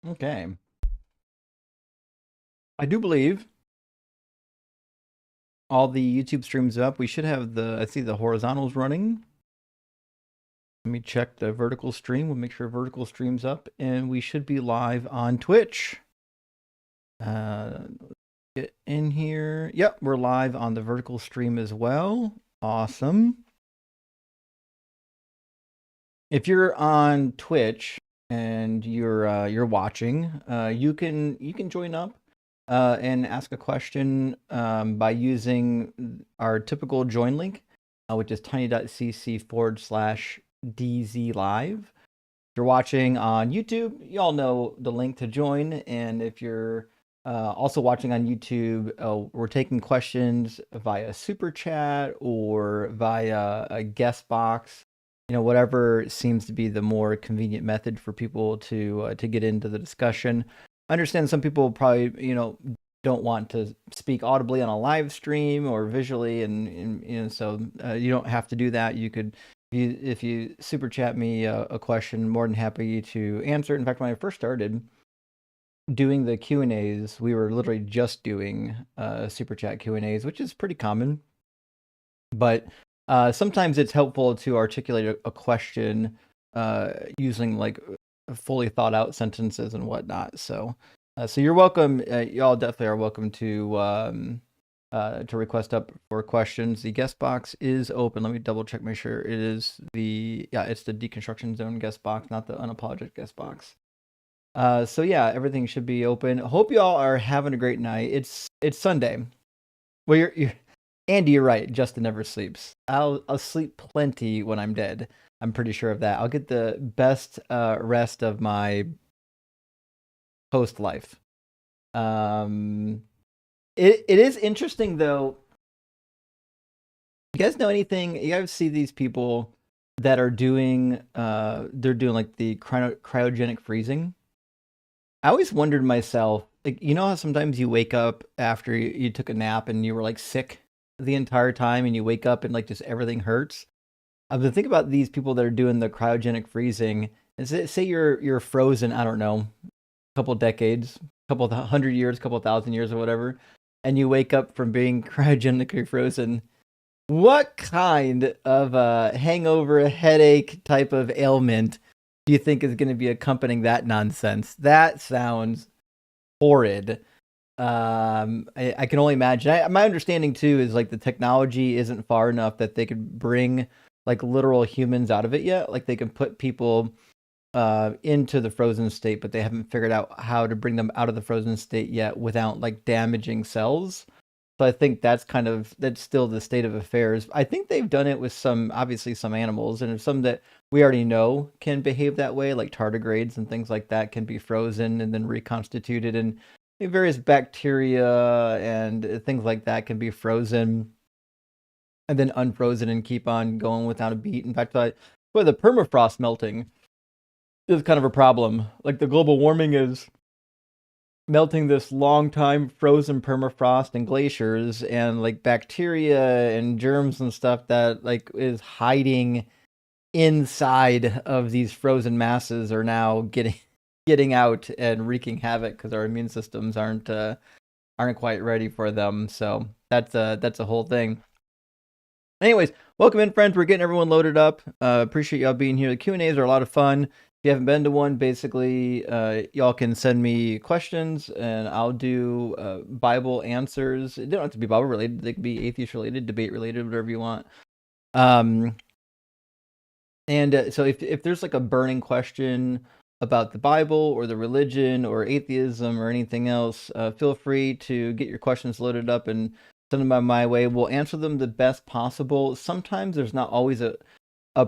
Okay. I do believe all the YouTube streams up. We should have I see the horizontals running. Let me check the vertical stream. We'll make sure vertical stream's up, and we should be live on Twitch. Get in here. Yep, we're live on the vertical stream as well. Awesome. If you're on Twitch and you're watching, you can join up and ask a question by using our typical join link, which is tiny.cc/DZ live. If you're watching on YouTube, you all know the link to join. And if you're also watching on YouTube, we're taking questions via super chat or via a guest box. Whatever seems to be the more convenient method for people to get into the discussion. I understand some people probably, don't want to speak audibly on a live stream or visually, and so you don't have to do that. You could, if you super chat me a question, more than happy to answer. In fact, when I first started doing the Q&As, we were literally just doing super chat Q&As, which is pretty common. But sometimes it's helpful to articulate a question using like fully thought out sentences and whatnot. So you're welcome. Y'all definitely are welcome to request up for questions. The guest box is open. Let me double check, make sure it is it's the deconstruction zone guest box, not the unapologetic guest box. So yeah, everything should be open. Hope y'all are having a great night. It's Sunday. Well, you're Andy, you're right. Justin never sleeps. I'll sleep plenty when I'm dead. I'm pretty sure of that. I'll get the best rest of my post life. It is interesting though. You guys know anything? You guys see these people that are doing they're doing like the cryogenic freezing. I always wondered myself, like, how sometimes you wake up after you took a nap and you were like sick the entire time, and you wake up and like just everything hurts. I've been thinking about these people that are doing the cryogenic freezing, and say you're frozen, I don't know, a couple decades, couple 100 years, couple 1,000 years or whatever, and you wake up from being cryogenically frozen. What kind of hangover, headache type of ailment do you think is going to be accompanying that nonsense? That sounds horrid. I can only imagine. My understanding too is like the technology isn't far enough that they could bring like literal humans out of it yet. Like they can put people into the frozen state, but they haven't figured out how to bring them out of the frozen state yet without like damaging cells. So I think that's still the state of affairs. I think they've done it with obviously some animals, and some that we already know can behave that way, like tardigrades and things like that can be frozen and then reconstituted, and various bacteria and things like that can be frozen and then unfrozen and keep on going without a beat. In fact, the permafrost melting is kind of a problem. Like the global warming is melting this long time frozen permafrost and glaciers, and like bacteria and germs and stuff that like is hiding inside of these frozen masses are now getting out and wreaking havoc because our immune systems aren't quite ready for them. So that's a whole thing. Anyways, welcome in, friends. We're getting everyone loaded up. Appreciate y'all being here. The Q&As are a lot of fun. If you haven't been to one, basically, y'all can send me questions and I'll do Bible answers. It don't have to be Bible related. They could be atheist related, debate related, whatever you want. And so if there's like a burning question about the Bible or the religion or atheism or anything else, feel free to get your questions loaded up and send them my way. We'll answer them the best possible. Sometimes there's not always a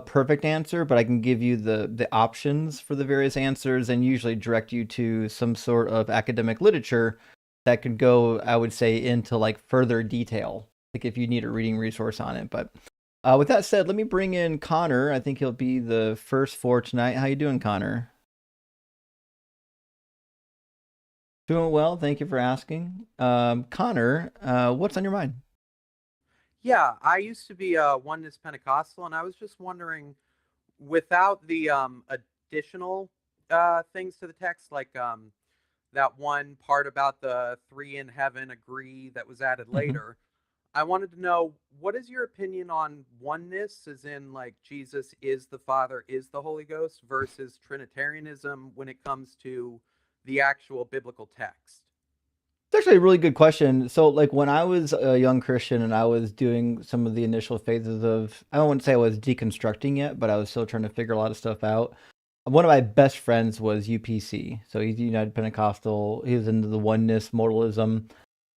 perfect answer, but I can give you the options for the various answers and usually direct you to some sort of academic literature that could go, I would say, into like further detail, like if you need a reading resource on it. But with that said, let me bring in Connor. I think he'll be the first for tonight. How you doing, Connor? Doing well. Thank you for asking. Connor, what's on your mind? Yeah, I used to be a Oneness Pentecostal, and I was just wondering, without the additional things to the text, like that one part about the three in heaven agree that was added Hmm. later, I wanted to know what is your opinion on oneness, as in like Jesus is the Father, is the Holy Ghost, versus Trinitarianism when it comes to the actual biblical text? It's actually a really good question. So, like when I was a young Christian and I was doing some of the initial phases of, I don't want to say I was deconstructing yet, but I was still trying to figure a lot of stuff out. One of my best friends was UPC. So he's United Pentecostal. He was into the oneness modalism.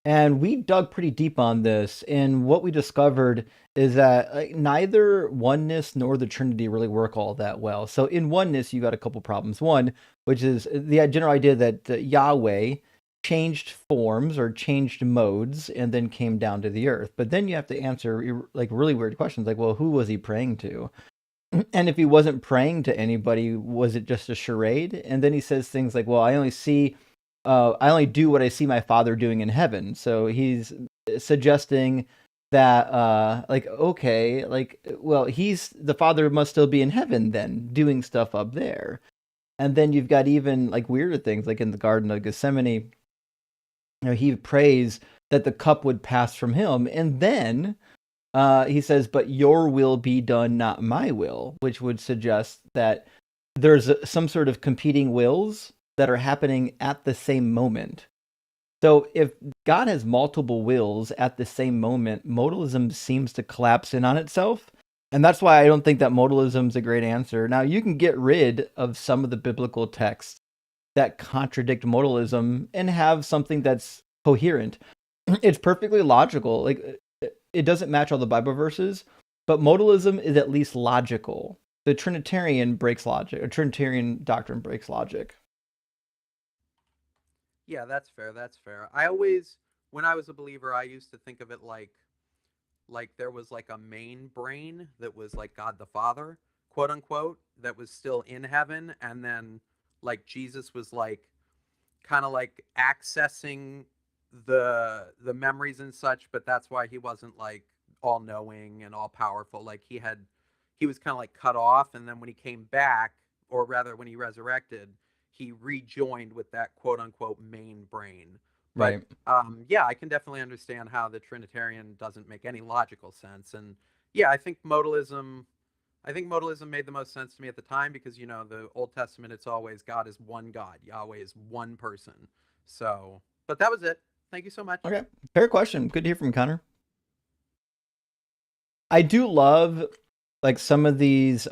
And we dug pretty deep on this, and what we discovered is that neither oneness nor the Trinity really work all that well. So in oneness, you got a couple problems. One, which is the general idea that Yahweh changed forms or changed modes and then came down to the earth. But then you have to answer like really weird questions, like, well, who was he praying to? And if he wasn't praying to anybody, was it just a charade? And then he says things like, well, I only do what I see my father doing in heaven. So he's suggesting that, like, okay, like, well, he's the father must still be in heaven then, doing stuff up there. And then you've got even like weirder things, like in the Garden of Gethsemane, he prays that the cup would pass from him. And then he says, but your will be done, not my will, which would suggest that there's some sort of competing wills that are happening at the same moment. So if God has multiple wills at the same moment, modalism seems to collapse in on itself. And that's why I don't think that modalism is a great answer. Now, you can get rid of some of the biblical texts that contradict modalism and have something that's coherent. It's perfectly logical. Like it doesn't match all the Bible verses, but modalism is at least logical. The Trinitarian breaks logic. A Trinitarian doctrine breaks logic. Yeah, that's fair. That's fair. I always, when I was a believer, I used to think of it like there was like a main brain that was like God the Father, quote unquote, that was still in heaven, and then like Jesus was like kind of like accessing the memories and such, but that's why he wasn't like all knowing and all powerful. Like he was kind of like cut off, and then when he came back, or rather when he resurrected, he rejoined with that quote unquote main brain. But Right. yeah, I can definitely understand how the Trinitarian doesn't make any logical sense. And yeah, I think modalism made the most sense to me at the time because, you know, the Old Testament, it's always God is one God, Yahweh is one person. So, but that was it. Thank you so much. Okay. Fair question. Good to hear from Connor. I do love like some of these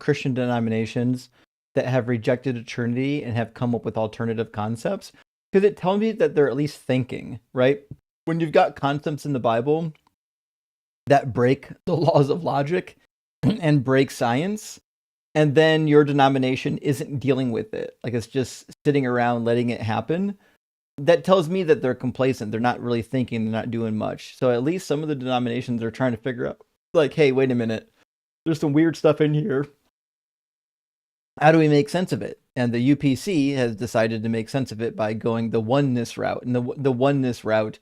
Christian denominations that have rejected a Trinity and have come up with alternative concepts because it tells me that they're at least thinking, right? When you've got concepts in the Bible that break the laws of logic and break science, and then your denomination isn't dealing with it, like it's just sitting around letting it happen, that tells me that they're complacent. They're not really thinking, they're not doing much. So at least some of the denominations are trying to figure out, like, hey, wait a minute, there's some weird stuff in here. How do we make sense of it? And the UPC has decided to make sense of it by going the oneness route. And the oneness route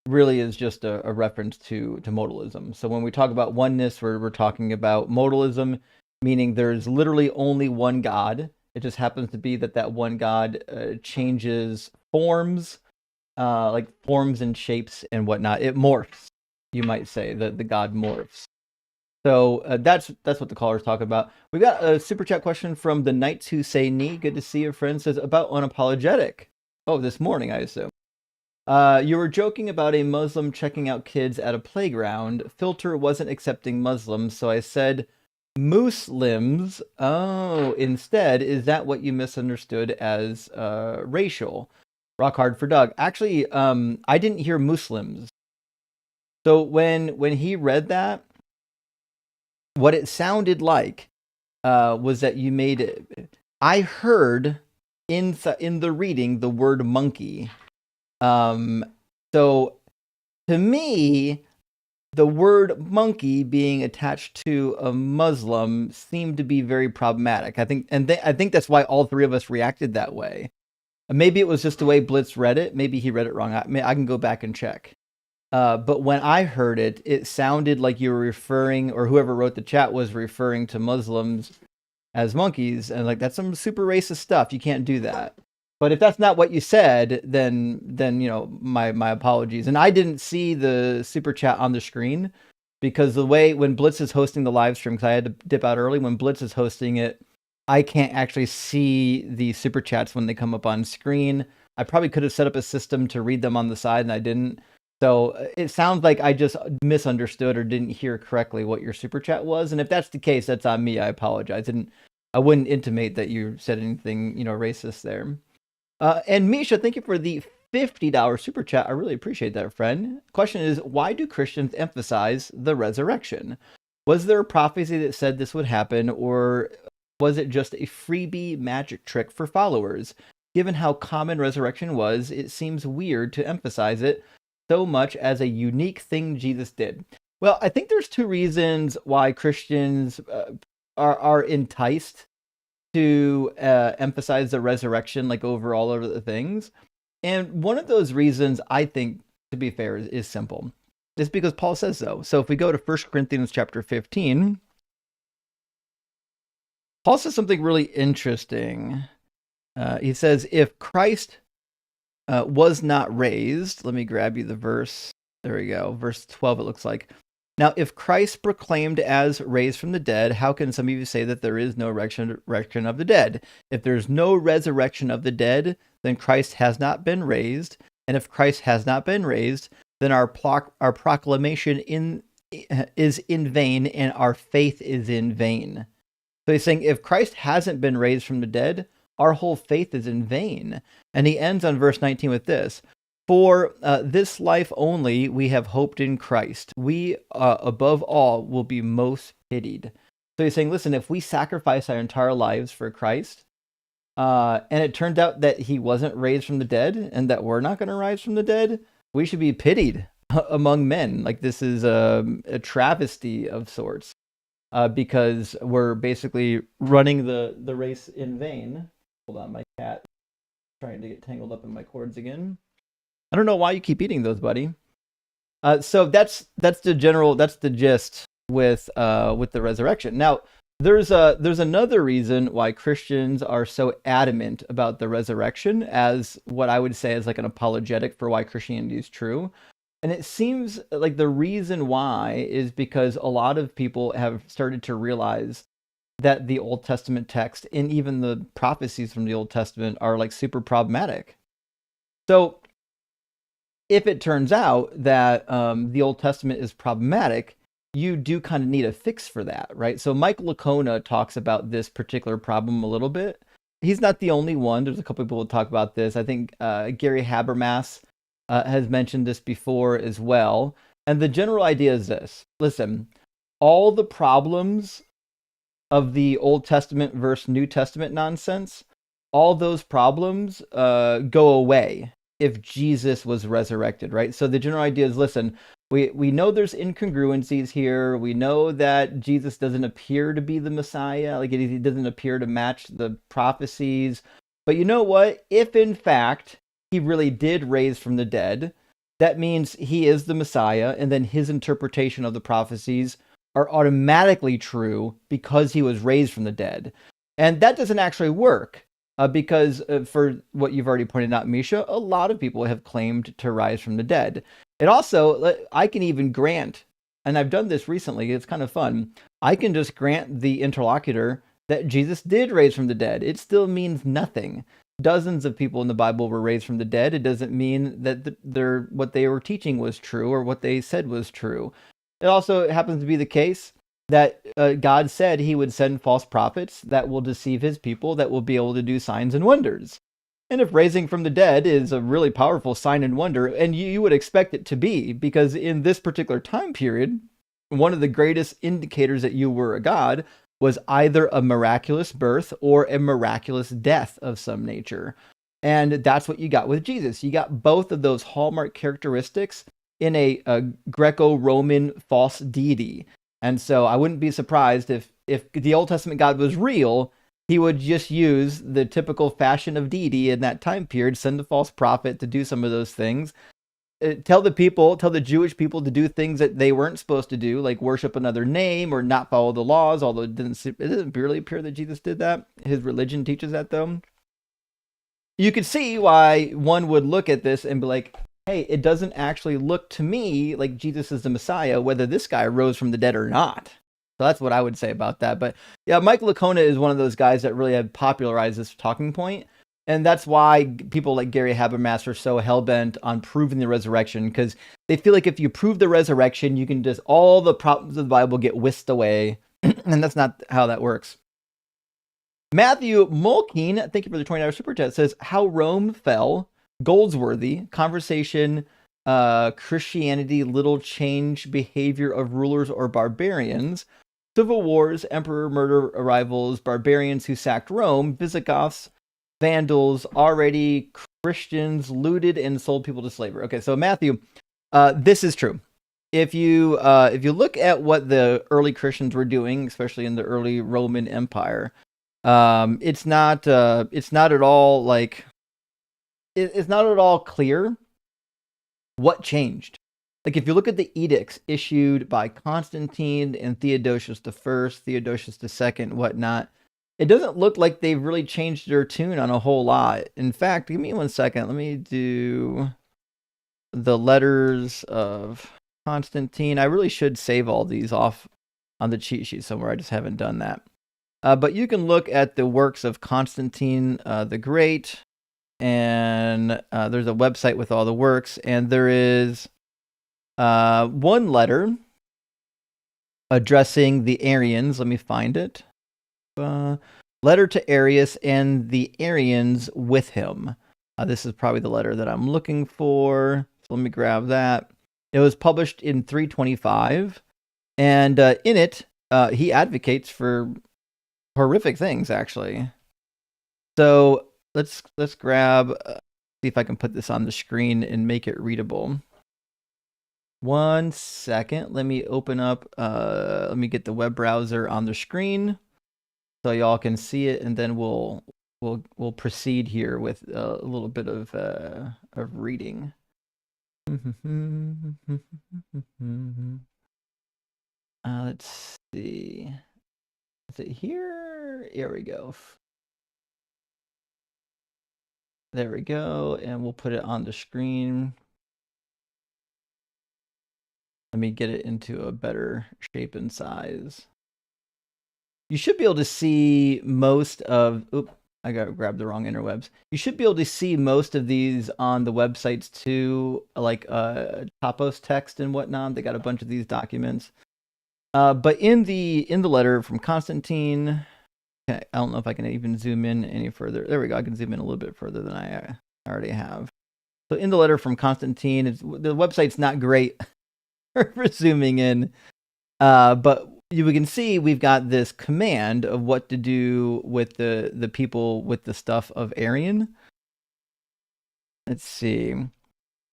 really is just a reference to modalism. So when we talk about oneness, we're talking about modalism, meaning there's literally only one God. It just happens to be that that one God changes forms, like forms and shapes and whatnot. It morphs, you might say, that the God morphs. So that's what the callers talk about. We got a super chat question from the Knights Who Say Knee. Good to see you, friend. Says about unapologetic. Oh, this morning, I assume. You were joking about a Muslim checking out kids at a playground. Filter wasn't accepting Muslims, so I said Muslims. Oh, instead, is that what you misunderstood as racial? Rock hard for Doug. Actually, I didn't hear Muslims. So when he read that, what it sounded like was that you made it. I heard in the reading the word monkey. Um, so to me, the word monkey being attached to a Muslim seemed to be very problematic. I think, I think that's why all three of us reacted that way. Maybe it was just the way Blitz read it. Maybe he read it wrong. I can go back and check. But when I heard it, it sounded like you were referring, or whoever wrote the chat was referring to Muslims as monkeys, and like that's some super racist stuff. You can't do that. But if that's not what you said, then my apologies. And I didn't see the super chat on the screen because the way when Blitz is hosting the live stream, because I had to dip out early, when Blitz is hosting it, I can't actually see the super chats when they come up on screen. I probably could have set up a system to read them on the side, and I didn't. So it sounds like I just misunderstood or didn't hear correctly what your super chat was. And if that's the case, that's on me. I apologize. I wouldn't intimate that you said anything, racist there. And Misha, thank you for the $50 super chat. I really appreciate that, friend. Question is, why do Christians emphasize the resurrection? Was there a prophecy that said this would happen, or was it just a freebie magic trick for followers? Given how common resurrection was, it seems weird to emphasize it so much as a unique thing Jesus did. Well, I think there's two reasons why Christians are enticed to emphasize the resurrection, like over all of the things. And one of those reasons, I think, to be fair, is simple. It's because Paul says so. So if we go to 1 Corinthians chapter 15, Paul says something really interesting. He says, if Christ was not raised, let me grab you the verse. There we go. Verse 12, it looks like. Now, if Christ proclaimed as raised from the dead, how can some of you say that there is no resurrection of the dead? If there's no resurrection of the dead, then Christ has not been raised. And if Christ has not been raised, then our proclamation is in vain and our faith is in vain. So he's saying if Christ hasn't been raised from the dead, our whole faith is in vain. And he ends on verse 19 with this. For this life only we have hoped in Christ. We, above all, will be most pitied. So he's saying, listen, if we sacrifice our entire lives for Christ, and it turned out that he wasn't raised from the dead, and that we're not going to rise from the dead, we should be pitied among men. Like this is a travesty of sorts, because we're basically running the race in vain. Hold on, my cat trying to get tangled up in my cords again. I don't know why you keep eating those, buddy. So that's the gist with the resurrection. Now, there's another reason why Christians are so adamant about the resurrection as what I would say is like an apologetic for why Christianity is true. And it seems like the reason why is because a lot of people have started to realize that the Old Testament text and even the prophecies from the Old Testament are like super problematic. So if it turns out that the Old Testament is problematic, you do kind of need a fix for that, right? So Mike Lacona talks about this particular problem a little bit. He's not the only one. There's a couple people who talk about this. I think Gary Habermas has mentioned this before as well. And the general idea is this. Listen, all the problems of the Old Testament versus New Testament nonsense, all those problems go away if Jesus was resurrected, right? So the general idea is, listen, we know there's incongruencies here. We know that Jesus doesn't appear to be the Messiah. Like he doesn't appear to match the prophecies. But you know what? If in fact he really did raise from the dead, that means he is the Messiah, and then his interpretation of the prophecies are automatically true because he was raised from the dead. And that doesn't actually work. Because for what you've already pointed out, Misha, a lot of people have claimed to rise from the dead. It also, I can even grant, and I've done this recently, it's kind of fun, I can just grant the interlocutor that Jesus did raise from the dead. It still means nothing. Dozens of people in the Bible were raised from the dead. It doesn't mean that what they were teaching was true or what they said was true. It also happens to be the case that God said he would send false prophets that will deceive his people, that will be able to do signs and wonders. And if raising from the dead is a really powerful sign and wonder, and you would expect it to be, because in this particular time period, one of the greatest indicators that you were a god was either a miraculous birth or a miraculous death of some nature. And that's what you got with Jesus. You got both of those hallmark characteristics in a Greco-Roman false deity. And so I wouldn't be surprised if the Old Testament God was real, he would just use the typical fashion of deity in that time period, send a false prophet to do some of those things, tell the Jewish people to do things that they weren't supposed to do, like worship another name or not follow the laws, although it doesn't really appear that Jesus did that. His religion teaches that, though. You could see why one would look at this and be like, hey, it doesn't actually look to me like Jesus is the Messiah, whether this guy rose from the dead or not. So that's what I would say about that. But yeah, Mike Licona is one of those guys that really have popularized this talking point. And that's why people like Gary Habermas are so hell-bent on proving the resurrection, because they feel like if you prove the resurrection, you can just, all the problems of the Bible get whisked away. And that's not how that works. Matthew Mulkeen, thank you for the $20 super chat, says, how Rome fell, Goldsworthy, conversation, Christianity, little change, behavior of rulers or barbarians, civil wars, emperor murder, arrivals, barbarians who sacked Rome, Visigoths, Vandals, already Christians, looted and sold people to slavery. Okay, so Matthew, this is true. If you look at what the early Christians were doing, especially in the early Roman Empire, it's not at all like it's not at all clear what changed. Like if you look at the edicts issued by Constantine and Theodosius I, Theodosius II, whatnot, it doesn't look like they've really changed their tune on a whole lot. In fact, give me 1 second. Let me do the letters of Constantine. I really should save all these off on the cheat sheet somewhere. I just haven't done that. But you can look at the works of Constantine the Great, and there's a website with all the works, and there is one letter addressing the Arians. Let me find it. Letter to Arius and the Arians with him. This is probably the letter that I'm looking for. So let me grab that. It was published in 325, and in it, he advocates for horrific things, actually. So let's grab, see if I can put this on the screen and make it readable. 1 second. Let me open up. Let me get the web browser on the screen so y'all can see it, and then we'll proceed here with a little bit of reading. Let's see. Is it here? Here we go. There we go, and we'll put it on the screen. Let me get it into a better shape and size. You should be able to see most of... Oops, I got to grab the wrong interwebs. You should be able to see most of these on the websites too, like topos text and whatnot. They got a bunch of these documents. But in the letter from Constantine... Okay, I don't know if I can even zoom in any further. There we go. I can zoom in a little bit further than I already have. So in the letter from Constantine, the website's not great for zooming in, but we can see we've got this command of what to do with the people with the stuff of Arian. Let's see.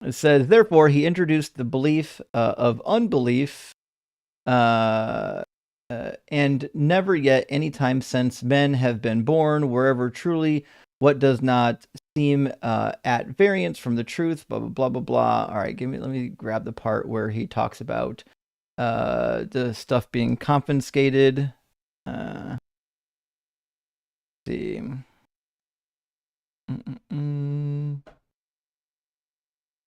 It says, therefore, he introduced the belief of unbelief, and never yet any time since men have been born, wherever truly what does not seem at variance from the truth, blah, blah, blah, blah, blah. All right, let me grab the part where he talks about the stuff being confiscated. See.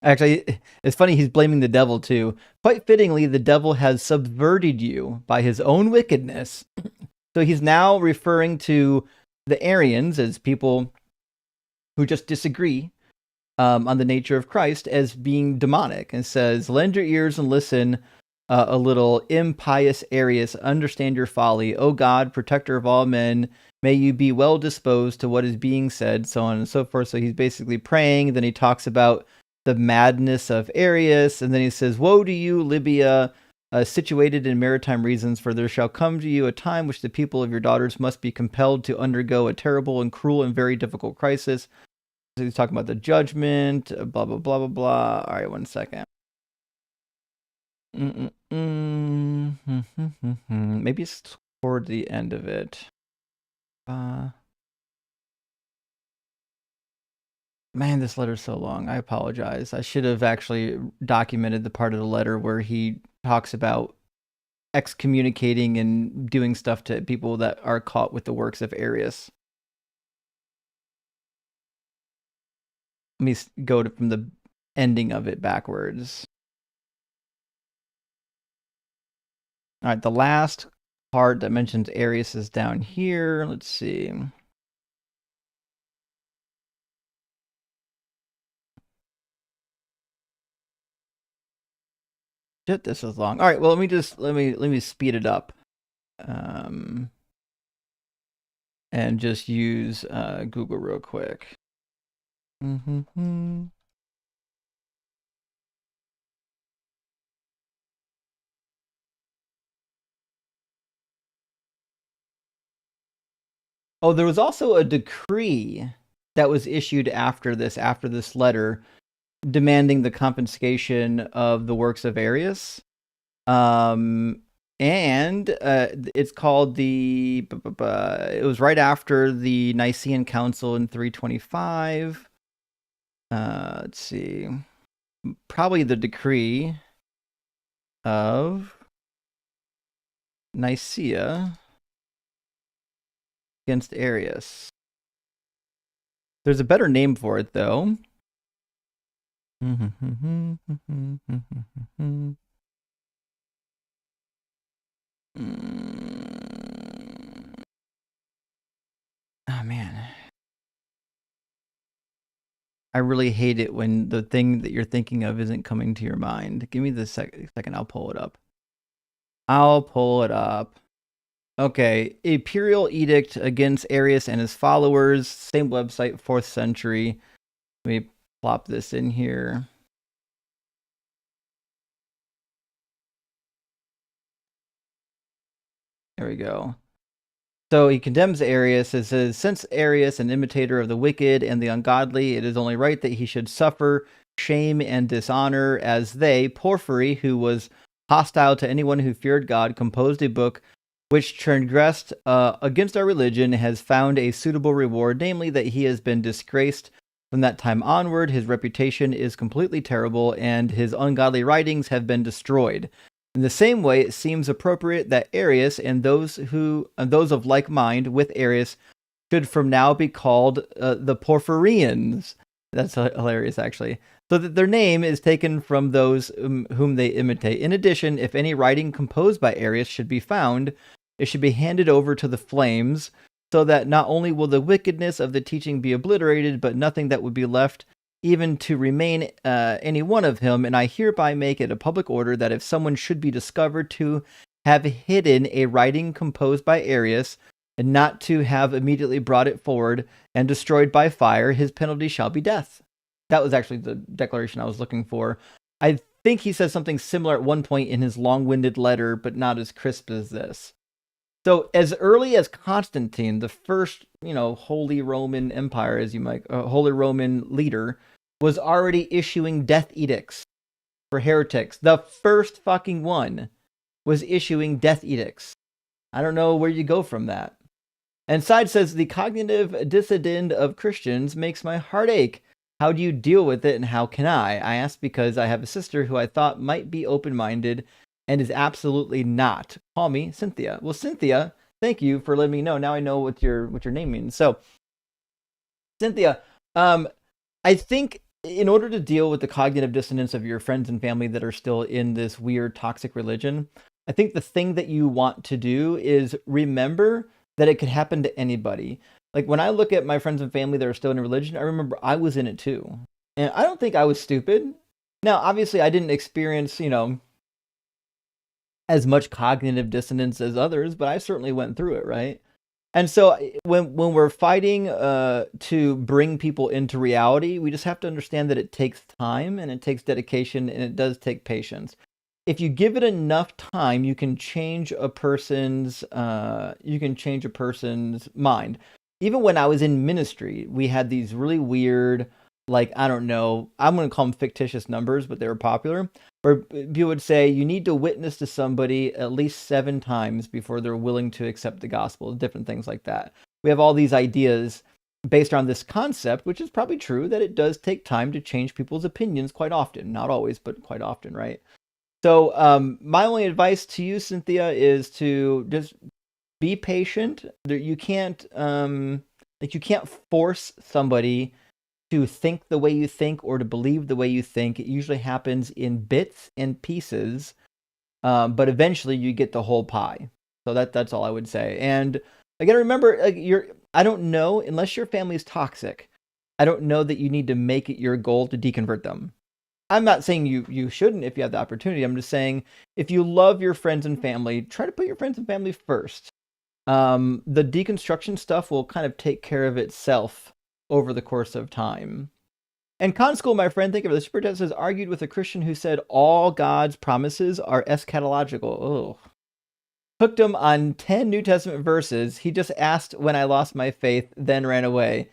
Actually, it's funny, he's blaming the devil too. Quite fittingly, the devil has subverted you by his own wickedness. So he's now referring to the Arians as people who just disagree on the nature of Christ as being demonic, and says, lend your ears and listen, a little impious Arius, understand your folly. O God, protector of all men, may you be well disposed to what is being said, so on and so forth. So he's basically praying. Then he talks about the madness of Arius, and then he says, woe to you, Libya, situated in maritime regions, for there shall come to you a time which the people of your daughters must be compelled to undergo a terrible and cruel and very difficult crisis. So he's talking about the judgment, blah, blah, blah, blah, blah. All right, 1 second. Maybe it's toward the end of it. Man, this letter's so long. I apologize. I should have actually documented the part of the letter where he talks about excommunicating and doing stuff to people that are caught with the works of Arius. Let me go from the ending of it backwards. All right, the last part that mentions Arius is down here. Let's see. Shit, this is long. All right, well, let me speed it up. And just use Google real quick. Oh, there was also a decree that was issued after this letter, demanding the confiscation of the works of Arius. And it's called it was right after the Nicene Council in 325. Let's see. Probably the decree of Nicaea against Arius. There's a better name for it, though. Oh, man. I really hate it when the thing that you're thinking of isn't coming to your mind. Give me the second. I'll pull it up. Okay. Imperial edict against Arius and his followers. Same website, 4th century. Let me plop this in here. There we go. So he condemns Arius. It says, since Arius, an imitator of the wicked and the ungodly, it is only right that he should suffer shame and dishonor, as they, Porphyry, who was hostile to anyone who feared God, composed a book which transgressed against our religion, has found a suitable reward, namely that he has been disgraced from that time onward. His reputation is completely terrible, and his ungodly writings have been destroyed. In the same way, it seems appropriate that Arius and those of like mind with Arius should from now be called the Porphyrians. That's hilarious, actually. So that their name is taken from those whom they imitate. In addition, if any writing composed by Arius should be found, it should be handed over to the flames, so that not only will the wickedness of the teaching be obliterated, but nothing that would be left even to remain any one of him. And I hereby make it a public order that if someone should be discovered to have hidden a writing composed by Arius, and not to have immediately brought it forward and destroyed by fire, his penalty shall be death. That was actually the declaration I was looking for. I think he says something similar at one point in his long-winded letter, but not as crisp as this. So as early as Constantine, the first, Holy Roman Empire, as you might, Holy Roman leader, was already issuing death edicts for heretics. The first fucking one was issuing death edicts. I don't know where you go from that. And Side says, the cognitive dissonance of Christians makes my heart ache. How do you deal with it, and how can I? I ask because I have a sister who I thought might be open-minded and is absolutely not. Call me Cynthia. Well, Cynthia, thank you for letting me know. Now I know what your name means. So, Cynthia, I think in order to deal with the cognitive dissonance of your friends and family that are still in this weird toxic religion, I think the thing that you want to do is remember that it could happen to anybody. Like when I look at my friends and family that are still in religion, I remember I was in it too. And I don't think I was stupid. Now, obviously I didn't experience, as much cognitive dissonance as others, but I certainly went through it, right? And so when we're fighting to bring people into reality, we just have to understand that it takes time and it takes dedication and it does take patience. If you give it enough time, you can change a person's mind. Even when I was in ministry, we had these really weird, like, I don't know, I'm going to call them fictitious numbers, but they were popular, where people would say you need to witness to somebody at least 7 times before they're willing to accept the gospel, different things like that. We have all these ideas, based on this concept, which is probably true, that it does take time to change people's opinions quite often. Not always, but quite often, right? So my only advice to you, Cynthia, is to just be patient. You can't you can't force somebody to think the way you think or to believe the way you think. It usually happens in bits and pieces, but eventually you get the whole pie. So that's all I would say. And again, remember, I don't know, unless your family is toxic, I don't know that you need to make it your goal to deconvert them. I'm not saying you shouldn't if you have the opportunity. I'm just saying if you love your friends and family, try to put your friends and family first. The deconstruction stuff will kind of take care of itself over the course of time. And Con School, my friend, think of it. The Super Chat says, argued with a Christian who said all God's promises are eschatological. Oh. Hooked him on 10 New Testament verses. He just asked when I lost my faith, then ran away.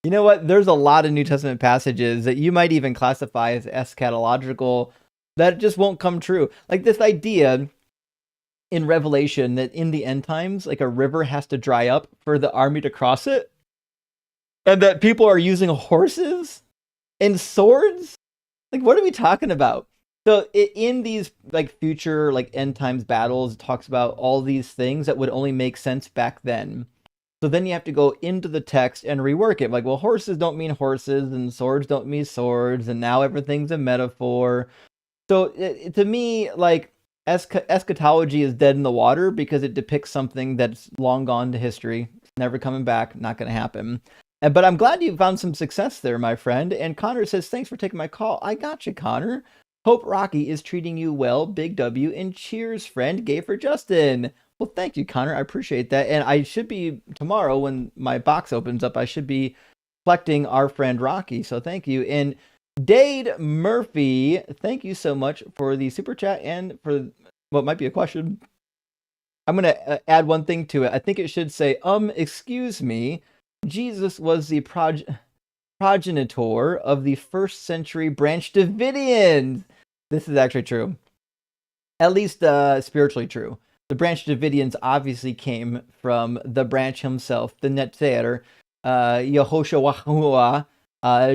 You know what? There's a lot of New Testament passages that you might even classify as eschatological that just won't come true. Like this idea in Revelation that in the end times, like a river has to dry up for the army to cross it, and that people are using horses and swords. Like, what are we talking about? So in these like future like end times battles, it talks about all these things that would only make sense back then. So then you have to go into the text and rework it. Like, well, horses don't mean horses, and swords don't mean swords, and now everything's a metaphor. So to me, like, eschatology is dead in the water because it depicts something that's long gone to history. It's never coming back. Not going to happen. But I'm glad you found some success there, my friend. And Connor says, thanks for taking my call. I got you, Connor. Hope Rocky is treating you well. Big W. And cheers, friend. Gay for Justin. Well, thank you, Connor. I appreciate that. And I should be, tomorrow when my box opens up, I should be collecting our friend Rocky. So thank you. And Dade Murphy, thank you so much for the super chat and for what might be a question. I'm going to add one thing to it. I think it should say, excuse me, Jesus was the progenitor of the first century Branch Davidians. This is actually true. At least spiritually true. The Branch Davidians obviously came from the branch himself, the Netzer, Yehoshua,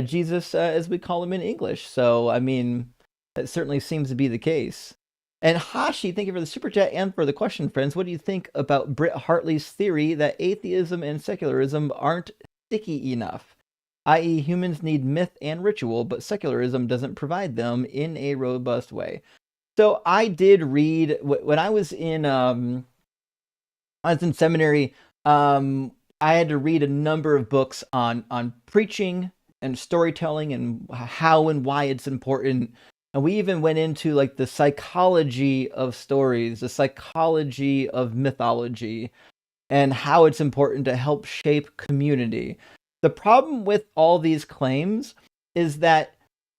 Jesus, as we call him in English. So, I mean, that certainly seems to be the case. And Hashi, thank you for the super chat and for the question, friends. What do you think about Britt Hartley's theory that atheism and secularism aren't sticky enough? I.e., humans need myth and ritual, but secularism doesn't provide them in a robust way. So I did read when I was in seminary. I had to read a number of books on preaching and storytelling and how and why it's important. And we even went into like the psychology of stories, the psychology of mythology, and how it's important to help shape community. The problem with all these claims is that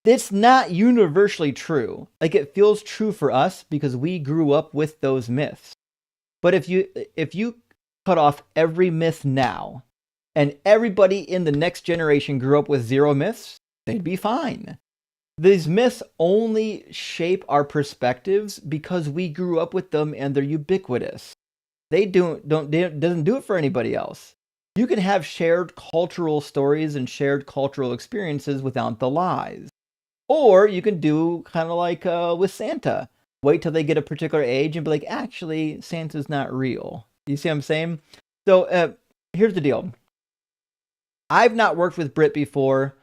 it's not universally true. Like, it feels true for us because we grew up with those myths. But if you cut off every myth now and everybody in the next generation grew up with zero myths, they'd be fine. These myths only shape our perspectives because we grew up with them and they're ubiquitous. They doesn't do it for anybody else. You can have shared cultural stories and shared cultural experiences without the lies. Or you can do kind of like with Santa. Wait till they get a particular age and be like, actually, Santa's not real. You see what I'm saying? So here's the deal. I've not worked with Britt before.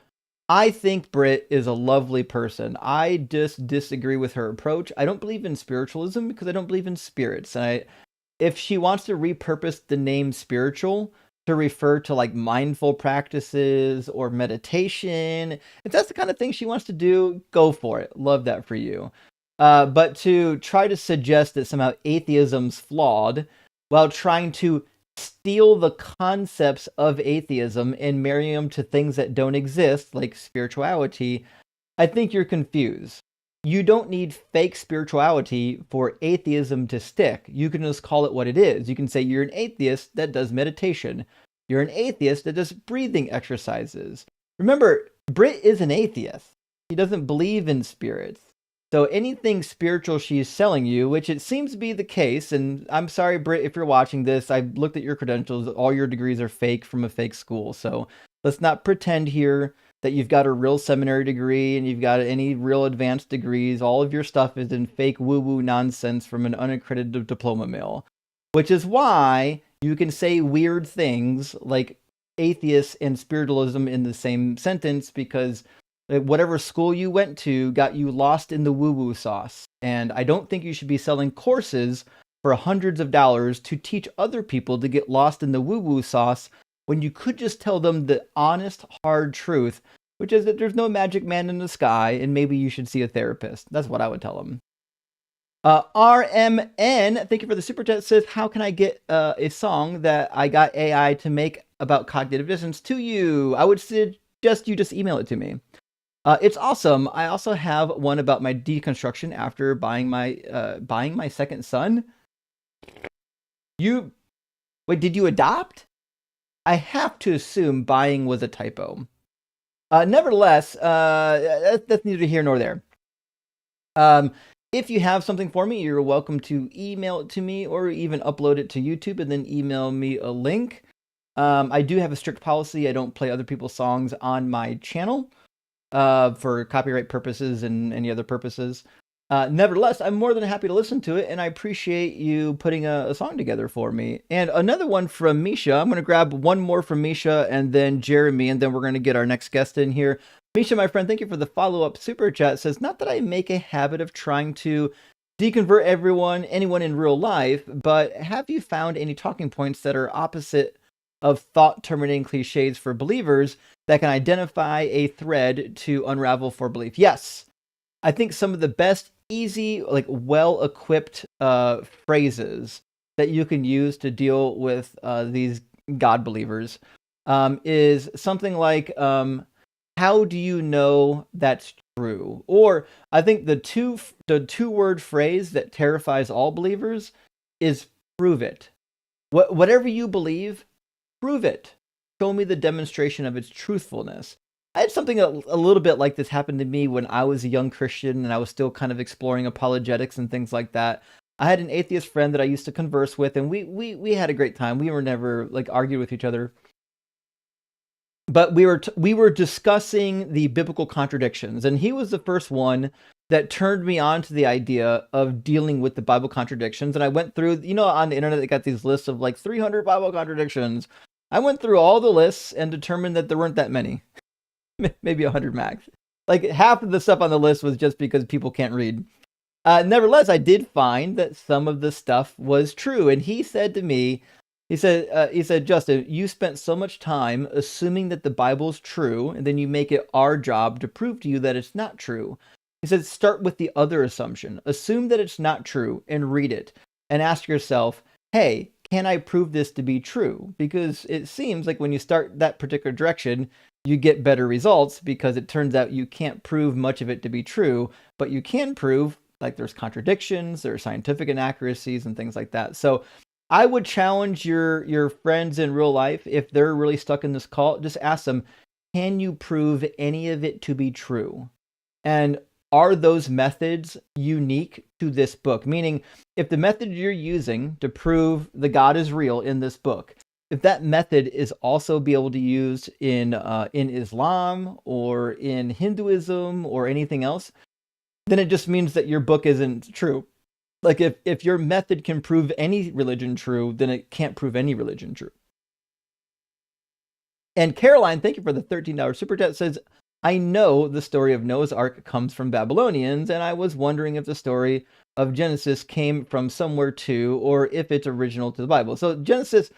I think Britt is a lovely person. I just disagree with her approach. I don't believe in spiritualism because I don't believe in spirits. And if she wants to repurpose the name spiritual to refer to like mindful practices or meditation, if that's the kind of thing she wants to do, go for it. Love that for you. But to try to suggest that somehow atheism's flawed while trying to steal the concepts of atheism and marry them to things that don't exist, like spirituality, I think you're confused. You don't need fake spirituality for atheism to stick. You can just call it what it is. You can say you're an atheist that does meditation. You're an atheist that does breathing exercises. Remember, Britt is an atheist. He doesn't believe in spirits. So anything spiritual she's selling you, which it seems to be the case, and I'm sorry, Britt, if you're watching this, I've looked at your credentials. All your degrees are fake from a fake school. So Let's not pretend here that you've got a real seminary degree and you've got any real advanced degrees. All of your stuff is in fake woo-woo nonsense from an unaccredited diploma mill, which is why you can say weird things like atheist and spiritualism in the same sentence, because whatever school you went to got you lost in the woo-woo sauce. And I don't think you should be selling courses for hundreds of dollars to teach other people to get lost in the woo-woo sauce when you could just tell them the honest, hard truth, which is that there's no magic man in the sky and maybe you should see a therapist. That's what I would tell them. RMN, thank you for the super chat, says, how can I get a song that I got AI to make about cognitive dissonance to you? I would suggest you just email it to me. It's awesome. I also have one about my deconstruction after buying my second son. Wait, did you adopt? I have to assume buying was a typo. Nevertheless, that's neither here nor there. If you have something for me, you're welcome to email it to me or even upload it to YouTube and then email me a link. I do have a strict policy. I don't play other people's songs on my channel for copyright purposes and any other purposes. Nevertheless, I'm more than happy to listen to it, and I appreciate you putting a song together for me. And another one from Misha. I'm going to grab one more from Misha and then Jeremy, and then we're going to get our next guest in here. Misha, my friend, thank you for the follow-up super chat. It says, not that I make a habit of trying to deconvert anyone in real life, but have you found any talking points that are opposite of thought-terminating cliches for believers that can identify a thread to unravel for belief? Yes. I think some of the best, easy, like well-equipped phrases that you can use to deal with these God believers is something like, how do you know that's true? Or I think the two-word phrase that terrifies all believers is prove it. Whatever you believe, prove it. Show me the demonstration of its truthfulness. I had something a little bit like this happen to me when I was a young Christian and I was still kind of exploring apologetics and things like that. I had an atheist friend that I used to converse with, and we had a great time. We were never like argued with each other, but we were discussing the biblical contradictions, and he was the first one that turned me on to the idea of dealing with the Bible contradictions. And I went through, on the internet they got these lists of like 300 Bible contradictions. I went through all the lists and determined that there weren't that many. Maybe 100 max. Like half of the stuff on the list was just because people can't read. Nevertheless, I did find that some of the stuff was true. And he said to me, he said, Justin, you spent so much time assuming that the Bible's true, and then you make it our job to prove to you that it's not true. He said, start with the other assumption. Assume that it's not true and read it and ask yourself, hey, can I prove this to be true? Because it seems like when you start that particular direction, you get better results, because it turns out you can't prove much of it to be true, but you can prove like there's contradictions, there's scientific inaccuracies and things like that. So I would challenge your friends in real life, if they're really stuck in this cult, just ask them, can you prove any of it to be true? And are those methods unique to this book? Meaning, if the method you're using to prove the God is real in this book, if that method is also be able to use in Islam or in Hinduism or anything else, then it just means that your book isn't true. Like if your method can prove any religion true, then it can't prove any religion true. And Caroline, thank you for the $13 super chat, says, I know the story of Noah's Ark comes from Babylonians, and I was wondering if the story of Genesis came from somewhere too, or if it's original to the Bible. So Genesis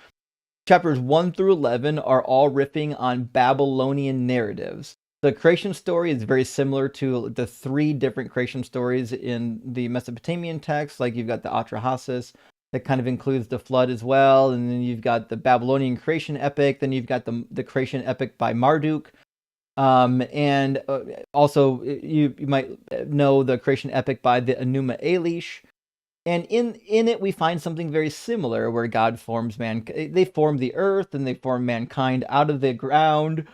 chapters 1 through 11 are all riffing on Babylonian narratives. The creation story is very similar to the three different creation stories in the Mesopotamian text. Like you've got the Atrahasis that kind of includes the flood as well. And then you've got the Babylonian creation epic. Then you've got the creation epic by Marduk. And also you might know the creation epic by the Enuma Elish. And in it, we find something very similar where God forms man. They form the earth and they form mankind out of the ground.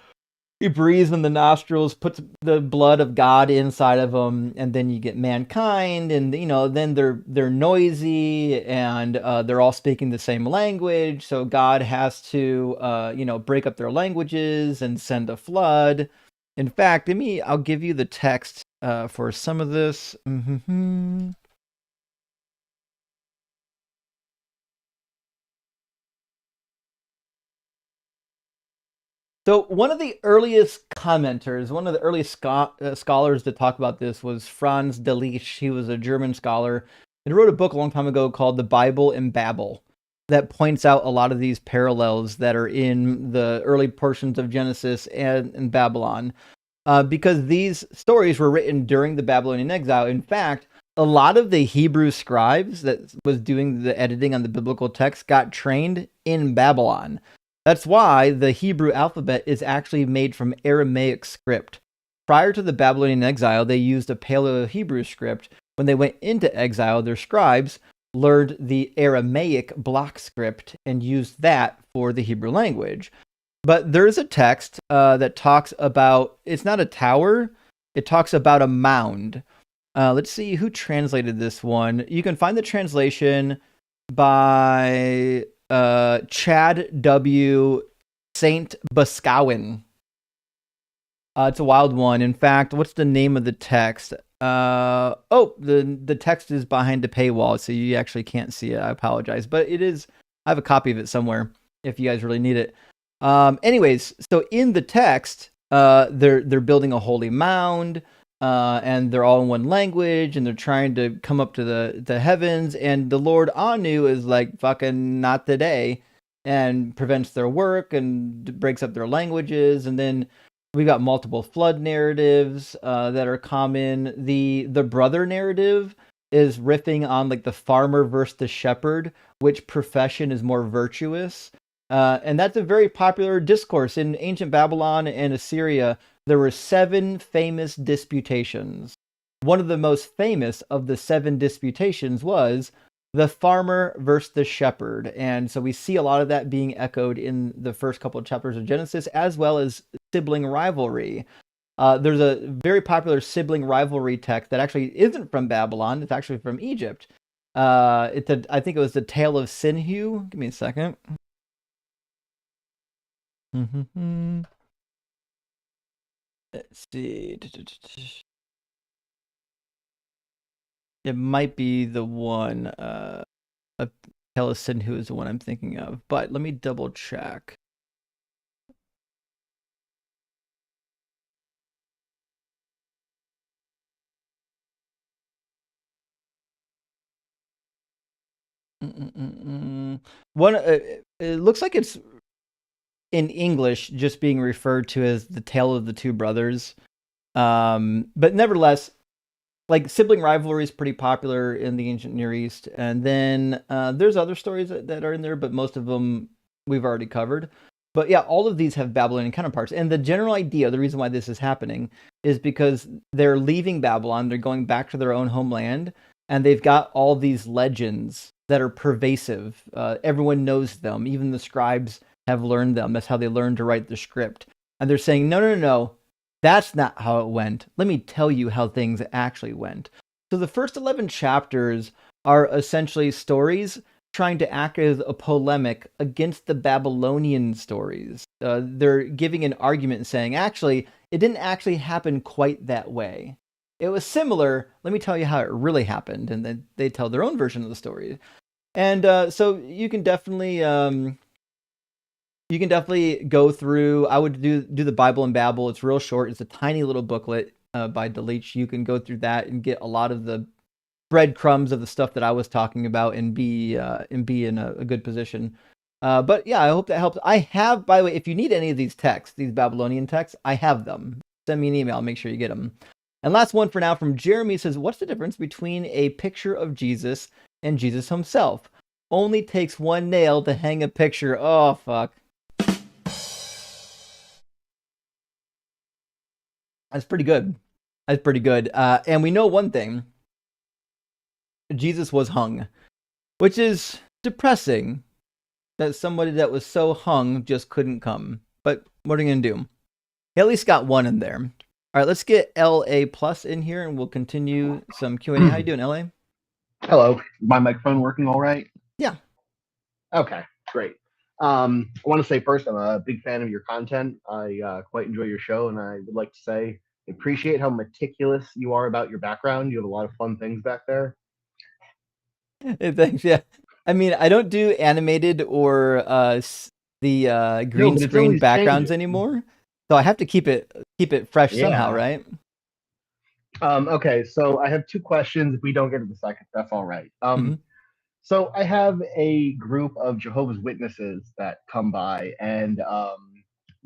He breathes in the nostrils, puts the blood of God inside of them, and then you get mankind, and then they're noisy, and they're all speaking the same language. So God has to break up their languages and send a flood. In fact, I'll give you the text for some of this. So one of the earliest commenters, one of the earliest scholars to talk about this was Franz Delitzsch. He was a German scholar and wrote a book a long time ago called The Bible in Babel that points out a lot of these parallels that are in the early portions of Genesis and Babylon. Because these stories were written during the Babylonian exile. In fact, a lot of the Hebrew scribes that was doing the editing on the biblical text got trained in Babylon. That's why the Hebrew alphabet is actually made from Aramaic script. Prior to the Babylonian exile, they used a Paleo-Hebrew script. When they went into exile, their scribes learned the Aramaic block script and used that for the Hebrew language. But there's a text that talks about, it's not a tower, it talks about a mound. Let's see who translated this one. You can find the translation by Chad W. St. Boscawen. It's a wild one. In fact, what's the name of the text? The text is behind a paywall, so you actually can't see it. I apologize. But it is, I have a copy of it somewhere if you guys really need it. Anyways, so in the text, they're building a holy mound, and they're all in one language, and they're trying to come up to the heavens, and the Lord Anu is like, fucking not today, and prevents their work and breaks up their languages. And then we got multiple flood narratives that are common. The brother narrative is riffing on like the farmer versus the shepherd, which profession is more virtuous. And that's a very popular discourse in ancient Babylon and Assyria. There were 7 famous disputations. One of the most famous of the 7 disputations was the farmer versus the shepherd. And so we see a lot of that being echoed in the first couple of chapters of Genesis, as well as sibling rivalry. There's a very popular sibling rivalry text that actually isn't from Babylon. It's actually from Egypt. I think it was the Tale of Sinhu. Give me a second. Let's see. It might be the one. Tale of Sinhu is the one I'm thinking of, but let me double check. One. It looks like it's in English just being referred to as the Tale of the Two Brothers. But nevertheless, like sibling rivalry is pretty popular in the ancient Near East. And then there's other stories that are in there, but most of them we've already covered. But yeah, all of these have Babylonian counterparts. And the general idea, the reason why this is happening is because they're leaving Babylon, they're going back to their own homeland, and they've got all these legends that are pervasive. Everyone knows them. Even the scribes have learned them. That's how they learned to write the script. And they're saying, no. That's not how it went. Let me tell you how things actually went. So the first 11 chapters are essentially stories trying to act as a polemic against the Babylonian stories. They're giving an argument saying, actually, it didn't actually happen quite that way. It was similar. Let me tell you how it really happened. And then they tell their own version of the story. And so you can definitely go through. I would do the Bible in Babel. It's real short. It's a tiny little booklet by Delitzsch. You can go through that and get a lot of the breadcrumbs of the stuff that I was talking about and be in a good position. But yeah, I hope that helps. I have, by the way, if you need any of these texts, these Babylonian texts, I have them. Send me an email. Make sure you get them. And last one for now from Jeremy says, what's the difference between a picture of Jesus and Jesus himself? Only takes one nail to hang a picture. Oh, fuck. That's pretty good. And we know one thing. Jesus was hung, which is depressing that somebody that was so hung just couldn't come. But what are you going to do? He at least got one in there. All right, let's get LA plus in here, and we'll continue some Q&A. How you doing, LA? Hello. My microphone working all right? Yeah. Okay, great. I want to say first, I'm a big fan of your content. I quite enjoy your show, and I would like to say I appreciate how meticulous you are about your background. You have a lot of fun things back there. Hey, thanks. Yeah. I mean, I don't do animated or the No, green but it's screen always backgrounds changing. anymore, so I have to keep it fresh somehow, Yeah. right? Okay, so I have two questions. If we don't get to the second, that's all right. Mhm. So I have a group of Jehovah's Witnesses that come by, and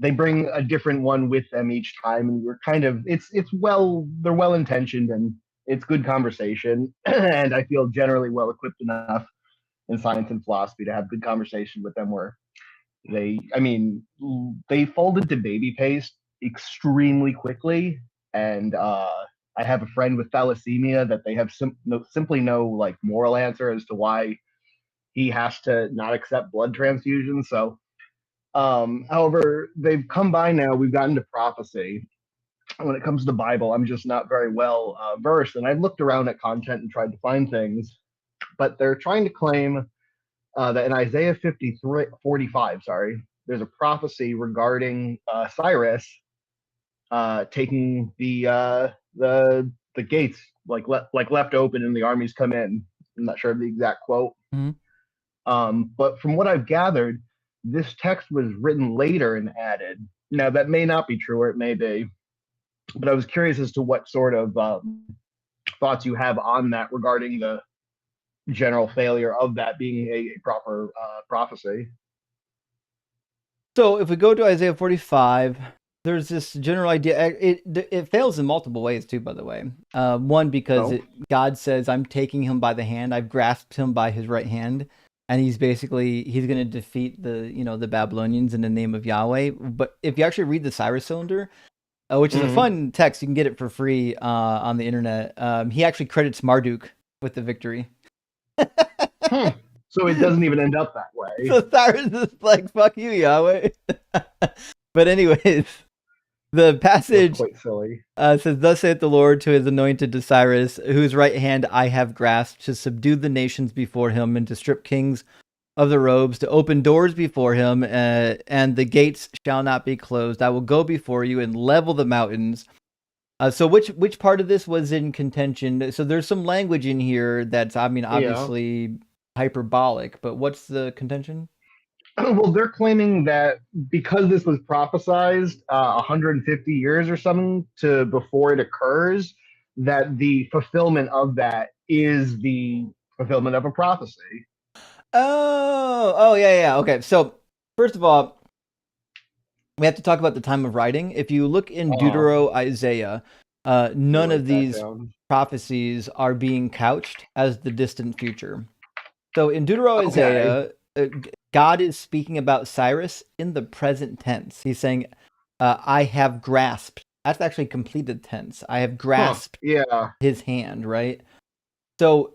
they bring a different one with them each time, and we're kind of they're well intentioned and it's good conversation, and I feel generally well equipped enough in science and philosophy to have good conversation with them where they fold into baby paste extremely quickly, and I have a friend with thalassemia that they have simply no like moral answer as to why he has to not accept blood transfusions. So, however, they've come by now. We've gotten to prophecy. When it comes to the Bible, I'm just not very well versed, and I've looked around at content and tried to find things, but they're trying to claim that in Isaiah 45, sorry, there's a prophecy regarding Cyrus taking the gates like left open and the armies come in. I'm not sure of the exact quote. Mhm. But from what I've gathered, this text was written later and added. Now that may not be true, or it may be. But I was curious as to what sort of thoughts you have on that regarding the general failure of that being a proper prophecy. So if we go to Isaiah 45, there's this general idea. It fails in multiple ways too, by the way. One, because Oh, God says, "I'm taking him by the hand. I've grasped him by his right hand," and he's going to defeat the Babylonians in the name of Yahweh. But if you actually read the Cyrus cylinder, which is a mm-hmm. fun text, you can get it for free on the internet. He actually credits Marduk with the victory. Hmm. So it doesn't even end up that way. So Cyrus is like, "Fuck you, Yahweh." But anyways, the That's passage quite silly. says, "Thus saith the Lord to his anointed, to Cyrus, whose right hand I have grasped, to subdue the nations before him, and to strip kings of the robes, to open doors before him, and the gates shall not be closed. I will go before you and level the mountains." So which part of this was in contention? So there's some language in here that's, I mean, Yeah. obviously hyperbolic, but what's the contention? Well, they're claiming that because this was prophesized 150 years or something to before it occurs, that the fulfillment of that is the fulfillment of a prophecy. Oh, yeah. Okay. So first of all, we have to talk about the time of writing. If you look in Uh, Deutero Isaiah, let me none of write that these down. prophecies are being couched as the distant future. So in Deutero Okay. Isaiah, God is speaking about Cyrus in the present tense. He's saying, "I have grasped." That's actually completed tense. I have Huh. grasped Yeah. his hand, right? So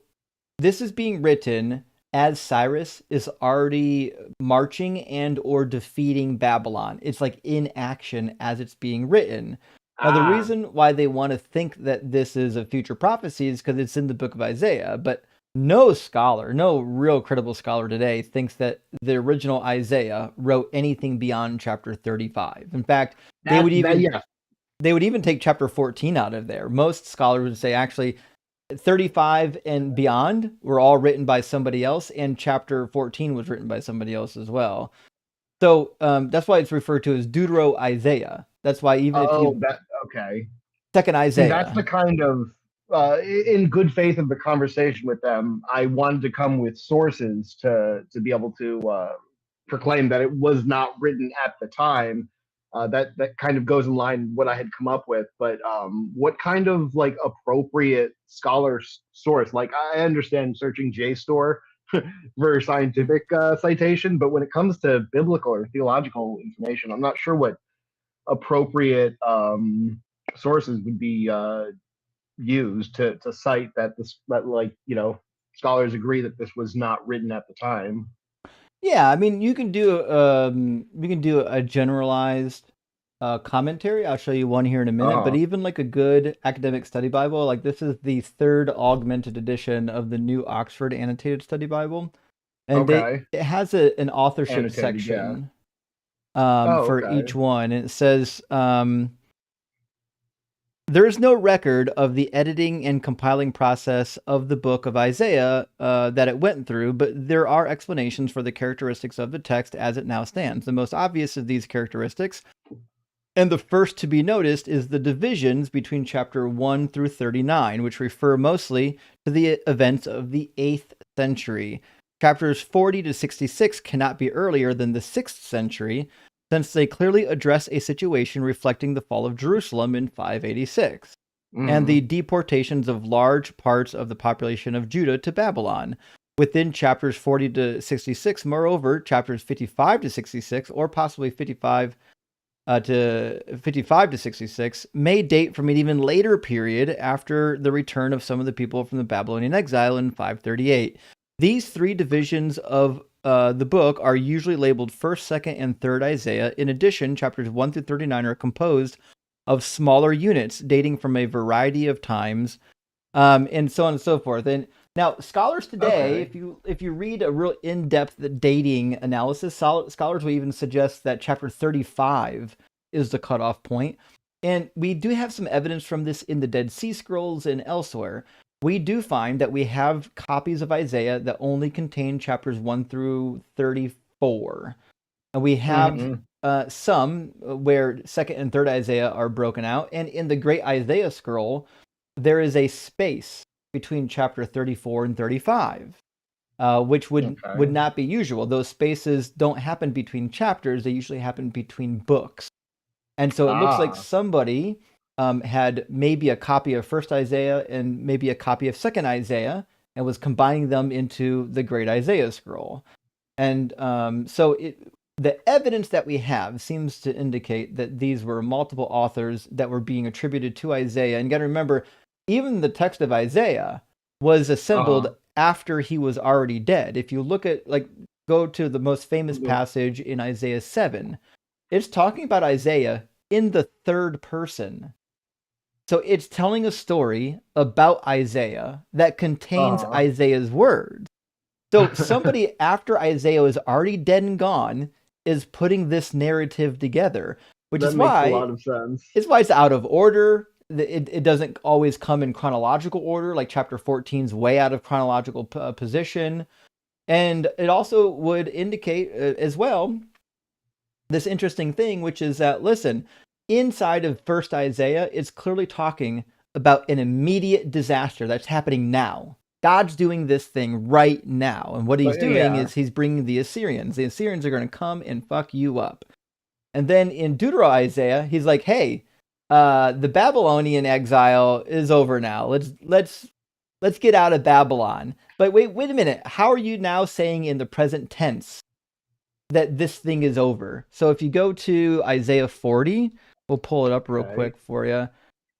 this is being written as Cyrus is already marching and or defeating Babylon. It's like in action as it's being written. Now, the Ah. reason why they want to think that this is a future prophecy is because it's in the book of Isaiah, but no scholar, no real credible scholar today thinks that the original Isaiah wrote anything beyond chapter 35. In fact, they would That. even Yeah. they would even take chapter 14 out of there. Most scholars would say actually 35 and beyond were all written by somebody else, and chapter 14 was written by somebody else as well. So that's why it's referred to as Deutero Isaiah. That's why even if Oh, you that. Okay. second See, that's Isaiah. the kind of in good faith of the conversation with them. I wanted to come with sources to be able to proclaim that it was not written at the time. That kind of goes in line with what I had come up with. But what kind of like appropriate scholar source? Like I understand searching JSTOR for scientific citation, but when it comes to biblical or theological information, I'm not sure what appropriate sources would be used to cite that scholars agree that this was not written at the time. Yeah, I mean you can do a generalized commentary. I'll show you one here in a minute. But Uh-huh. even like a good academic study Bible, like this is the third augmented edition of the New Oxford Annotated Study Bible, and Okay. it has an authorship Annotated, yeah. section Oh, for okay. each one. And it says there is no record of the editing and compiling process of the book of Isaiah that it went through, but there are explanations for the characteristics of the text as it now stands. The most obvious of these characteristics, and the first to be noticed, is the divisions between chapter 1 through 39, which refer mostly to the events of the 8th century. Chapters 40 to 66 cannot be earlier than the 6th century, since they clearly address a situation reflecting the fall of Jerusalem in 586, and the deportations of large parts of the population of Judah to Babylon. Within chapters 40 to 66, moreover, chapters 55 to 66, or possibly 55 to 66, may date from an even later period after the return of some of the people from the Babylonian exile in 538. These three divisions of the book are usually labeled 1st, 2nd, and 3rd Isaiah. In addition, chapters 1 through 39 are composed of smaller units dating from a variety of times, and so on and so forth. And now, scholars today, if you read a real in-depth dating analysis, scholars will even suggest that chapter 35 is the cutoff point. And we do have some evidence from this in the Dead Sea Scrolls and elsewhere. We do find that we have copies of Isaiah that only contain chapters 1 through 34. And we have some where 2nd and 3rd Isaiah are broken out. And in the Great Isaiah Scroll, there is a space between chapter 34 and 35, which would not be usual. Those spaces don't happen between chapters. They usually happen between books. And so it looks like somebody had maybe a copy of 1st Isaiah and maybe a copy of 2nd Isaiah and was combining them into the Great Isaiah Scroll. And so the evidence that we have seems to indicate that these were multiple authors that were being attributed to Isaiah. And you got to remember, even the text of Isaiah was assembled after he was already dead. If you look at, go to the most famous passage in Isaiah 7, it's talking about Isaiah in the 3rd person. So it's telling a story about Isaiah that contains Isaiah's words. So somebody after Isaiah was already dead and gone is putting this narrative together, which is why makes a lot of sense. It's why it's out of order. It doesn't always come in chronological order, like chapter 14 is way out of chronological position. And it also would indicate as well this interesting thing, which is that, listen, inside of 1st Isaiah, it's clearly talking about an immediate disaster that's happening now. God's doing this thing right now. And what he's doing is he's bringing the Assyrians. The Assyrians are going to come and fuck you up. And then in Deutero Isaiah, he's like, hey, the Babylonian exile is over now. Let's get out of Babylon. But wait a minute. How are you now saying in the present tense that this thing is over? So if you go to Isaiah 40, we'll pull it up real quick for you.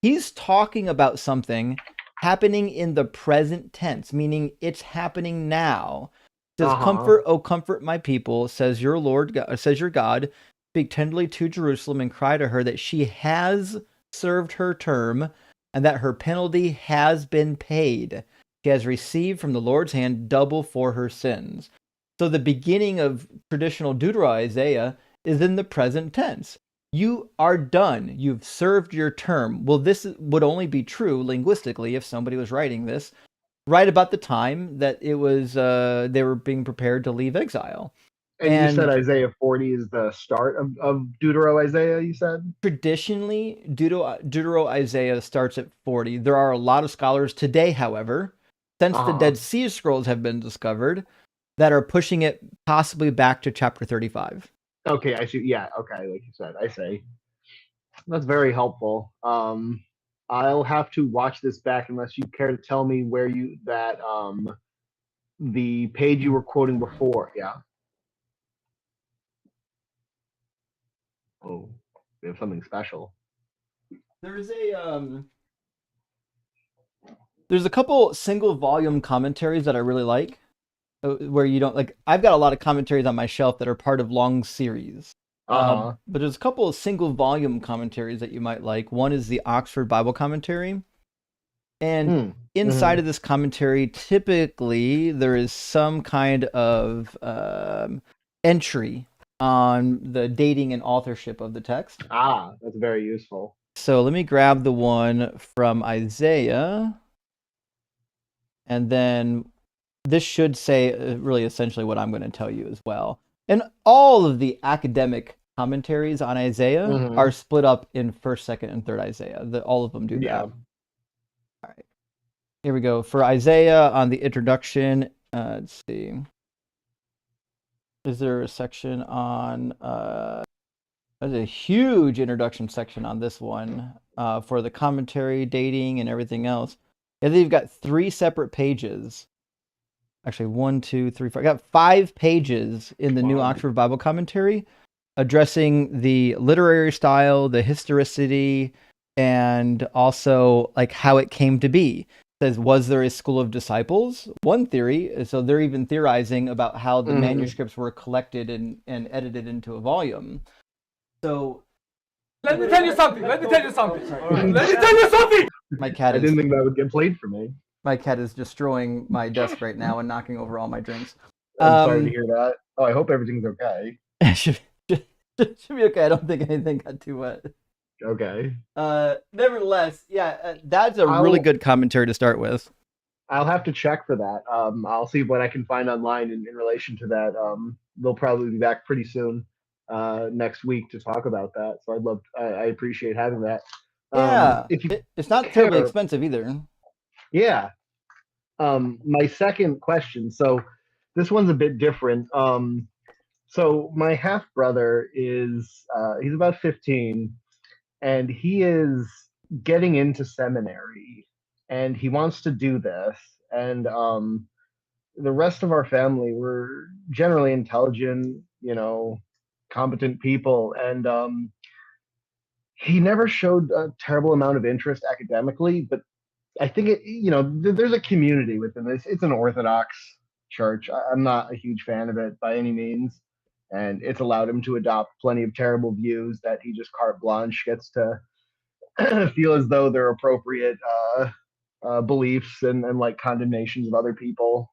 He's talking about something happening in the present tense, meaning it's happening now. It says, "Comfort, O comfort my people," says your Lord, says your God. Speak tenderly to Jerusalem and cry to her that she has served her term and that her penalty has been paid. She has received from the Lord's hand double for her sins. So the beginning of traditional Deutero Isaiah is in the present tense. You are done. You've served your term. Well, this would only be true linguistically if somebody was writing this right about the time that it was they were being prepared to leave exile. And you said Isaiah 40 is the start of Deutero Isaiah, you said? Traditionally, Deutero Isaiah starts at 40. There are a lot of scholars today, however, since the Dead Sea Scrolls have been discovered, that are pushing it possibly back to chapter 35. Okay, I see. Yeah, okay, like you said, I see. That's very helpful. I'll have to watch this back unless you care to tell me where the page you were quoting before. Yeah. Oh, we have something special. There's a couple single volume commentaries that I really like, where you don't like. I've got a lot of commentaries on my shelf that are part of long series, Uh-huh. But there's a couple of single volume commentaries that you might like. One is the Oxford Bible Commentary. And inside of this commentary, typically there is some kind of entry on the dating and authorship of the text. Ah, that's very useful. So let me grab the one from Isaiah. And then this should say really essentially what I'm going to tell you as well. And all of the academic commentaries on Isaiah are split up in 1st, 2nd, and 3rd Isaiah. All of them do that. All right. Here we go. For Isaiah on the introduction, let's see. Is there a section on... there's a huge introduction section on this one for the commentary, dating, and everything else. And then you've got 3 separate pages. Actually, 1, 2, 3, 4. I got 5 pages in the New Oxford Bible Commentary addressing the literary style, the historicity, and also like how it came to be. It says, was there a school of disciples? One theory. So they're even theorizing about how the manuscripts were collected and edited into a volume. So let me tell you something. My cat I didn't think that would get played for me. My cat is destroying my desk right now and knocking over all my drinks. I'm sorry to hear that. Oh, I hope everything's okay. should be okay. I don't think anything got too wet. Okay. Nevertheless, yeah, that's a really good commentary to start with. I'll have to check for that. I'll see what I can find online in relation to that. They'll probably be back pretty soon next week to talk about that. So I appreciate having that. Yeah, it's not terribly expensive either. Yeah. My second question. So this one's a bit different. So my half brother is he's about 15, and he is getting into seminary, and he wants to do this. And the rest of our family, we're generally intelligent, competent people, and he never showed a terrible amount of interest academically, but I think there's a community within this. It's an Orthodox church. I'm not a huge fan of it by any means, and it's allowed him to adopt plenty of terrible views that he just carte blanche gets to feel as though they're appropriate beliefs and like condemnations of other people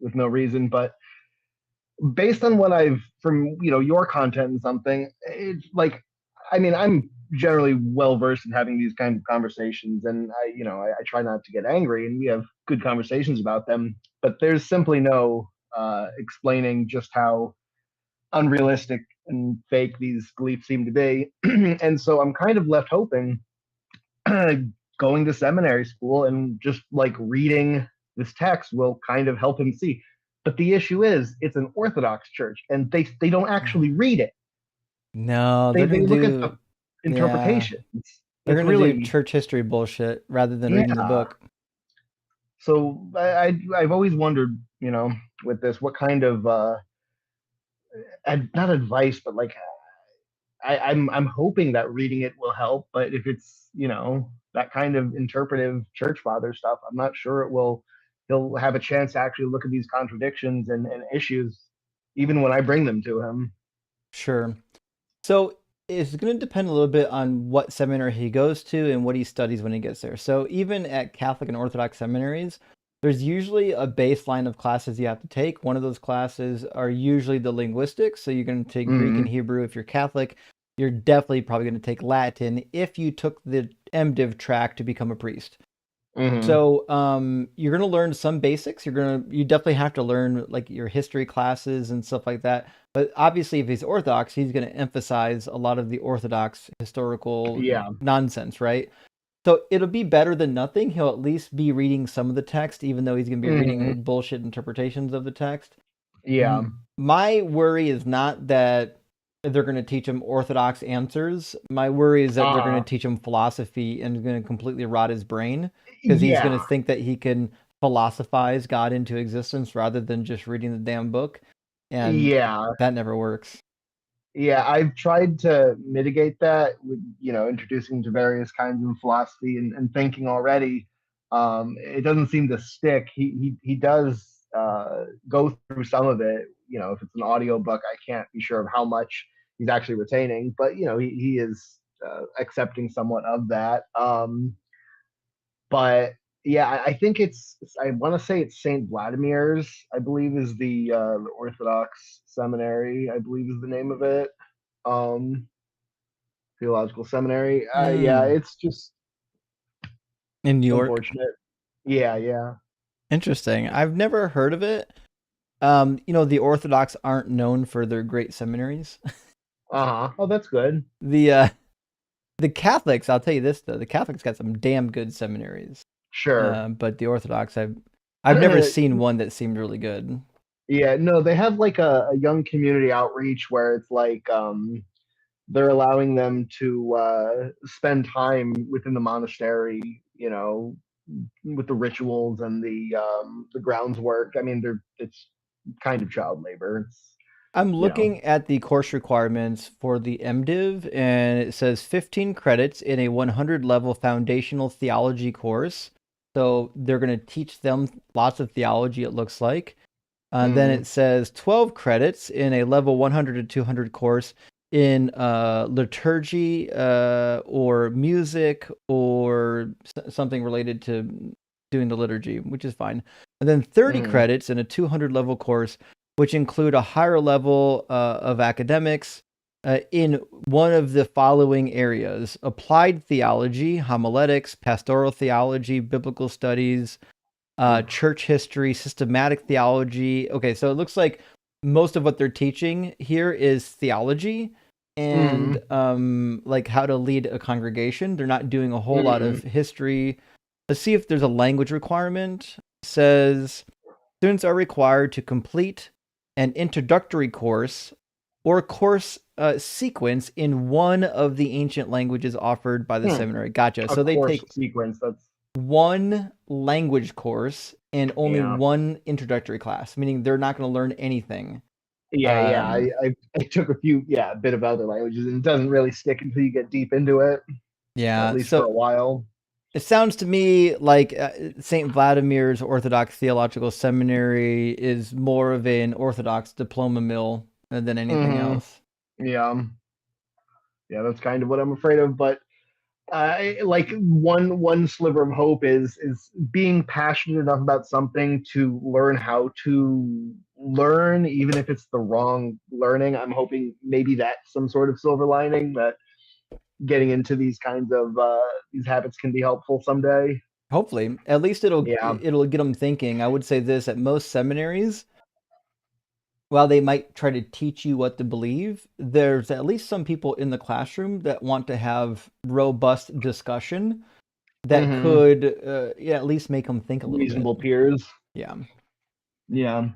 with no reason. But based on what I've from your content and something, it's like, I mean, I'm generally well versed in having these kinds of conversations, and I try not to get angry, and we have good conversations about them. But there's simply no explaining just how unrealistic and fake these beliefs seem to be. And so I'm kind of left hoping going to seminary school and just like reading this text will kind of help him see. But the issue is, it's an Orthodox church, and they don't actually read it. No, they look at the interpretations. Yeah. They're going to do church history bullshit rather than reading the book. So I've always wondered, with this, what kind of not advice, but like I'm hoping that reading it will help. But if it's that kind of interpretive church father stuff, I'm not sure he'll have a chance to actually look at these contradictions and issues, even when I bring them to him. Sure. So it's going to depend a little bit on what seminary he goes to and what he studies when he gets there. So even at Catholic and Orthodox seminaries, there's usually a baseline of classes you have to take. One of those classes are usually the linguistics. So you're going to take Greek and Hebrew if you're Catholic. You're definitely probably going to take Latin if you took the MDiv track to become a priest. So you're going to learn some basics. You definitely have to learn like your history classes and stuff like that. But obviously, if he's Orthodox, he's going to emphasize a lot of the Orthodox historical nonsense, right? So it'll be better than nothing. He'll at least be reading some of the text, even though he's going to be reading bullshit interpretations of the text. Yeah. My worry is not that they're going to teach him Orthodox answers. My worry is that they're going to teach him philosophy and going to completely rot his brain because he's going to think that he can philosophize God into existence rather than just reading the damn book. And that never works. Yeah, I've tried to mitigate that with, introducing to various kinds of philosophy and thinking already. It doesn't seem to stick. He does go through some of it. If it's an audio book, I can't be sure of how much he's actually retaining, but he is accepting somewhat of that. But yeah, I think I want to say it's Saint Vladimir's. I believe is the Orthodox Seminary. I believe is the name of it. Um, Theological Seminary. Yeah, it's just In New York. unfortunate. Yeah. Interesting. I've never heard of it. The Orthodox aren't known for their great seminaries. Oh, that's good. The Catholics, I'll tell you this though, the Catholics got some damn good seminaries. Sure. But the Orthodox, I've never seen one that seemed really good. Yeah, no, they have like a young community outreach where it's like they're allowing them to spend time within the monastery, with the rituals and the grounds work. I mean, it's kind of child labor. I'm looking at the course requirements for the MDiv, and it says 15 credits in a 100 level foundational theology course. So they're going to teach them lots of theology, it looks like. Then it says 12 credits in a level 100 to 200 course in liturgy or music or something related to doing the liturgy, which is fine. And then 30 credits in a 200 level course, which include a higher level of academics in one of the following areas: applied theology, homiletics, pastoral theology, biblical studies, church history, systematic theology. Okay, so it looks like most of what they're teaching here is theology and like how to lead a congregation. They're not doing a whole lot of history. Let's see if there's a language requirement. It says students are required to complete an introductory course or course sequence in one of the ancient languages offered by the seminary. Gotcha. So they take sequence. That's one language course and only one introductory class, meaning they're not going to learn anything. Yeah. I took a bit of other languages, and it doesn't really stick until you get deep into it. Yeah, at least for a while. It sounds to me like St. Vladimir's Orthodox Theological Seminary is more of an Orthodox diploma mill than anything else. Yeah, that's kind of what I'm afraid of. But like one sliver of hope is being passionate enough about something to learn how to learn, even if it's the wrong learning. I'm hoping maybe that's some sort of silver lining, that getting into these kinds of these habits can be helpful someday. Hopefully, at least it'll get them thinking. I would say this: at most seminaries, while they might try to teach you what to believe, there's at least some people in the classroom that want to have robust discussion that could at least make them think a little reasonable bit. peers. Yeah.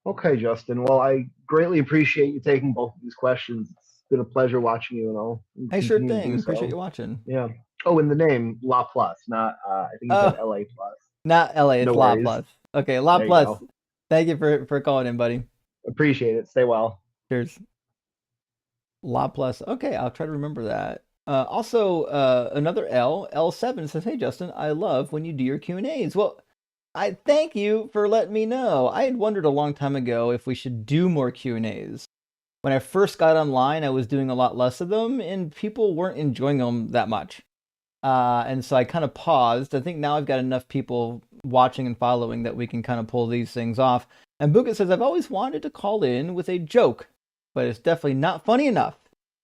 Okay, Justin. Well, I greatly appreciate you taking both of these questions. It's been a pleasure watching you, and I'll Hey, sure continue to thing. do so. Appreciate you watching. Yeah. Oh, and the name La Plus, not I think you said LA Plus. Not LA, it's No La worries. Plus. Okay, La There you Plus. go. Thank you for calling in, buddy. Appreciate it. Stay well. Cheers. La Plus. Okay, I'll try to remember that. Also, another L7 says, "Hey Justin, I love when you do your Q&As." Well, I thank you for letting me know. I had wondered a long time ago if we should do more Q&As. When I first got online, I was doing a lot less of them, and people weren't enjoying them that much. And so I kind of paused. I think now I've got enough people watching and following that we can kind of pull these things off. And Buka says, "I've always wanted to call in with a joke, but it's definitely not funny enough.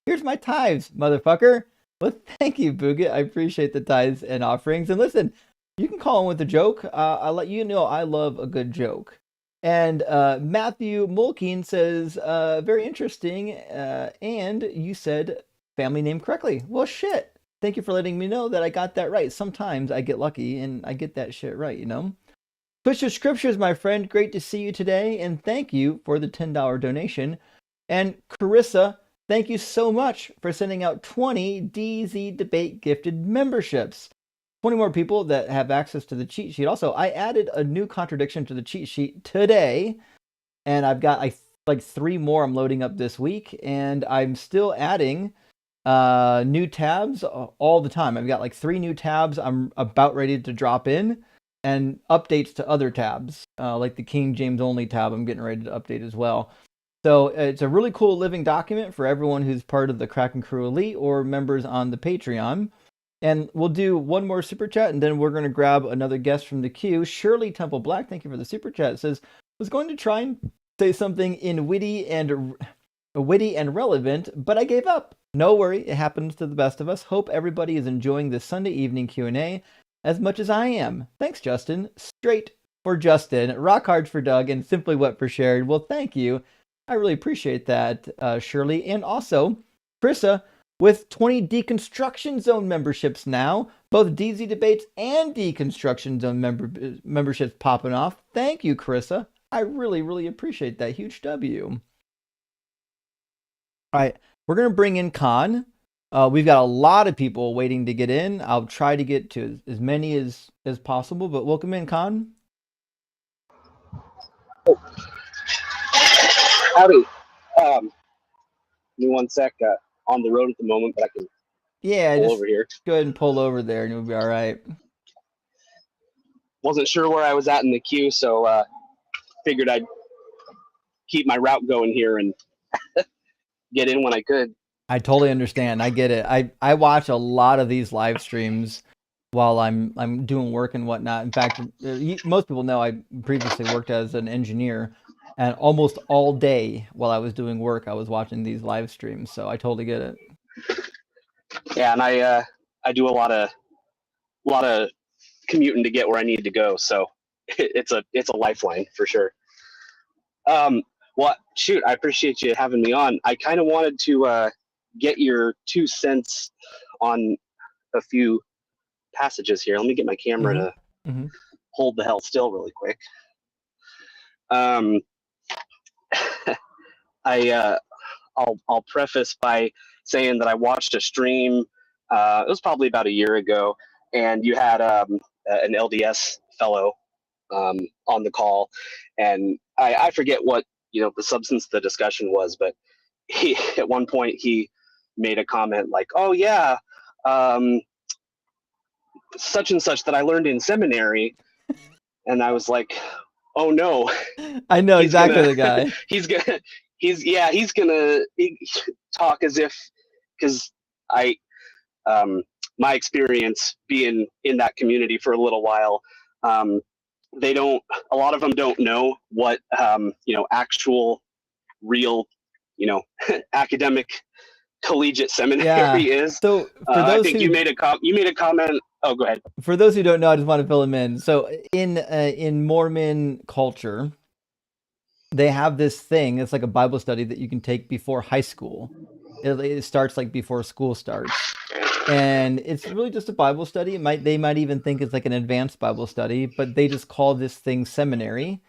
Here's my tithes, motherfucker." Well, thank you, Buga. I appreciate the tithes and offerings. And listen, you can call in with a joke. I'll let you know I love a good joke. And Matthew Mulkeen says, "Very interesting. And you said family name correctly." Well, shit. Thank you for letting me know that I got that right. Sometimes I get lucky and I get that shit right, you know? Twisted Scriptures, my friend. Great to see you today. And thank you for the $10 donation. And Carissa, thank you so much for sending out 20 DZ Debate gifted memberships. 20 more people that have access to the cheat sheet. Also, I added a new contradiction to the cheat sheet today. And I've got like 3 more I'm loading up this week. And I'm still adding new tabs all the time. I've got like 3 new tabs I'm about ready to drop in, and updates to other tabs, like the King James only tab I'm getting ready to update as well. So it's a really cool living document for everyone who's part of the Kraken Crew Elite or members on the Patreon. And we'll do one more super chat, and then we're going to grab another guest from the queue. Shirley Temple Black, thank you for the super chat. It says, was going to try and say something in witty and relevant, but I gave up. No worry, it happens to the best of us. Hope everybody is enjoying this Sunday evening Q&A as much as I am. Thanks, Justin. Straight for Justin, rock hard for Doug, and simply what for Shared. Well, thank you. I really appreciate that, Shirley. And also, Krissa, with 20 Deconstruction Zone memberships now, both DZ Debates and Deconstruction Zone memberships popping off. Thank you, Krissa. I really, really appreciate that. Huge W. All right, we're going to bring in Khan. We've got a lot of people waiting to get in. I'll try to get to as many as possible, but welcome in, Khan. Howdy. Give me 1 sec. On the road at the moment, but I can pull just over here. Go ahead and pull over there, and you'll be all right. Wasn't sure where I was at in the queue, so figured I'd keep my route going here and get in when I could. I totally understand. I get it. I watch a lot of these live streams while I'm doing work and whatnot. In fact, most people know I previously worked as an engineer, and almost all day while I was doing work, I was watching these live streams. So I totally get it. Yeah, and I do a lot of commuting to get where I need to go, so it's a lifeline for sure. Well, shoot, I appreciate you having me on. I kind of wanted to get your 2 cents on a few passages here. Let me get my camera to hold the hell still really quick. I'll preface by saying that I watched a stream. It was probably about a year ago, and you had an LDS fellow on the call, and I forget what the substance of the discussion was, but he at one point he made a comment like, "Oh yeah, such and such that I learned in seminary," and I was like, "Oh no." I know exactly the guy. He's gonna talk as if, because my experience being in that community for a little while, a lot of them don't know what actual real academic collegiate seminary is. So for those I think you made a comment. Oh, go ahead. For those who don't know, I just want to fill them in. So in Mormon culture, they have this thing. It's like a Bible study that you can take before high school. It starts like before school starts, and it's really just a Bible study. They might even think it's like an advanced Bible study, but they just call this thing seminary.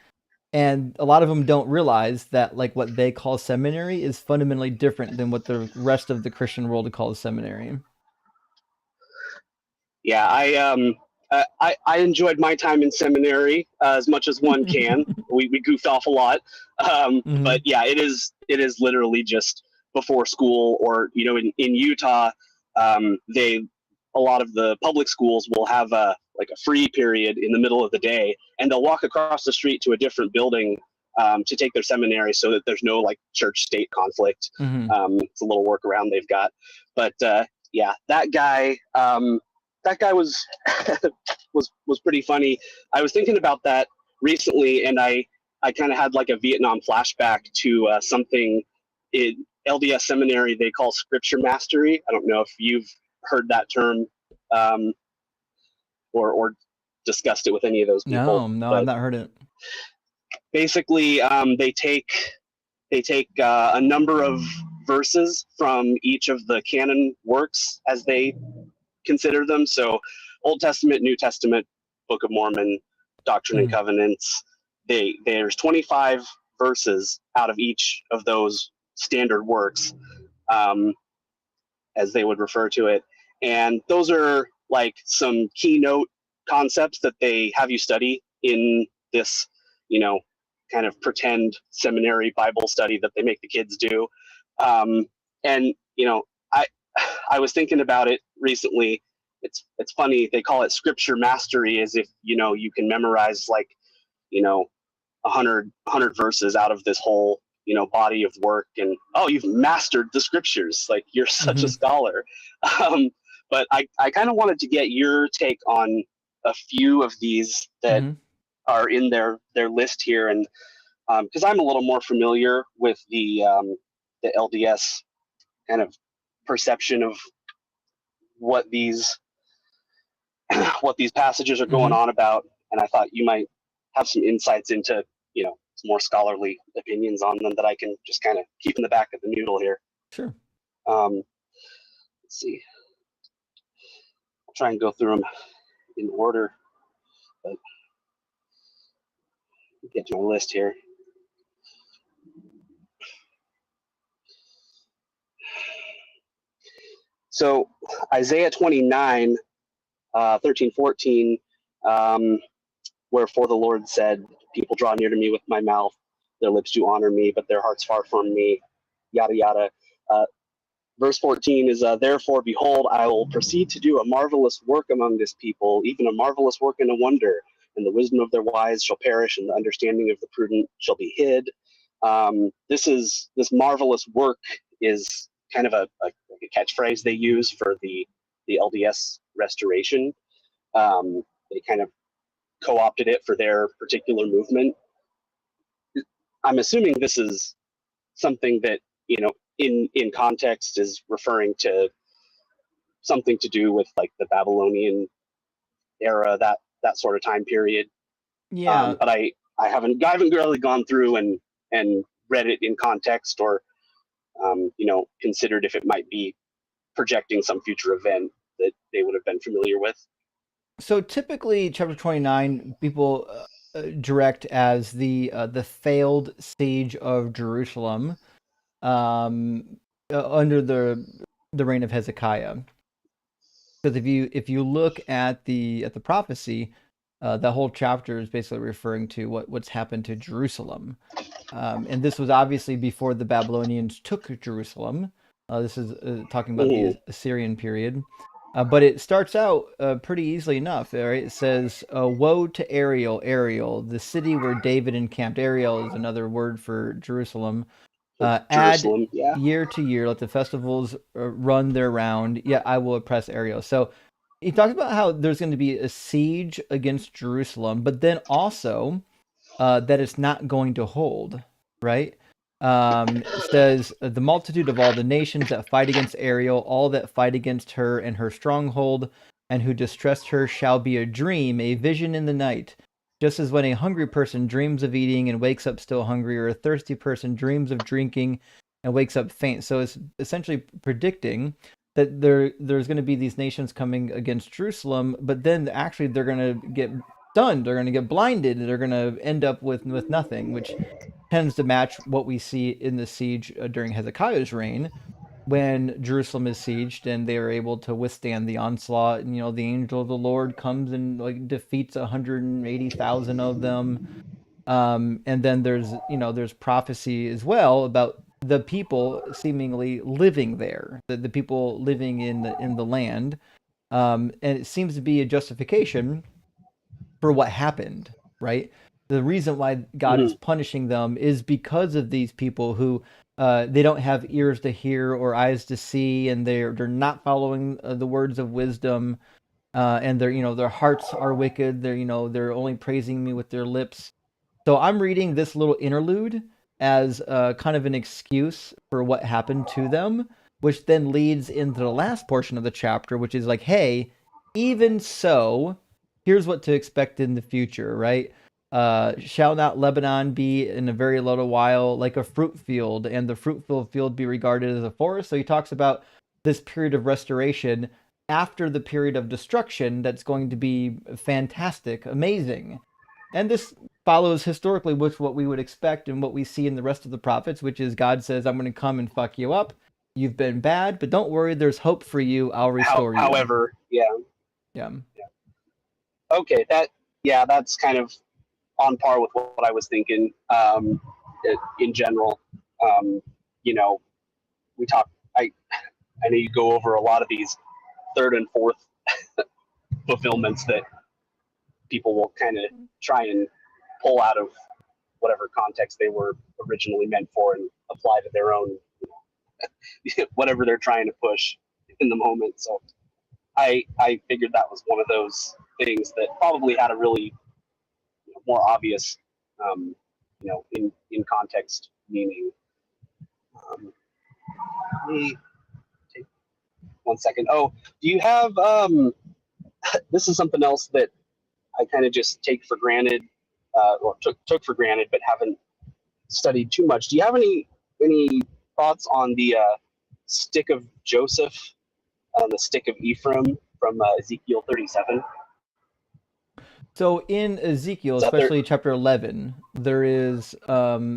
And a lot of them don't realize that like what they call seminary is fundamentally different than what the rest of the Christian world calls seminary. Yeah, I enjoyed my time in seminary as much as one can. we goofed off a lot, but yeah, it is literally just before school, or in Utah, a lot of the public schools will have a free period in the middle of the day, and they'll walk across the street to a different building to take their seminary, so that there's no church-state conflict. It's a little workaround they've got, but yeah, that guy was was pretty funny. I was thinking about that recently, and I kind of had a Vietnam flashback to something in LDS seminary they call scripture mastery. I don't know if you've heard that term or discussed it with any of those people. No, I've not heard it. Basically, they take a number of verses from each of the canon works as they consider them. So Old Testament, New Testament, Book of Mormon, Doctrine and Covenants. There's 25 verses out of each of those standard works, as they would refer to it. And those are some keynote concepts that they have you study in this, kind of pretend seminary Bible study that they make the kids do. And I was thinking about it recently. It's funny, they call it scripture mastery, as if you can memorize 100 verses out of this whole body of work, and you've mastered the scriptures, like you're such a scholar. But I kind of wanted to get your take on a few of these that are in their list here, and because I'm a little more familiar with the LDS kind of perception of what these passages are going on about, and I thought you might have some insights into some more scholarly opinions on them that I can just kind of keep in the back of the noodle here. Sure. Let's see. I'll try and go through them in order, but get to my list here. So Isaiah 29, 13, 14, wherefore the Lord said, people draw near to me with my mouth, their lips do honor me, but their heart's far from me, yada, yada. Verse 14 is, therefore, behold, I will proceed to do a marvelous work among this people, even a marvelous work and a wonder, and the wisdom of their wise shall perish, and the understanding of the prudent shall be hid. This marvelous work is kind of a catchphrase they use for the LDS restoration. They kind of co-opted it for their particular movement. I'm assuming this is something that, in context is referring to something to do with like the Babylonian era, that sort of time period. Yeah. But I haven't really gone through and read it in context, or considered if it might be projecting some future event that they would have been familiar with. So typically, chapter 29, people direct as the failed siege of Jerusalem under the reign of Hezekiah. Because if you look at the prophecy, the whole chapter is basically referring to what's happened to Jerusalem, and this was obviously before the Babylonians took Jerusalem. This is talking about the Assyrian period. But it starts out pretty easily enough. Right? It says, woe to Ariel, the city where David encamped. Ariel is another word for Jerusalem. Add year to year, let the festivals run their round, yet I will oppress Ariel. So he talks about how there's going to be a siege against Jerusalem, but then also that it's not going to hold, right? It says, the multitude of all the nations that fight against Ariel, all that fight against her and her stronghold, and who distress her shall be a dream, a vision in the night. Just as when a hungry person dreams of eating and wakes up still hungry, or a thirsty person dreams of drinking and wakes up faint. So it's essentially predicting that there's going to be these nations coming against Jerusalem, but then actually they're going to get stunned, they're going to get blinded, they're going to end up with nothing, which tends to match what we see in the siege during Hezekiah's reign, when Jerusalem is sieged and they are able to withstand the onslaught. And, the angel of the Lord comes and defeats 180,000 of them. And then there's prophecy as well about the people seemingly living there, the people living in the land. And it seems to be a justification for what happened, right? The reason why God is punishing them is because of these people who they don't have ears to hear or eyes to see, and they're not following the words of wisdom, and their hearts are wicked. They're only praising me with their lips. So I'm reading this little interlude as kind of an excuse for what happened to them, which then leads into the last portion of the chapter, which is like, hey, even so, here's what to expect in the future, right? Shall not Lebanon be in a very little while like a fruit field, and the fruitful field be regarded as a forest? So he talks about this period of restoration after the period of destruction that's going to be fantastic, amazing. And this follows historically with what we would expect and what we see in the rest of the prophets, which is God says, I'm going to come and fuck you up. You've been bad, but don't worry, there's hope for you. I'll restore you. However, yeah. Okay, that's kind of on par with what I was thinking. In general, we talk. I know you go over a lot of these third and fourth fulfillments that people will kind of try and pull out of whatever context they were originally meant for and apply to their own, whatever they're trying to push in the moment. So I figured that was one of those things that probably had a really more obvious, in context meaning. Let me take 1 second. Oh, do you have, this is something else that I kind of just take for granted, or took for granted, but haven't studied too much. Do you have any thoughts on the stick of Joseph and the stick of Ephraim from Ezekiel 37? So in Ezekiel, especially chapter 11, there is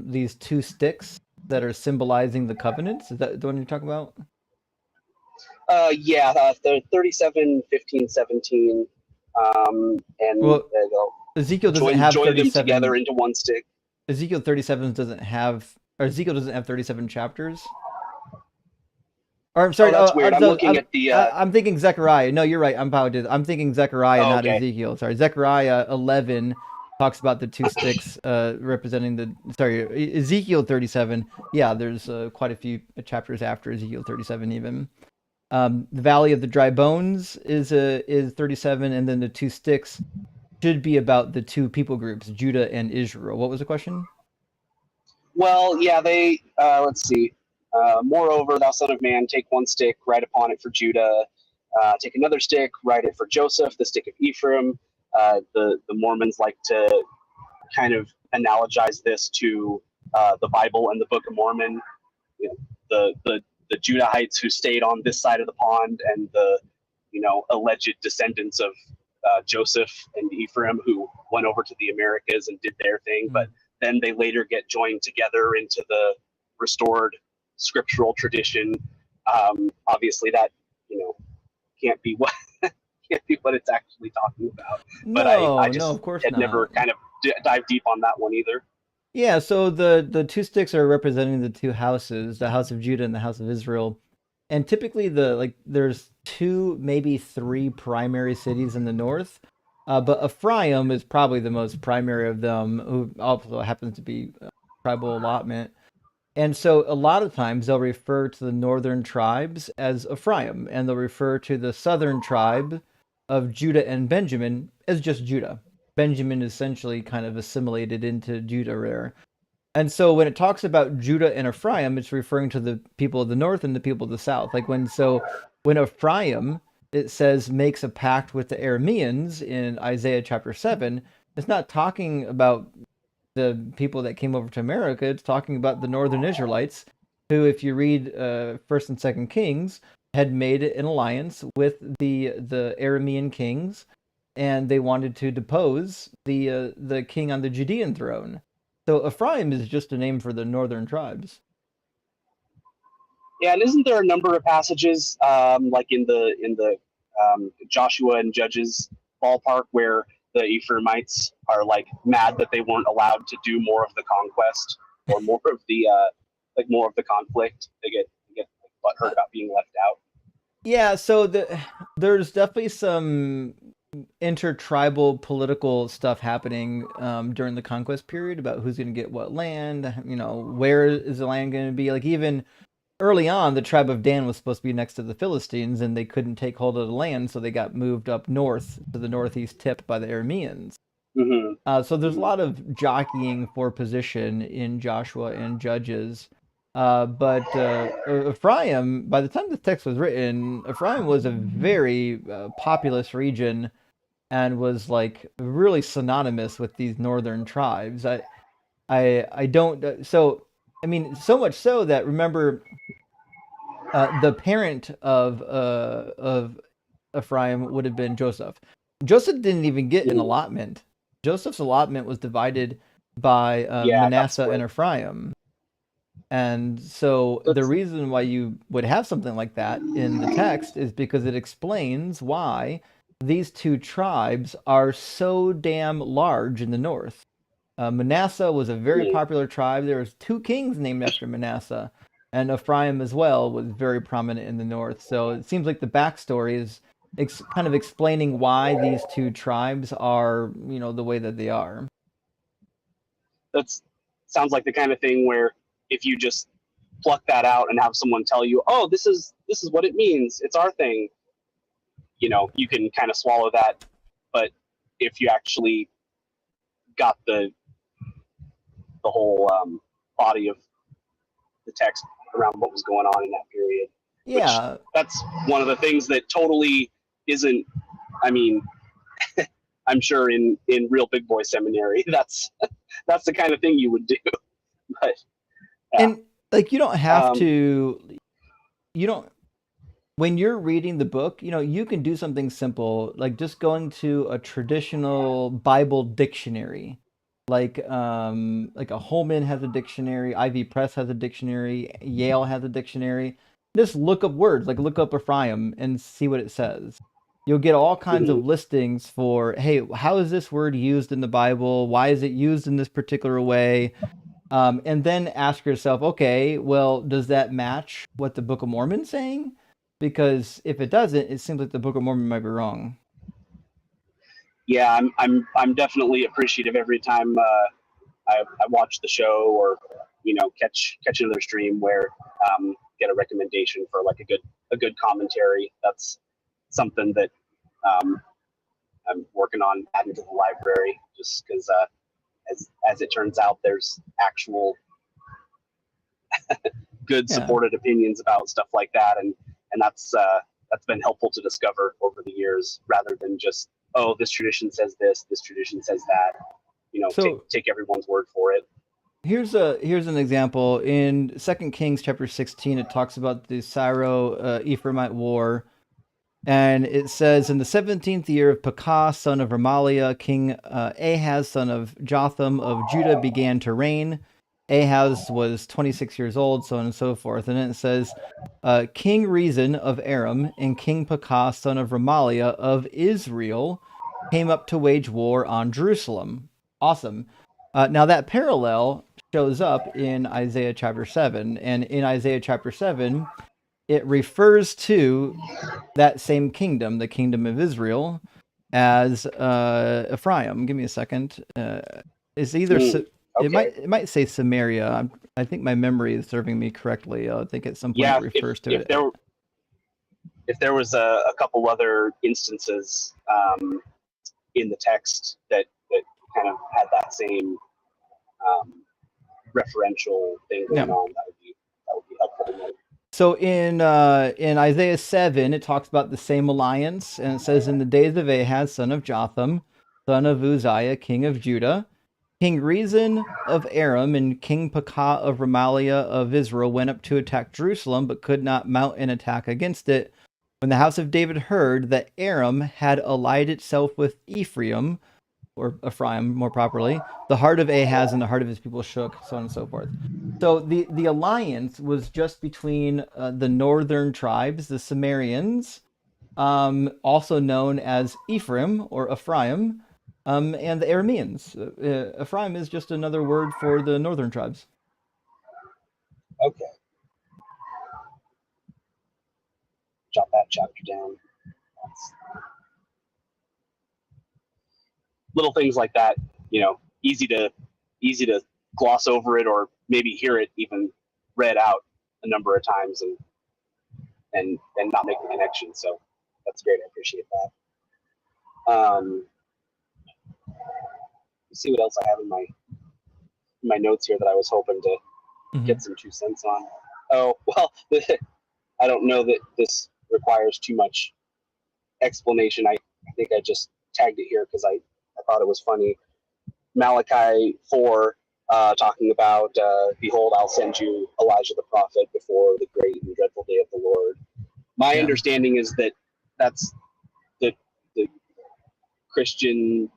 these two sticks that are symbolizing the covenants. Is that the one you're talking about? Yeah, the 37, 15, 17, and well, Ezekiel doesn't have join 37 them together into one stick. Ezekiel 37 doesn't have, or Ezekiel doesn't have 37 chapters. Or I'm sorry, that's weird. I'm looking at the. I'm thinking Zechariah. No, you're right. I'm thinking Zechariah, not okay. Ezekiel. Sorry, Zechariah 11 talks about the two sticks representing the. Sorry, Ezekiel 37. Yeah, there's quite a few chapters after Ezekiel 37 even. The Valley of the Dry Bones is 37, and then the two sticks should be about the two people groups, Judah and Israel. What was the question? Well, yeah, they. Let's see. Moreover, thou son of man, take one stick, write upon it for Judah. Take another stick, write it for Joseph, the stick of Ephraim. The Mormons like to kind of analogize this to the Bible and the Book of Mormon. The Judahites who stayed on this side of the pond, and the alleged descendants of Joseph and Ephraim who went over to the Americas and did their thing, but then they later get joined together into the restored scriptural tradition. Obviously, that can't be what it's actually talking about. But I just of course had not. never kind of dived deep on that one either. Yeah, so the two sticks are representing the two houses, the house of Judah and the house of Israel. And typically there's 2, maybe 3 primary cities in the north. But Ephraim is probably the most primary of them, who also happens to be tribal allotment. And so a lot of times they'll refer to the northern tribes as Ephraim, and they'll refer to the southern tribe of Judah and Benjamin as just Judah. Benjamin is essentially kind of assimilated into Judah there. And so when it talks about Judah and Ephraim, it's referring to the people of the north and the people of the south. Like when Ephraim, it says, makes a pact with the Arameans in Isaiah chapter 7, it's not talking about the people that came over to America. It's talking about the northern Israelites, who, if you read 1st and 2nd Kings, had made an alliance with the Aramean kings, and they wanted to depose the king on the Judean throne. So Ephraim is just a name for the northern tribes. Yeah, and isn't there a number of passages, like in the Joshua and Judges ballpark, where the Ephraimites are like mad that they weren't allowed to do more of the conquest or more of the conflict? They get butthurt about being left out. Yeah, so there's definitely some intertribal political stuff happening during the conquest period about who's going to get what land, where is the land going to be. Like even early on, the tribe of Dan was supposed to be next to the Philistines, and they couldn't take hold of the land, so they got moved up north to the northeast tip by the Arameans. Mm-hmm. So there's a lot of jockeying for position in Joshua and Judges. But Ephraim, by the time the text was written, Ephraim was a very populous region and was like really synonymous with these northern tribes. I don't. So I mean, so much so that, remember, the parent of Ephraim would have been Joseph. Joseph didn't even get an allotment. Joseph's allotment was divided by Manasseh and Ephraim. And so the reason why you would have something like that in the text is because it explains why these two tribes are so damn large in the north. Manasseh was a very popular tribe. There was 2 kings named after Manasseh, and Ephraim as well was very prominent in the north. So it seems like the backstory is kind of explaining why these two tribes are, the way that they are. sounds like the kind of thing where if you just pluck that out and have someone tell you, oh, this is what it means, it's our thing, you know, you can kind of swallow that. But if you actually got the whole body of the text around what was going on in that period, Yeah. which that's one of the things that totally isn't, I mean, I'm sure in real big boy seminary, that's the kind of thing you would do. But yeah. And like, you don't have to, when you're reading the book, you know, you can do something simple, like just going to a traditional Bible dictionary. Like a Holman has a dictionary, Ivy Press has a dictionary, Yale has a dictionary. Just look up words, like look up Ephraim and see what it says. You'll get all kinds of listings for, hey, how is this word used in the Bible? Why is it used in this particular way? And then ask yourself, okay, well, does that match what the Book of Mormon's saying? Because if it doesn't, it seems like the Book of Mormon might be wrong. Yeah, I'm definitely appreciative every time I watch the show or, you know, catch another stream where get a recommendation for like a good commentary. That's something that I'm working on adding to the library, just because as it turns out, there's actual good supported opinions about stuff like that, and that's been helpful to discover over the years, rather than just, oh, this tradition says this tradition says that. You know, So, take everyone's word for it. Here's an example in 2 Kings chapter 16. It talks about the Syro-Ephraimite war, and it says, in the 17th year of Pekah, son of Remaliah, King Ahaz, son of Jotham of Judah, began to reign. Ahaz was 26 years old, so on and so forth. And then it says, King Rezin of Aram and King Pekah, son of Remaliah of Israel, came up to wage war on Jerusalem. Awesome. Now that parallel shows up in Isaiah chapter 7. And in Isaiah chapter 7, it refers to that same kingdom, the kingdom of Israel, as Ephraim. Give me a second. It's either okay. it might say Samaria. I think my memory is serving me correctly. I think at some point it refers to it. If there was a couple other instances in the text that kind of had that same referential thing going on, that would be helpful to know. So in Isaiah 7, it talks about the same alliance, and it says, in the days of Ahaz, son of Jotham, son of Uzziah, king of Judah, King Rezin of Aram and King Pekah of Remaliah of Israel went up to attack Jerusalem, but could not mount an attack against it. When the house of David heard that Aram had allied itself with Ephraim, or Ephraim more properly, the heart of Ahaz and the heart of his people shook, so on and so forth. So the alliance was just between the northern tribes, the Sumerians, also known as Ephraim or Ephraim, and the Arameans. Ephraim is just another word for the northern tribes. Okay. Jot that chapter down. Little things like that, you know, easy to gloss over it, or maybe hear it even read out a number of times and not make the connection. So that's great. I appreciate that. Let's see what else I have in my notes here that I was hoping to get some 2 cents on. Oh, well, I don't know that this requires too much explanation. I think I just tagged it here because I thought it was funny. Malachi 4, talking about, behold, I'll send you Elijah the prophet before the great and dreadful day of the Lord. My understanding is that that's the Christian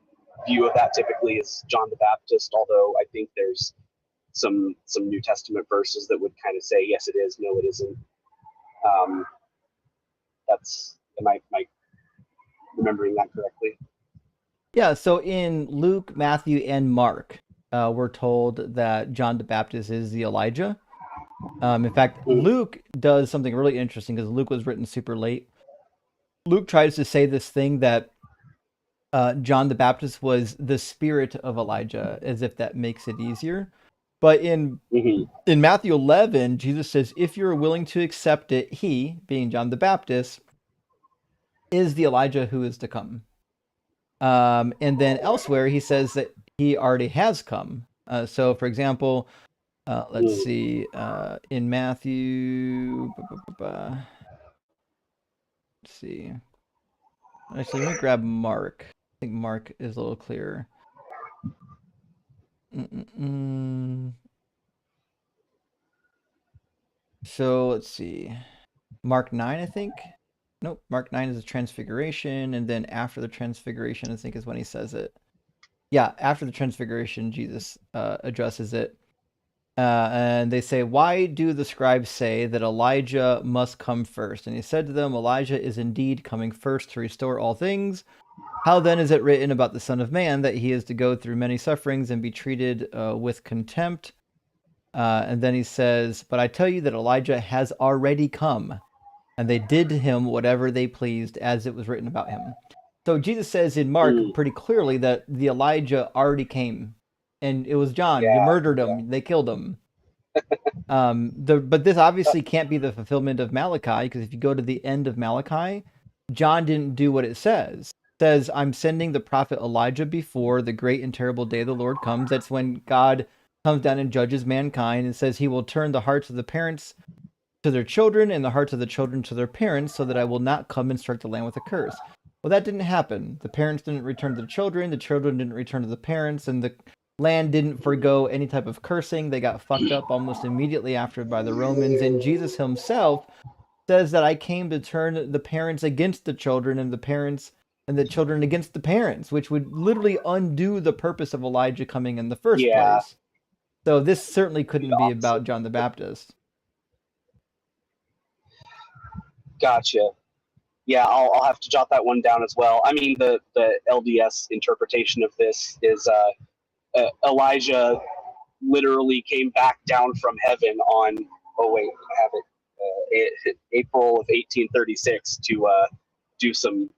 view of that typically is John the Baptist, although I think there's some New Testament verses that would kind of say, yes, it is, no, it isn't. Am I remembering that correctly? Yeah, so in Luke, Matthew, and Mark, we're told that John the Baptist is the Elijah. In fact, Luke does something really interesting because Luke was written super late. Luke tries to say this thing that John the Baptist was the spirit of Elijah, as if that makes it easier. But in Mhm. Matthew 11, Jesus says, if you're willing to accept it, he, being John the Baptist, is the Elijah who is to come. And then elsewhere, he says that he already has come. So, for example, let's see, in Matthew, let's see. Actually, let me grab Mark. I think Mark is a little clearer. So let's see. Mark 9, I think. Nope, Mark 9 is the transfiguration, and then after the transfiguration, I think is when he says it. Yeah, after the transfiguration, Jesus addresses it. And they say, why do the scribes say that Elijah must come first? And he said to them, Elijah is indeed coming first to restore all things. How then is it written about the Son of Man that he is to go through many sufferings and be treated with contempt? And then he says, but I tell you that Elijah has already come, and they did to him whatever they pleased, as it was written about him. So Jesus says in Mark pretty clearly that the Elijah already came, and it was John. You murdered him. They killed him. But this obviously can't be the fulfillment of Malachi, because if you go to the end of Malachi, John didn't do what it says. It says, I'm sending the prophet Elijah before the great and terrible day of the Lord comes. That's when God comes down and judges mankind, and says he will turn the hearts of the parents to their children and the hearts of the children to their parents, so that I will not come and strike the land with a curse. Well, that didn't happen. The parents didn't return to the children didn't return to the parents, and the land didn't forego any type of cursing. They got fucked up almost immediately after by the Romans, and Jesus himself says that I came to turn the parents against the children and the parents and the children against the parents, which would literally undo the purpose of Elijah coming in the first place. So this certainly couldn't be about John the Baptist. Gotcha. Yeah, I'll have to jot that one down as well. I mean, the LDS interpretation of this is Elijah literally came back down from heaven on, I have it, April of 1836 to do some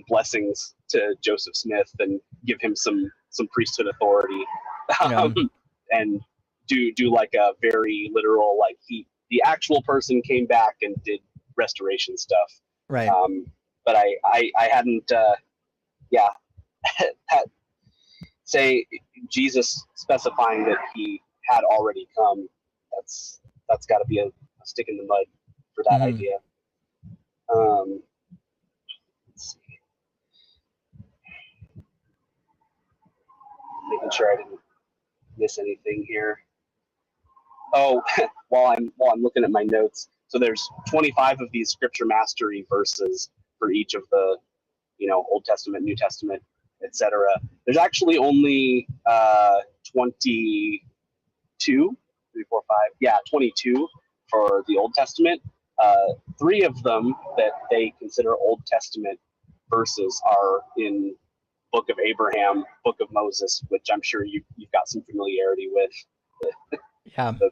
blessings to Joseph Smith and give him some priesthood authority, and do like a very literal, like the actual person came back and did restoration stuff. Right. But I hadn't, say Jesus specifying that he had already come. That's got to be a stick in the mud for that idea. Let's see. Making sure I didn't miss anything here. Oh, while I'm looking at my notes, so there's 25 of these scripture mastery verses for each of the, Old Testament, New Testament, etc. There's actually only 22 for the Old Testament. 3 of them that they consider Old Testament verses are in Book of Abraham, Book of Moses, which I'm sure you've got some familiarity with. The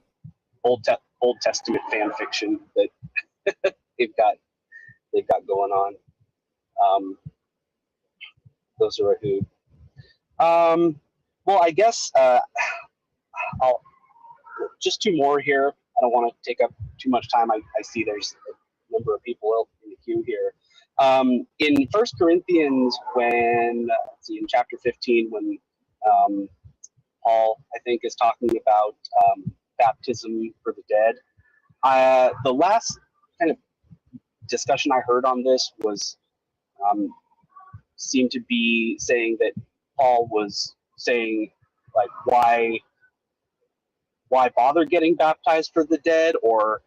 Old Testament fan fiction that they've got going on. Those are a hoot. Well, I guess I'll just 2 more here. I don't want to take up too much time. I see there's a number of people in the queue here. In 1 Corinthians, when in chapter 15, when Paul, I think, is talking about baptism for the dead, the last kind of discussion I heard on this was seemed to be saying that Paul was saying, like, why bother getting baptized for the dead, or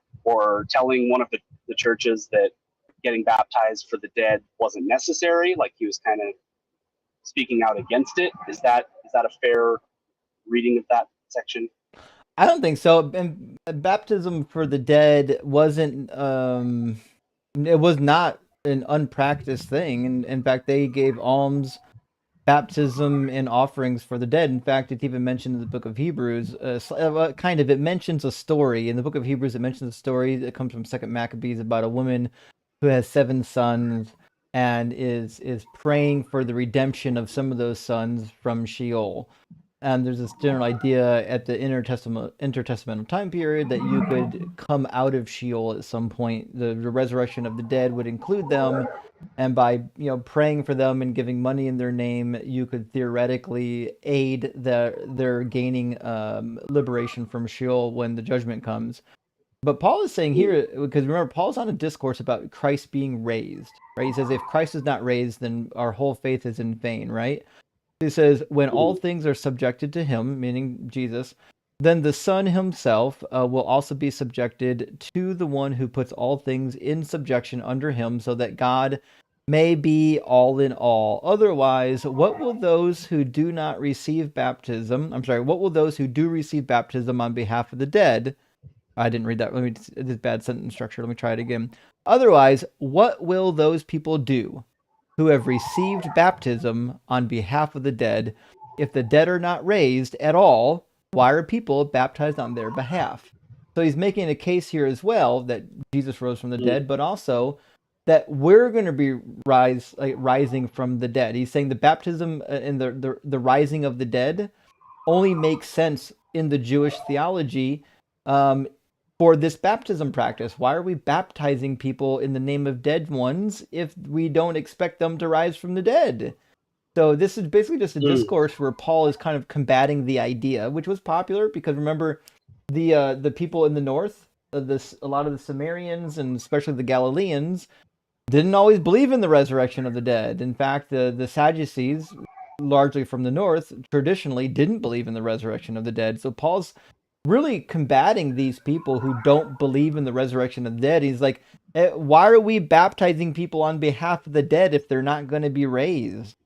telling one of the churches that getting baptized for the dead wasn't necessary, like he was kind of speaking out against it. Is that a fair reading of that section? I don't think so. And baptism for the dead wasn't it was not an unpracticed thing. And in fact, they gave alms, baptism, and offerings for the dead. In fact, it's even mentioned in the book of Hebrews. It mentions a story in the book of Hebrews. It mentions a story that comes from 2 Maccabees about a woman who has 7 sons and is praying for the redemption of some of those sons from Sheol. And there's this general idea at the intertestamental time period that you could come out of Sheol at some point. The resurrection of the dead would include them, and by praying for them and giving money in their name, you could theoretically aid their gaining liberation from Sheol when the judgment comes. But Paul is saying here, because remember, Paul's on a discourse about Christ being raised, right? He says, if Christ is not raised, then our whole faith is in vain, right? He says, when all things are subjected to him, meaning Jesus, then the Son himself will also be subjected to the one who puts all things in subjection under him, so that God may be all in all. Otherwise, what will those who do not receive baptism, what will those who do receive baptism on behalf of the dead? I didn't read that. This bad sentence structure. Let me try it again. Otherwise, what will those people do who have received baptism on behalf of the dead? If the dead are not raised at all, why are people baptized on their behalf? So he's making a case here as well that Jesus rose from the dead, but also that we're going to be rising from the dead. He's saying the baptism and the rising of the dead only makes sense in the Jewish theology for this baptism practice. Why are we baptizing people in the name of dead ones if we don't expect them to rise from the dead? So this is basically just a discourse where Paul is kind of combating the idea, which was popular because remember the people in the north, a lot of the Sumerians and especially the Galileans didn't always believe in the resurrection of the dead. In fact, the Sadducees, largely from the north, traditionally didn't believe in the resurrection of the dead. So Paul's really combating these people who don't believe in the resurrection of the dead. He's like, why are we baptizing people on behalf of the dead if they're not going to be raised?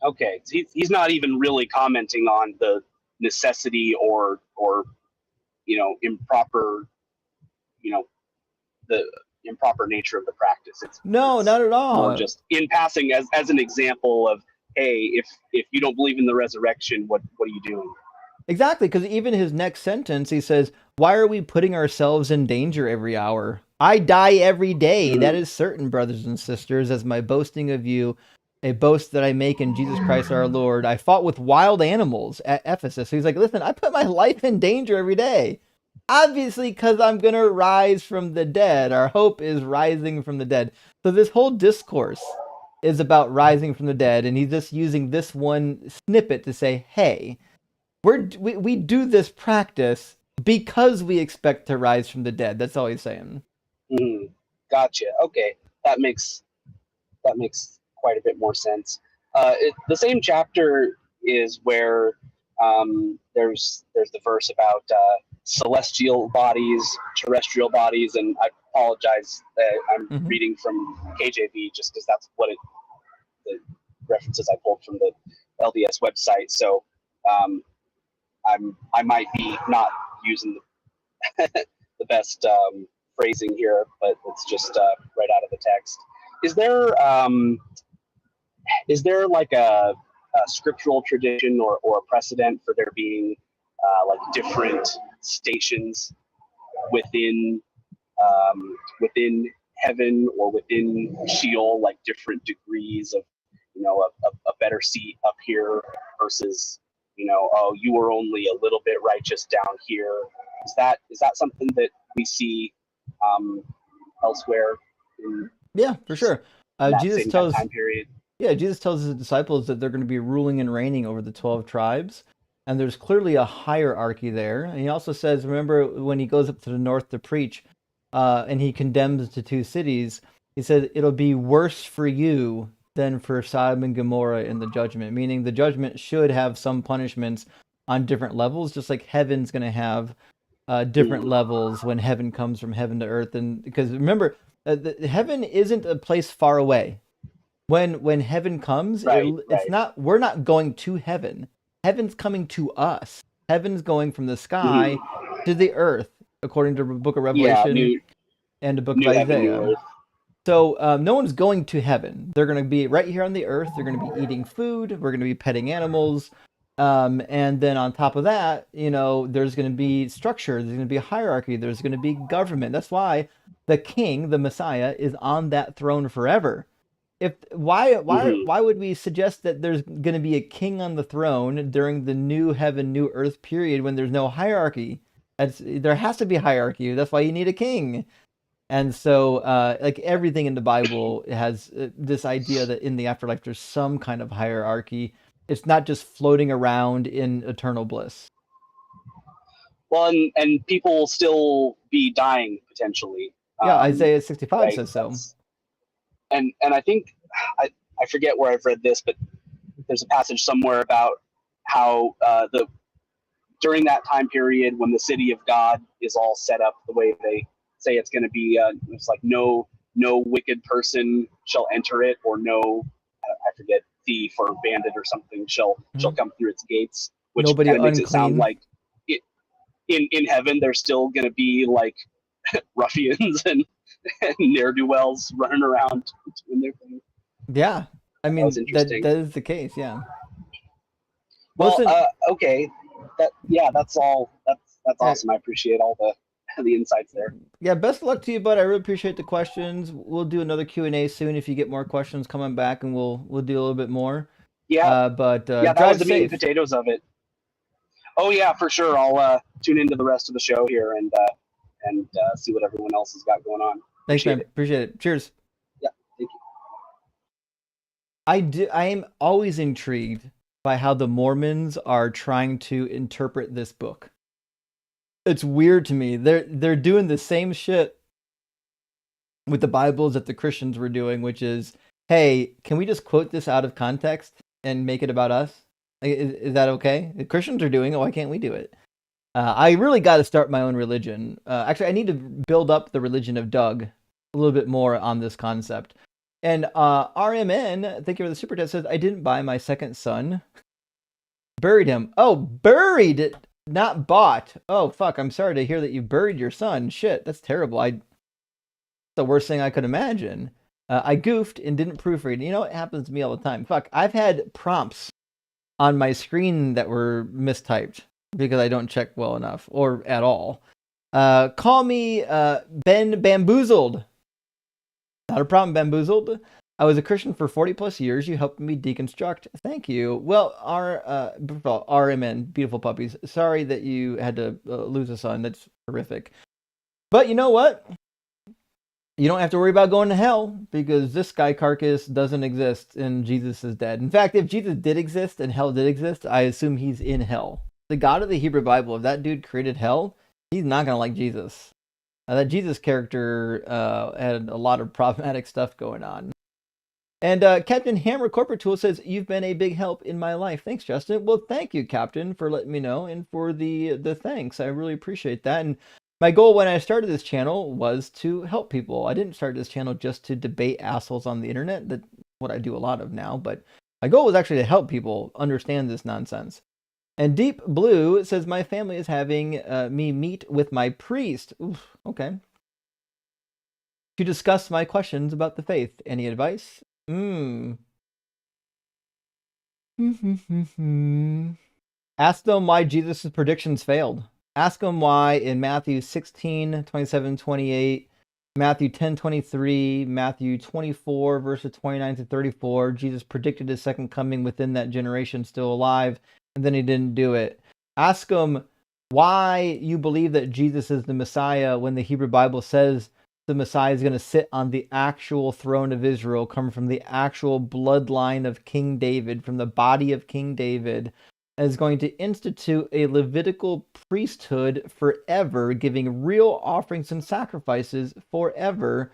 Okay, he's not even really commenting on the necessity or improper, the improper nature of the practice. It's not at all. More just in passing as an example of, hey, if you don't believe in the resurrection, what are you doing? Exactly, because even his next sentence, he says, why are we putting ourselves in danger every hour? I die every day. That is certain, brothers and sisters, as my boasting of you, a boast that I make in Jesus Christ our Lord. I fought with wild animals at Ephesus. So he's like, listen, I put my life in danger every day. Obviously, because I'm going to rise from the dead. Our hope is rising from the dead. So this whole discourse is about rising from the dead, and he's just using this one snippet to say, hey, we do this practice because we expect to rise from the dead. That's all he's saying. Gotcha. Okay, that makes quite a bit more sense. The same chapter is where there's the verse about celestial bodies, terrestrial bodies, and I apologize that I'm reading from KJV just because that's what the references I pulled from the LDS website. So I might be not using the best phrasing here, but it's just right out of the text. Is there like a scriptural tradition or a precedent for there being like different stations within heaven or within Sheol, like different degrees of a better seat up here versus oh, you were only a little bit righteous down here? Is that something that we see elsewhere? Yeah, for sure. Jesus tells time period. Yeah, Jesus tells his disciples that they're going to be ruling and reigning over the 12 tribes, and there's clearly a hierarchy there. And he also says, remember when he goes up to the north to preach, and he condemns the two cities, he said it'll be worse for you than for Sodom and Gomorrah in the judgment, meaning the judgment should have some punishments on different levels, just like heaven's going to have different levels when heaven comes from heaven to earth. And because remember, heaven isn't a place far away. When heaven comes, it's not. We're not going to heaven. Heaven's coming to us. Heaven's going from the sky to the earth, according to the Book of Revelation and the Book of Isaiah. So no one's going to heaven. They're going to be right here on the earth. They're going to be eating food. We're going to be petting animals. And then on top of that, there's going to be structure. There's going to be a hierarchy. There's going to be government. That's why the king, the Messiah, is on that throne forever. Why would we suggest that there's going to be a king on the throne during the new heaven, new earth period when there's no hierarchy? There has to be hierarchy. That's why you need a king. And so, like everything in the Bible has this idea that in the afterlife there's some kind of hierarchy. It's not just floating around in eternal bliss. Well, and people will still be dying potentially. Yeah, Isaiah 65 right? says so. And I think I forget where I've read this, but there's a passage somewhere about how during that time period when the city of God is all set up the way they say it's going to be, it's like no wicked person shall enter it, or no, I forget, thief or bandit or something shall come through its gates, which kind of makes it sound like in heaven there's still going to be like ruffians and ne'er-do-wells running around doing their thing. Yeah, I mean that is the case. Yeah. Well, okay, that's all. That's awesome. I appreciate all the insights there. Yeah, best of luck to you, bud. I really appreciate the questions. We'll do another Q&A soon if you get more questions coming back, and we'll do a little bit more. Yeah, that was the meat and potatoes of it. Oh yeah, for sure. I'll tune into the rest of the show here and see what everyone else has got going on. Thanks, man. Appreciate it. Cheers. Yeah, thank you. I am always intrigued by how the Mormons are trying to interpret this book. It's weird to me. They're doing the same shit with the Bibles that the Christians were doing, which is, hey, can we just quote this out of context and make it about us? Is that okay? The Christians are doing it. Why can't we do it? I really got to start my own religion. Actually, I need to build up the religion of Doug a little bit more on this concept. And RMN, thank you for the super chat, says, I didn't buy my second son. Buried him. Oh, buried it, not bought. Oh, fuck. I'm sorry to hear that you buried your son. Shit, that's terrible. The worst thing I could imagine. I goofed and didn't proofread. You know, it happens to me all the time. Fuck, I've had prompts on my screen that were mistyped because I don't check well enough or at all. Call me Ben Bamboozled. Not a problem, Bamboozled. I was a Christian for 40 plus years. You helped me deconstruct. Thank you. Well, RMN, beautiful puppies. Sorry that you had to lose a son. That's horrific. But you know what? You don't have to worry about going to hell because this guy carcass doesn't exist and Jesus is dead. In fact, if Jesus did exist and hell did exist, I assume he's in hell. The God of the Hebrew Bible, if that dude created hell, he's not going to like Jesus. That Jesus character had a lot of problematic stuff going on. And Captain Hammer Corporate Tool says, you've been a big help in my life. Thanks, Justin. Well, thank you, Captain, for letting me know and for the thanks. I really appreciate that. And my goal when I started this channel was to help people. I didn't start this channel just to debate assholes on the internet. That's what I do a lot of now. But my goal was actually to help people understand this nonsense. And Deep Blue says, my family is having me meet with my priest. Oof, okay. To discuss my questions about the faith. Any advice? Ask them why Jesus' predictions failed. Ask them why in Matthew 16, 27, 28, Matthew 10, 23, Matthew 24, verses 29 to 34, Jesus predicted his second coming within that generation still alive, and then he didn't do it. Ask them why you believe that Jesus is the Messiah when the Hebrew Bible says the Messiah is going to sit on the actual throne of Israel, come from the actual bloodline of King David, from the body of King David, and is going to institute a Levitical priesthood forever, giving real offerings and sacrifices forever.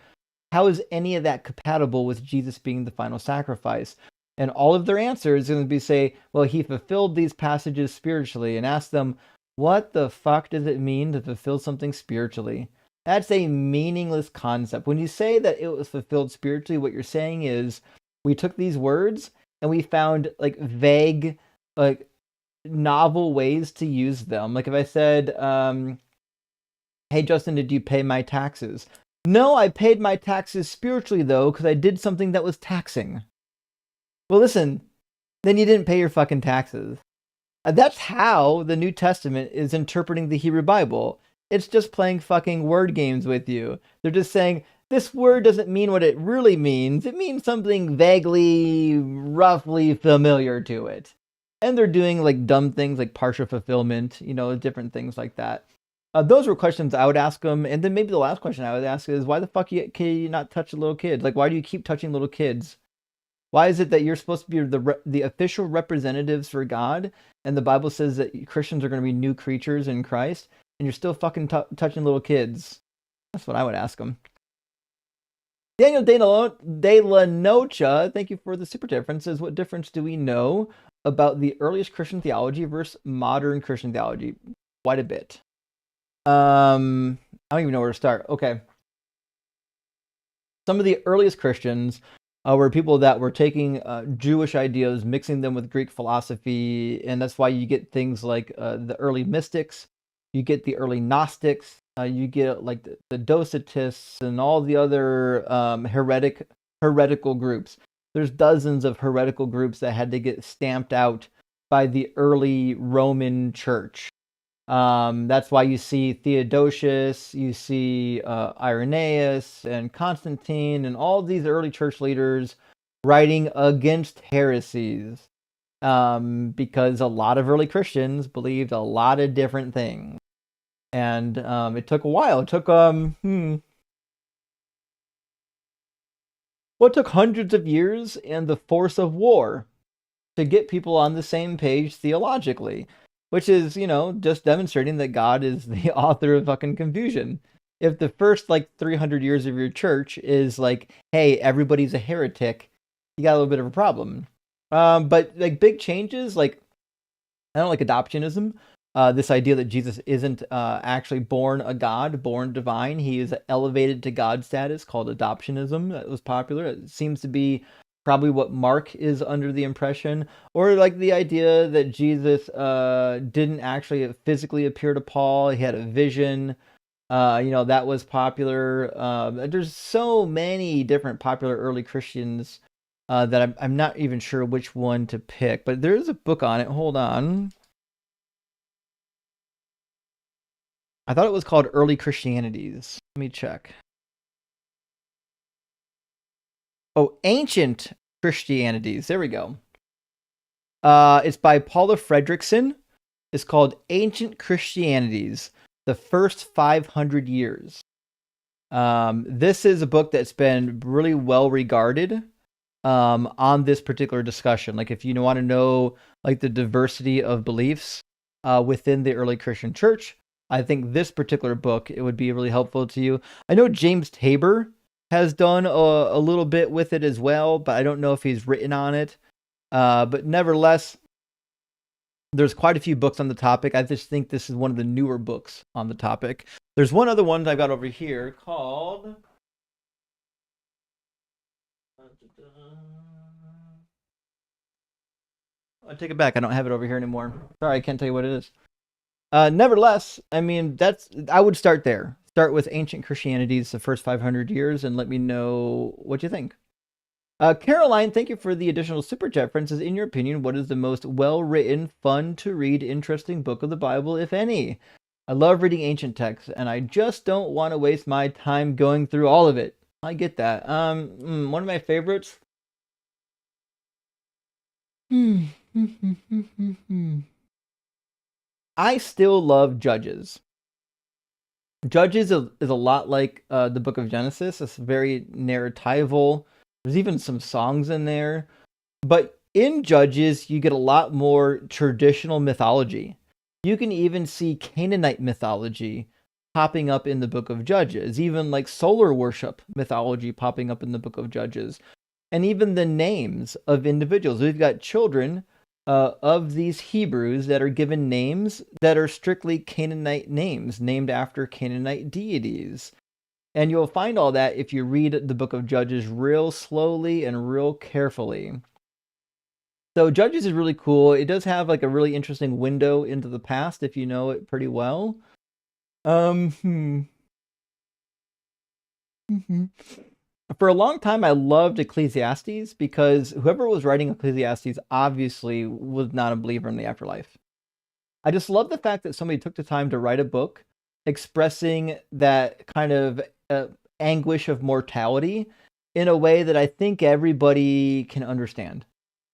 How is any of that compatible with Jesus being the final sacrifice? And all of their answers are going to be say, well, he fulfilled these passages spiritually, and ask them, what the fuck does it mean to fulfill something spiritually? That's a meaningless concept. When you say that it was fulfilled spiritually, what you're saying is we took these words and we found like vague, like novel ways to use them. Like if I said, hey, Justin, did you pay my taxes? No, I paid my taxes spiritually, though, because I did something that was taxing. Well, listen, then you didn't pay your fucking taxes. That's how the New Testament is interpreting the Hebrew Bible. It's just playing fucking word games with you. They're just saying, this word doesn't mean what it really means. It means something vaguely, roughly familiar to it. And they're doing like dumb things like partial fulfillment, different things like that. Those were questions I would ask them. And then maybe the last question I would ask is, why the fuck can you not touch a little kid? Like, why do you keep touching little kids? Why is it that you're supposed to be the official representatives for God, and the Bible says that Christians are going to be new creatures in Christ, and you're still fucking touching little kids? That's what I would ask them. Daniel De La Nocha, thank you for the super difference. Says, what difference do we know about the earliest Christian theology versus modern Christian theology? Quite a bit. I don't even know where to start. Okay. Some of the earliest Christians were people that were taking Jewish ideas, mixing them with Greek philosophy, and that's why you get things like the early mystics, you get the early Gnostics, you get like the Docetists and all the other heretical groups. There's dozens of heretical groups that had to get stamped out by the early Roman Church. That's why you see Theodosius, you see Irenaeus and Constantine and all these early church leaders writing against heresies, because a lot of early Christians believed a lot of different things. And it took a while. It took it took hundreds of years and the force of war to get people on the same page theologically. Which is, just demonstrating that God is the author of fucking confusion. If the first, 300 years of your church is like, hey, everybody's a heretic, you got a little bit of a problem. But, big changes, I don't like adoptionism. This idea that Jesus isn't actually born a god, born divine. He is elevated to God status, called adoptionism. That was popular. It seems to be probably what Mark is under the impression, or the idea that Jesus didn't actually physically appear to Paul. He had a vision. That was popular. There's so many different popular early Christians that I'm not even sure which one to pick, but there's a book on it. Hold on. I thought it was called Early Christianities. Let me check. Oh, Ancient Christianities. There we go. It's by Paula Fredrickson. It's called Ancient Christianities, the First 500 Years. This is a book that's been really well regarded on this particular discussion. If you want to know the diversity of beliefs within the early Christian church, I think this particular book, it would be really helpful to you. I know James Tabor has done a little bit with it as well, but I don't know if he's written on it. But nevertheless, there's quite a few books on the topic. I just think this is one of the newer books on the topic. There's one other one that I've got over here called... I take it back. I don't have it over here anymore. Sorry, I can't tell you what it is. Nevertheless, I mean, I would start there. Start with Ancient Christianities, the first 500 years, and let me know what you think. Caroline, thank you for the additional super chat. Francis, in your opinion, what is the most well-written, fun to read, interesting book of the Bible, if any? I love reading ancient texts, and I just don't want to waste my time going through all of it. I get that. One of my favorites. I still love Judges. Judges is a lot like the book of Genesis. It's very narratival. There's even some songs in there. But in Judges, you get a lot more traditional mythology. You can even see Canaanite mythology popping up in the book of Judges. Even solar worship mythology popping up in the book of Judges. And even the names of individuals. We've got children of these Hebrews that are given names that are strictly Canaanite names, named after Canaanite deities. And you'll find all that if you read the book of Judges real slowly and real carefully. So Judges is really cool. It does have a really interesting window into the past if you know it pretty well. For a long time, I loved Ecclesiastes because whoever was writing Ecclesiastes obviously was not a believer in the afterlife. I just love the fact that somebody took the time to write a book expressing that kind of anguish of mortality in a way that I think everybody can understand.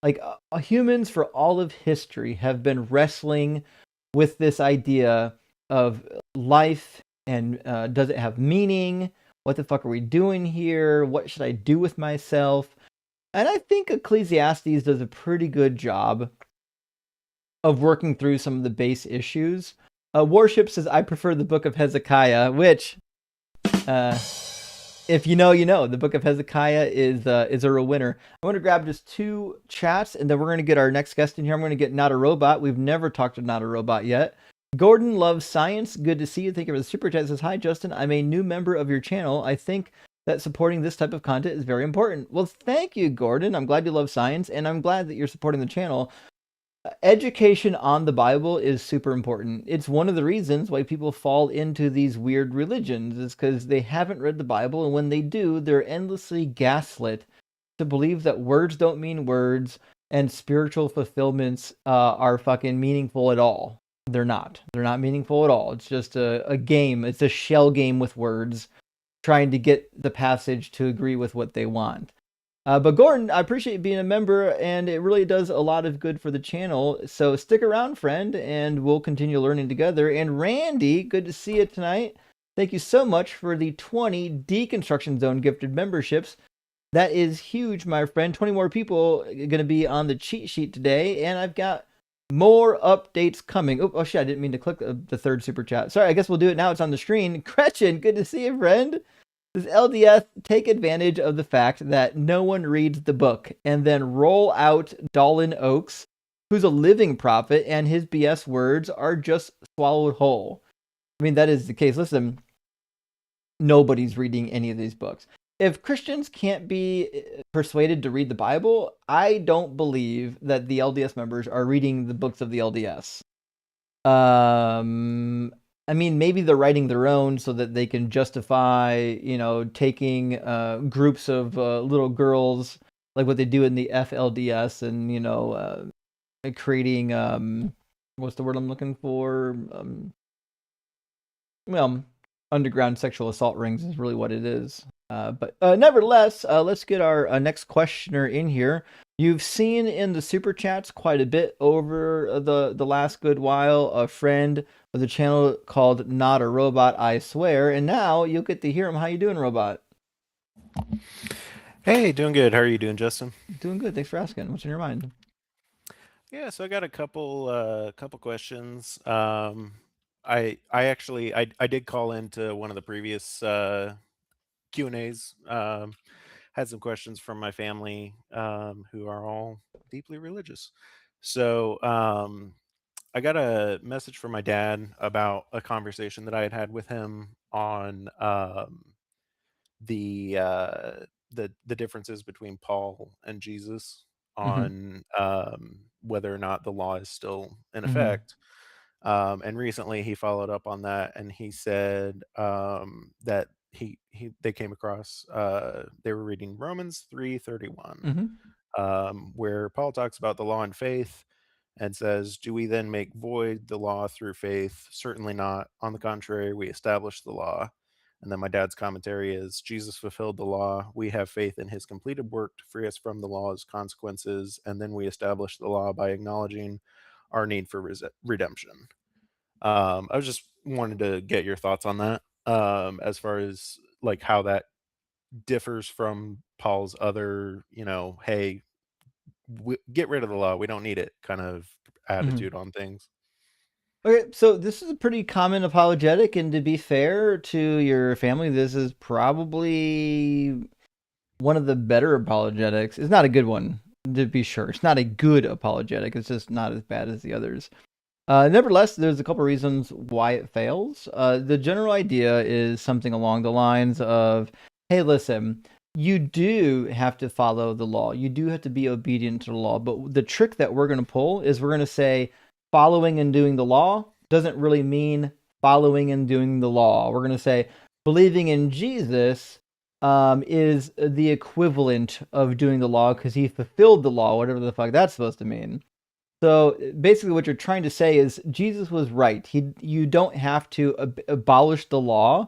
Like humans for all of history have been wrestling with this idea of life and does it have meaning? What the fuck are we doing here? What should I do with myself? And I think Ecclesiastes does a pretty good job of working through some of the base issues. Warship says, I prefer the Book of Hezekiah, which, if you know, you know. The Book of Hezekiah is a real winner. I want to grab just 2 chats, and then we're going to get our next guest in here. I'm going to get Not a Robot. We've never talked to Not a Robot yet. Gordon loves science. Good to see you. Thank you for the super chat. Says, hi, Justin. I'm a new member of your channel. I think that supporting this type of content is very important. Well, thank you, Gordon. I'm glad you love science, and I'm glad that you're supporting the channel. Education on the Bible is super important. It's one of the reasons why people fall into these weird religions, is because they haven't read the Bible, and when they do, they're endlessly gaslit to believe that words don't mean words and spiritual fulfillments are fucking meaningful at all. They're not. They're not meaningful at all. It's just a game. It's a shell game with words, trying to get the passage to agree with what they want. But Gordon, I appreciate you being a member, and it really does a lot of good for the channel. So stick around, friend, and we'll continue learning together. And Randy, good to see you tonight. Thank you so much for the 20 Deconstruction Zone gifted memberships. That is huge, my friend. 20 more people are going to be on the cheat sheet today, and I've got more updates coming. Oh shit, I didn't mean to click the third super chat. Sorry, I guess we'll do it now. It's on the screen. Gretchen, good to see you, friend. Does LDS take advantage of the fact that no one reads the book and then roll out Dolan Oakes, who's a living prophet, and his BS words are just swallowed whole? I mean, that is the case. Listen, nobody's reading any of these books. If Christians can't be persuaded to read the Bible, I don't believe that the LDS members are reading the books of the LDS. I mean, maybe they're writing their own so that they can justify, taking groups of little girls, like what they do in the FLDS, and, creating, what's the word I'm looking for? Underground sexual assault rings is really what it is. But nevertheless, let's get our next questioner in here. You've seen in the super chats quite a bit over the last good while, a friend of the channel called Not a Robot, I Swear, and now you'll get to hear him. How you doing, Robot? Hey, doing good. How are you doing, Justin? Doing good. Thanks for asking. What's in your mind? Yeah, so I got a couple questions. I did call into one of the previous Q&As. Had some questions from my family who are all deeply religious. So I got a message from my dad about a conversation that I had with him on the differences between Paul and Jesus on whether or not the law is still in effect. And recently he followed up on that, and he said that they came across they were reading Romans 3:31, where Paul talks about the law and faith and says, do we then make void the law through faith? Certainly not. On the contrary, we establish the law. And then my dad's commentary is, Jesus fulfilled the law. We have faith in his completed work to free us from the law's consequences. And then we establish the law by acknowledging our need for redemption. I was just wanted to get your thoughts on that, as far as like how that differs from Paul's other, hey, get rid of the law, we don't need it kind of attitude on things. Okay, so this is a pretty common apologetic, and to be fair to your family, this is probably one of the better apologetics. It's not a good one, to be sure. It's not a good apologetic. It's just not as bad as the others. Nevertheless, there's a couple reasons why it fails. The general idea is something along the lines of, hey, listen, you do have to follow the law. You do have to be obedient to the law. But the trick that we're going to pull is we're going to say following and doing the law doesn't really mean following and doing the law. We're going to say believing in Jesus is the equivalent of doing the law because he fulfilled the law, whatever the fuck that's supposed to mean. So basically what you're trying to say is Jesus was right. You don't have to abolish the law,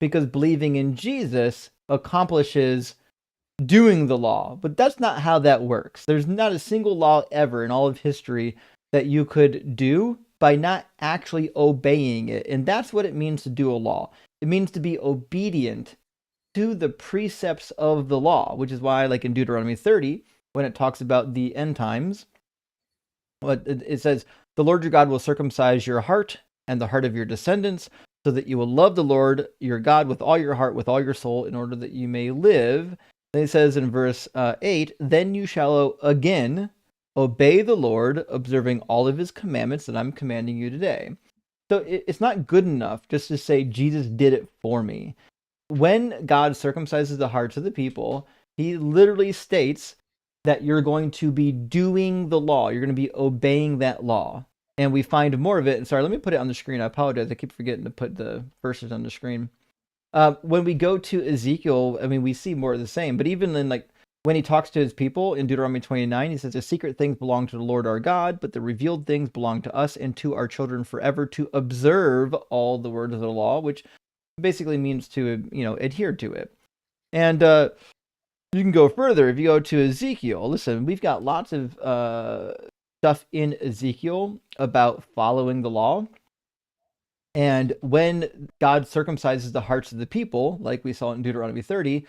because believing in Jesus accomplishes doing the law. But that's not how that works. There's not a single law ever in all of history that you could do by not actually obeying it. And that's what it means to do a law. It means to be obedient to the precepts of the law, which is why, like in Deuteronomy 30, when it talks about the end times, it says, the Lord your God will circumcise your heart and the heart of your descendants, so that you will love the Lord your God with all your heart, with all your soul, in order that you may live. Then it says in verse 8, then you shall again obey the Lord, observing all of his commandments that I'm commanding you today. So it's not good enough just to say Jesus did it for me. When God circumcises the hearts of the people, he literally states that you're going to be doing the law. You're going to be obeying that law. And we find more of it. And sorry, let me put it on the screen. I apologize. I keep forgetting to put the verses on the screen. When we go to Ezekiel, I mean, we see more of the same. But even in, like, when he talks to his people in Deuteronomy 29, he says, the secret things belong to the Lord our God, but the revealed things belong to us and to our children forever, to observe all the words of the law, which basically means to, adhere to it. And you can go further. If you go to Ezekiel, listen, we've got lots of stuff in Ezekiel about following the law. And when God circumcises the hearts of the people, like we saw in Deuteronomy 30,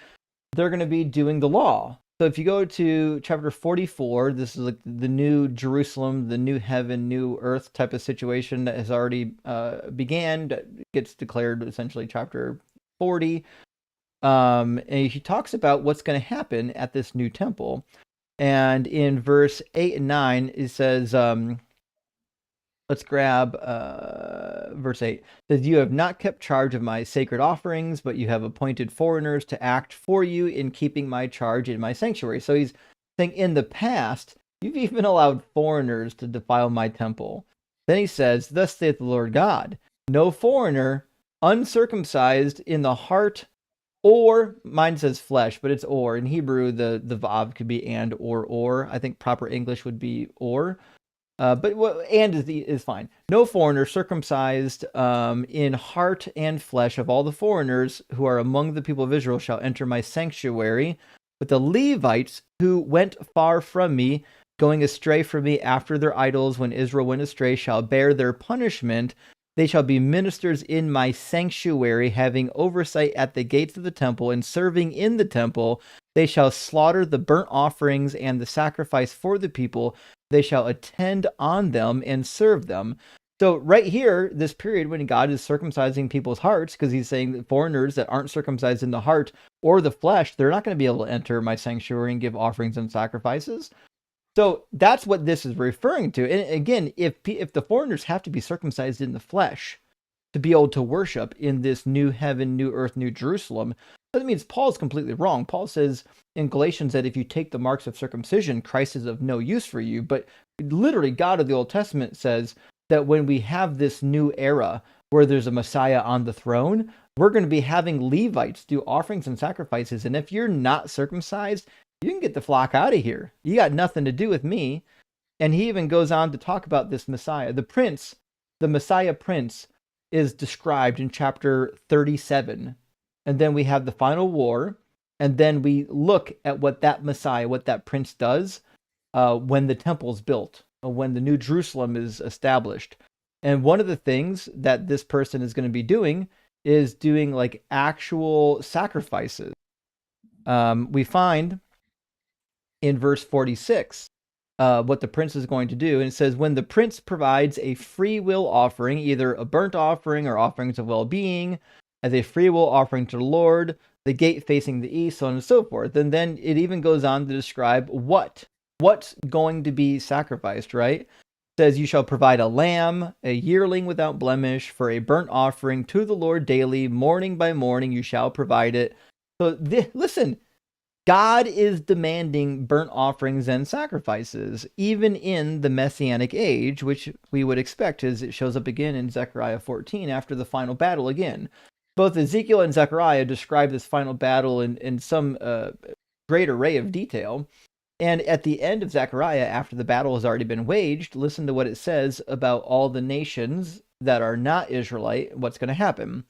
they're going to be doing the law. So if you go to chapter 44, this is like the new Jerusalem, the new heaven, new earth type of situation that has already began, that gets declared essentially chapter 40. And he talks about what's going to happen at this new temple. And in verse 8 and 9, it says, let's grab verse 8. It says, you have not kept charge of my sacred offerings, but you have appointed foreigners to act for you in keeping my charge in my sanctuary. So he's saying in the past, you've even allowed foreigners to defile my temple. Then he says, thus saith the Lord God, no foreigner uncircumcised in the heart, or mine says flesh, but it's or. In Hebrew, the vav could be and or. I think proper English would be or. But and is fine. No foreigner circumcised in heart and flesh of all the foreigners who are among the people of Israel shall enter my sanctuary. But the Levites who went far from me, going astray from me after their idols, when Israel went astray, shall bear their punishment. They shall be ministers in my sanctuary, having oversight at the gates of the temple and serving in the temple. They shall slaughter the burnt offerings and the sacrifice for the people. They shall attend on them and serve them. So right here, this period when God is circumcising people's hearts, because he's saying that foreigners that aren't circumcised in the heart or the flesh, they're not going to be able to enter my sanctuary and give offerings and sacrifices. So that's what this is referring to. And again, if the foreigners have to be circumcised in the flesh to be able to worship in this new heaven, new earth, new Jerusalem, that means Paul's completely wrong. Paul says in Galatians that if you take the marks of circumcision, Christ is of no use for you. But literally, God of the Old Testament says that when we have this new era where there's a Messiah on the throne, we're going to be having Levites do offerings and sacrifices. And if you're not circumcised, you can get the flock out of here. You got nothing to do with me. And he even goes on to talk about this Messiah. The prince, the Messiah prince, is described in chapter 37. And then we have the final war. And then we look at what that Messiah, what that prince does when the temple's built, when the new Jerusalem is established. And one of the things that this person is going to be doing is doing like actual sacrifices. We find in verse 46 what the prince is going to do. And it says, when the prince provides a free will offering, either a burnt offering or offerings of well-being, as a free will offering to the Lord, the gate facing the east, so on and so forth. And then it even goes on to describe what's going to be sacrificed, right? It says, you shall provide a lamb, a yearling without blemish, for a burnt offering to the Lord daily, morning by morning you shall provide it. So listen, God is demanding burnt offerings and sacrifices, even in the Messianic age, which we would expect as it shows up again in Zechariah 14 after the final battle again. Both Ezekiel and Zechariah describe this final battle in some great array of detail. And at the end of Zechariah, after the battle has already been waged, listen to what it says about all the nations that are not Israelite, what's going to happen.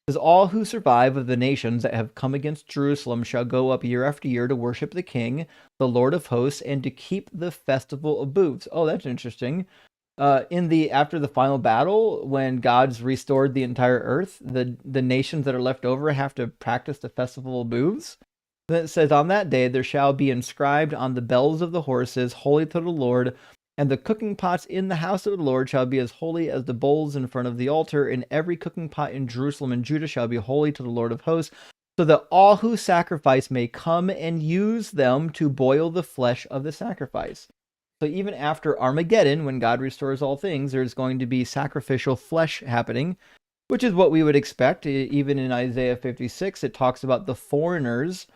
Says, all who survive of the nations that have come against Jerusalem shall go up year after year to worship the King, the Lord of hosts, and to keep the festival of booths. Oh, that's interesting. After the final battle, when God's restored the entire earth, the nations that are left over have to practice the festival of booths. Then it says, on that day there shall be inscribed on the bells of the horses, holy to the Lord, and the cooking pots in the house of the Lord shall be as holy as the bowls in front of the altar, and every cooking pot in Jerusalem and Judah shall be holy to the Lord of hosts, so that all who sacrifice may come and use them to boil the flesh of the sacrifice. So even after Armageddon, when God restores all things, there's going to be sacrificial flesh happening, which is what we would expect. Even in Isaiah 56, it talks about the foreigners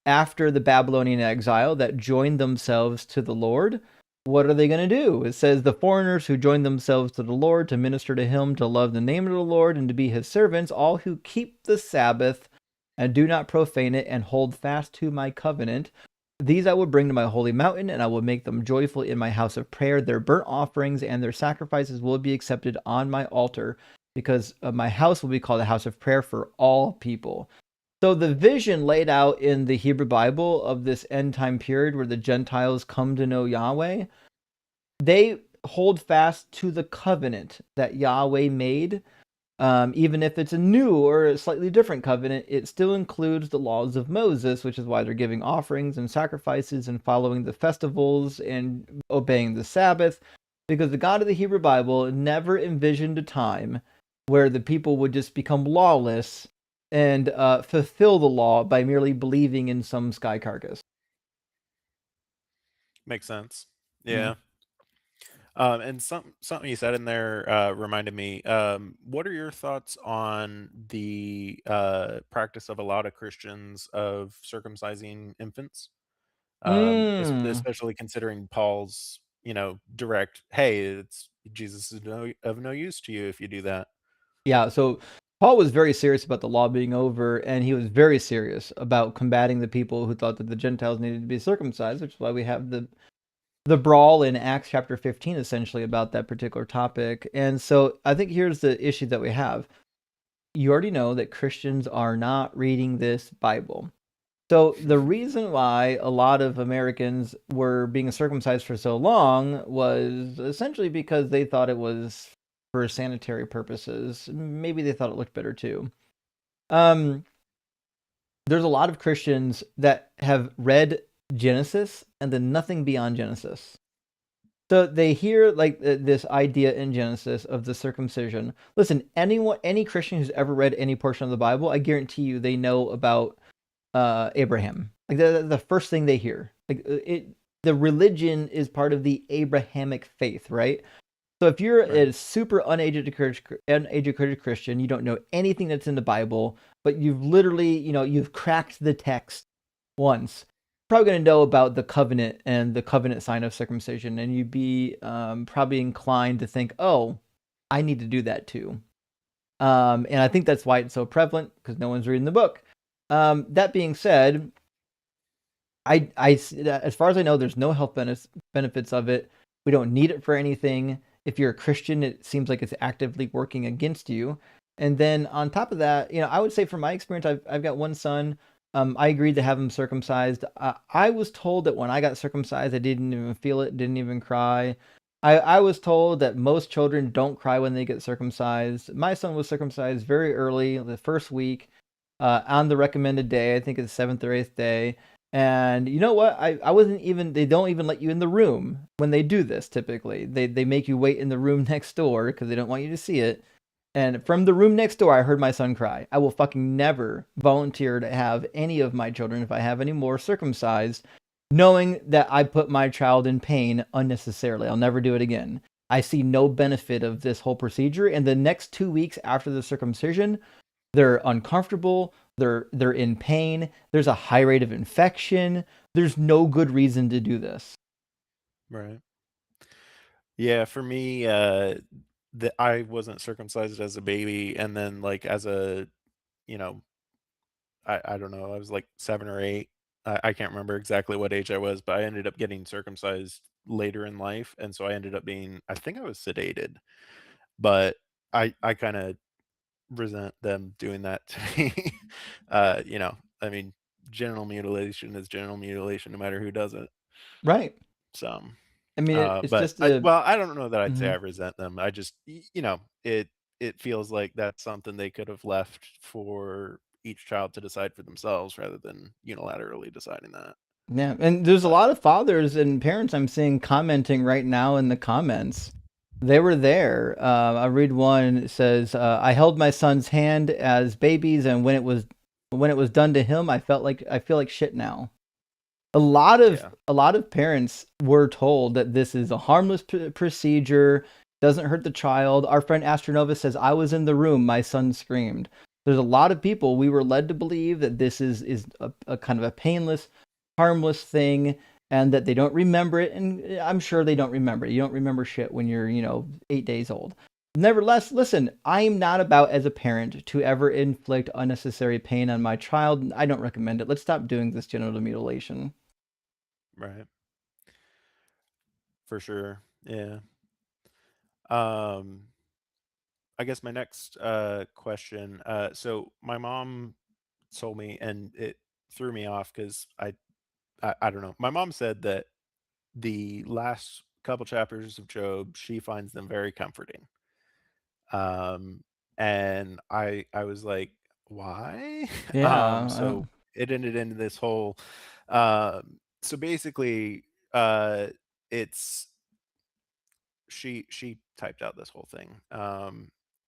after the Babylonian exile that joined themselves to the Lord. What are they going to do? It says, the foreigners who join themselves to the Lord to minister to him, to love the name of the Lord, and to be his servants, all who keep the Sabbath and do not profane it and hold fast to my covenant. These I will bring to my holy mountain, and I will make them joyful in my house of prayer. Their burnt offerings and their sacrifices will be accepted on my altar, because my house will be called a house of prayer for all people. So the vision laid out in the Hebrew Bible of this end time period where the Gentiles come to know Yahweh, they hold fast to the covenant that Yahweh made. Even if it's a new or a slightly different covenant, it still includes the laws of Moses, which is why they're giving offerings and sacrifices and following the festivals and obeying the Sabbath, because the God of the Hebrew Bible never envisioned a time where the people would just become lawless and fulfill the law by merely believing in some sky carcass. Makes sense. Yeah. And something you said in there reminded me. What are your thoughts on the practice of a lot of Christians of circumcising infants? Especially considering Paul's, direct, hey, it's Jesus is of no use to you if you do that. Yeah, so Paul was very serious about the law being over, and he was very serious about combating the people who thought that the Gentiles needed to be circumcised, which is why we have the brawl in Acts chapter 15 essentially about that particular topic. And so I think here's the issue that we have. You already know that Christians are not reading this Bible. So the reason why a lot of Americans were being circumcised for so long was essentially because they thought it was for sanitary purposes. Maybe they thought it looked better too. There's a lot of Christians that have read Genesis and then nothing beyond Genesis. So they hear like this idea in Genesis of the circumcision. Listen, any Christian who's ever read any portion of the Bible, I guarantee you they know about Abraham. Like the first thing they hear. Like the religion is part of the Abrahamic faith, right? So if you're a super uneducated Christian, you don't know anything that's in the Bible, but you've literally, you've cracked the text once, probably going to know about the covenant and the covenant sign of circumcision, and you'd be probably inclined to think, oh, I need to do that too. And I think that's why it's so prevalent, because no one's reading the book. That being said, I as far as I know, there's no health benefits of it. We don't need it for anything. If you're a Christian, it seems like it's actively working against you. And then on top of that, I would say from my experience, I've got one son. I agreed to have him circumcised. I was told that when I got circumcised, I didn't even feel it, didn't even cry. I was told that most children don't cry when they get circumcised. My son was circumcised very early, the first week, on the recommended day. I think it's 7th or 8th day. And you know what? I wasn't even, they don't even let you in the room when they do this typically. They make you wait in the room next door because they don't want you to see it. And from the room next door, I heard my son cry. I will fucking never volunteer to have any of my children, if I have any more, circumcised, knowing that I put my child in pain unnecessarily. I'll never do it again. I see no benefit of this whole procedure. And the next 2 weeks after the circumcision, they're uncomfortable. They're in pain. There's a high rate of infection. There's no good reason to do this. Right. Yeah, for me, I wasn't circumcised as a baby, and then like as a, I don't know, I was like 7 or 8. I can't remember exactly what age I was, but I ended up getting circumcised later in life, and so I ended up being, I think I was sedated, but I kind of resent them doing that to me. You know, I mean, genital mutilation is genital mutilation, no matter who does it. Right. So, I mean, it's but just a. well, I don't know that I'd say I Mhm. resent them. I just, you know, it feels like that's something they could have left for each child to decide for themselves rather than unilaterally deciding that. Yeah, and there's a But lot of fathers and parents I'm seeing commenting right now in the comments. They were there. I read one. It says, "I held my son's hand as babies, and when it was done to him, I feel like shit now." yeah, A lot of parents were told that this is a harmless procedure, doesn't hurt the child. Our friend Astronova says, "I was in the room. My son screamed." There's a lot of people we were led to believe that this is a kind of a painless, harmless thing, and that they don't remember it. And I'm sure they don't remember it. You don't remember shit when you're 8 days old. Nevertheless, listen, I'm not about as a parent to ever inflict unnecessary pain on my child. I don't recommend it. Let's stop doing this genital mutilation. right, for sure. Yeah. Um, I guess my next question. So my mom told me, and it threw me off because I don't know. My mom said that the last couple chapters of Job, she finds them very comforting. Um, and I was like, why? Yeah. So it ended into this whole. So basically, it's she typed out this whole thing.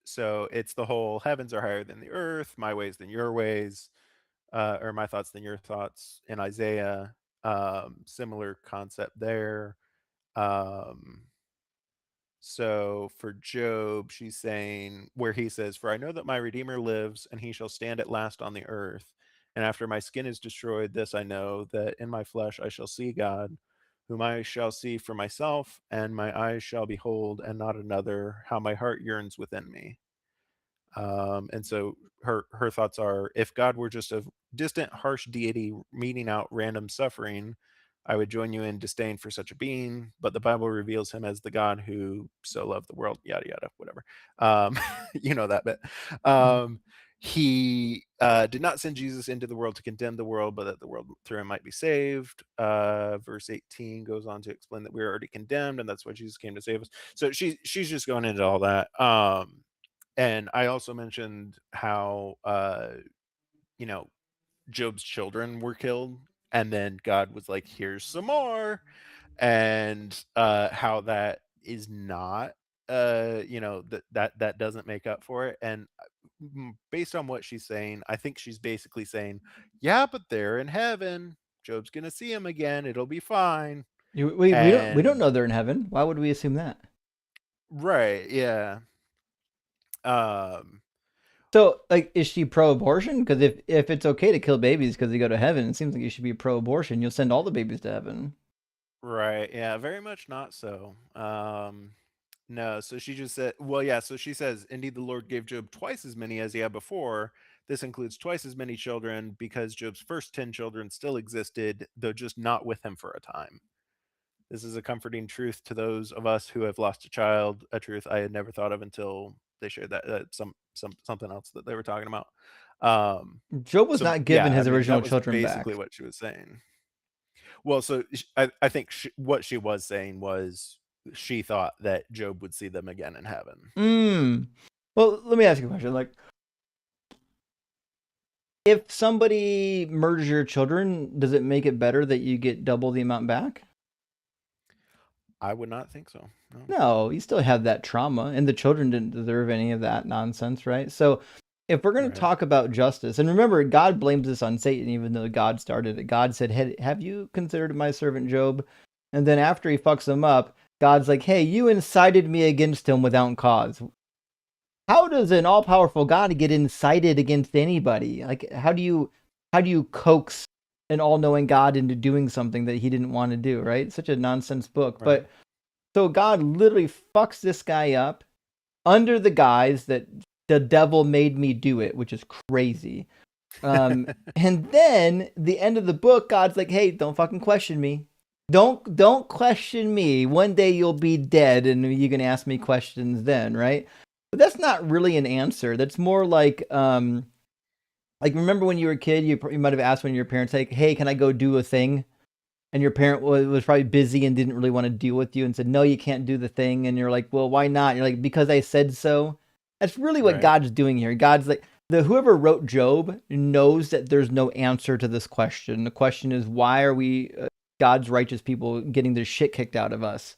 So it's the whole heavens are higher than the earth, my ways than your ways, or my thoughts than your thoughts in Isaiah. Similar concept there. Um, so for Job, she's saying where he says, "For I know that my Redeemer lives, and he shall stand at last on the earth. And after my skin is destroyed, this I know, that in my flesh I shall see God, whom I shall see for myself, and my eyes shall behold, and not another, how my heart yearns within me." And so her thoughts are, if God were just a distant, harsh deity meting out random suffering, I would join you in disdain for such a being. But the Bible reveals him as the God who so loved the world, yada yada, whatever. You know that bit. He did not send Jesus into the world to condemn the world, but that the world through him might be saved. Verse 18 goes on to explain that we are already condemned, and that's why Jesus came to save us. So she's just going into all that. And I also mentioned how you know, Job's children were killed, and then God was like, "Here's some more," and how that is not, that doesn't make up for it. And based on what she's saying, I think she's basically saying, "Yeah, but they're in heaven. Job's gonna see him again. It'll be fine." We don't And know they're in heaven. Why would we assume that? right, yeah. Um, So, like, is she pro-abortion? Because if it's okay to kill babies because they go to heaven, it seems like you should be pro-abortion. You'll send all the babies to heaven. Right. Yeah, very much not so. No, so she just said, well, yeah, so she says, indeed, the Lord gave Job twice as many as he had before. This includes twice as many children because Job's first 10 children still existed, though just not with him for a time. This is a comforting truth to those of us who have lost a child, a truth I had never thought of until they shared that something else that they were talking about. Job was So not given yeah, I his mean, original that was children basically back. what she was saying. Well, so I think what she was saying was she thought that Job would see them again in heaven. Well, let me ask you a question. Like, if somebody murders your children, does it make it better that you get double the amount back? I would not think so. No. No, you still have that trauma, and the children didn't deserve any of that nonsense, right? So, if we're going Right. to talk about justice, and remember, God blames this on Satan, even though God started it. God said, "Hey, have you considered my servant Job?" And then after he fucks him up, God's like, "Hey, you incited me against him without cause." How does an all-powerful God get incited against anybody? Like, how do you coax an all-knowing God into doing something that he didn't want to do, right? Such a nonsense book. Right. But so God literally fucks this guy up under the guise that the devil made me do it, which is crazy. And then the end of the book, God's like, "Hey, don't fucking question me. Don't question me. One day you'll be dead, and you can ask me questions then, right?" But that's not really an answer. That's more like remember when you were a kid, you might have asked one of your parents, like, hey, can I go do a thing? And your parent was probably busy and didn't really want to deal with you and said, no, you can't do the thing. And you're like, well, why not? And you're like, because I said so. That's really what God's doing here. God's like, whoever wrote Job knows that there's no answer to this question. The question is, why are we, God's righteous people, getting their shit kicked out of us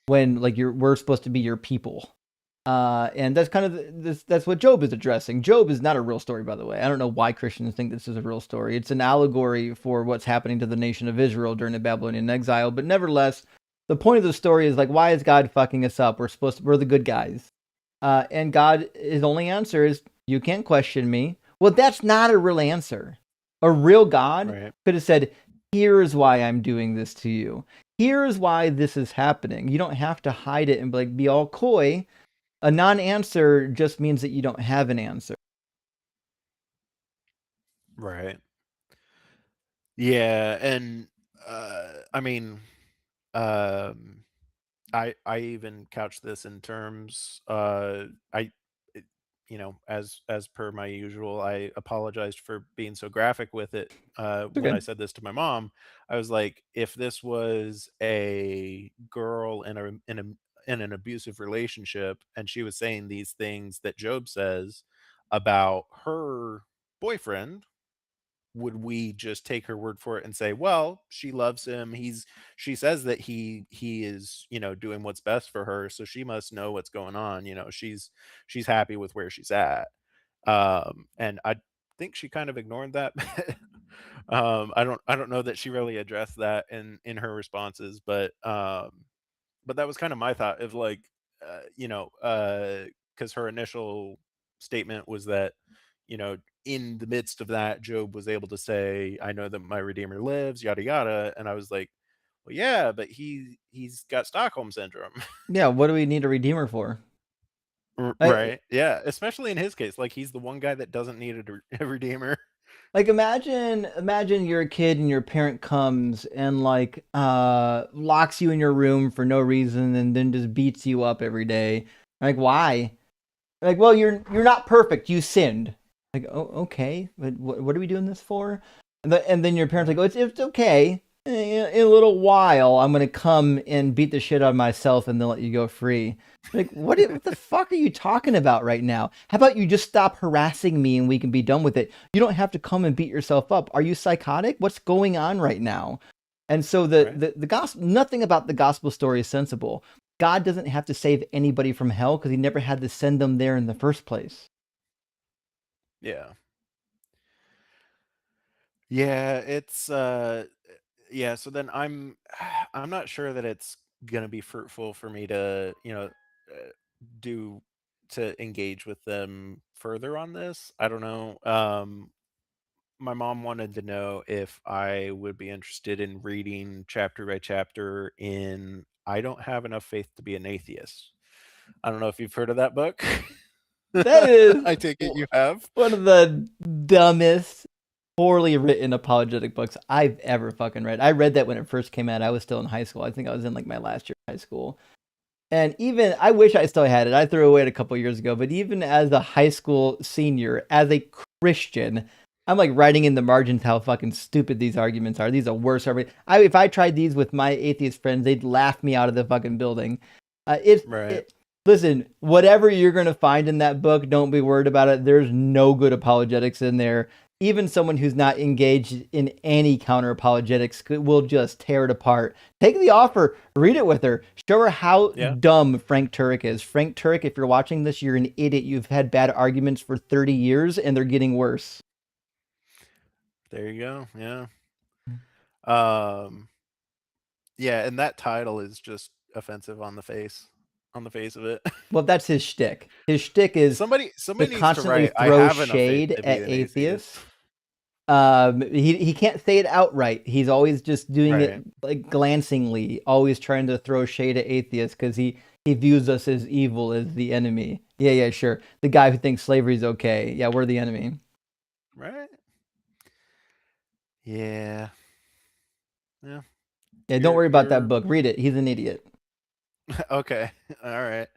when we're supposed to be your people? And that's kind of that's what Job is addressing. Job is not a real story, by the way. I don't know why Christians think this is a real story. It's an allegory for what's happening to the nation of Israel during the Babylonian exile. But nevertheless, the point of the story is like, why is God fucking us up? We're the good guys. And God, his only answer is, you can't question me. Well, that's not a real answer. A real God could have said, here's why I'm doing this to you. Here's why this is happening. You don't have to hide it and be all coy. A non-answer just means that you don't have an answer. Right. Yeah, and I mean, I even couch this in terms. As per my usual, I apologized for being so graphic with it. When I said this to my mom, I was like, if this was a girl in an abusive relationship, and she was saying these things that Job says about her boyfriend, would we just take her word for it and say, well, she loves him, she says that he is, doing what's best for her, so she must know what's going on, she's happy with where she's at. And I think she kind of ignored that. I don't know that she really addressed that in her responses, but that was kind of my thought of like, because her initial statement was that, in the midst of that, Job was able to say, I know that my Redeemer lives, yada yada. And I was like, well, yeah, but he's got Stockholm syndrome. Yeah, what do we need a Redeemer for? Right. Yeah, especially in his case, like, he's the one guy that doesn't need a Redeemer. Like, imagine you're a kid and your parent comes and locks you in your room for no reason and then just beats you up every day. Like, why? Like, well, you're not perfect. You sinned. Like, oh, okay, but what are we doing this for? And then your parents like, oh, it's okay. In a little while, I'm gonna come and beat the shit out of myself and then let you go free. Like, what the fuck are you talking about right now? How about you just stop harassing me and we can be done with it? You don't have to come and beat yourself up. Are you psychotic? What's going on right now? And so the gospel, nothing about the gospel story is sensible. God doesn't have to save anybody from hell because he never had to send them there in the first place. Yeah. Yeah, it's yeah, so then I'm not sure that it's gonna be fruitful for me to, to engage with them further on this. I don't know. My mom wanted to know if I would be interested in reading chapter by chapter in I Don't Have Enough Faith to Be an Atheist. I don't know if you've heard of that book. That is I take it you have. one of the dumbest, poorly written apologetic books I've ever fucking read. I read that when it first came out. I was still in high school. I think I was in my last year of high school. And even, I wish I still had it. I threw it away a couple years ago. But even as a high school senior, as a Christian, I'm writing in the margins how fucking stupid these arguments are. These are worse. If I tried these with my atheist friends, they'd laugh me out of the fucking building. Listen, whatever you're going to find in that book, don't be worried about it. There's no good apologetics in there. Even someone who's not engaged in any counter apologetics will just tear it apart. Take the offer, read it with her, show her how dumb Frank Turek is. Frank Turek, if you're watching this, you're an idiot. You've had bad arguments for 30 years and they're getting worse. There you go. Yeah. Yeah, and that title is just offensive on the face of it. Well, that's his shtick. His shtick is somebody to needs constantly to write, throw I have shade at atheists. He can't say it outright. He's always just doing it glancingly, always trying to throw shade at atheists because he views us as evil, as the enemy. Yeah, sure. The guy who thinks slavery is okay. Yeah, we're the enemy. Right. Yeah. Yeah, don't worry about that book. Read it. He's an idiot. Okay. All right.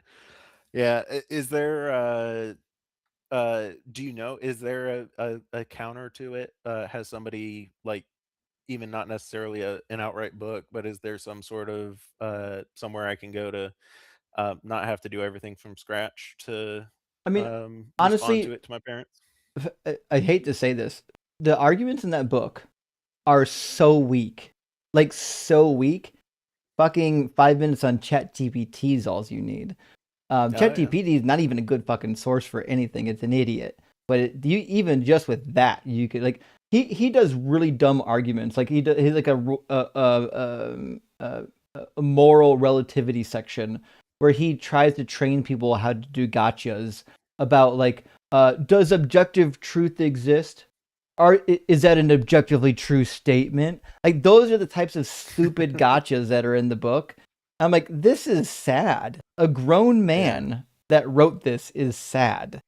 Yeah. Is there do you know, is there a counter to it? Has somebody, like, even not necessarily an outright book, but is there some sort of somewhere I can go to not have to do everything from scratch to I mean, respond to honestly, it to my parents? I hate to say this. The arguments in that book are so weak. Like, so weak. Fucking 5 minutes on ChatGPT is all you need. Oh, yeah. ChatGPT is not even a good fucking source for anything. It's an idiot. But you even just with that, you could like he does really dumb arguments. Like he's like a moral relativity section where he tries to train people how to do gotchas about like does objective truth exist? Is that an objectively true statement? Like those are the types of stupid gotchas that are in the book. I'm like, this is sad. A grown man that wrote this is sad.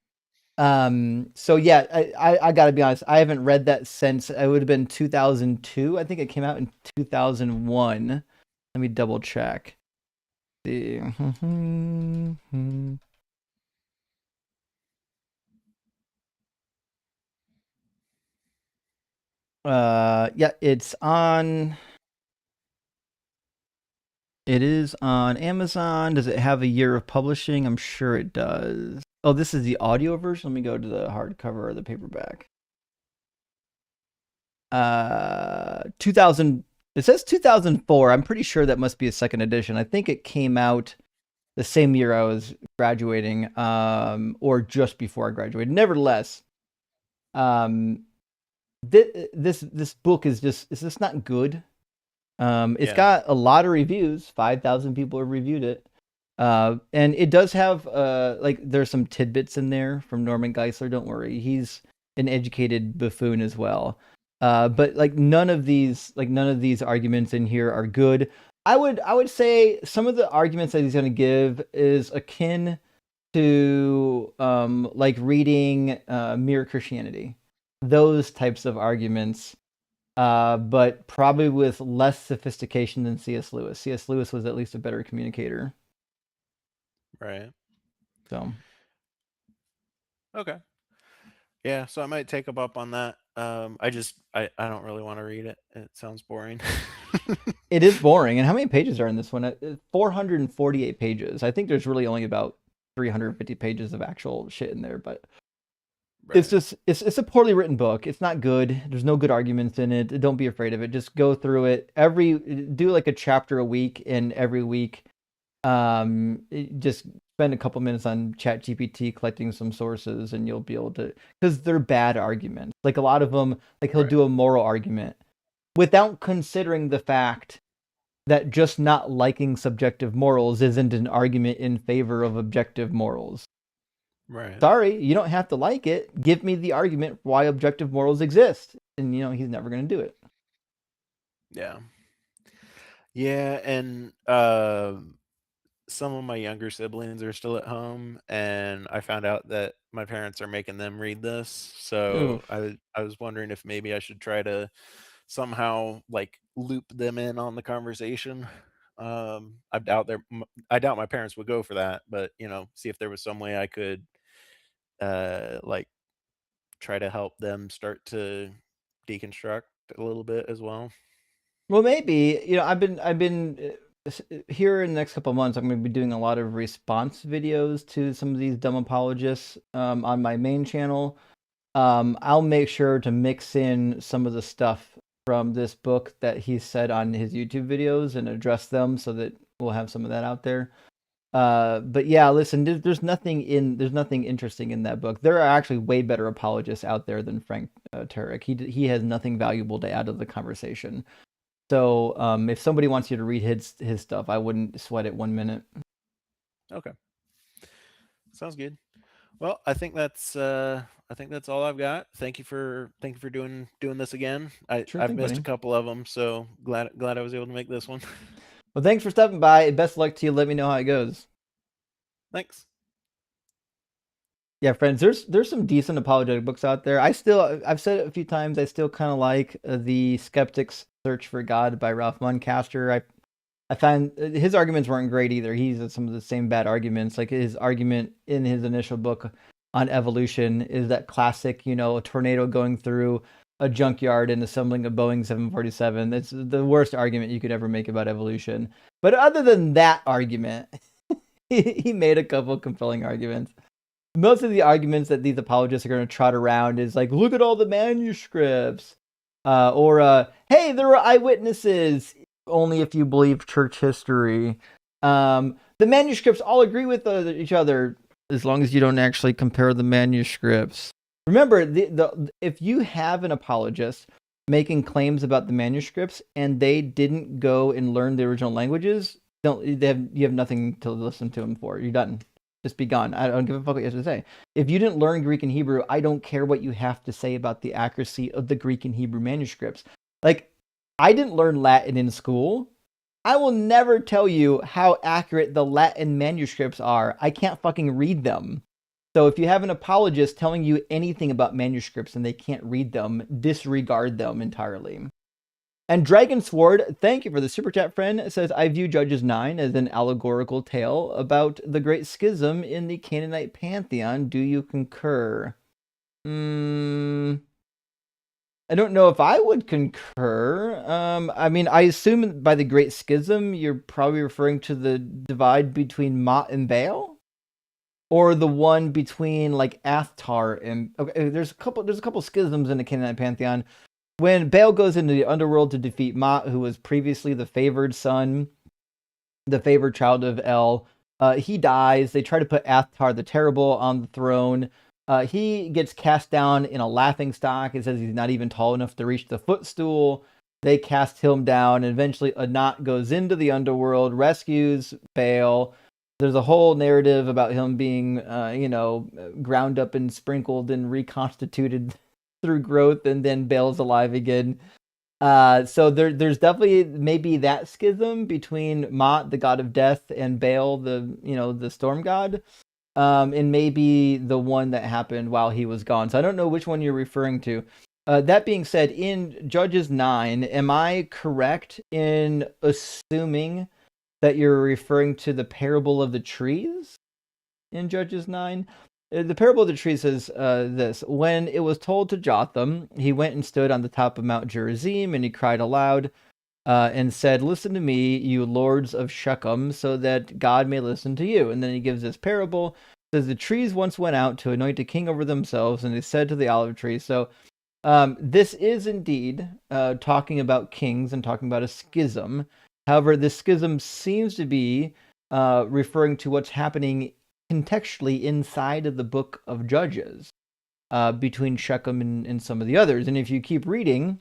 So yeah, I gotta be honest, I haven't read that since it would have been 2002. I think it came out in 2001. Let me double check. See. Yeah, it is on Amazon. Does it have a year of publishing? I'm sure it does. Oh, this is the audio version. Let me go to the hardcover or the paperback. 2000. It says 2004. I'm pretty sure that must be a second edition. I think it came out the same year I was graduating, or just before I graduated. Nevertheless, this book is just not good. It's got a lot of reviews. 5,000 people have reviewed it. And it does have like there's some tidbits in there from Norman Geisler. Don't worry, he's an educated buffoon as well. But like none of these arguments in here are good. I would say some of the arguments that he's going to give is akin to like reading Mere Christianity, those types of arguments. But probably with less sophistication than C.S. Lewis. C.S. Lewis was at least a better communicator. Right. So. Okay. Yeah, so I might take him up on that. I don't really want to read it. It sounds boring. It is boring. And how many pages are in this one? 448 pages. I think there's really only about 350 pages of actual shit in there, but right. It's a poorly written book. It's not good. There's no good arguments in it. Don't be afraid of it. Just go through it. Do like a chapter a week, and every week just spend a couple minutes on ChatGPT collecting some sources, and you'll be able to, because they're bad arguments. Like a lot of them, like he'll do a moral argument without considering the fact that just not liking subjective morals isn't an argument in favor of objective morals. Right. Sorry, you don't have to like it. Give me the argument why objective morals exist. And he's never going to do it. Yeah. Yeah, and some of my younger siblings are still at home, and I found out that my parents are making them read this. So I was wondering if maybe I should try to somehow like loop them in on the conversation. I doubt my parents would go for that, but see if there was some way I could like try to help them start to deconstruct a little bit as well. Well, maybe I've been here in the next couple of months. I'm going to be doing a lot of response videos to some of these dumb apologists on my main channel. I'll make sure to mix in some of the stuff from this book that he said on his YouTube videos and address them so that we'll have some of that out there. But yeah, listen, there's nothing interesting in that book. There are actually way better apologists out there than Frank Turek. He has nothing valuable to add to the conversation. So if somebody wants you to read his stuff, I wouldn't sweat it 1 minute. Okay, sounds good. Well, I think that's all I've got. Thank you for doing this again. I've missed a couple of them, so glad I was able to make this one. Well, thanks for stopping by. Best of luck to you. Let me know how it goes. Thanks. Yeah, friends, there's some decent apologetic books out there. I've said it a few times, I still kind of like The Skeptic's Search for God by Ralph Muncaster. I find his arguments weren't great either. He's some of the same bad arguments. Like his argument in his initial book on evolution is that classic, a tornado going through a junkyard and assembling a Boeing 747. That's the worst argument you could ever make about evolution. But other than that argument, he made a couple compelling arguments. Most of the arguments that these apologists are going to trot around is like, look at all the manuscripts. Hey, there were eyewitnesses. Only if you believe church history. The manuscripts all agree with each other as long as you don't actually compare the manuscripts. Remember, if you have an apologist making claims about the manuscripts and they didn't go and learn the original languages, you have nothing to listen to them for. You're done. Just be gone. I don't give a fuck what you have to say. If you didn't learn Greek and Hebrew, I don't care what you have to say about the accuracy of the Greek and Hebrew manuscripts. Like, I didn't learn Latin in school. I will never tell you how accurate the Latin manuscripts are. I can't fucking read them. So if you have an apologist telling you anything about manuscripts and they can't read them, disregard them entirely. And Dragon Sword, thank you for the super chat, friend. It says, I view Judges 9 as an allegorical tale about the great schism in the Canaanite pantheon. Do you concur? I don't know if I would concur. I assume by the Great Schism, you're probably referring to the divide between Mot and Baal? Or the one between, like, Athtar and... Okay, there's a couple schisms in the Canaanite pantheon. When Baal goes into the underworld to defeat Mot, who was previously the favored son, the favored child of El, he dies. They try to put Athtar the Terrible on the throne. He gets cast down in a laughingstock. It says he's not even tall enough to reach the footstool. They cast him down, and eventually Anat goes into the underworld, rescues Baal. There's a whole narrative about him being, ground up and sprinkled and reconstituted through growth, and then Baal's alive again. So there's definitely maybe that schism between Mot, the god of death, and Baal, the storm god. And maybe the one that happened while he was gone. So I don't know which one you're referring to. That being said, in Judges 9, am I correct in assuming that you're referring to the parable of the trees in Judges 9? The parable of the trees says this. When it was told to Jotham, he went and stood on the top of Mount Gerizim, and he cried aloud and said, listen to me, you lords of Shechem, so that God may listen to you. And then he gives this parable. It says, the trees once went out to anoint a king over themselves, and they said to the olive tree. So this is indeed talking about kings and talking about a schism. However, this schism seems to be referring to what's happening contextually inside of the book of Judges between Shechem and some of the others. And if you keep reading,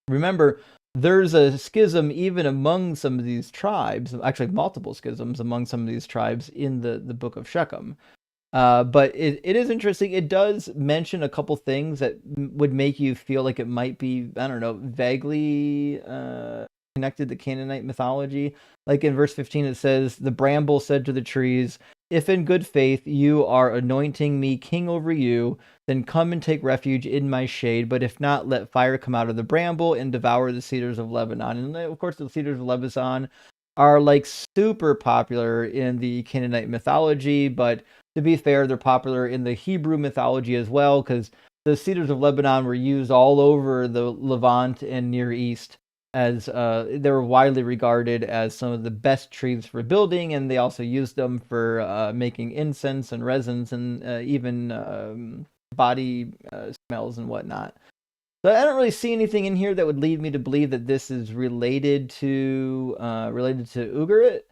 remember, there's a schism even among some of these tribes, actually multiple schisms among some of these tribes in the book of Shechem. But it is interesting. It does mention a couple things that would make you feel like it might be, I don't know, vaguely connected to Canaanite mythology. Like in verse 15, it says, the bramble said to the trees, if in good faith you are anointing me king over you, then come and take refuge in my shade. But if not, let fire come out of the bramble and devour the cedars of Lebanon. And of course, the cedars of Lebanon are like super popular in the Canaanite mythology. But to be fair, they're popular in the Hebrew mythology as well, because the cedars of Lebanon were used all over the Levant and Near East, as they were widely regarded as some of the best trees for building, and they also used them for making incense and resins and even body smells and whatnot. So I don't really see anything in here that would lead me to believe that this is related to Ugarit.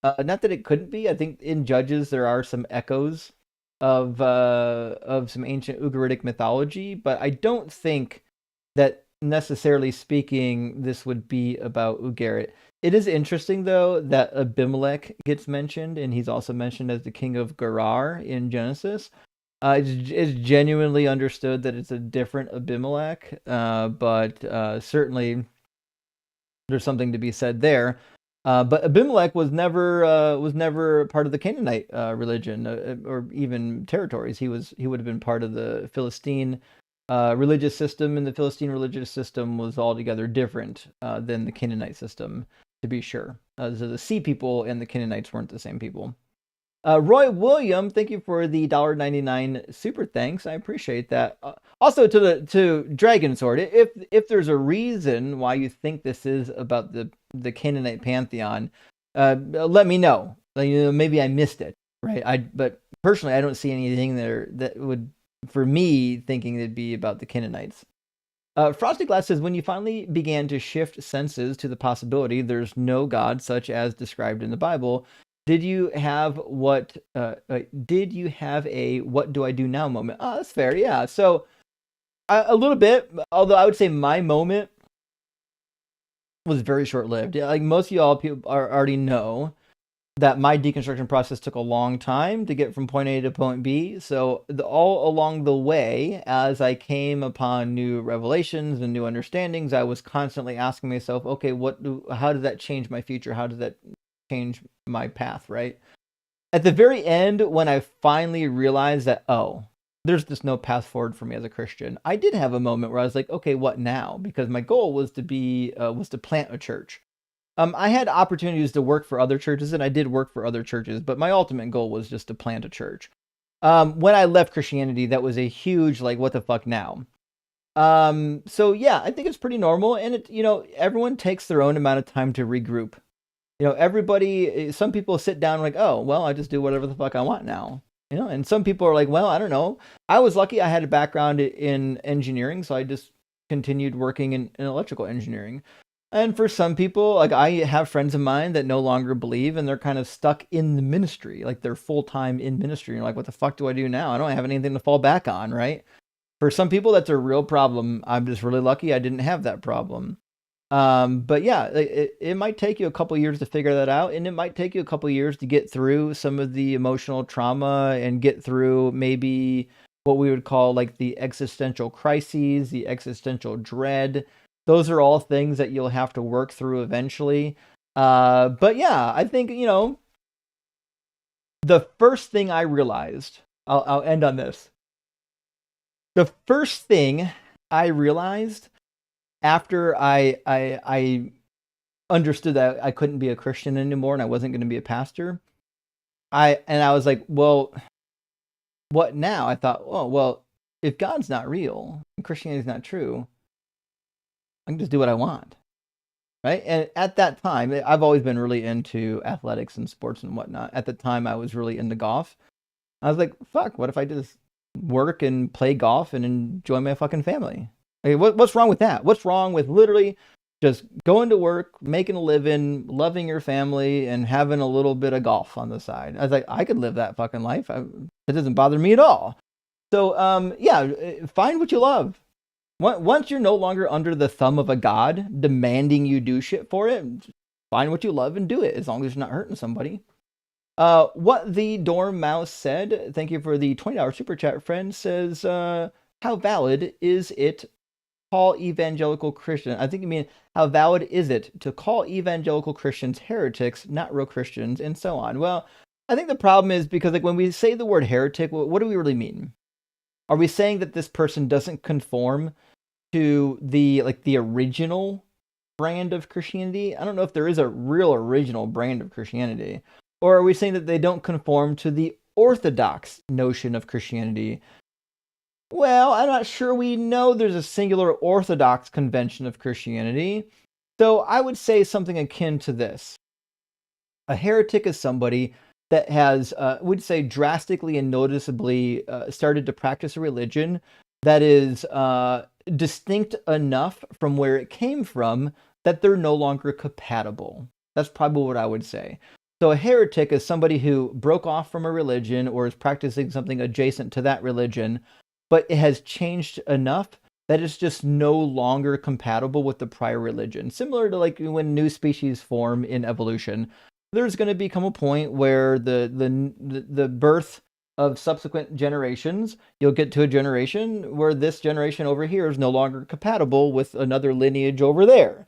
Not that it couldn't be. I think in Judges there are some echoes of some ancient Ugaritic mythology, but I don't think that necessarily speaking this would be about Ugarit. It is interesting though that Abimelech gets mentioned, and he's also mentioned as the king of Gerar in Genesis. It's genuinely understood that it's a different Abimelech, but certainly there's something to be said there. But Abimelech was never part of the Canaanite religion or even territories. He would have been part of the Philistine religious system, and the Philistine religious system was altogether different than the Canaanite system, to be sure. So the sea people and the Canaanites weren't the same people. Roy William, thank you for the $1.99 super thanks. I appreciate that. Also to Dragon Sword, if there's a reason why you think this is about the Canaanite pantheon, let me know. Like, maybe I missed it, right? But personally, I don't see anything there that would, for me, thinking it'd be about the Canaanites. Frosty Glass says, when you finally began to shift senses to the possibility there's no God such as described in the Bible, did you have a what do I do now moment? Oh, that's fair. Yeah. So a little bit, although I would say my moment was very short lived. Like most of y'all people already know that my deconstruction process took a long time to get from point A to point B. So all along the way, as I came upon new revelations and new understandings, I was constantly asking myself, okay, how does that change my future? How does that change my path, right? At the very end, when I finally realized that, there's just no path forward for me as a Christian, I did have a moment where I was like, okay, what now? Because my goal was to plant a church. I had opportunities to work for other churches, and I did work for other churches, but my ultimate goal was just to plant a church. When I left Christianity, that was a huge, like, what the fuck now? So yeah, I think it's pretty normal, and everyone takes their own amount of time to regroup. Some people sit down like, oh, well, I just do whatever the fuck I want now. And some people are like, well, I don't know. I was lucky I had a background in engineering, so I just continued working in electrical engineering. And for some people, like I have friends of mine that no longer believe, and they're kind of stuck in the ministry, like they're full-time in ministry. And like, what the fuck do I do now? I don't have anything to fall back on, right? For some people, that's a real problem. I'm just really lucky I didn't have that problem. But yeah, it might take you a couple years to figure that out, and it might take you a couple years to get through some of the emotional trauma and get through maybe what we would call like the existential crises, the existential dread. Those are all things that you'll have to work through eventually. But yeah, I think, the first thing I realized, I'll end on this. The first thing I realized after I understood that I couldn't be a Christian anymore and I wasn't going to be a pastor, I was like, well, what now? I thought, oh, well, if God's not real and Christianity is not true, I can just do what I want, right? And at that time, I've always been really into athletics and sports and whatnot. At the time, I was really into golf. I was like, fuck, what if I just work and play golf and enjoy my fucking family? Like, what's wrong with that? What's wrong with literally just going to work, making a living, loving your family, and having a little bit of golf on the side? I was like, I could live that fucking life. It doesn't bother me at all. So, yeah, find what you love. Once you're no longer under the thumb of a god demanding you do shit for it, find what you love and do it, as long as you're not hurting somebody. What the Dorm Mouse said, thank you for the $20 super chat, friend, says, how valid is it to call evangelical Christian? I think you mean, how valid is it to call evangelical Christians heretics, not real Christians, and so on? Well, I think the problem is because like when we say the word heretic, what do we really mean? Are we saying that this person doesn't conform to the original brand of Christianity? I don't know if there is a real original brand of Christianity. Or are we saying that they don't conform to the orthodox notion of Christianity? Well, I'm not sure we know there's a singular orthodox convention of Christianity. So I would say something akin to this. A heretic is somebody that has, would say, drastically and noticeably started to practice a religion that is distinct enough from where it came from that they're no longer compatible. That's probably what I would say. So a heretic is somebody who broke off from a religion or is practicing something adjacent to that religion, but it has changed enough that it's just no longer compatible with the prior religion. Similar to like when new species form in evolution, there's going to become a point where the birth of subsequent generations, you'll get to a generation where this generation over here is no longer compatible with another lineage over there.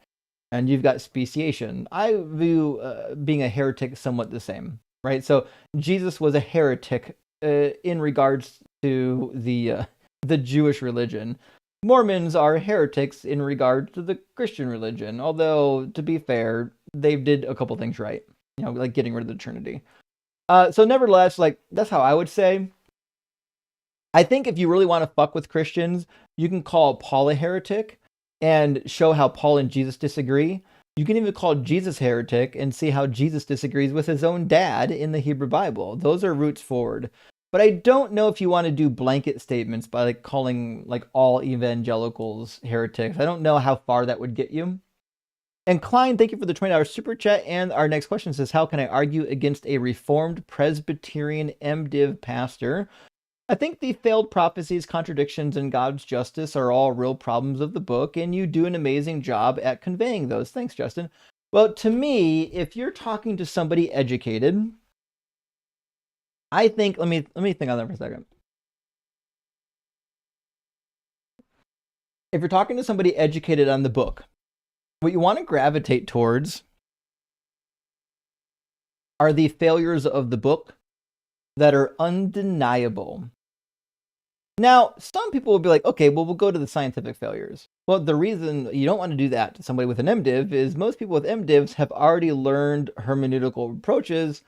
And you've got speciation. I view being a heretic somewhat the same, right? So Jesus was a heretic in regards to the Jewish religion. Mormons are heretics in regard to the Christian religion. Although, to be fair, they did a couple things right, you know, like getting rid of the Trinity. So nevertheless, like that's how I would say. I think if you really want to fuck with Christians, you can call Paul a heretic and show how Paul and Jesus disagree. You can even call Jesus heretic and see how Jesus disagrees with his own dad in the Hebrew Bible. Those are routes forward. But I don't know if you want to do blanket statements by like calling like all evangelicals heretics. I don't know how far that would get you. And Klein, thank you for the $20 super chat. And our next question says, how can I argue against a Reformed Presbyterian MDiv pastor? I think the failed prophecies, contradictions, and God's justice are all real problems of the book, and you do an amazing job at conveying those. Thanks, Justin. Well, to me, if you're talking to somebody educated, I think, let me think on that for a second. If you're talking to somebody educated on the book, what you want to gravitate towards are the failures of the book that are undeniable. Now, some people will be like, okay, well, we'll go to the scientific failures. Well, the reason you don't want to do that to somebody with an MDiv is most people with MDivs have already learned hermeneutical approaches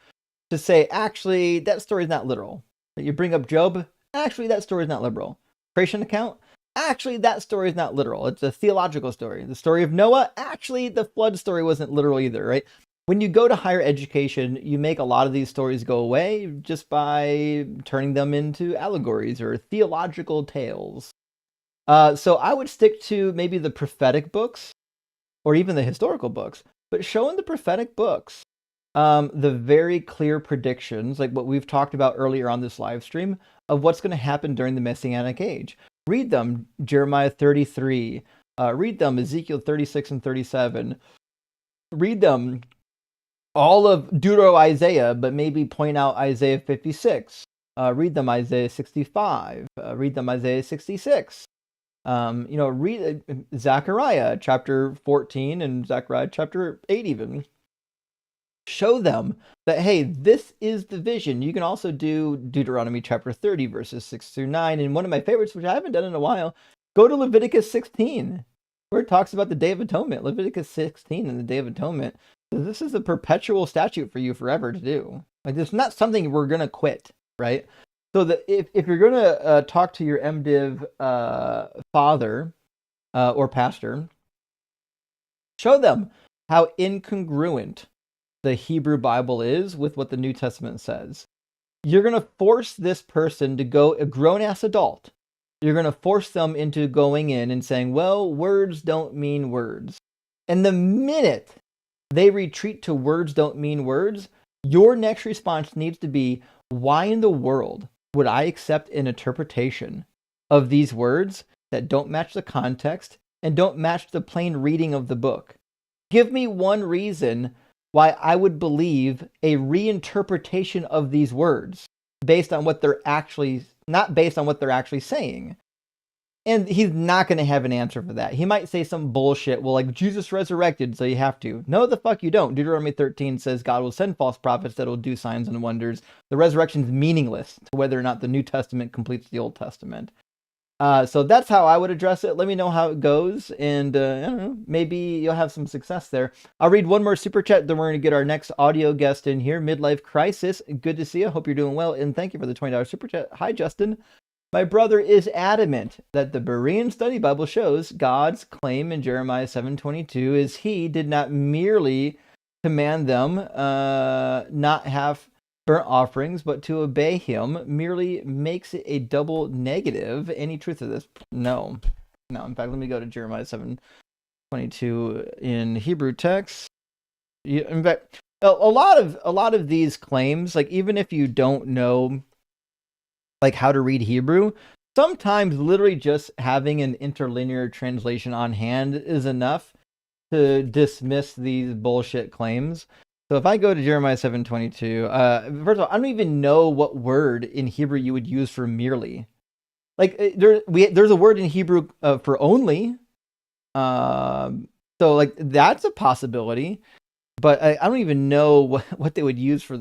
to say, actually, that story is not literal. You bring up Job, actually, that story is not literal. Creation account, actually, that story is not literal. It's a theological story. The story of Noah, actually, the flood story wasn't literal either, right? When you go to higher education, you make a lot of these stories go away just by turning them into allegories or theological tales. So I would stick to maybe the prophetic books or even the historical books, but show in the prophetic books the very clear predictions, like what we've talked about earlier on this live stream, of what's going to happen during the Messianic age. Read them, Jeremiah 33. Read them, Ezekiel 36 and 37. Read them, all of Deutero-Isaiah, but maybe point out Isaiah 56. Read them, Isaiah 65. Read them, Isaiah 66. Read Zechariah chapter 14 and Zechariah chapter 8 even. Show them that, hey, this is the vision. You can also do Deuteronomy chapter 30, verses 6 through 9. And one of my favorites, which I haven't done in a while, go to Leviticus 16, where it talks about the Day of Atonement. Leviticus 16 and the Day of Atonement. This is a perpetual statute for you forever to do. Like, it's not something we're going to quit, right? So that if you're going to talk to your MDiv father or pastor, show them how incongruent the Hebrew Bible is with what the New Testament says. You're going to force this person to go, a grown-ass adult, you're going to force them into going in and saying, well, words don't mean words. And the minute they retreat to words don't mean words, your next response needs to be, why in the world would I accept an interpretation of these words that don't match the context and don't match the plain reading of the book? Give me one reason why I would believe a reinterpretation of these words based on what they're actually, not based on what they're actually saying. And he's not going to have an answer for that. He might say some bullshit. Well, like, Jesus resurrected, so you have to. No, the fuck you don't. Deuteronomy 13 says God will send false prophets that will do signs and wonders. The resurrection is meaningless to whether or not the New Testament completes the Old Testament. So that's how I would address it. Let me know how it goes, and I don't know, maybe you'll have some success there. I'll read one more super chat, then we're going to get our next audio guest in here. Midlife Crisis, good to see you. Hope you're doing well, and thank you for the $20 super chat. Hi, Justin. My brother is adamant that the Berean Study Bible shows God's claim in Jeremiah 7:22 is he did not merely command them not have burnt offerings, but to obey him merely makes it a double negative. Any truth to this? No. In fact, let me go to Jeremiah 7:22 in Hebrew text. In fact, a lot of these claims, like even if you don't know like how to read Hebrew, sometimes literally just having an interlinear translation on hand is enough to dismiss these bullshit claims. So if I go to Jeremiah 7:22, first of all, I don't even know what word in Hebrew you would use for merely. Like there's a word in Hebrew for only. So like that's a possibility, but I don't even know what they would use for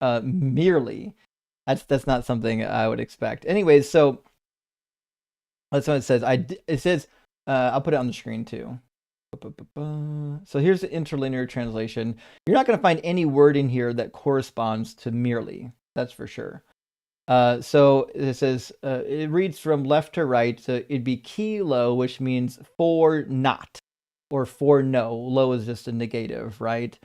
merely. That's not something I would expect. Anyways, so that's what it says. It says I'll put it on the screen too. So here's the interlinear translation. You're not going to find any word in here that corresponds to merely. That's for sure. So it says, it reads from left to right. So it'd be kilo, which means for not or for no. Lo is just a negative, right?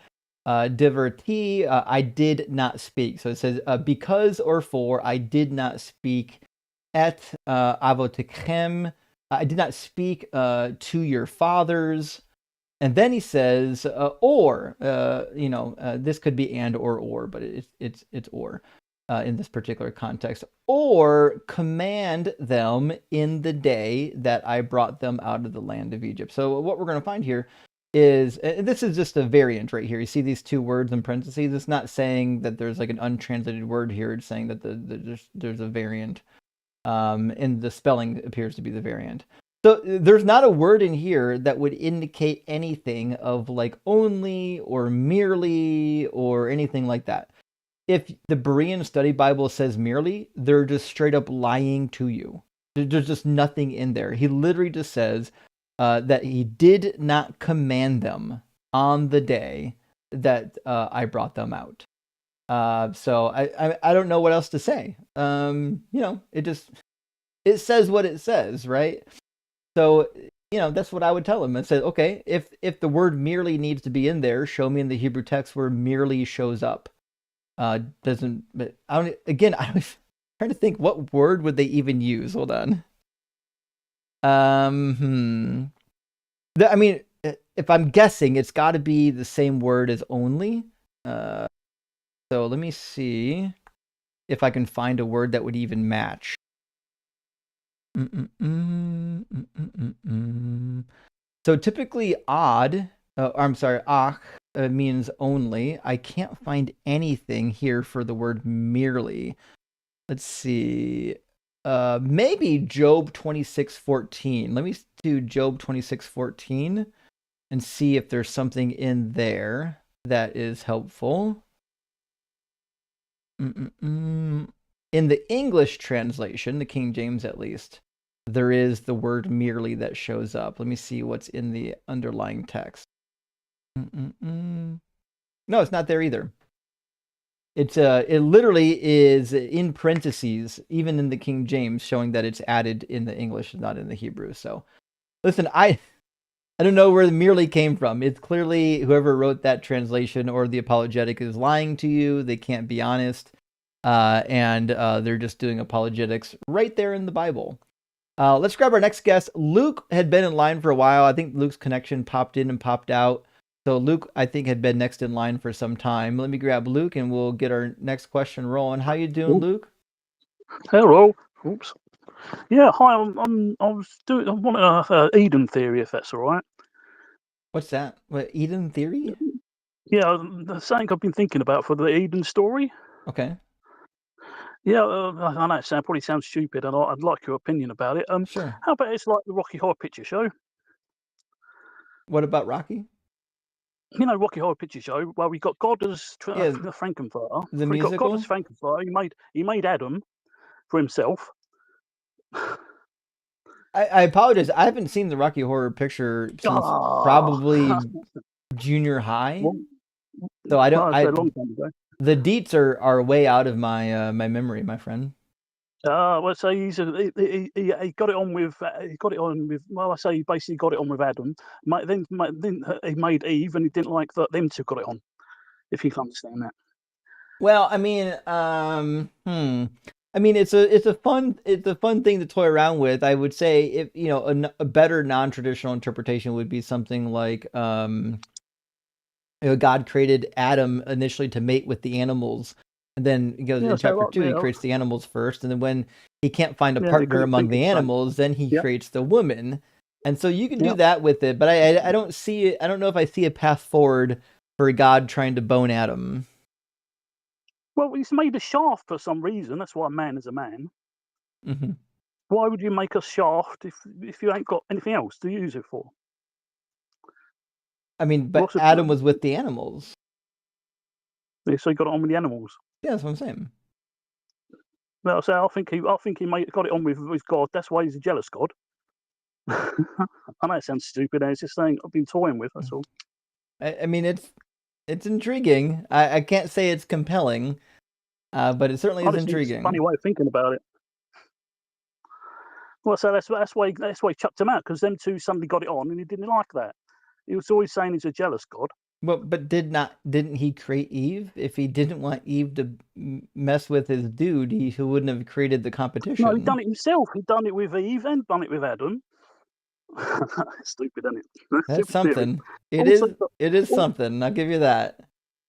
Diverti, I did not speak. So it says, because or for, I did not speak. Et avotichem, I did not speak to your fathers. And then he says, or, this could be and or, but it's or in this particular context. Or command them in the day that I brought them out of the land of Egypt. So what we're going to find here is, and this is just a variant right here. You see these two words in parentheses. It's not saying that there's like an untranslated word here. It's saying that there's a variant. And the spelling appears to be the variant. So there's not a word in here that would indicate anything of like only or merely or anything like that. If the Berean Study Bible says merely, they're just straight up lying to you. There's just nothing in there. He literally just says that he did not command them on the day that I brought them out. So I don't know what else to say. It says what it says, right? So, that's what I would tell him. And say, okay, if the word merely needs to be in there, show me in the Hebrew text where merely shows up. I'm trying to think, what word would they even use? Hold on. If I'm guessing, it's got to be the same word as only. So let me see if I can find a word that would even match. So typically ach means only. I can't find anything here for the word merely. Let's see. Maybe Job 26:14. Let me do Job 26:14 and see if there's something in there that is helpful. In the English translation, the King James at least, there is the word merely that shows up. Let me see what's in the underlying text. No, it's not there either. It literally is in parentheses, even in the King James, showing that it's added in the English, not in the Hebrew. So, listen, I don't know where the merely came from. It's clearly whoever wrote that translation or the Apologetic is lying to you. They can't be honest. And they're just doing apologetics right there in the Bible. Let's grab our next guest. Luke had been in line for a while. I think Luke's connection popped in and popped out. So Luke, I think, had been next in line for some time. Let me grab Luke and we'll get our next question rolling. How you doing, Luke? Hello. Oops. Yeah, hi. I want an Eden theory, if that's all right. What's that? What, Eden theory? Yeah, something I've been thinking about for the Eden story. Okay. Yeah, I know it probably sounds stupid, and I'd like your opinion about it. Sure. How about it's like the Rocky Horror Picture Show? What about Rocky? Rocky Horror Picture Show. Well, we got God as Frankenfurter. The We got God musical? as Frankenfurter. He made Adam for himself. I apologize. I haven't seen the Rocky Horror Picture since probably junior high. So I don't. That's a long time ago. The deets are way out of my my memory, my friend. Well, so he got it on with. Well, I say he basically got it on with Adam. Then he made Eve, and he didn't like that them two got it on. If you can understand that. Well, I mean, it's a fun thing to toy around with. I would say if a better non-traditional interpretation would be something like God created Adam initially to mate with the animals, and then he goes in chapter 2. He creates the animals first, and then when he can't find a partner among the animals, then he creates the woman. And so you can do that with it, but I don't see. I don't know if I see a path forward for God trying to bone Adam. Well, he's made a shaft for some reason. That's why a man is a man. Mm-hmm. Why would you make a shaft if you ain't got anything else to use it for? I mean, but Adam was with the animals. Yeah, so he got it on with the animals. Yeah, that's what I'm saying. Well, so I think he got it on with God. That's why he's a jealous God. I know it sounds stupid. It's just something I've been toying with. That's all. I mean, it's intriguing. I can't say it's compelling, but it certainly is Honestly, it's a intriguing. funny way of thinking about it. Well, so that's why he chucked him out, because them two suddenly got it on, and he didn't like that. He was always saying he's a jealous God. But didn't he create Eve? If he didn't want Eve to mess with his dude, he wouldn't have created the competition. No, he done it himself. He done it with Eve and done it with Adam. Stupid, isn't it? That's Stupid theory. something. It Also, is. It is something. I'll give you that.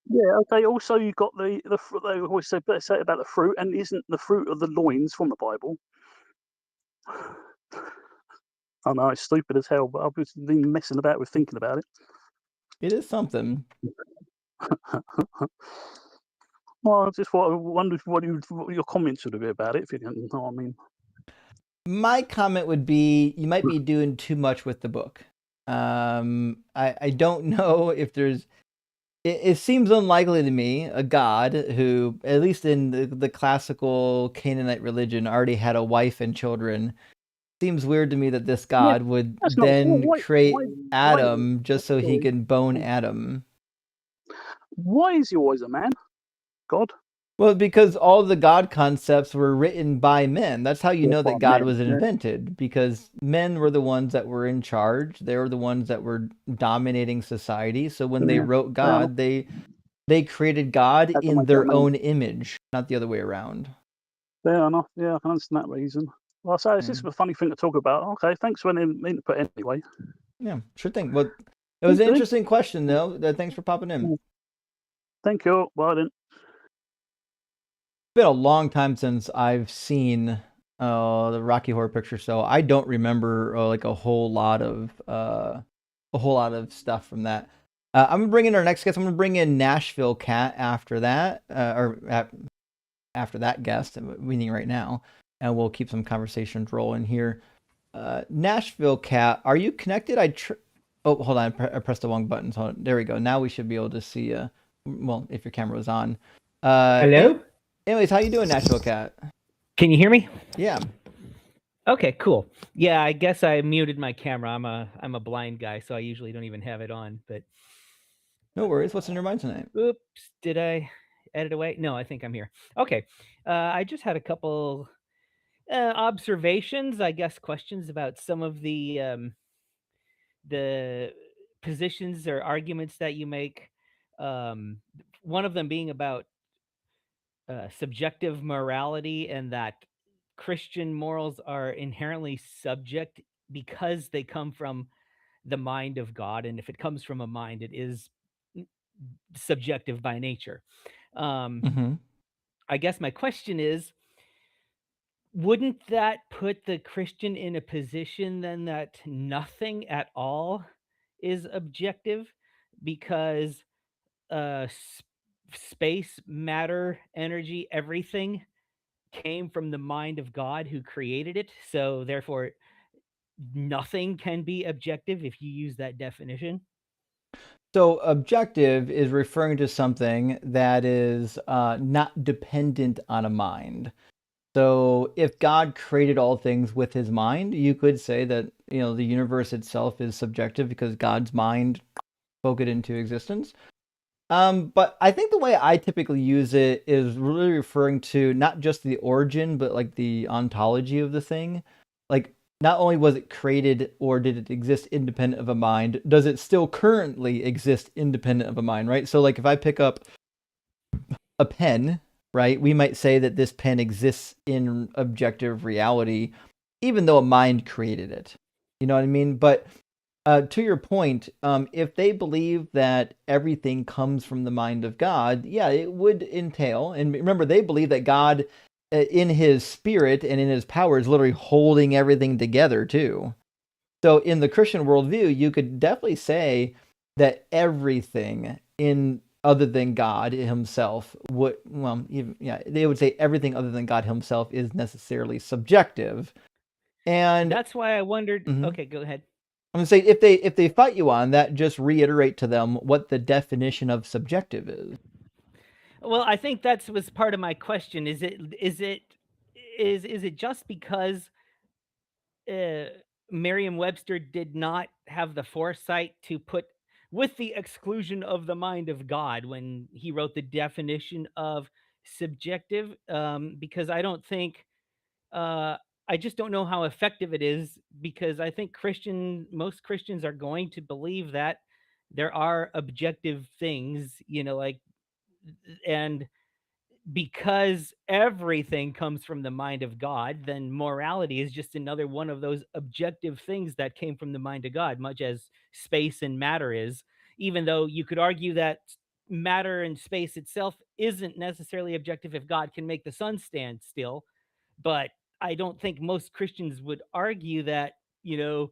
Yeah. Okay. Also, you got the they always say about the fruit, and isn't the fruit of the loins from the Bible? I know it's stupid as hell, but I've been messing about with thinking about it. It is something. Well, I just wondered what your comments would be about it, if you didn't know what I mean. My comment would be, you might be doing too much with the book. I don't know if there's. It seems unlikely to me a god who, at least in the classical Canaanite religion, already had a wife and children. Seems weird to me that this god would then create Adam just so he can bone Adam. Why is he always a man? God? Well, because all the God concepts were written by men. That's how you know that God was invented, because men were the ones that were in charge. They were the ones that were dominating society. So when they wrote God, they created God in their own image, not the other way around. Fair enough. Yeah, I can understand that reason. Well, so it's just a funny thing to talk about. Okay, thanks for the input anyway. Yeah, sure thing. Well, it was an interesting question, though. Thanks for popping in. Thank you. Bye then. It's been a long time since I've seen the Rocky Horror Picture Show. I don't remember like a whole lot of stuff from that. I'm gonna bring in our next guest. I'm gonna bring in Nashville Cat after that, after that guest, meaning right now, and we'll keep some conversations rolling here. Nashville Cat, are you connected? Oh, hold on, I pressed the wrong button. So there we go. Now we should be able to see. Well, if your camera was on. Hello. Anyways, how you doing, Nashville Cat? Can you hear me? Yeah. Okay, cool. Yeah, I guess I muted my camera. I'm a blind guy, so I usually don't even have it on. But no worries. What's in your mind tonight? Oops, did I edit away? No, I think I'm here. Okay, I just had a couple observations, I guess, questions about some of the positions or arguments that you make. One of them being about subjective morality, and that Christian morals are inherently subject because they come from the mind of God, and if it comes from a mind, it is subjective by nature. I guess my question is, wouldn't that put the Christian in a position then that nothing at all is objective, because space, matter, energy, everything came from the mind of God who created it, so therefore nothing can be objective if you use that definition? So objective is referring to something that is not dependent on a mind. So if God created all things with his mind, you could say that, the universe itself is subjective because God's mind spoke it into existence. But I think the way I typically use it is really referring to not just the origin, but like the ontology of the thing. Like, not only was it created or did it exist independent of a mind, does it still currently exist independent of a mind, right? So like if I pick up a pen, right, we might say that this pen exists in objective reality, even though a mind created it. You know what I mean? But to your point, if they believe that everything comes from the mind of God, yeah, it would entail. And remember, they believe that God, in his spirit and in his power, is literally holding everything together too. So in the Christian worldview, you could definitely say that everything in other than God himself they would say everything other than God himself is necessarily subjective. And that's why I wondered. Okay, go ahead. I'm gonna say if they fight you on that, just reiterate to them what the definition of subjective is. Well, I think that was part of my question. Is it just because Merriam-Webster did not have the foresight to put with the exclusion of the mind of God when he wrote the definition of subjective, because I don't think I just don't know how effective it is, because I think most Christians are going to believe that there are objective things, and because everything comes from the mind of God, then morality is just another one of those objective things that came from the mind of God, much as space and matter is, even though you could argue that matter and space itself isn't necessarily objective if God can make the sun stand still. But I don't think most Christians would argue that, the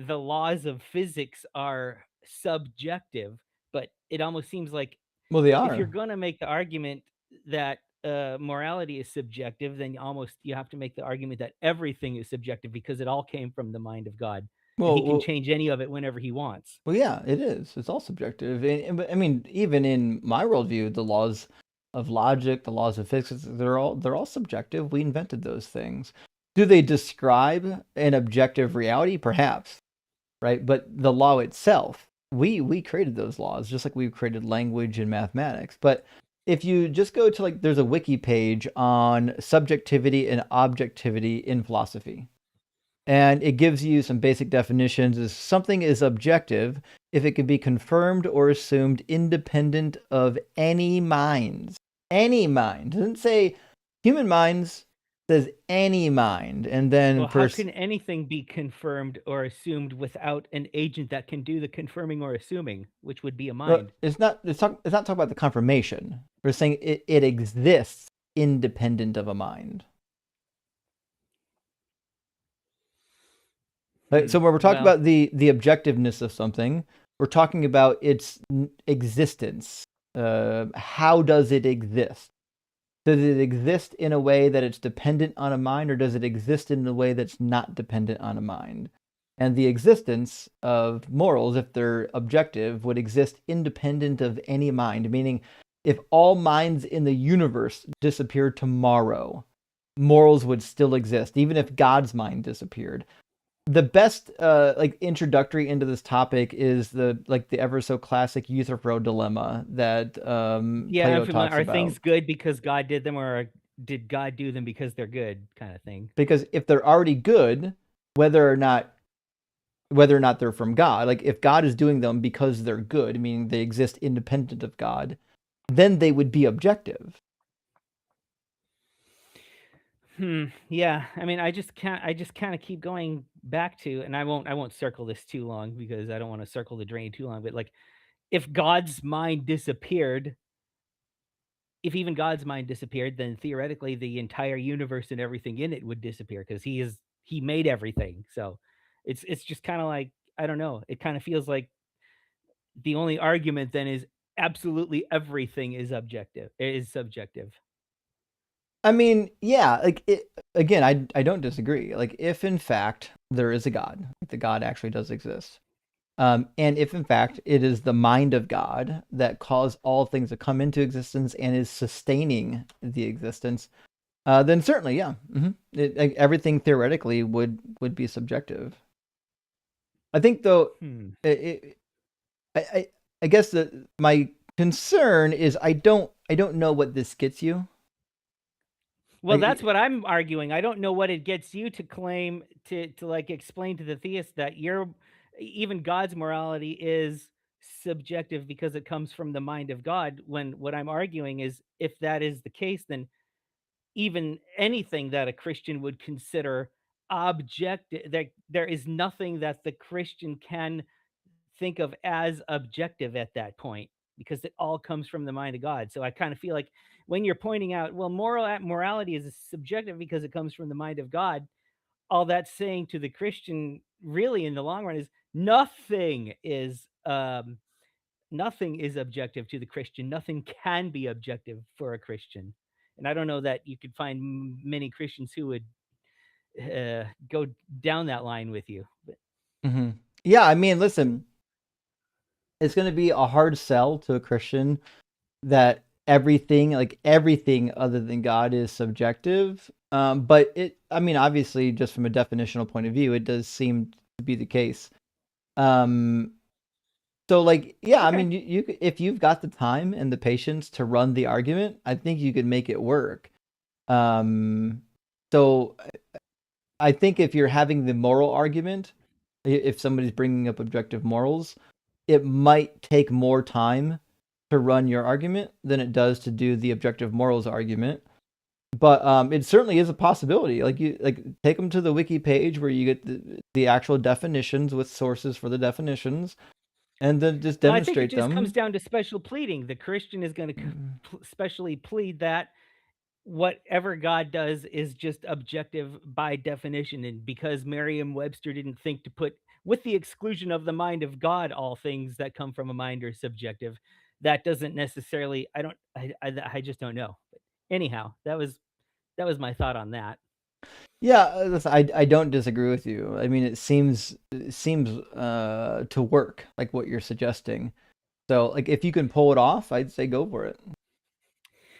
laws of physics are subjective. But it almost seems like Well, they if you're are. going to make the argument that morality is subjective, then you have to make the argument that everything is subjective because it all came from the mind of God, and he can change any of it whenever he wants. Well, yeah, it is. It's all subjective. But I mean, even in my worldview, the laws of logic, the laws of physics, they're all subjective. We invented those things. Do they describe an objective reality? Perhaps, right? But the law itself, we created those laws, just like we created language and mathematics. But if you just go to there's a wiki page on subjectivity and objectivity in philosophy. And it gives you some basic definitions as something is objective if it can be confirmed or assumed independent of any minds. Any mind. It doesn't say human minds, it says any mind. And then well, how can anything be confirmed or assumed without an agent that can do the confirming or assuming, which would be a mind? Well, it's not talking about the confirmation. We're saying it exists independent of a mind. Right? So when we're talking about the objectiveness of something, we're talking about its existence. How does it exist? Does it exist in a way that it's dependent on a mind, or does it exist in a way that's not dependent on a mind? And the existence of morals, if they're objective, would exist independent of any mind, meaning if all minds in the universe disappeared tomorrow, morals would still exist, even if God's mind disappeared. The best introductory into this topic is the ever so classic Euthyphro dilemma that Plato talks about. Are things good because God did them, or did God do them because they're good, kind of thing? Because if they're already good, whether or not they're from God, if God is doing them because they're good, meaning they exist independent of God, then they would be objective. Yeah, I mean, I just kind of keep going back to, and I won't circle this too long because I don't want to circle the drain too long. But if God's mind disappeared, if even God's mind disappeared, then theoretically the entire universe and everything in it would disappear because he made everything. So it's just kind of I don't know. It kind of feels like the only argument then is absolutely everything is subjective. I mean, yeah, again, I don't disagree. If in fact there is a God, the God actually does exist, and if in fact it is the mind of God that caused all things to come into existence and is sustaining the existence, then certainly, yeah, everything theoretically would be subjective. I think, though, I guess my concern is I don't know what this gets you. Well, that's what I'm arguing. I don't know what it gets you to claim to explain to the theist that even God's morality is subjective because it comes from the mind of God, when what I'm arguing is if that is the case, then even anything that a Christian would consider objective, there is nothing that the Christian can think of as objective at that point, because it all comes from the mind of God. So I kind of feel like when you're pointing out, well, morality is subjective because it comes from the mind of God, all that's saying to the Christian really in the long run is nothing is objective to the Christian. Nothing can be objective for a Christian. And I don't know that you could find many Christians who would go down that line with you. Mm-hmm. Yeah, I mean, listen, it's going to be a hard sell to a Christian that everything other than God is subjective. But I mean, obviously, just from a definitional point of view, it does seem to be the case. So like, yeah, I Okay. mean, you if you've got the time and the patience to run the argument, I think you could make it work. So I think if you're having the moral argument, if somebody's bringing up objective morals, it might take more time to run your argument than it does to do the objective morals argument. But it certainly is a possibility. Like you take them to the wiki page where you get the actual definitions with sources for the definitions, and then just Well, I think it demonstrate just comes them. down to special pleading. The Christian is going to specially plead that whatever God does is just objective by definition. And because Merriam-Webster didn't think to put, with the exclusion of the mind of God, all things that come from a mind are subjective, that doesn't necessarily, I just don't know. But anyhow, that was my thought on that. Yeah, listen, I don't disagree with you. I mean, it seems to work, like what you're suggesting. So, like, if you can pull it off, I'd say go for it.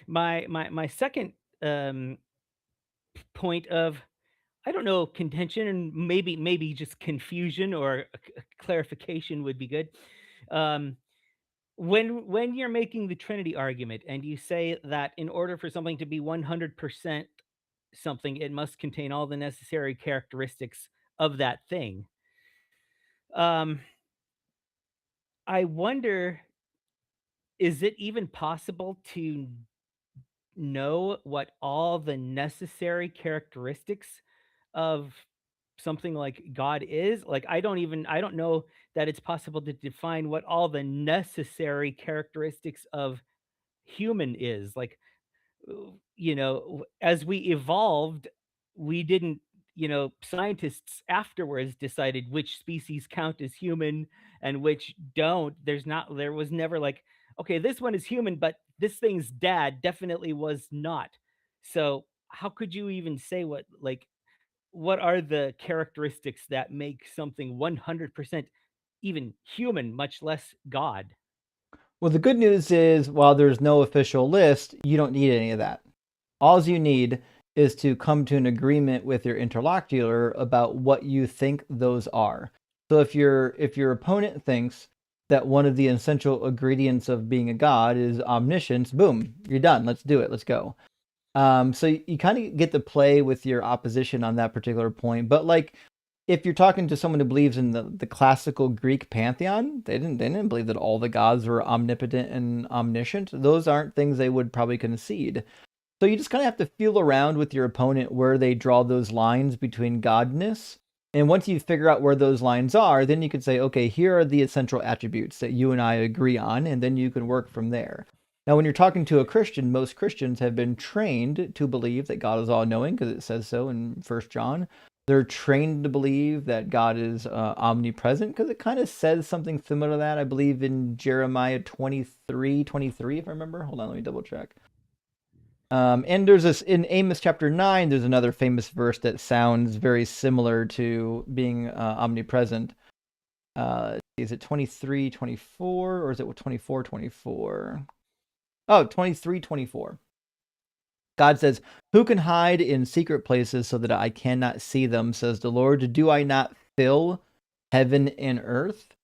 My second point of, I don't know, contention and maybe just confusion or a clarification would be good. When you're making the Trinity argument and you say that in order for something to be 100% something, it must contain all the necessary characteristics of that thing. I wonder, is it even possible to know what all the necessary characteristics of something like God is? Like, I don't know that it's possible to define what all the necessary characteristics of human is. Like, as we evolved, we didn't, scientists afterwards decided which species count as human and which don't. There was never like, okay, this one is human, but this thing's dad definitely was not. So how could you even say what are the characteristics that make something 100% even human, much less God? Well, the good news is, while there's no official list, you don't need any of that. All you need is to come to an agreement with your interlocutor about what you think those are. So if your opponent thinks that one of the essential ingredients of being a god is omniscience, boom, you're done. Let's do it. Let's go. So you kind of get to play with your opposition on that particular point. But like, if you're talking to someone who believes in the classical Greek pantheon, they didn't believe that all the gods were omnipotent and omniscient. Those aren't things they would probably concede. So you just kind of have to feel around with your opponent where they draw those lines between godness. And once you figure out where those lines are, then you can say, okay, here are the essential attributes that you and I agree on, and then you can work from there. Now, when you're talking to a Christian, most Christians have been trained to believe that God is all-knowing, because it says so in 1 John. They're trained to believe that God is omnipresent, because it kind of says something similar to that, I believe, in Jeremiah 23, if I remember. Hold on, let me double check. And there's this in Amos chapter 9, there's another famous verse that sounds very similar to being omnipresent. Is it 23:24 or is it 24:24? Oh, 23:24. God says, "Who can hide in secret places so that I cannot see them, says the Lord? Do I not fill heaven and earth?"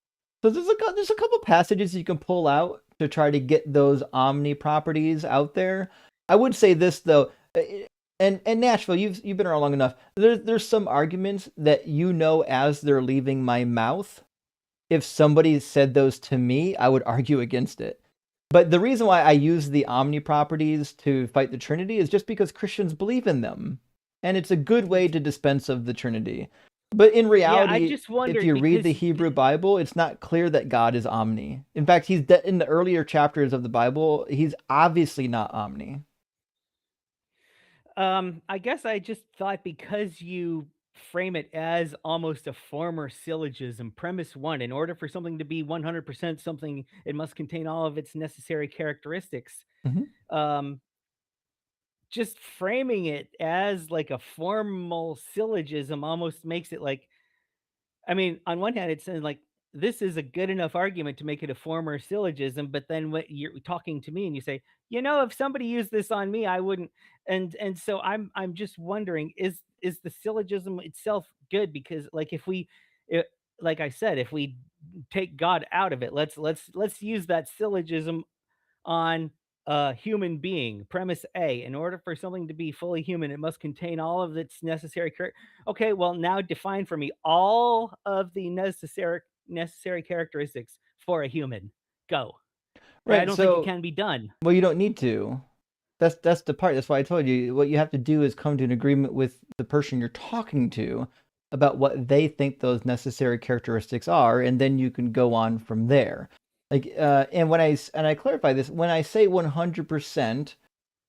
So there's a couple passages you can pull out to try to get those omni properties out there. I would say this though, and Nashville, you've been around long enough. There's some arguments that as they're leaving my mouth. If somebody said those to me, I would argue against it. But the reason why I use the omni properties to fight the Trinity is just because Christians believe in them, and it's a good way to dispense of the Trinity. But in Yeah, I reality, just if wondered you read the because Hebrew Bible, it's not clear that God is omni. In fact, in the earlier chapters of the Bible, he's obviously not omni. I guess I just thought because you frame it as almost a former syllogism, premise one, in order for something to be 100% something, it must contain all of its necessary characteristics. Mhm. Just framing it as like a formal syllogism almost makes it like, I mean, on one hand, it's saying like this is a good enough argument to make it a former syllogism, but then when you're talking to me and you say, if somebody used this on me, I wouldn't. And so I'm just wondering, is the syllogism itself good? Because like if we, like I said, if we take God out of it, let's use that syllogism on a human being. Premise A: in order for something to be fully human, it must contain all of its necessary okay, well, now define for me all of the necessary characteristics for a human. Go. Right. I don't think it can be done. Well, you don't need to. That's the part. That's why I told you what you have to do is come to an agreement with the person you're talking to about what they think those necessary characteristics are, and then you can go on from there. Like, and I clarify this, when I say 100%,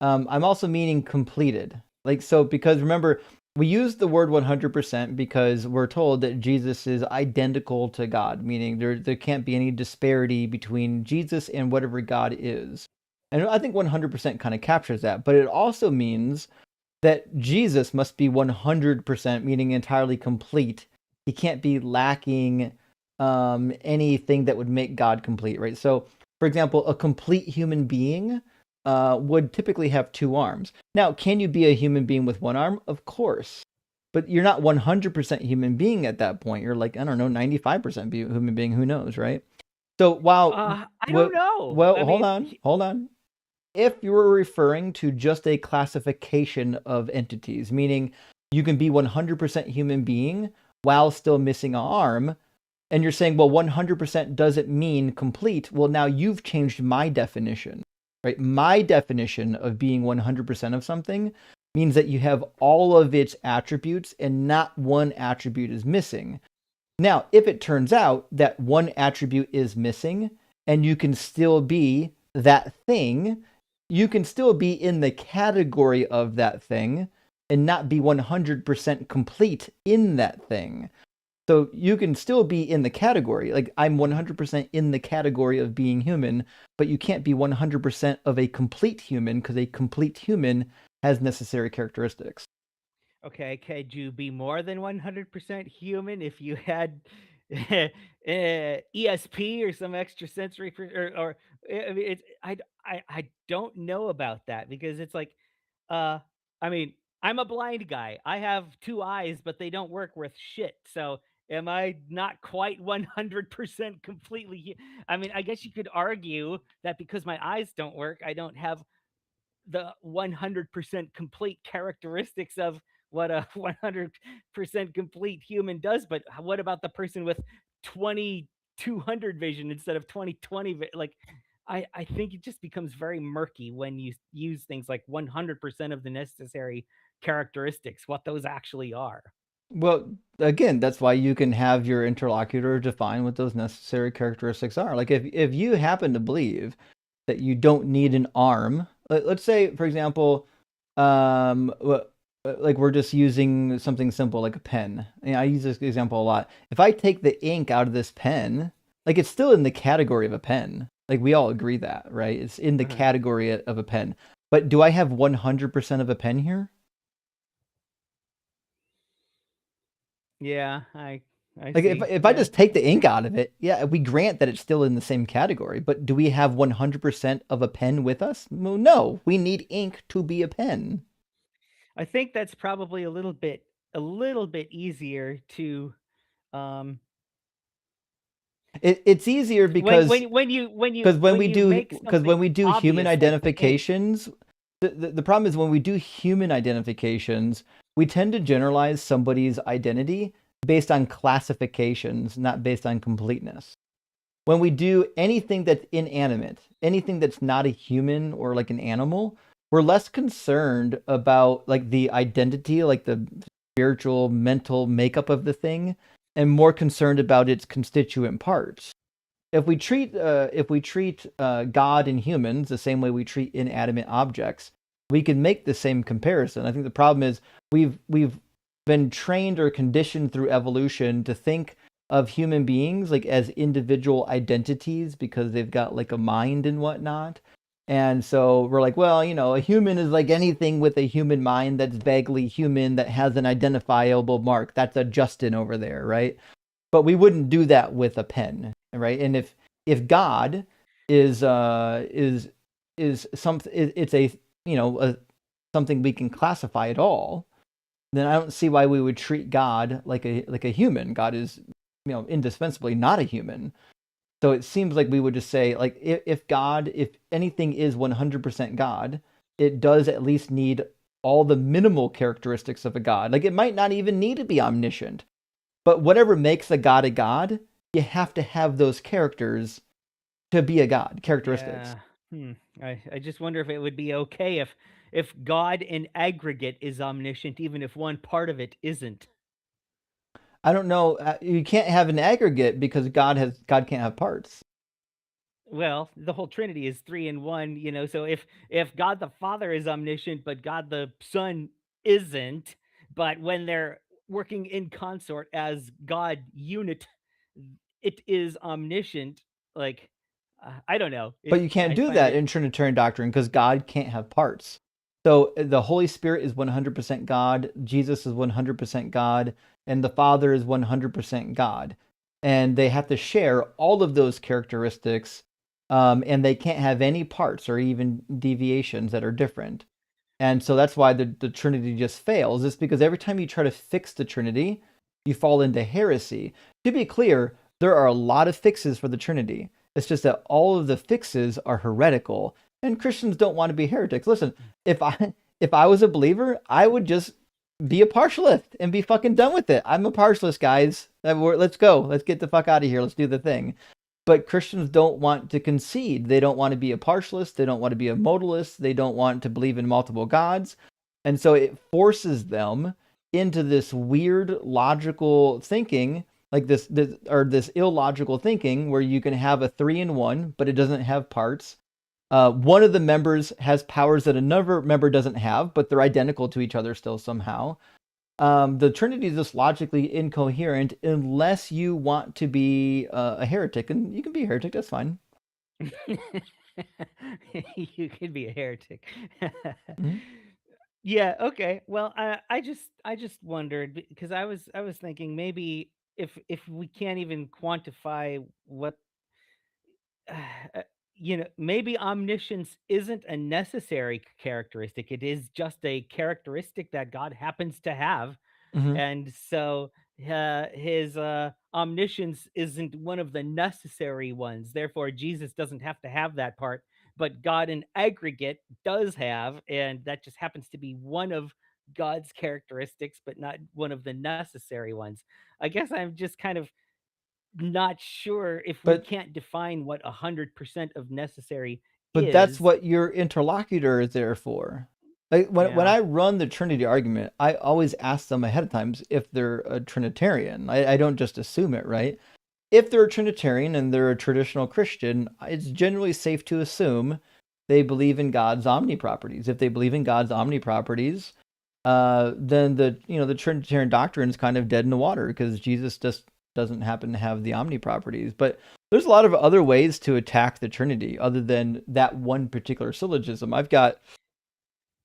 I'm also meaning completed. Like, so because remember, we use the word 100% because we're told that Jesus is identical to God, meaning there can't be any disparity between Jesus and whatever God is. And I think 100% kind of captures that, but it also means that Jesus must be 100%, meaning entirely complete. He can't be lacking anything that would make God complete, right? So, for example, a complete human being would typically have 2 arms. Now, can you be a human being with 1 arm? Of course. But you're not 100% human being at that point. You're like, I don't know, 95% human being, who knows, right? So while I don't know. Well, hold on. If you were referring to just a classification of entities, meaning you can be 100% human being while still missing an arm, and you're saying, well, 100% doesn't mean complete. Well, now you've changed my definition, right? My definition of being 100% of something means that you have all of its attributes and not one attribute is missing. Now, if it turns out that one attribute is missing and you can still be that thing, you can still be in the category of that thing and not be 100% complete in that thing. So you can still be in the category. Like, I'm 100% in the category of being human, but you can't be 100% of a complete human because a complete human has necessary characteristics. Okay, could you be more than 100% human if you had ESP or some extrasensory, or I mean, I don't know about that, because it's like, I mean, I'm a blind guy. I have 2 eyes, but they don't work worth shit. So am I not quite 100% completely? I mean, I guess you could argue that because my eyes don't work, I don't have the 100% complete characteristics of what a 100% complete human does. But what about the person with 2200 vision instead of 2020? Like, I think it just becomes very murky when you use things like 100% of the necessary characteristics, what those actually are. Well, again, that's why you can have your interlocutor define what those necessary characteristics are. Like, if you happen to believe that you don't need an arm, let's say, for example, like we're just using something simple like a pen. I use this example a lot. If I take the ink out of this pen, like, it's still in the category of a pen. Like, we all agree that, right? It's in the category of a pen. But do I have 100% of a pen here? Yeah, I Like, see. if I just take the ink out of it, yeah, we grant that it's still in the same category. But do we have 100% of a pen with us? Well, no, we need ink to be a pen. I think that's probably a little bit easier to It's easier because when you when we do make human obvious, like the ink. identifications, the problem is when we do human identifications, we tend to generalize somebody's identity based on classifications, not based on completeness. When we do anything that's inanimate, anything that's not a human or like an animal, we're less concerned about like the identity, like the spiritual, mental makeup of the thing, and more concerned about its constituent parts. If we treat God and humans the same way we treat inanimate objects, we can make the same comparison. I think the problem is we've been trained or conditioned through evolution to think of human beings like as individual identities because they've got like a mind and whatnot. And so we're like, well, a human is like anything with a human mind that's vaguely human that has an identifiable mark. That's a Justin over there, right? but we wouldn't do that with a pen, right? And if God is something, it's a something we can classify at all, then I don't see why we would treat God like a human. God is indispensably not a human. So it seems like we would just say, like, if anything is 100% God, it does at least need all the minimal characteristics of a God. Like, it might not even need to be omniscient, but whatever makes a God, you have to have those characters to be a God, characteristics. Yeah. I just wonder if it would be okay if God in aggregate is omniscient, even if one part of it isn't. I don't know. You can't have an aggregate because God can't have parts. Well, the whole Trinity is 3 in 1, so if God the Father is omniscient, but God the Son isn't, but when they're working in consort as God unit, it is omniscient. Like, I don't know. But you can't do that in Trinitarian doctrine because God can't have parts. So the Holy Spirit is 100% God, Jesus is 100% God, and the Father is 100% God. And they have to share all of those characteristics, and they can't have any parts or even deviations that are different. And so that's why the Trinity just fails. It's because every time you try to fix the Trinity, you fall into heresy. To be clear, there are a lot of fixes for the Trinity. It's just that all of the fixes are heretical, and Christians don't want to be heretics. Listen, if I was a believer, I would just be a partialist and be fucking done with it. I'm a partialist, guys. Let's go. Let's get the fuck out of here. Let's do the thing. But Christians don't want to concede. They don't want to be a partialist. They don't want to be a modalist. They don't want to believe in multiple gods. And so it forces them into this weird logical thinking, like this illogical thinking where you can have a 3 in 1, but it doesn't have parts. One of the members has powers that another member doesn't have, but they're identical to each other still somehow. The Trinity is just logically incoherent unless you want to be a heretic, and you can be a heretic. That's fine. You can be a heretic. Mhm. Yeah. Okay. Well, I just wondered because I was thinking maybe if we can't even quantify what maybe omniscience isn't a necessary characteristic. It is just a characteristic that God happens to have. Mhm. And so his omniscience isn't one of the necessary ones. Therefore, Jesus doesn't have to have that part. But God in aggregate does have, and that just happens to be one of God's characteristics, but not one of the necessary ones. I guess I'm just kind of not sure if we But can't define what 100% of necessary But that's is. what your interlocutor is there for. Like when Yeah. I run the Trinity argument, I always ask them ahead of time if they're a Trinitarian. I don't just assume it, right? If they're a Trinitarian and they're a traditional Christian, it's generally safe to assume they believe in God's omniproperties. If they believe in God's omniproperties, then the Trinitarian doctrine is kind of dead in the water because Jesus just doesn't happen to have the omniproperties. But there's a lot of other ways to attack the Trinity other than that one particular syllogism. I've got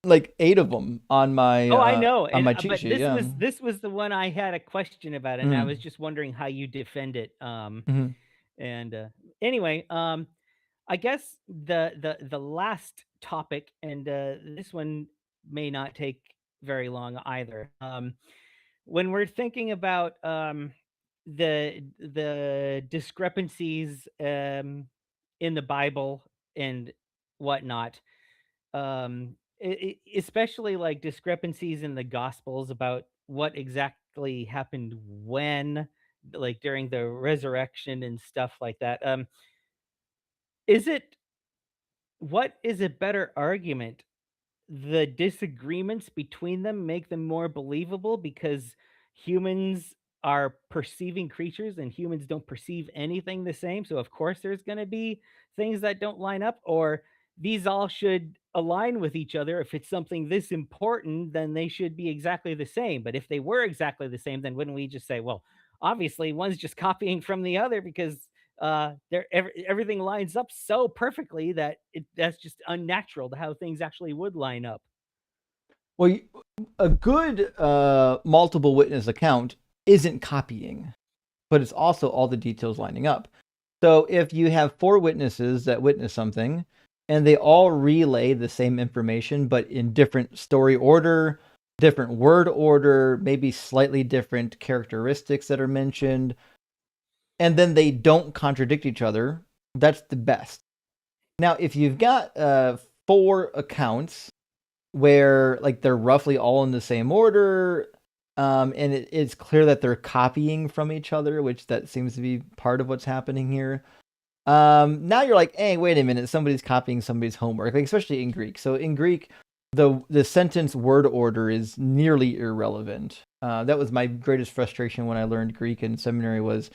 like 8 of them on my I know, on my and cheat but sheet. Yeah. this was the one I had a question about, and I was just wondering how you defend it. Mhm. And anyway, I guess the last topic, and this one may not take very long either. When we're thinking about the discrepancies in the Bible and whatnot, especially like discrepancies in the Gospels about what exactly happened when, like during the resurrection and stuff like that. Is it what is a better argument? The disagreements between them make them more believable because humans are perceiving creatures and humans don't perceive anything the same. So, of course, there's going to be things that don't line up, or these all should align with each other. If it's something this important, then they should be exactly the same. But if they were exactly the same, then wouldn't we just say, well, obviously one's just copying from the other because everything lines up so perfectly that that's just unnatural to how things actually would line up. Well, a good multiple witness account isn't copying. but it's also all the details lining up. So if you have 4 witnesses that witness something, and they all relay the same information, but in different story order, different word order, maybe slightly different characteristics that are mentioned, and then they don't contradict each other, that's the best. Now, if you've got 4 accounts where like they're roughly all in the same order, and it's clear that they're copying from each other, which that seems to be part of what's happening here. Now you're like, hey, wait a minute, somebody's copying somebody's homework, like especially in Greek. So in Greek, the sentence word order is nearly irrelevant. That was my greatest frustration when I learned Greek in seminary, was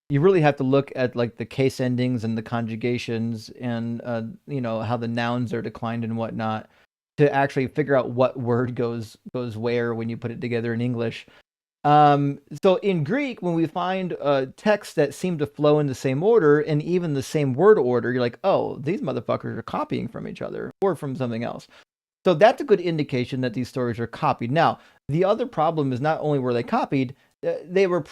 you really have to look at like the case endings and the conjugations and how the nouns are declined and whatnot to actually figure out what word goes where when you put it together in English. So in Greek, when we find texts that seem to flow in the same order and even the same word order, you're like, oh, these motherfuckers are copying from each other or from something else. So that's a good indication that these stories are copied. Now, the other problem is not only were they copied, they were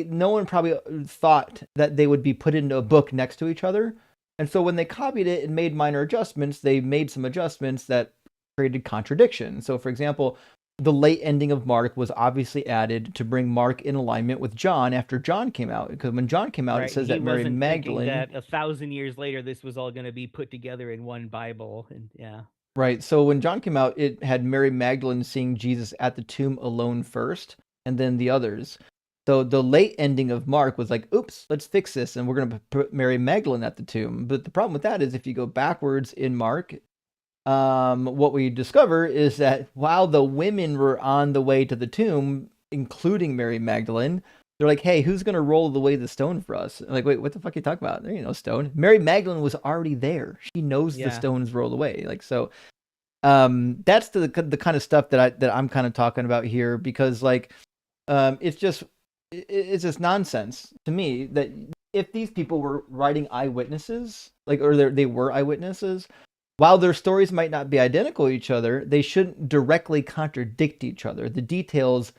no one probably thought that they would be put into a book next to each other. And so when they copied it and made minor adjustments, they made some adjustments that created contradiction. So for example, the late ending of Mark was obviously added to bring Mark in alignment with John after John came out. Because when John came out, it says that Mary Magdalene... that 1,000 years later, this was all going to be put together in one Bible. And yeah. Right. So when John came out, it had Mary Magdalene seeing Jesus at the tomb alone first, and then the others. So the late ending of Mark was like, oops, let's fix this, and we're going to put Mary Magdalene at the tomb. But the problem with that is if you go backwards in Mark, what we discover is that while the women were on the way to the tomb, including Mary Magdalene, they're like, hey, who's going to roll away the stone for us? I'm like, wait, what the fuck are you talking about? There ain't no stone. Mary Magdalene was already there. She knows the stones roll away. Like, so that's the kind of stuff that I'm kind of talking about here, because like it's just nonsense to me that if these people were writing eyewitnesses, like, or they were eyewitnesses, while their stories might not be identical to each other, they shouldn't directly contradict each other. The details,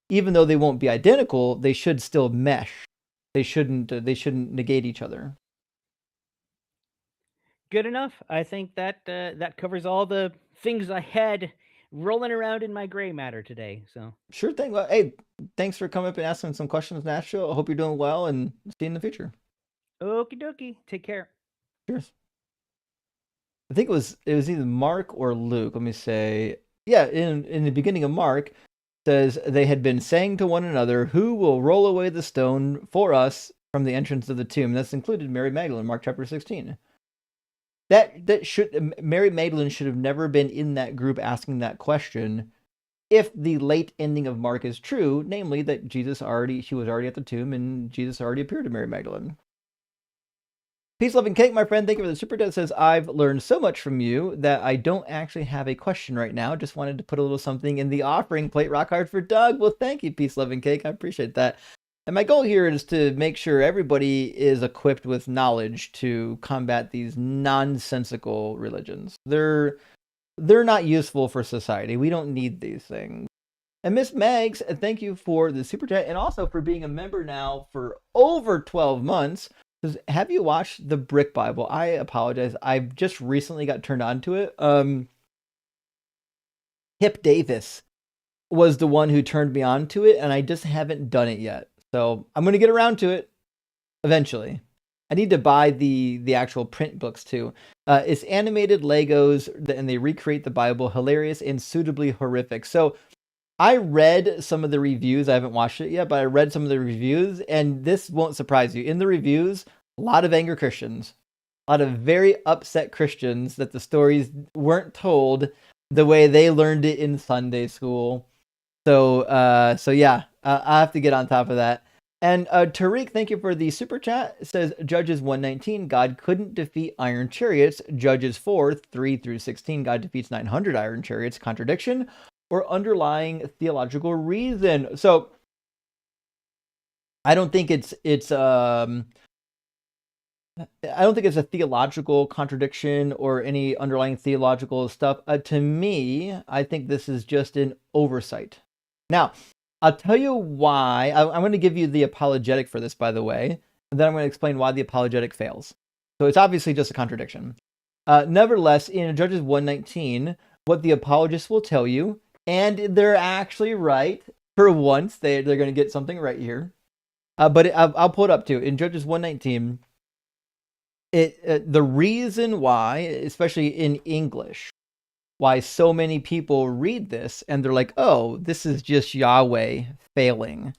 even though they won't be identical, they should still mesh. They shouldn't negate each other. Good enough. I think that that covers all the things I had rolling around in my gray matter today. So sure thing. Well, hey, thanks for coming up and asking some questions, Nashville. I hope you're doing well, and see you in the future. Okie dokie. Take care. Cheers. I think it was either Mark or Luke. Let me say, yeah, in the beginning of Mark, says they had been saying to one another, who will roll away the stone for us from the entrance of the tomb? That's included Mary Magdalene, Mark chapter 16. Mary Magdalene should have never been in that group asking that question if the late ending of Mark is true, namely that she was already at the tomb and Jesus already appeared to Mary Magdalene. Peace, love, and cake, my friend. Thank you for the super chat. Says, I've learned so much from you that I don't actually have a question right now. Just wanted to put a little something in the offering plate. Rock hard for Doug. Well, thank you, Peace, love, and cake. I appreciate that. And my goal here is to make sure everybody is equipped with knowledge to combat these nonsensical religions. They're not useful for society. We don't need these things. And Miss Megs, thank you for the super chat and also for being a member now for over 12 months. Have you watched the Brick Bible? I apologize. I've just recently got turned on to it. Hip Davis was the one who turned me on to it, and I just haven't done it yet. So I'm going to get around to it eventually. I need to buy the actual print books too. It's animated Legos, and they recreate the Bible. Hilarious and suitably horrific. So I read some of the reviews. I haven't watched it yet, but I read some of the reviews, and this won't surprise you. In the reviews, a lot of angry Christians, a lot of very upset Christians that the stories weren't told the way they learned it in Sunday school. So yeah, I have to get on top of that. And Tariq, thank you for the super chat. It says Judges 1:19, God couldn't defeat iron chariots. Judges 4:3-16, God defeats 900 iron chariots. Contradiction or underlying theological reason? So I don't think it's a theological contradiction or any underlying theological stuff. To me, I think this is just an oversight. Now, I'll tell you why. I'm going to give you the apologetic for this, by the way, and then I'm going to explain why the apologetic fails. So it's obviously just a contradiction. Nevertheless, in Judges 1:19, what the apologists will tell you, and they're actually right for once, they're going to get something right here. But I'll pull it up too. In Judges 1:19, the reason why, especially in English, why so many people read this and they're like, oh, this is just Yahweh failing,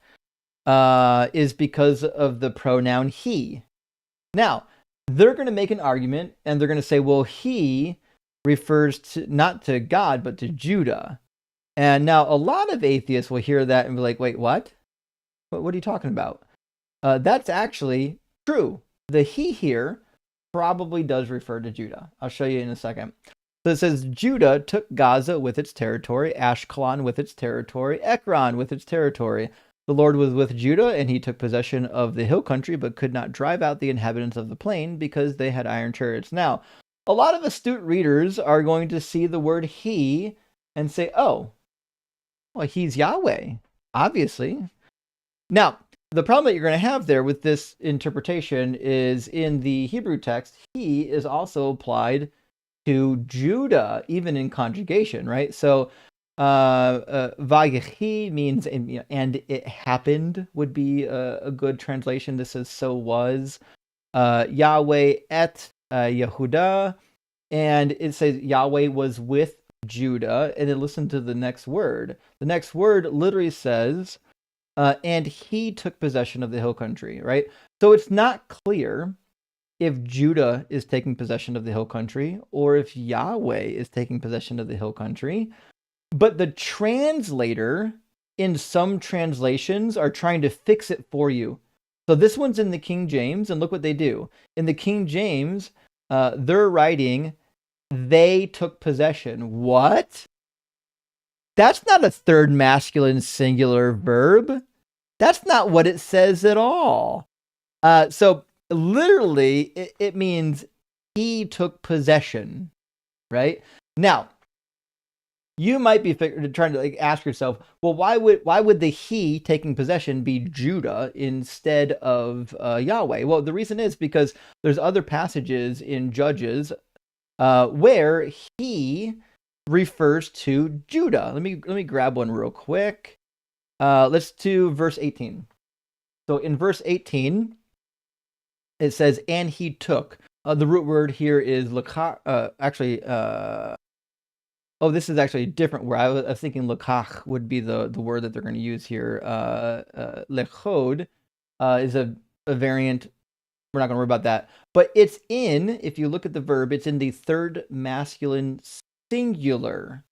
is because of the pronoun he. Now, they're going to make an argument and they're going to say, well, he refers to not to God, but to Judah. And now a lot of atheists will hear that and be like, wait, what? What are you talking about? That's actually true. The he here probably does refer to Judah. I'll show you in a second. So it says, Judah took Gaza with its territory, Ashkelon with its territory, Ekron with its territory. The Lord was with Judah, and he took possession of the hill country, but could not drive out the inhabitants of the plain because they had iron chariots. Now, a lot of astute readers are going to see the word he and say, oh, well, he's Yahweh, obviously. Now, the problem that you're going to have there with this interpretation is in the Hebrew text, he is also applied to Judah, even in conjugation, right? So, Vayechi means, and it happened would be a good translation. This is so was. Yahweh et Yehuda, and it says Yahweh was with Judah, and then listen to the next word. The next word literally says, and he took possession of the hill country, right? So it's not clear if Judah is taking possession of the hill country or if Yahweh is taking possession of the hill country. But the translator in some translations are trying to fix it for you. So this one's in the King James, and look what they do. In the King James, they're writing, they took possession. What? That's not a third masculine singular verb. That's not what it says at all. So literally, it means he took possession, right? Now, you might be trying to ask yourself, well, why would the he taking possession be Judah instead of Yahweh? Well, the reason is because there's other passages in Judges where he refers to Judah. Let me grab one real quick. Let's do verse 18. So in verse 18, it says, and he took. The root word here is lakach. This is actually a different word. I was thinking lakach would be the word that they're going to use here. Lechod is a variant. We're not going to worry about that. But it's in, if you look at the verb, it's in the third masculine singular.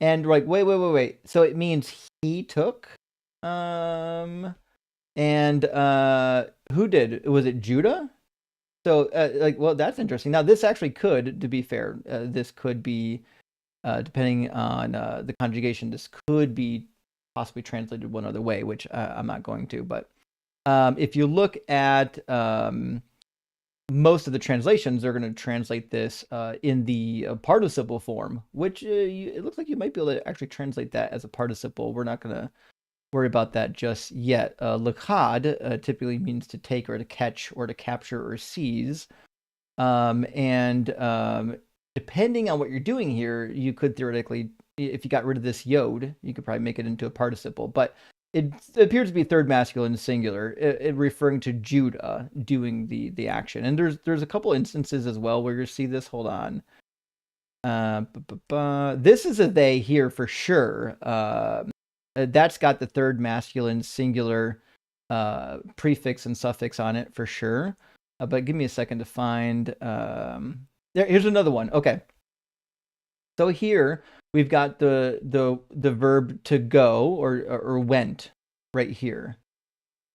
And like, wait. So it means he took. Who did? Was it Judah? So, that's interesting. Now, this actually could, to be fair, this could be, depending on the conjugation, this could be possibly translated one other way, which I'm not going to. But if you look at most of the translations, they're going to translate this in the participle form, which it looks like you might be able to actually translate that as a participle. We're not going to worry about that just yet. Lakad typically means to take or to catch or to capture or seize. Depending on what you're doing here, you could theoretically, if you got rid of this yod, you could probably make it into a participle. But it appears to be third masculine singular, it referring to Judah doing the action. And there's a couple instances as well where you see this. Hold on. This is a they here for sure. That's got the third masculine singular prefix and suffix on it for sure. But give me a second to find. Here's another one. Okay. So here we've got the verb to go or went right here.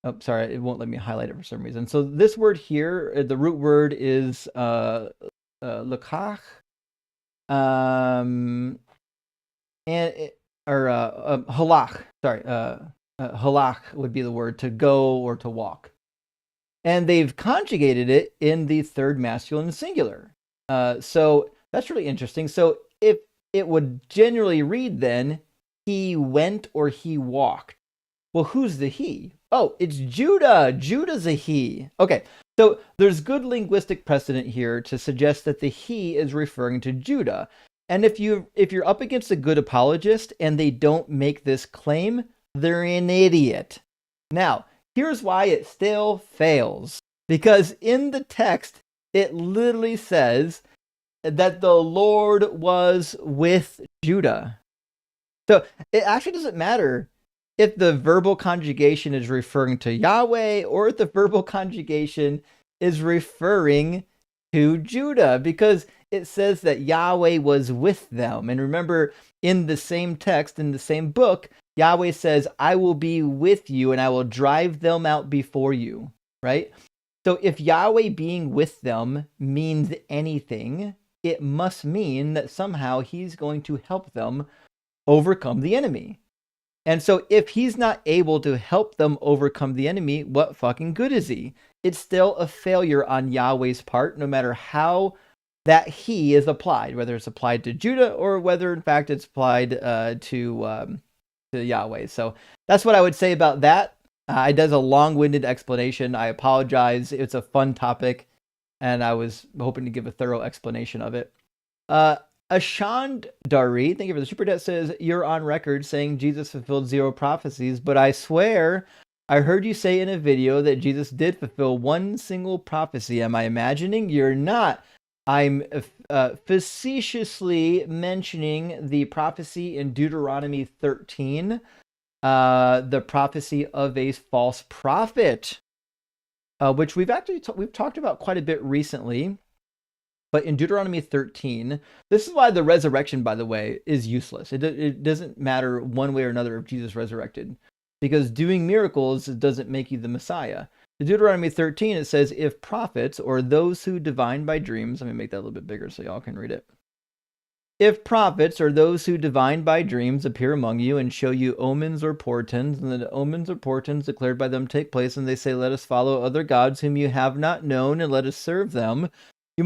Oh, sorry, it won't let me highlight it for some reason. So this word here, the root word is lakach, halach. Sorry, halach would be the word to go or to walk, and they've conjugated it in the third masculine singular. So that's really interesting. So if it would generally read then, he went or he walked. Well, who's the he? Oh, it's Judah. Judah's a he. Okay, so there's good linguistic precedent here to suggest that the he is referring to Judah. And if you're up against a good apologist and they don't make this claim, they're an idiot. Now, here's why it still fails. Because in the text, it literally says that the Lord was with Judah. So it actually doesn't matter if the verbal conjugation is referring to Yahweh or if the verbal conjugation is referring to Judah, because it says that Yahweh was with them. And remember, in the same text, in the same book, Yahweh says, I will be with you and I will drive them out before you, right? So if Yahweh being with them means anything, it must mean that somehow he's going to help them overcome the enemy. And so if he's not able to help them overcome the enemy, what fucking good is he? It's still a failure on Yahweh's part, no matter how that he is applied, whether it's applied to Judah or whether in fact it's applied to Yahweh. So that's what I would say about that. It does a long-winded explanation. I apologize. It's a fun topic, and I was hoping to give a thorough explanation of it. Ashand Dari, thank you for the super chat, says, you're on record saying Jesus fulfilled 0 prophecies, but I swear I heard you say in a video that Jesus did fulfill 1 single prophecy. Am I imagining? You're not. I'm facetiously mentioning the prophecy in Deuteronomy 13, the prophecy of a false prophet, which we've actually we've talked about quite a bit recently. But in Deuteronomy 13, this is why the resurrection, by the way, is useless. It doesn't matter one way or another if Jesus resurrected, because doing miracles doesn't make you the Messiah. In Deuteronomy 13, it says, if prophets or those who divine by dreams, let me make that a little bit bigger so y'all can read it. If prophets or those who divine by dreams appear among you and show you omens or portents, and the omens or portents declared by them take place, and they say, let us follow other gods whom you have not known, and let us serve them, you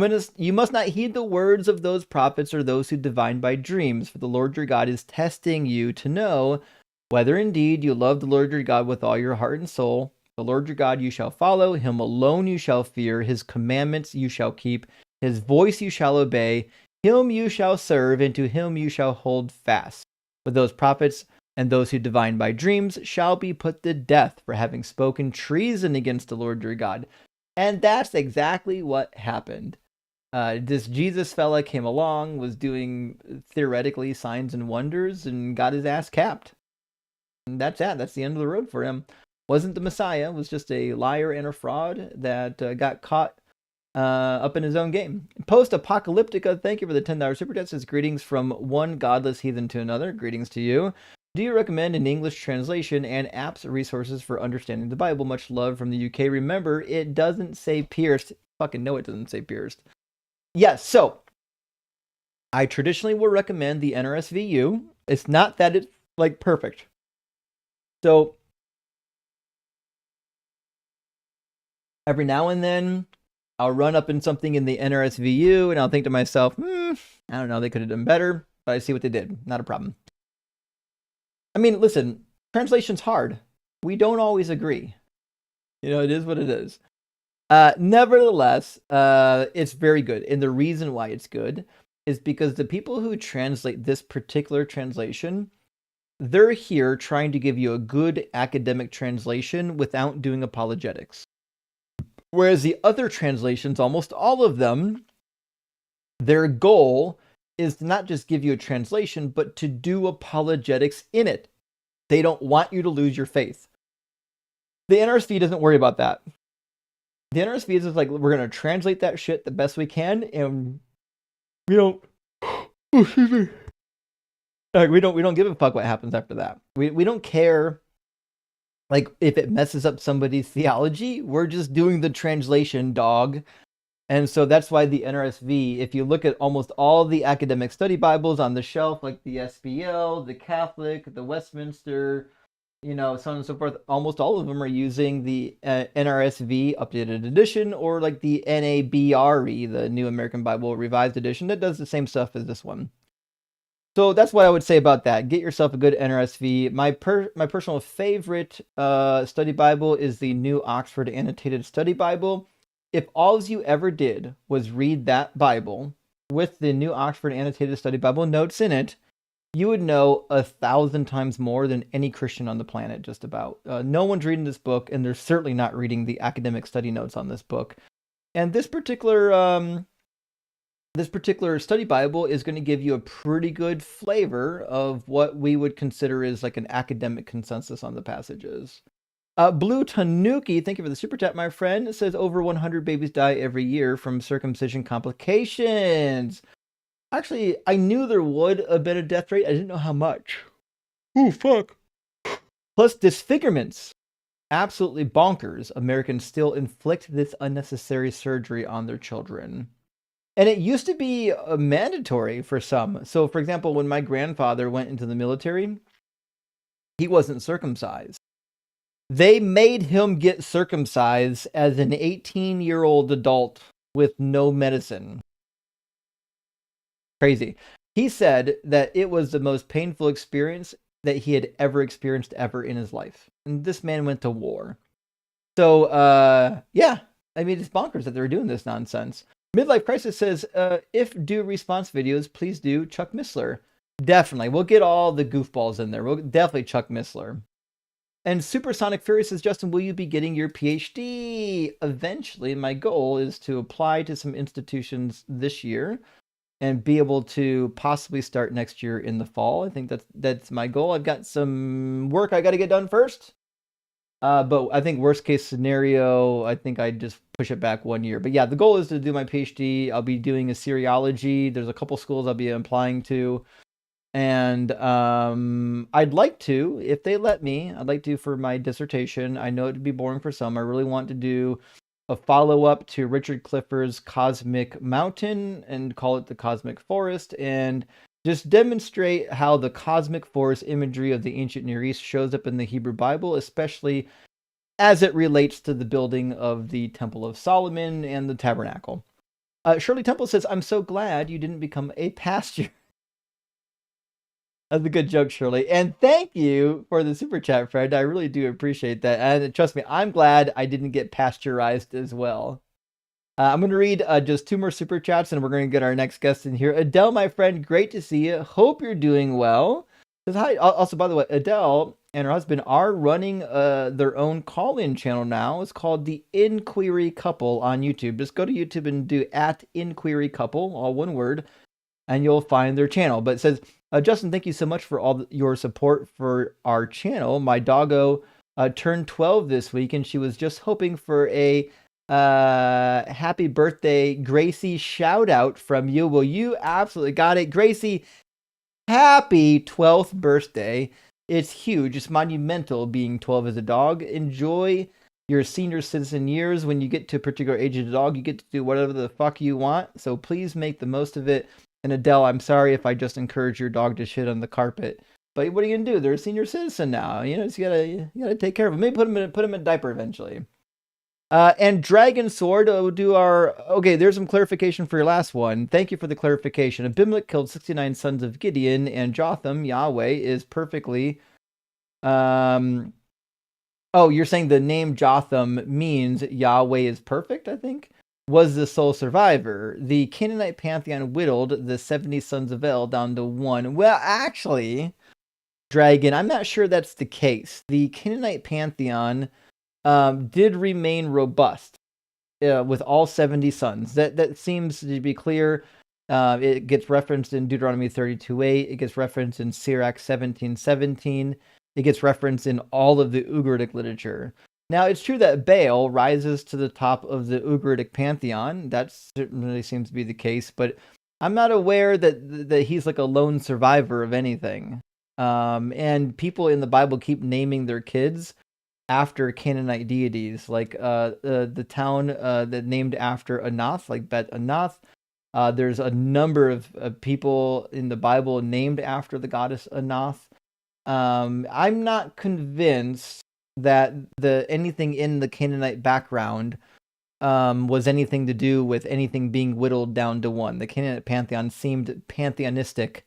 must not heed the words of those prophets or those who divine by dreams, for the Lord your God is testing you to know whether indeed you love the Lord your God with all your heart and soul. The Lord your God you shall follow, him alone you shall fear, his commandments you shall keep, his voice you shall obey, him you shall serve, and to him you shall hold fast. But those prophets and those who divine by dreams shall be put to death for having spoken treason against the Lord your God. And that's exactly what happened. This Jesus fella came along, was doing theoretically signs and wonders, and got his ass capped. And that's that. That's the end of the road for him. Wasn't the Messiah, was just a liar and a fraud that got caught up in his own game. Post-Apocalyptica, thank you for the $10 super chat. Says, greetings from one godless heathen to another. Greetings to you. Do you recommend an English translation and apps resources for understanding the Bible? Much love from the UK. Remember, it doesn't say pierced. Fucking no, it doesn't say pierced. Yes, so I traditionally will recommend the NRSVU. It's not that it's like perfect. So every now and then I'll run up in something in the NRSVU and I'll think to myself, I don't know, they could have done better, but I see what they did. Not a problem. I mean, listen, translation's hard. We don't always agree. You know, it is what it is. Nevertheless, it's very good. And the reason why it's good is because the people who translate this particular translation, they're here trying to give you a good academic translation without doing apologetics. Whereas the other translations, almost all of them, their goal is to not just give you a translation, but to do apologetics in it. They don't want you to lose your faith. The NRSV doesn't worry about that. The NRSV is just like, we're going to translate that shit the best we can, and we don't, like, we don't give a fuck what happens after that. We don't care, like, if it messes up somebody's theology. We're just doing the translation, dog. And so that's why the NRSV, if you look at almost all the academic study Bibles on the shelf, like the SBL, the Catholic, the Westminster, you know, so on and so forth, almost all of them are using the NRSV updated edition, or like the NABRE, the New American Bible Revised Edition, that does the same stuff as this one. So that's what I would say about that. Get yourself a good NRSV. My personal favorite study Bible is the New Oxford Annotated Study Bible. If all you ever did was read that Bible with the New Oxford Annotated Study Bible notes in it, you would know 1,000 times more than any Christian on the planet, just about. No one's reading this book, and they're certainly not reading the academic study notes on this book. And this particular study Bible is going to give you a pretty good flavor of what we would consider is like an academic consensus on the passages. Blue Tanuki, thank you for the super chat, my friend. It says over 100 babies die every year from circumcision complications. Actually, I knew there would have been a death rate. I didn't know how much. Oh, fuck. Plus disfigurements. Absolutely bonkers. Americans still inflict this unnecessary surgery on their children. And it used to be mandatory for some. So, for example, when my grandfather went into the military, he wasn't circumcised. They made him get circumcised as an 18-year-old adult with no medicine. Crazy. He said that it was the most painful experience that he had ever experienced ever in his life. And this man went to war. So, yeah. I mean, it's bonkers that they're doing this nonsense. Midlife Crisis says, if do response videos, please do Chuck Missler. Definitely. We'll get all the goofballs in there. We'll definitely Chuck Missler. And Supersonic Fury says, Justin, will you be getting your PhD? Eventually, my goal is to apply to some institutions this year and be able to possibly start next year in the fall. I think that's my goal. I've got some work I got to get done first. But I think worst case scenario, I think I'd just push it back 1 year. But yeah, the goal is to do my PhD. I'll be doing a seriology. There's a couple schools I'll be applying to. And I'd like to, if they let me, I'd like to for my dissertation. I know it'd be boring for some. I really want to do a follow-up to Richard Clifford's Cosmic Mountain and call it the Cosmic Forest, and just demonstrate how the cosmic forest imagery of the ancient Near East shows up in the Hebrew Bible, especially as it relates to the building of the Temple of Solomon and the Tabernacle. Shirley Temple says, I'm so glad you didn't become a pastor. That's a good joke, Shirley. And thank you for the super chat, friend. I really do appreciate that. And trust me, I'm glad I didn't get pasteurized as well. I'm going to read just two more super chats, and we're going to get our next guest in here. Adele, my friend, great to see you. Hope you're doing well. Says hi. Also, by the way, Adele and her husband are running their own call-in channel now. It's called The Inquiry Couple on YouTube. Just go to YouTube and do @InquiryCouple, all one word, and you'll find their channel. But it says, Justin, thank you so much for all your support for our channel. My doggo turned 12 this week, and she was just hoping for a happy birthday, Gracie shout out from you. Well, you absolutely got it. Gracie, happy 12th birthday. It's huge. It's monumental being 12 as a dog. Enjoy your senior citizen years. When you get to a particular age of a dog, you get to do whatever the fuck you want. So please make the most of it. And Adele, I'm sorry if I just encourage your dog to shit on the carpet. But what are you gonna do? They're a senior citizen now. You know, so you gotta take care of them. Maybe put them in a diaper eventually. And Dragon Sword will do our... Okay, there's some clarification for your last one. Thank you for the clarification. Abimelech killed 69 sons of Gideon, and Jotham, Yahweh, is perfectly... Oh, you're saying the name Jotham means Yahweh is perfect, I think? Was the sole survivor. The Canaanite pantheon whittled the 70 sons of El down to one. Well, actually, Dragon, I'm not sure that's the case. The Canaanite pantheon did remain robust with all 70 sons. That seems to be clear. It gets referenced in Deuteronomy 32:8. It gets referenced in Sirach 17:17. It gets referenced in all of the Ugaritic literature. Now, it's true that Baal rises to the top of the Ugaritic pantheon. That certainly seems to be the case, but I'm not aware that he's like a lone survivor of anything. And people in the Bible keep naming their kids after Canaanite deities, like the town that named after Anath, like Bet Anath. There's a number of people in the Bible named after the goddess Anath. I'm not convinced that anything in the Canaanite background was anything to do with anything being whittled down to one. The Canaanite pantheon seemed pantheonistic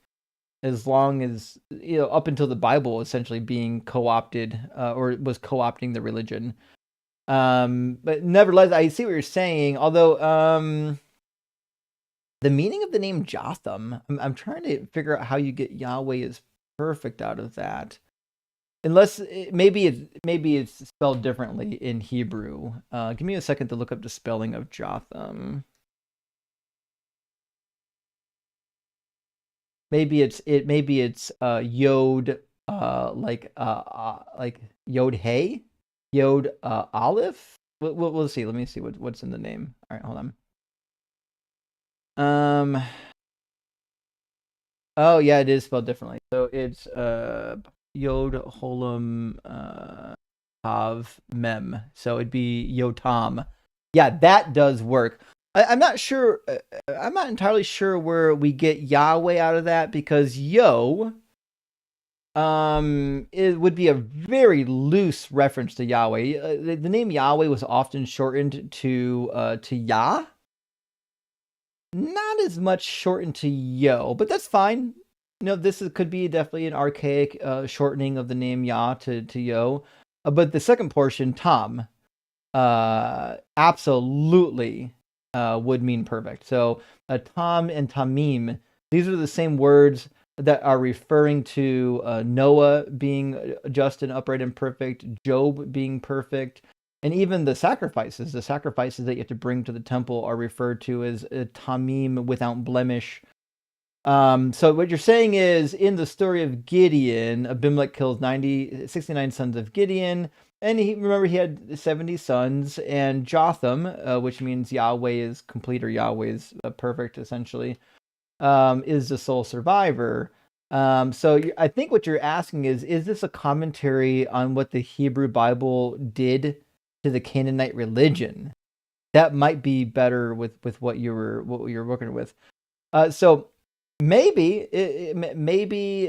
as long as, up until the Bible essentially being co-opted, or was co-opting the religion. But nevertheless, I see what you're saying. Although, the meaning of the name Jotham, I'm trying to figure out how you get Yahweh is perfect out of that. Unless maybe it's spelled differently in Hebrew. Give me a second to look up the spelling of Jotham. Maybe it's Yod, like Yod Hey, Yod Aleph. We'll see. Let me see what's in the name. All right, hold on. Oh yeah, it is spelled differently. So it's Yod Holem Tav Mem. So it'd be Yotam. Yeah, that does work. I'm not sure. I'm not entirely sure where we get Yahweh out of that, because Yo, it would be a very loose reference to Yahweh. The name Yahweh was often shortened to Yah. Not as much shortened to Yo, but that's fine. This could be definitely an archaic shortening of the name Yah to Yo. But the second portion, Tam, absolutely would mean perfect. So Tam and Tamim, these are the same words that are referring to Noah being just and upright and perfect, Job being perfect, and even the sacrifices that you have to bring to the temple are referred to as Tamim, without blemish. So what you're saying is, in the story of Gideon, Abimelech kills 69 sons of Gideon, and he had 70 sons, and Jotham, which means Yahweh is complete, or Yahweh is perfect, essentially, is the sole survivor. So I think what you're asking is this a commentary on what the Hebrew Bible did to the Canaanite religion? That might be better with what you're working with. So maybe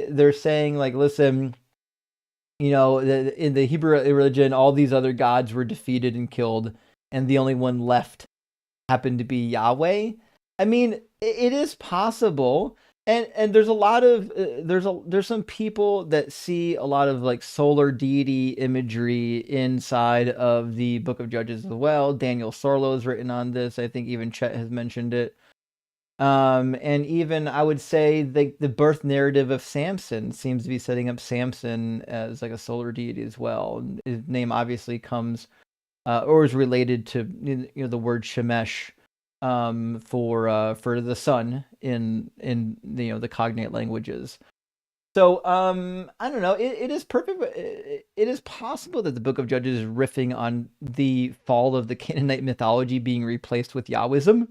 they're saying, like, listen, in the Hebrew religion, all these other gods were defeated and killed, and the only one left happened to be Yahweh. I mean, it is possible, and there's a lot of there's some people that see a lot of like solar deity imagery inside of the Book of Judges as well. Daniel Sorlow has written on this. I think even Chet has mentioned it. And even I would say the birth narrative of Samson seems to be setting up Samson as like a solar deity as well. His name obviously comes or is related to the word Shemesh for the sun in the cognate languages. So I don't know. It is perfect. It is possible that the Book of Judges is riffing on the fall of the Canaanite mythology being replaced with Yahwism.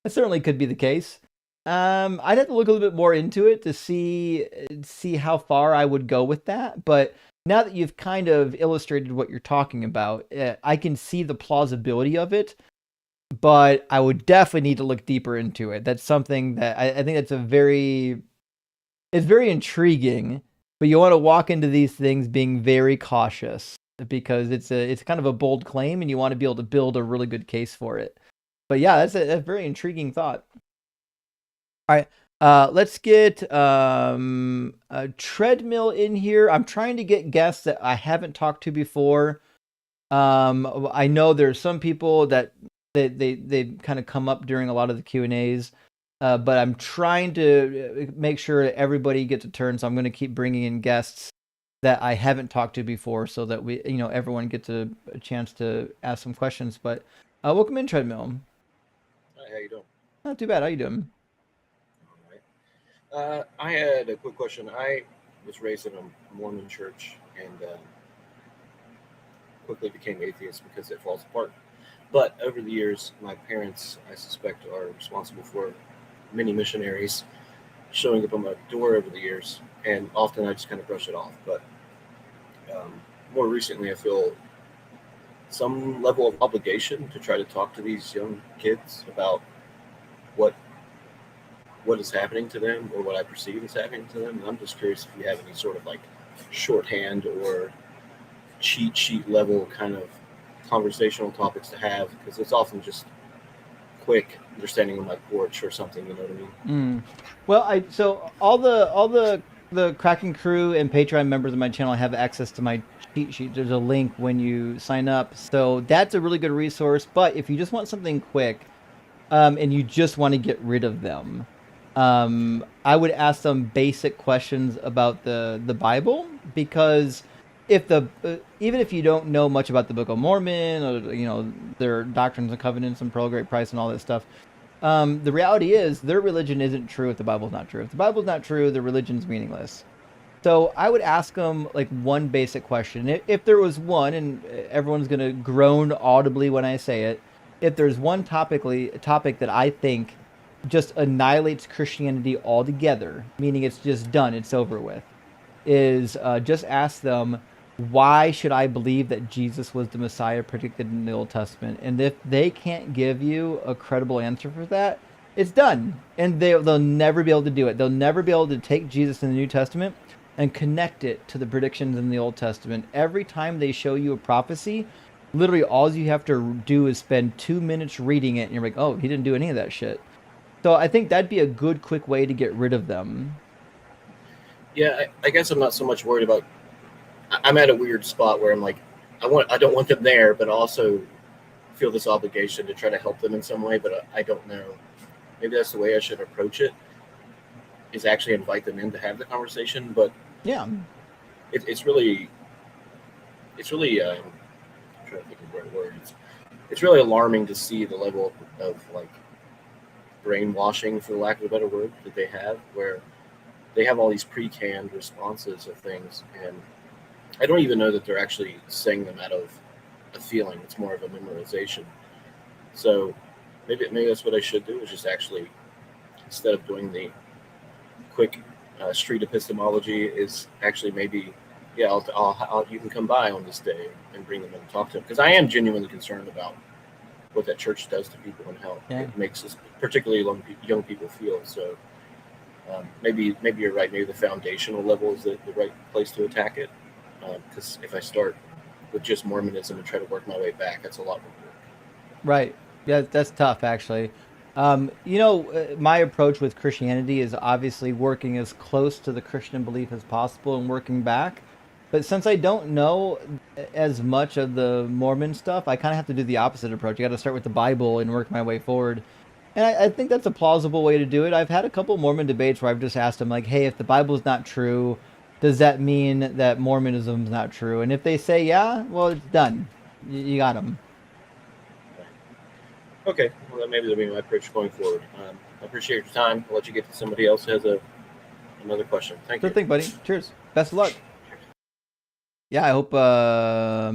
That certainly could be the case. I'd have to look a little bit more into it to see how far I would go with that. But now that you've kind of illustrated what you're talking about, I can see the plausibility of it. But I would definitely need to look deeper into it. That's something that I think it's very intriguing. But you want to walk into these things being very cautious, because it's kind of a bold claim, and you want to be able to build a really good case for it. But yeah, that's a very intriguing thought. All right, let's get a Treadmill in here. I'm trying to get guests that I haven't talked to before. I know there's some people that they kind of come up during a lot of the Q&As, but I'm trying to make sure that everybody gets a turn. So I'm going to keep bringing in guests that I haven't talked to before, so that we, everyone gets a chance to ask some questions. But welcome in, Treadmill. Hi, how you doing? Not too bad. How you doing? All right. I had a quick question. I was raised in a Mormon church and quickly became atheist because it falls apart. But over the years, my parents, I suspect, are responsible for many missionaries showing up on my door over the years, and often I just kind of brush it off. But more recently, I feel some level of obligation to try to talk to these young kids about what is happening to them, or what I perceive is happening to them. And I'm just curious if you have any sort of like shorthand or cheat sheet level kind of conversational topics to have, because it's often just quick understanding on my porch or something. You know what I mean? Well, so all the Kraken crew and Patreon members of my channel have access to my cheat sheet. There's a link when you sign up, so that's a really good resource. But if you just want something quick, and you just want to get rid of them, I would ask them basic questions about the Bible, because if even if you don't know much about the Book of Mormon, or their doctrines and covenants and Pearl of Great Price and all that stuff, the reality is their religion isn't true if the Bible's not true. If the Bible's not true, the religion's meaningless. So I would ask them like one basic question. If there was one, and everyone's gonna groan audibly when I say it, if there's one topic that I think just annihilates Christianity altogether, meaning it's just done, it's over with, is just ask them, why should I believe that Jesus was the Messiah predicted in the Old Testament? And if they can't give you a credible answer for that, it's done. And they'll never be able to do it. They'll never be able to take Jesus in the New Testament and connect it to the predictions in the Old Testament. Every time they show you a prophecy, literally all you have to do is spend 2 minutes reading it, and you're like, oh, he didn't do any of that shit. So I think that'd be a good, quick way to get rid of them. Yeah, I guess I'm not so much worried about. I'm at a weird spot where I'm like, I don't want them there, but also feel this obligation to try to help them in some way. But I don't know. Maybe that's the way I should approach it. Is actually invite them in to have the conversation. But yeah, it's really. I'm trying to think of the right words. It's really alarming to see the level of like brainwashing, for lack of a better word, that they have, where they have all these pre-canned responses of things, and I don't even know that they're actually saying them out of a feeling. It's more of a memorization. So maybe that's what I should do, is just actually, instead of doing the quick street epistemology, is actually maybe, yeah, you can come by on this day and bring them in and talk to them, because I am genuinely concerned about what that church does to people and how it makes us, particularly young people, feel. So maybe you're right. Maybe the foundational level is the right place to attack it. Because if I start with just Mormonism and try to work my way back, that's a lot more work. Right. Yeah, that's tough, actually. My approach with Christianity is obviously working as close to the Christian belief as possible and working back. But since I don't know as much of the Mormon stuff, I kind of have to do the opposite approach. You got to start with the Bible and work my way forward. And I think that's a plausible way to do it. I've had a couple Mormon debates where I've just asked them, like, hey, if the Bible's not true, does that mean that Mormonism's not true? And if they say yeah, well, it's done. You got them. Okay, well, maybe that'll be my approach going forward. I appreciate your time. I'll let you get to somebody else who has another question. Thank you. Good thing, buddy. Cheers. Best of luck. Yeah,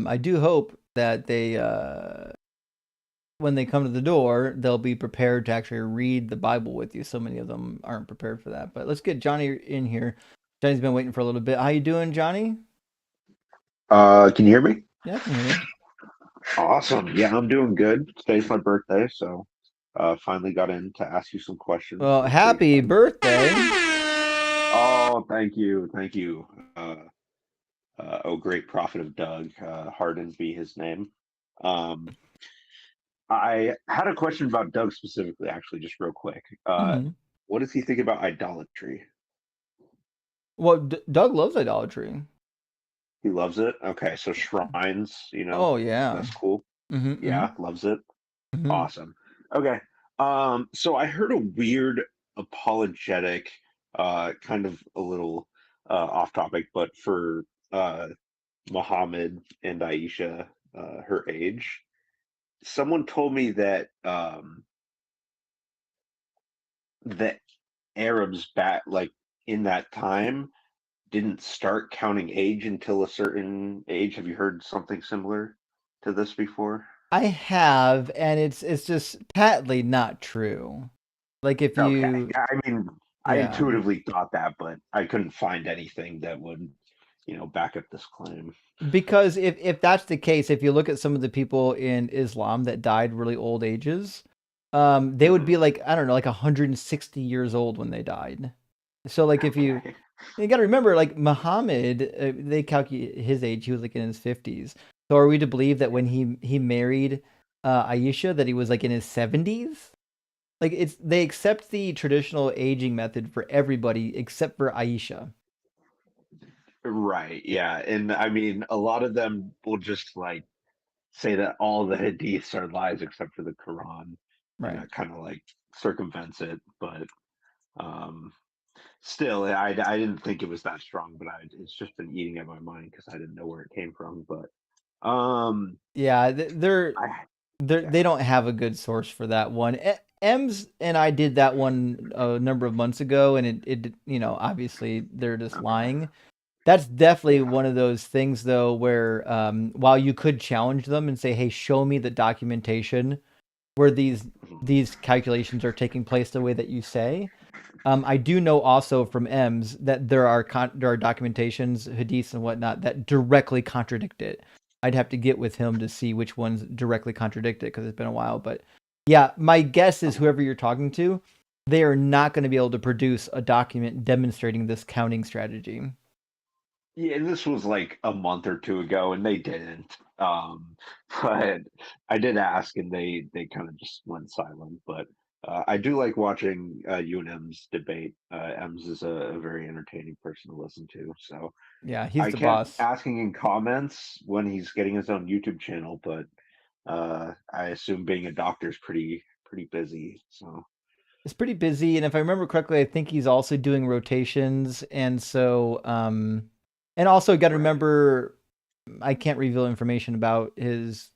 I do hope that they, when they come to the door, they'll be prepared to actually read the Bible with you. So many of them aren't prepared for that. But let's get Johnny in here. Johnny's been waiting for a little bit. How you doing, Johnny? Can you hear me? Yeah, I can hear you. Awesome. Yeah, I'm doing good. Today's my birthday, so finally got in to ask you some questions. Well, happy birthday. Oh, thank you. Thank you. Oh, great prophet of Doug. Hardens be his name. I had a question about Doug specifically, actually, just real quick. What does he think about idolatry? Well, Doug loves idolatry. He loves it? Okay, so shrines, Oh, yeah. that's cool. Yeah, loves it. Awesome. Okay. So I heard a weird apologetic, kind of a little off topic, but for Muhammad and Aisha, her age, someone told me that the Arabs back like in that time didn't start counting age until a certain age. Have you heard something similar to this before? I have, and it's just patently not true. Like if you, I mean, I intuitively thought that, but I couldn't find anything that would, back up this claim. Because if that's the case, if you look at some of the people in Islam that died really old ages, they would be like, I don't know, like 160 years old when they died. So like if you got to remember, like Muhammad, they calculate his age, he was like in his 50s. So are we to believe that when he married Aisha, that he was like in his 70s? like they accept the traditional aging method for everybody except for Aisha. Right. Yeah. And I mean, a lot of them will just like say that all the hadiths are lies except for the Quran, and Right. that kind of like circumvents it. But um, still, I didn't think it was that strong, but it's just been eating at my mind because I didn't know where it came from. But yeah, I, they don't have a good source for that one. Ems and I did that one a number of months ago, and it you know, obviously they're just lying. That's definitely one of those things though where while you could challenge them and say, hey, show me the documentation where these calculations are taking place the way that you say. I do know also from Ems that there are documentations, hadiths and whatnot that directly contradict it. I'd have to get with him to see which ones directly contradict it because it's been a while. But yeah, my guess is whoever you're talking to, they are not going to be able to produce a document demonstrating this counting strategy. yeah, this was like a month or two ago, and they didn't. But I did ask, and they kind of just went silent. But I do like watching you and Ems debate. Ems is a very entertaining person to listen to. So Yeah, he's I the kept boss. asking in comments when he's getting his own YouTube channel, but I assume being a doctor is pretty busy. So It's pretty busy, and if I remember correctly, I think he's also doing rotations, and so and also got to remember, I can't reveal information about his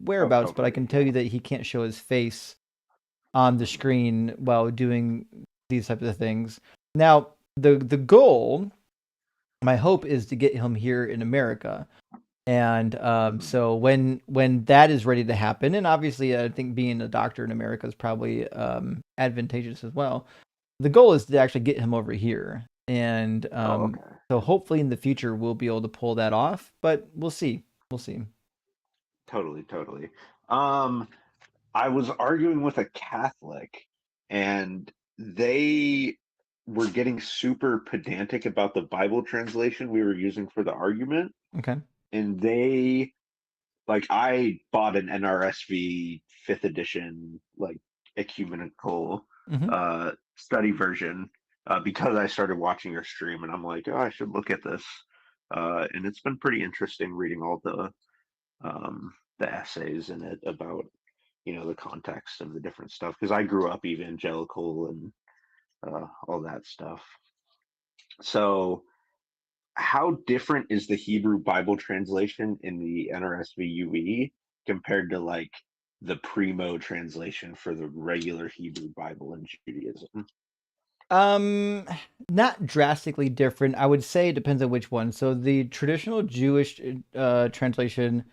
whereabouts, but I can tell you that he can't show his face on the screen while doing these types of things. Now, the goal, my hope is to get him here in America. And so when that is ready to happen, and obviously I think being a doctor in America is probably advantageous as well. The goal is to actually get him over here, and so hopefully in the future we'll be able to pull that off. But we'll see. We'll see. Totally. I was arguing with a Catholic, and they were getting super pedantic about the Bible translation we were using for the argument. Okay. And like, I bought an NRSV 5th edition, like, ecumenical study version because I started watching your stream, and I'm like, oh, I should look at this. And it's been pretty interesting reading all the essays in it about, you know, the context of the different stuff, because I grew up evangelical and all that stuff. So how different is the Hebrew Bible translation in the NRSV UE compared to like the Primo translation for the regular Hebrew Bible in Judaism? Not drastically different. I would say it depends on which one. So the traditional Jewish translation,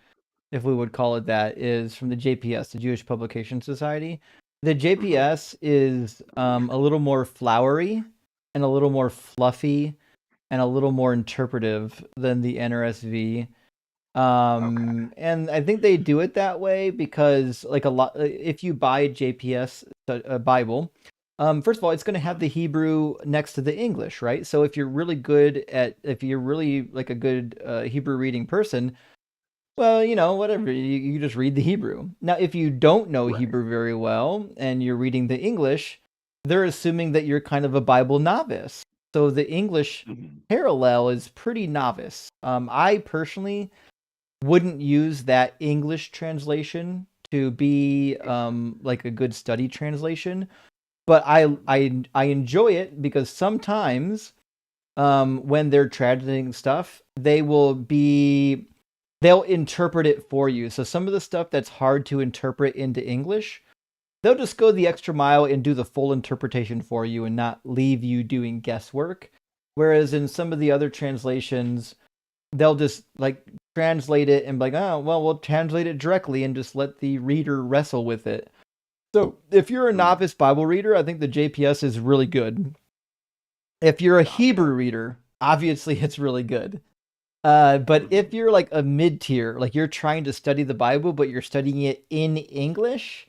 if we would call it that, is from the JPS, the Jewish Publication Society. The JPS is a little more flowery and a little more fluffy and a little more interpretive than the NRSV. And I think they do it that way because, like, a lot, if you buy a JPS Bible, first of all, it's going to have the Hebrew next to the English, right? So if you're really like a good Hebrew reading person, well, you know, whatever, you just read the Hebrew. Now, if you don't know Hebrew very well and you're reading the English, they're assuming that you're kind of a Bible novice. So the English parallel is pretty novice. I personally wouldn't use that English translation to be like a good study translation, but I enjoy it because sometimes when they're translating stuff, they'll interpret it for you. So some of the stuff that's hard to interpret into English, they'll just go the extra mile and do the full interpretation for you and not leave you doing guesswork. Whereas in some of the other translations, they'll just like translate it and be like, oh, well, we'll translate it directly and just let the reader wrestle with it. So if you're a novice Bible reader, I think the JPS is really good. If you're a Hebrew reader, obviously it's really good. But if you're like a mid-tier, like you're trying to study the Bible, but you're studying it in English,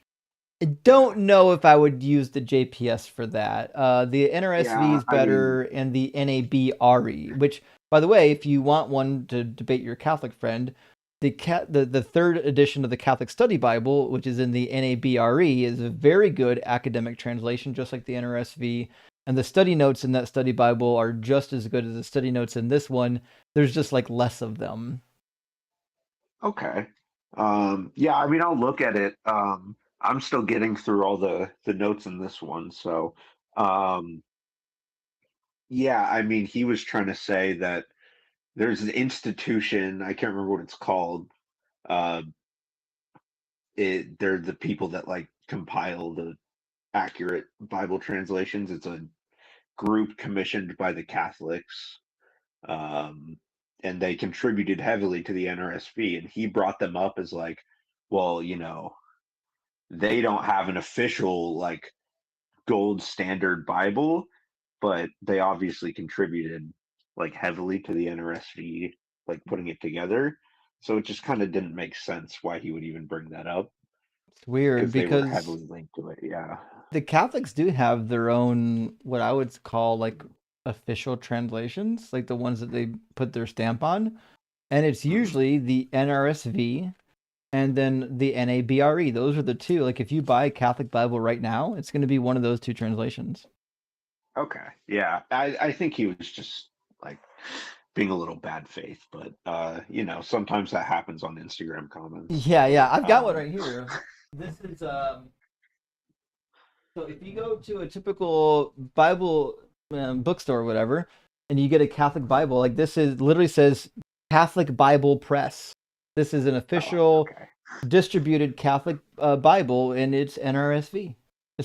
I don't know if I would use the JPS for that. The NRSV is better, and the NABRE, which, by the way, if you want one to debate your Catholic friend, the third edition of the Catholic Study Bible, which is in the NABRE, is a very good academic translation, just like the NRSV. And the study notes in that study Bible are just as good as the study notes in this one. There's just like less of them. Okay. Yeah, I mean, I'll look at it. I'm still getting through all the notes in this one. So, yeah, I mean, he was trying to say that there's an institution, I can't remember what it's called. They're the people that like compile the accurate Bible translations. It's a group commissioned by the Catholics. And they contributed heavily to the NRSV, and he brought them up as like, well, you know, they don't have an official like gold standard Bible, but they obviously contributed like heavily to the NRSV, like putting it together. So it just kind of didn't make sense why he would even bring that up. It's weird they were because heavily linked to it. Yeah. the Catholics do have their own, what I would call like official translations, like the ones that they put their stamp on. And it's usually the NRSV and then the NABRE. Those are the two. Like if you buy a Catholic Bible right now, it's going to be one of those two translations. Okay. Yeah. I think he was just like being a little bad faith, but you know, sometimes that happens on Instagram comments. Yeah. I've got one right here. This is so if you go to a typical Bible bookstore or whatever, and you get a Catholic Bible, like this is literally says Catholic Bible Press. This is an official distributed Catholic Bible, and it's NRSV.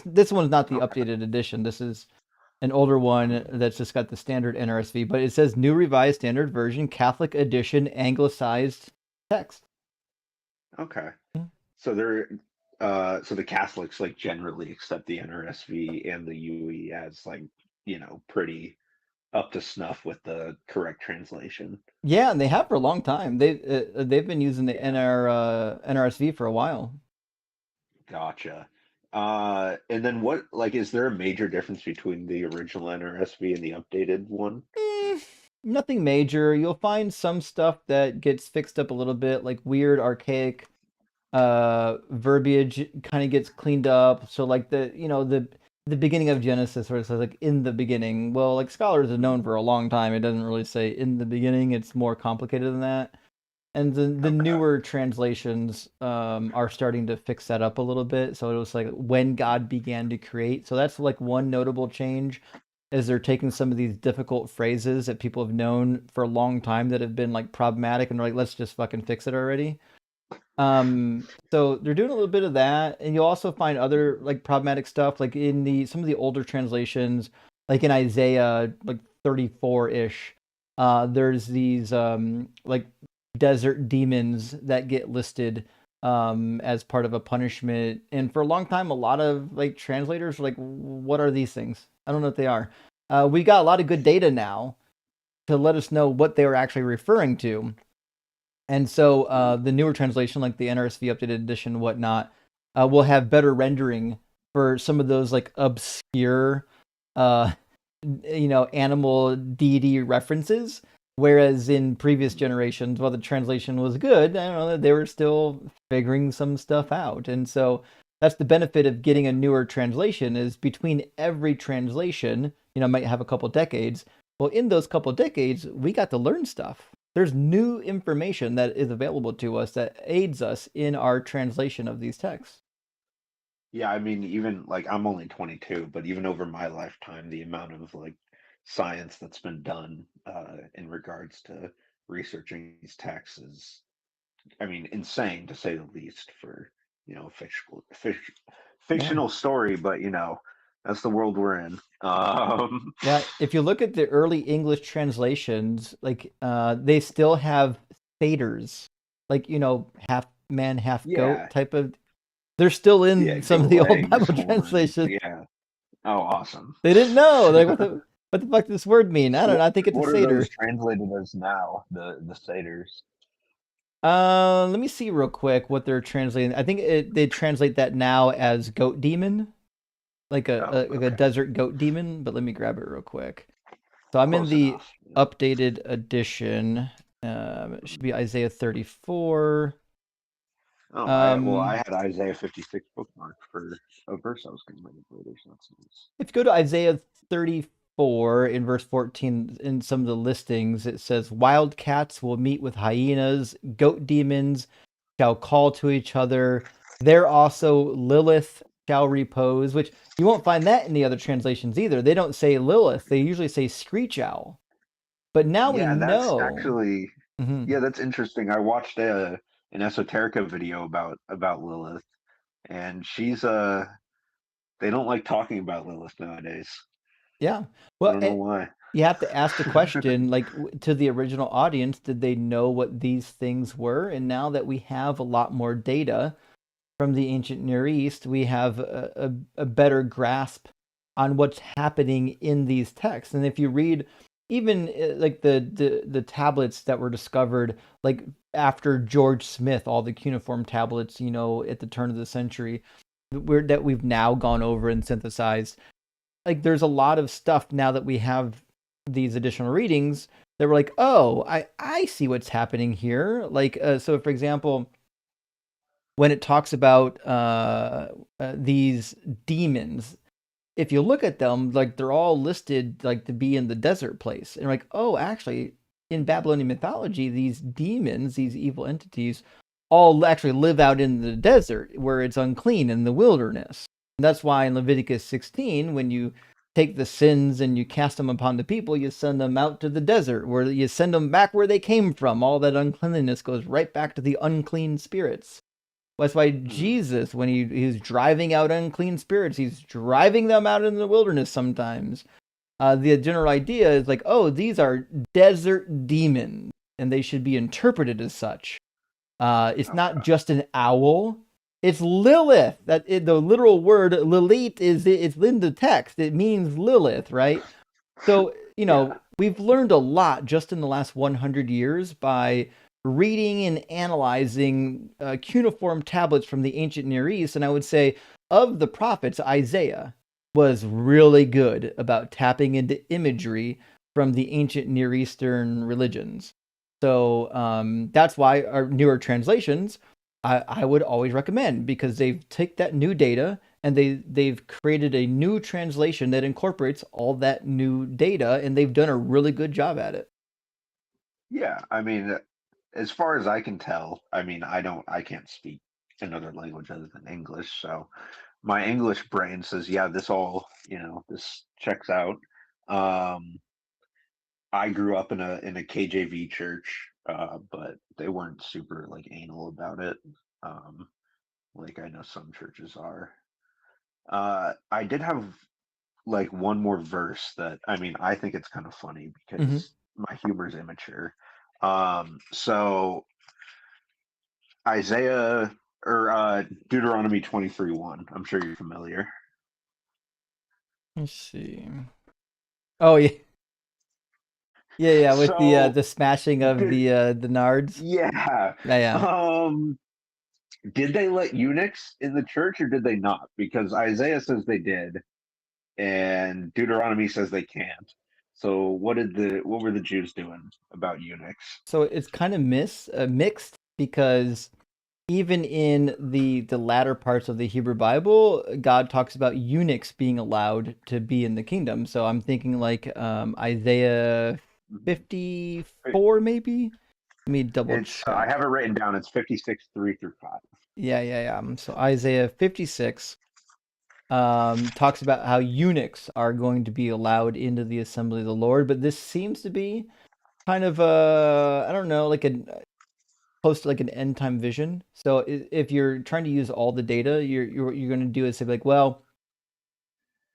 This one's not the updated edition. This is an older one that's just got the standard NRSV, but it says New Revised Standard Version, Catholic Edition, Anglicized text. Okay. So they're so the Catholics like generally accept the NRSV and the UE as like, you know, pretty up to snuff with the correct translation. Yeah, and they have for a long time. They've been using the NRSV for a while. Gotcha. And then what, like, is there a major difference between the original NRSV and the updated one? Nothing major. You'll find some stuff that gets fixed up a little bit, like weird, archaic verbiage kind of gets cleaned up. So like the beginning of Genesis where it says like in the beginning. Well, like scholars have known for a long time, it doesn't really say in the beginning. It's more complicated than that. And the newer translations are starting to fix that up a little bit. So it was like when God began to create. So that's like one notable change, is they're taking some of these difficult phrases that people have known for a long time that have been like problematic, and they're like, let's just fucking fix it already. So they're doing a little bit of that, and you'll also find other like problematic stuff, like in some of the older translations, like in Isaiah like 34-ish. There's these like desert demons that get listed as part of a punishment, and for a long time, a lot of like translators were like, "What are these things? I don't know what they are." We got a lot of good data now to let us know what they were actually referring to. And so the newer translation, like the NRSV updated edition, whatnot, will have better rendering for some of those like obscure, animal deity references. Whereas in previous generations, while the translation was good, I don't know, they were still figuring some stuff out. And so that's the benefit of getting a newer translation, is between every translation, might have a couple decades. Well, in those couple decades, we got to learn stuff. There's new information that is available to us that aids us in our translation of these texts. Yeah, I mean, even like I'm only 22, but even over my lifetime, the amount of like science that's been done in regards to researching these texts is, I mean, insane to say the least for, fictional story, but that's the world we're in. Yeah, if you look at the early English translations, like they still have satyrs, like half man, half goat type of. They're still in some of the old Bible translations. Yeah. Oh, awesome. They didn't know. Like, what the fuck does this word mean? I don't know. I think it's a satyr. What are those translated as now? The satyrs. Let me see real quick what they're translating. I think they translate that now as goat demon. Like a desert goat demon, but let me grab it real quick. So I'm in the updated edition. It should be Isaiah 34. Oh, I had Isaiah 56 bookmarked for a verse I was going to read later. So that's nice. If you go to Isaiah 34 in verse 14, in some of the listings, it says, "Wildcats will meet with hyenas, goat demons shall call to each other. There also Lilith shall repose," which you won't find that in the other translations either. They don't say Lilith. They usually say screech owl. But now we Yeah, that's know. actually yeah, that's interesting. I watched an Esoterica video about Lilith, and she's they don't like talking about Lilith nowadays. Yeah. I Well, don't know why. you have to ask the question, like, to the original audience, did they know what these things were? And now that we have a lot more data from the ancient Near East, we have a better grasp on what's happening in these texts. And if you read even like the tablets that were discovered, like after George Smith, all the cuneiform tablets, you know, at the turn of the century, that we've now gone over and synthesized, like there's a lot of stuff now that we have these additional readings that we're like, oh, I see what's happening here. Like, so for example, when it talks about these demons, if you look at them, like they're all listed like to be in the desert place. And like, oh, actually, in Babylonian mythology, these demons, these evil entities, all actually live out in the desert where it's unclean in the wilderness. And that's why in Leviticus 16, when you take the sins and you cast them upon the people, you send them out to the desert, where you send them back where they came from. All that uncleanliness goes right back to the unclean spirits. That's why Jesus, when he's driving out unclean spirits, he's driving them out in the wilderness sometimes. The general idea is like, oh, these are desert demons, and they should be interpreted as such. It's not just an owl. It's Lilith. The literal word Lilith it's in the text. It means Lilith, right? So, you know, we've learned a lot just in the last 100 years by reading and analyzing cuneiform tablets from the ancient Near East. And I would say of the prophets, Isaiah was really good about tapping into imagery from the ancient Near Eastern religions. So that's why our newer translations, I would always recommend, because they've taken that new data and they've created a new translation that incorporates all that new data, and they've done a really good job at it. Yeah, I mean, as far as I can tell, I mean, I can't speak another language other than English, so my English brain says, yeah, this all, you know, this checks out. I grew up in a KJV church, but they weren't super like anal about it, like I know some churches are. I did have like one more verse that, I mean, I think it's kind of funny because my humor is immature. So Isaiah or Deuteronomy 23:1. I'm sure you're familiar. Let's see. Oh yeah. Yeah, with So, the smashing of the nards. Yeah. Yeah. Did they let eunuchs in the church or did they not? Because Isaiah says they did, and Deuteronomy says they can't. So what were the Jews doing about eunuchs? So it's kind of mixed, because even in the latter parts of the Hebrew Bible, God talks about eunuchs being allowed to be in the kingdom. So I'm thinking like Isaiah 54 maybe. Let me double check. I have it written down. It's 56:3-5. Yeah. So Isaiah 56 talks about how eunuchs are going to be allowed into the assembly of the Lord, but this seems to be kind of I don't know, like close to like an end time vision. So if you're trying to use all the data, you're going to do is say like, well,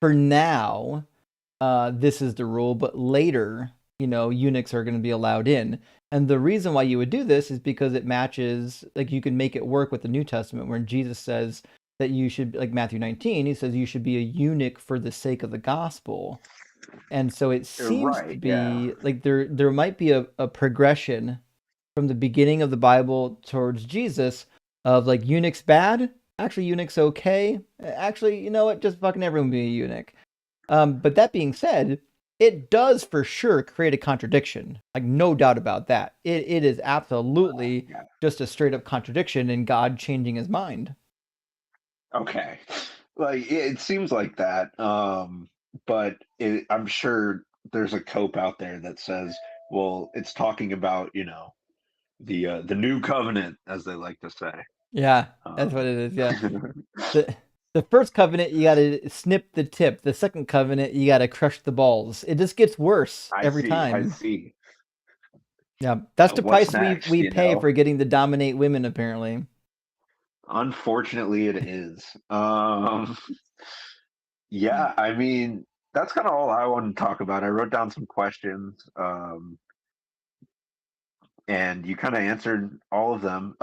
for now, this is the rule, but later, you know, eunuchs are going to be allowed in. And the reason why you would do this is because it matches, like you can make it work with the New Testament, where Jesus says that you should, like Matthew 19, he says you should be a eunuch for the sake of the gospel. And so it seems to be like there might be a progression from the beginning of the Bible towards Jesus of like eunuchs bad, actually eunuchs okay, actually, you know what, just fucking everyone be a eunuch. But that being said, it does for sure create a contradiction. Like, no doubt about that. It is absolutely just a straight up contradiction in God changing his mind. Okay. Like, it seems like that. But I'm sure there's a cope out there that says, well, it's talking about, the new covenant, as they like to say. Yeah, that's what it is. Yeah. The first covenant, you got to snip the tip. The second covenant, you got to crush the balls. It just gets worse every time. I see. Yeah, that's the What's price next, we pay for getting to dominate women, apparently. Unfortunately, it is. Yeah, I mean, that's kind of all I wanted to talk about. I wrote down some questions, and you kind of answered all of them.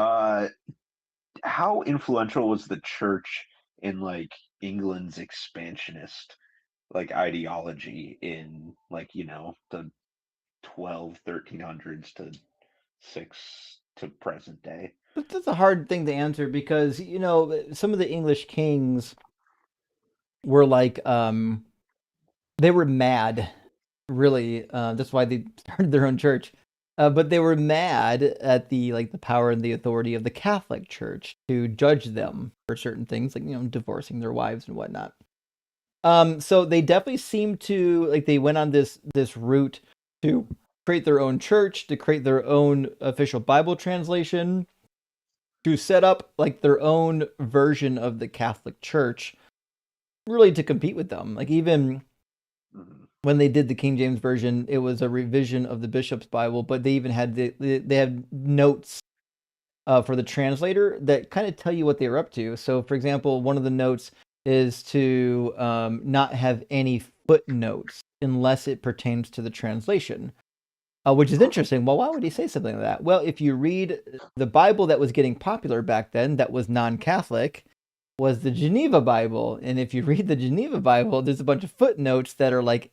How influential was the church in like England's expansionist like ideology in like the 1300s to present day? But that's a hard thing to answer because some of the English kings were like they were mad, really. That's why they started their own church. But they were mad at the power and the authority of the Catholic Church to judge them for certain things, like divorcing their wives and whatnot. So they definitely seemed to they went on this route to create their own church, to create their own official Bible translation, to set up like their own version of the Catholic Church, really to compete with them. Like, even when they did the King James version, it was a revision of the Bishop's Bible, but they even had they had notes for the translator that kind of tell you what they were up to. So, for example, one of the notes is to not have any footnotes unless it pertains to the translation, which is interesting. Well, why would he say something like that? Well, if you read the Bible that was getting popular back then, that was non-Catholic, was the Geneva Bible. And if you read the Geneva Bible, there's a bunch of footnotes that are like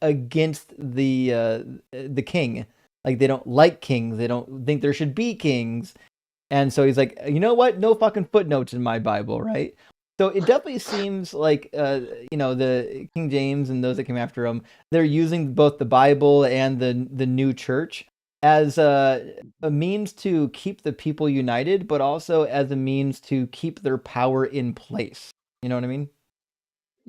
against the king. Like, they don't like kings. They don't think there should be kings. And so he's like, you know what? No fucking footnotes in my Bible, right? So it definitely seems like, the King James and those that came after him, they're using both the Bible and the new church as a means to keep the people united, but also as a means to keep their power in place. You know what I mean?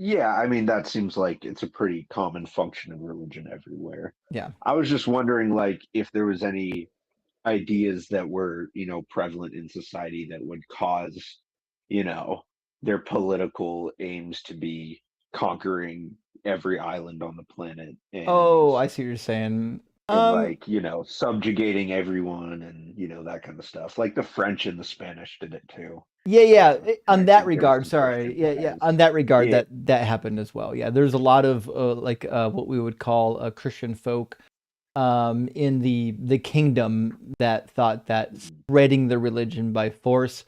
Yeah, I mean, that seems like it's a pretty common function of religion everywhere. Yeah. I was just wondering, like, if there was any ideas that were, prevalent in society that would cause, their political aims to be conquering every island on the planet Oh, I see what you're saying. and like, subjugating everyone and, that kind of stuff. Like the French and the Spanish did it too. Yeah. On that think there was regard, some sorry. Christian Yeah. ties. On that regard, Yeah. that happened as well. Yeah, there's a lot of what we would call Christian folk in the kingdom that thought that spreading the religion by force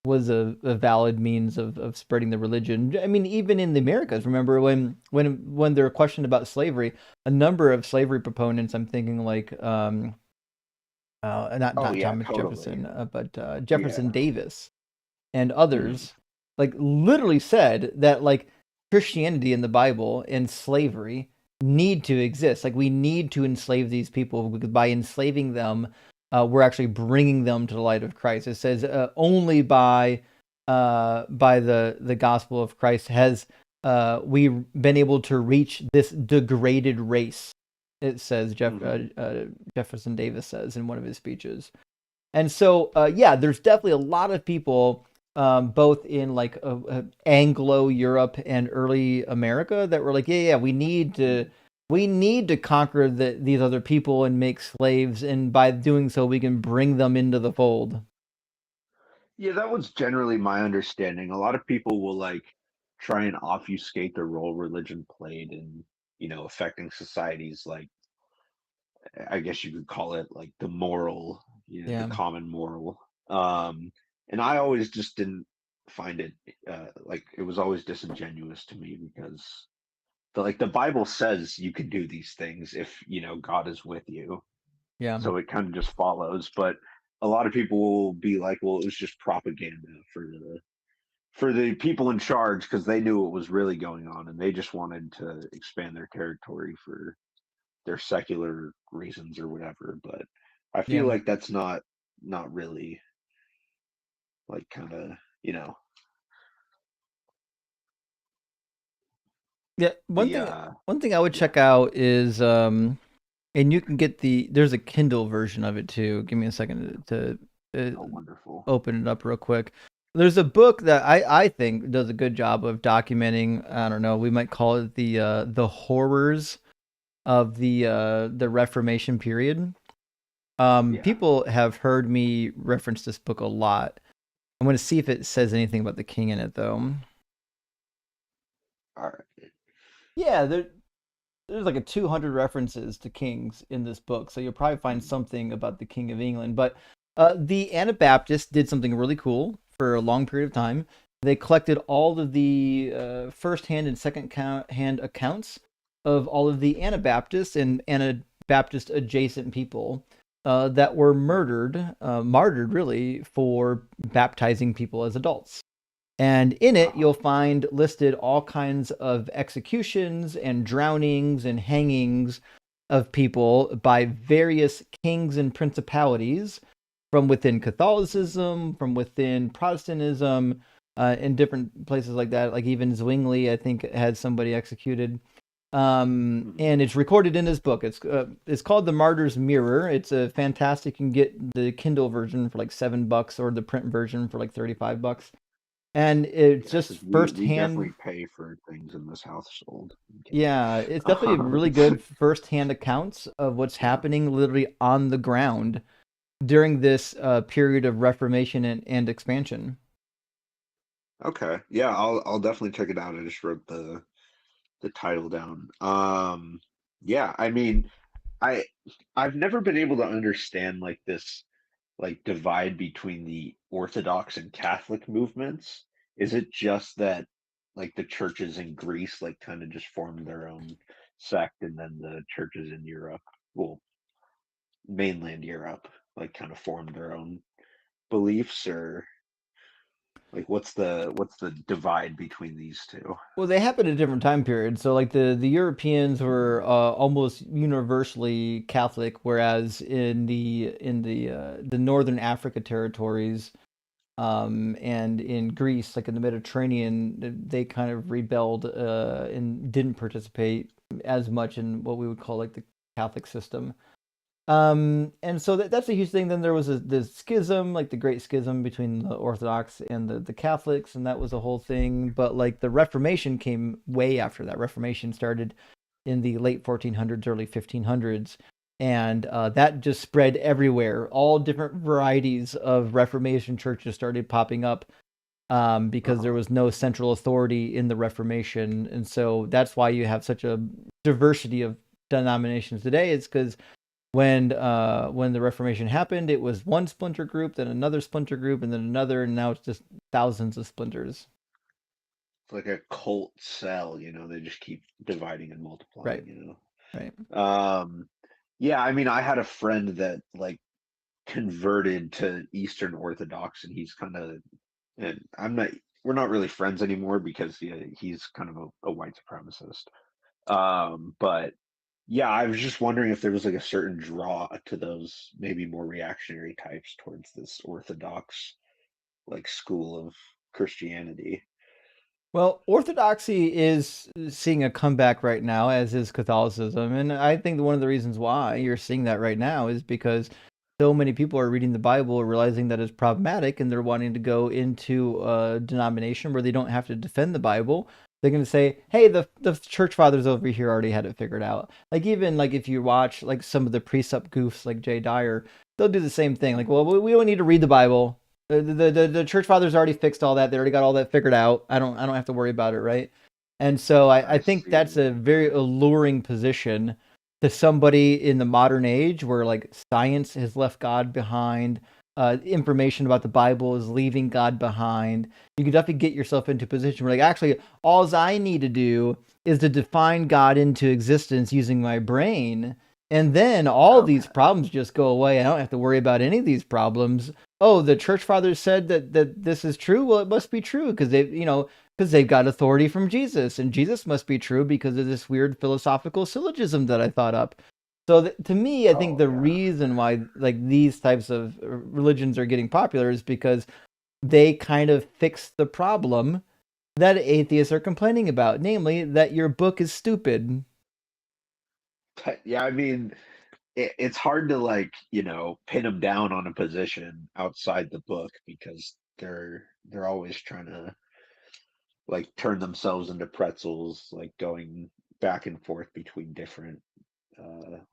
was a valid means of spreading the religion. I mean, even in the Americas, remember when they were questioned about slavery, a number of slavery proponents, I'm thinking like not Thomas Jefferson, but Jefferson Davis and others, like, literally said that like Christianity and the Bible and slavery need to exist. Like, we need to enslave these people, because by enslaving them, we're actually bringing them to the light of Christ. It says only by the gospel of Christ has we been able to reach this degraded race. It says Jefferson Davis says in one of his speeches. And so, there's definitely a lot of people, both in like Anglo Europe and early America, that were like, we need to conquer these other people and make slaves, and by doing so, we can bring them into the fold. Yeah, that was generally my understanding. A lot of people will like try and obfuscate the role religion played in, affecting societies, like, I guess you could call it like the moral, the common moral. And I always just didn't find it like, it was always disingenuous to me, because the Bible says you can do these things if God is with you. Yeah. So it kind of just follows. But a lot of people will be like, well, it was just propaganda for the people in charge, because they knew what was really going on and they just wanted to expand their territory for their secular reasons or whatever. But I feel like that's not really like kind of, you know. Yeah, one thing I would check out is and you can get there's a Kindle version of it too. Give me a second to wonderful. Open it up real quick. There's a book that I think does a good job of documenting, I don't know, we might call it the horrors of the Reformation period. People have heard me reference this book a lot. I'm going to see if it says anything about the king in it, though. All right. Yeah, there's like a 200 references to kings in this book, so you'll probably find something about the King of England. But the Anabaptists did something really cool for a long period of time. They collected all of the first-hand and second-hand accounts of all of the Anabaptists and Anabaptist adjacent people that were martyred really, for baptizing people as adults. And in it, you'll find listed all kinds of executions and drownings and hangings of people by various kings and principalities from within Catholicism, from within Protestantism, in different places like that. Like even Zwingli, I think, had somebody executed. And it's recorded in his book. It's called The Martyr's Mirror. It's a fantastic. You can get the Kindle version for like $7 or the print version for like $35. And it's just firsthand. We definitely pay for things in this household. Yeah, it's definitely really good firsthand accounts of what's happening literally on the ground during this period of Reformation and expansion. Okay, yeah, I'll definitely check it out. I just wrote the title down. Yeah, I mean, I've never been able to understand like this like divide between the Orthodox and Catholic movements. Is it just that like the churches in Greece like kind of just formed their own sect, and then the churches in Europe, well, mainland Europe, like kind of formed their own beliefs? Or like what's the divide between these two? Well, they happened at different time periods. So like the Europeans were almost universally Catholic, whereas in the northern Africa territories and in Greece, like in the Mediterranean, they kind of rebelled and didn't participate as much in what we would call like the Catholic system. And so that's a huge thing. Then there was this schism, like the Great Schism between the Orthodox and the Catholics, and that was a whole thing. But like the Reformation came way after that. Reformation started in the late 1400s, early 1500s, and that just spread everywhere. All different varieties of Reformation churches started popping up because there was no central authority in the Reformation, and so that's why you have such a diversity of denominations today. It's because when the Reformation happened, it was one splinter group, then another splinter group, and then another, and now it's just thousands of splinters. It's like a cult cell, you know, they just keep dividing and multiplying, right. You know. Right. Yeah, I mean, I had a friend that like converted to Eastern Orthodox, and he's kind of, and we're not really friends anymore because he's kind of a white supremacist. But yeah, I was just wondering if there was like a certain draw to those maybe more reactionary types towards this Orthodox like school of Christianity. Well, Orthodoxy is seeing a comeback right now, as is Catholicism. And I think one of the reasons why you're seeing that right now is because so many people are reading the Bible, realizing that it's problematic, and they're wanting to go into a denomination where they don't have to defend the Bible. They're going to say, hey, the church fathers over here already had it figured out. Like even like if you watch like some of the precept goofs like Jay Dyer, they'll do the same thing. Like, well, we don't need to read the Bible. The church fathers already fixed all that. They already got all that figured out. I don't have to worry about it, right? And so I think that's a very alluring position to somebody in the modern age where like science has left God behind. Information about the Bible is leaving God behind. You can definitely get yourself into a position where like actually all I need to do is to define God into existence using my brain, and then all these problems just go away. I don't have to worry about any of these problems. Oh, the church fathers said that this is true. Well, it must be true because they, because they've got authority from Jesus, and Jesus must be true because of this weird philosophical syllogism that I thought up. So to me, I think the reason why like these types of religions are getting popular is because they kind of fix the problem that atheists are complaining about, namely that your book is stupid. Yeah, I mean, it's hard to like, pin them down on a position outside the book because they're always trying to like turn themselves into pretzels, like going back and forth between different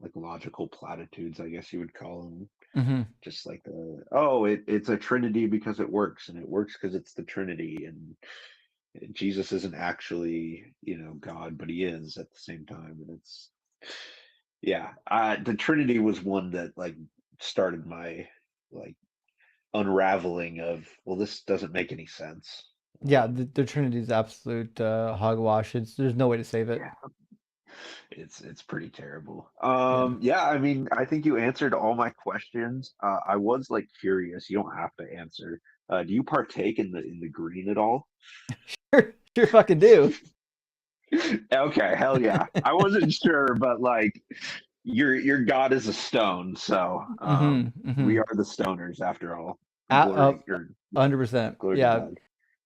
like logical platitudes, I guess you would call them. Mm-hmm. Just like it's a trinity because it works, and it works because it's the Trinity, and Jesus isn't actually, God, but he is at the same time. And it's, yeah, the Trinity was one that like started my like unraveling of, well, this doesn't make any sense. Yeah, the Trinity is absolute hogwash. There's no way to save it. Yeah. It's pretty terrible. Yeah, I mean, I think you answered all my questions. I was like curious. You don't have to answer. Do you partake in the green at all? Sure fucking do. Okay, hell yeah. I wasn't sure, but like your God is a stone, so we are the stoners after all. 100%. Yeah.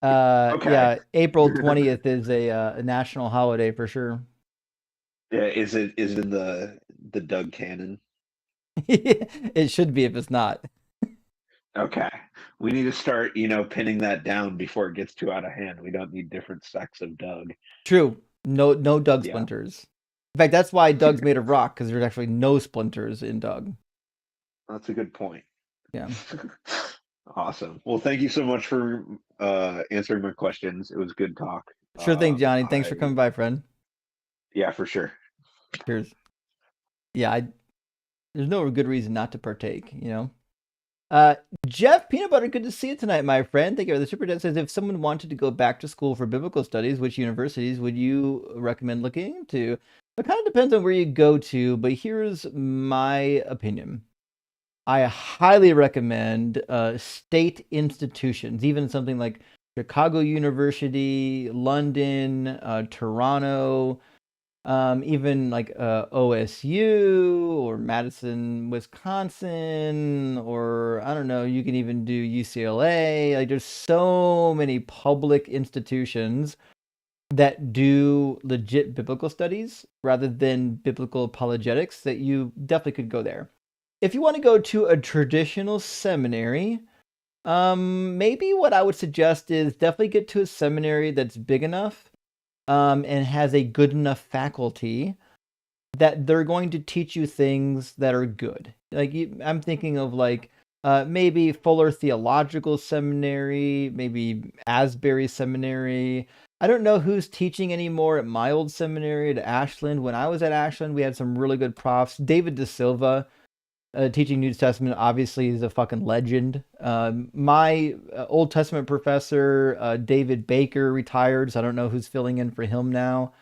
Okay. Yeah, April 20th is a national holiday for sure. Yeah, is it in the Doug canon? It should be if it's not. Okay. We need to start, pinning that down before it gets too out of hand. We don't need different sects of Doug. True. No Doug splinters. In fact, that's why Doug's made of rock, because there's actually no splinters in Doug. That's a good point. Yeah. Awesome. Well, thank you so much for answering my questions. It was good talk. Sure thing, Johnny. Thanks for coming by, friend. Yeah, for sure. Cheers. Yeah, there's no good reason not to partake, Jeff Peanut Butter, good to see you tonight, my friend. Thank you. The super chat says, if someone wanted to go back to school for biblical studies, which universities would you recommend looking into? It kind of depends on where you go to, but here's my opinion. I highly recommend state institutions, even something like Chicago University, London, Toronto, even like OSU or Madison, Wisconsin, or I don't know, you can even do UCLA. Like there's so many public institutions that do legit biblical studies rather than biblical apologetics that you definitely could go there. If you want to go to a traditional seminary, maybe what I would suggest is definitely get to a seminary that's big enough and has a good enough faculty that they're going to teach you things that are good. Like I'm thinking of like maybe Fuller Theological Seminary, maybe Asbury Seminary. I don't know who's teaching anymore at my old seminary at Ashland. When I was at Ashland, we had some really good profs. David De Silva, teaching New Testament, obviously is a fucking legend. My Old Testament professor, David Baker, retired, so I don't know who's filling in for him now.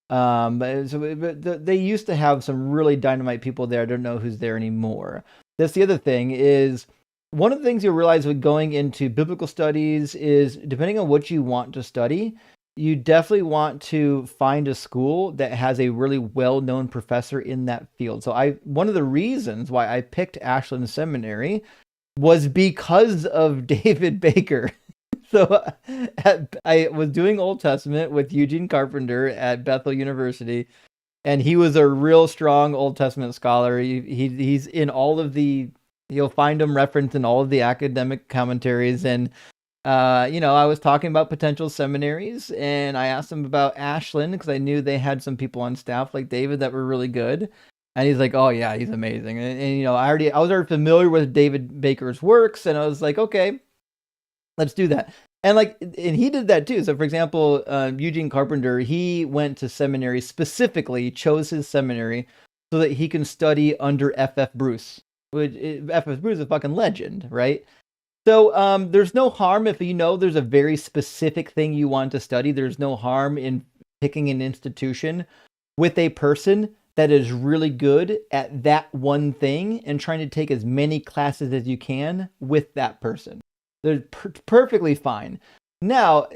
But they used to have some really dynamite people there. I don't know who's there anymore. That's the other thing is, one of the things you'll realize with going into biblical studies is, depending on what you want to study, you definitely want to find a school that has a really well-known professor in that field. So one of the reasons why I picked Ashland Seminary was because of David Baker. So I was doing Old Testament with Eugene Carpenter at Bethel University, and he was a real strong Old Testament scholar. He's in all of you'll find him referenced in all of the academic commentaries. And I was talking about potential seminaries, and I asked him about Ashland because I knew they had some people on staff like David that were really good. And he's like, "Oh yeah, he's amazing." And I was already familiar with David Baker's works, and I was like, "Okay, let's do that." And he did that too. So for example, Eugene Carpenter, he went to seminary specifically, chose his seminary so that he can study under F.F. Bruce. F.F. Bruce is a fucking legend, right? So there's no harm if there's a very specific thing you want to study. There's no harm in picking an institution with a person that is really good at that one thing and trying to take as many classes as you can with that person. They're perfectly fine. Now,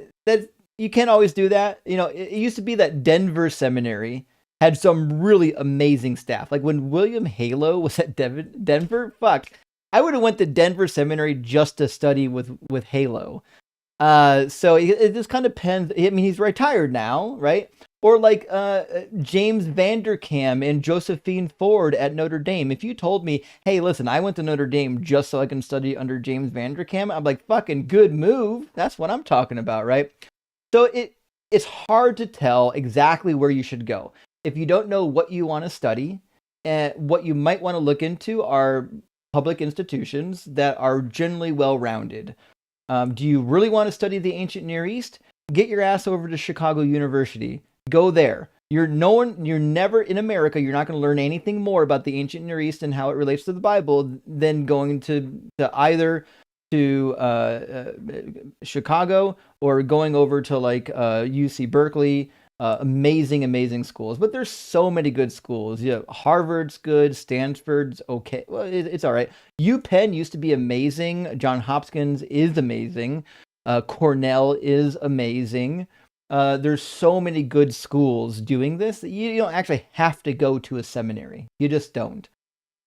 you can't always do that. You know, it used to be that Denver Seminary had some really amazing staff. Like when William Halo was at Denver, fuck, I would have went to Denver Seminary just to study with Halo. So it just kind of depends. I mean, he's retired now, right? Or like James Vanderkam and Josephine Ford at Notre Dame. If you told me, hey, listen, I went to Notre Dame just so I can study under James Vanderkam, I'm like, fucking good move. That's what I'm talking about, right? So it's hard to tell exactly where you should go. If you don't know what you want to study, and what you might want to look into are public institutions that are generally well-rounded. Do you really want to study the ancient Near East? Get your ass over to Chicago University. Go there. You're never in America. You're not going to learn anything more about the ancient Near East and how it relates to the Bible than going to either Chicago or going over to like UC Berkeley. Amazing schools, but there's so many good schools. Yeah, Harvard's good, Stanford's okay. Well, it's all right. UPenn used to be amazing. John Hopkins is amazing. Cornell is amazing. There's so many good schools doing this that you don't actually have to go to a seminary. You just don't.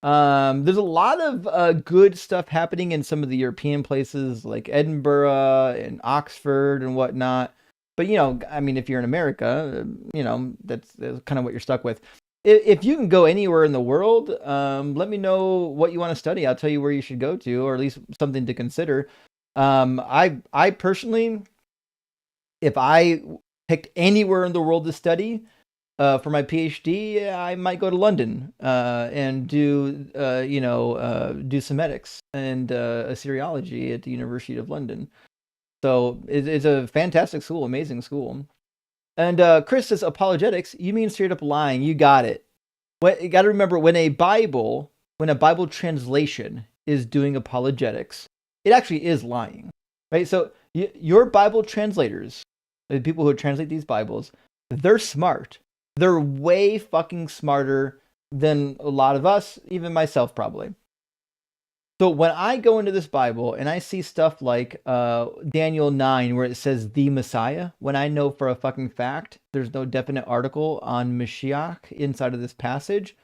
There's a lot of good stuff happening in some of the European places like Edinburgh and Oxford and whatnot. But, you know, I mean, if you're in America, you know, that's kind of what you're stuck with. If you can go anywhere in the world, let me know what you want to study. I'll tell you where you should go to, or at least something to consider. I personally, if I picked anywhere in the world to study for my PhD, I might go to London and do Semitics and Assyriology at the University of London. So it's a fantastic school, amazing school. And Chris says, apologetics, you mean straight up lying. You got it. You got to remember, when a Bible translation is doing apologetics, it actually is lying, right? So your Bible translators, the people who translate these Bibles, they're smart. They're way fucking smarter than a lot of us, even myself probably. So when I go into this Bible and I see stuff like Daniel 9 where it says the Messiah, when I know for a fucking fact there's no definite article on Mashiach inside of this passage,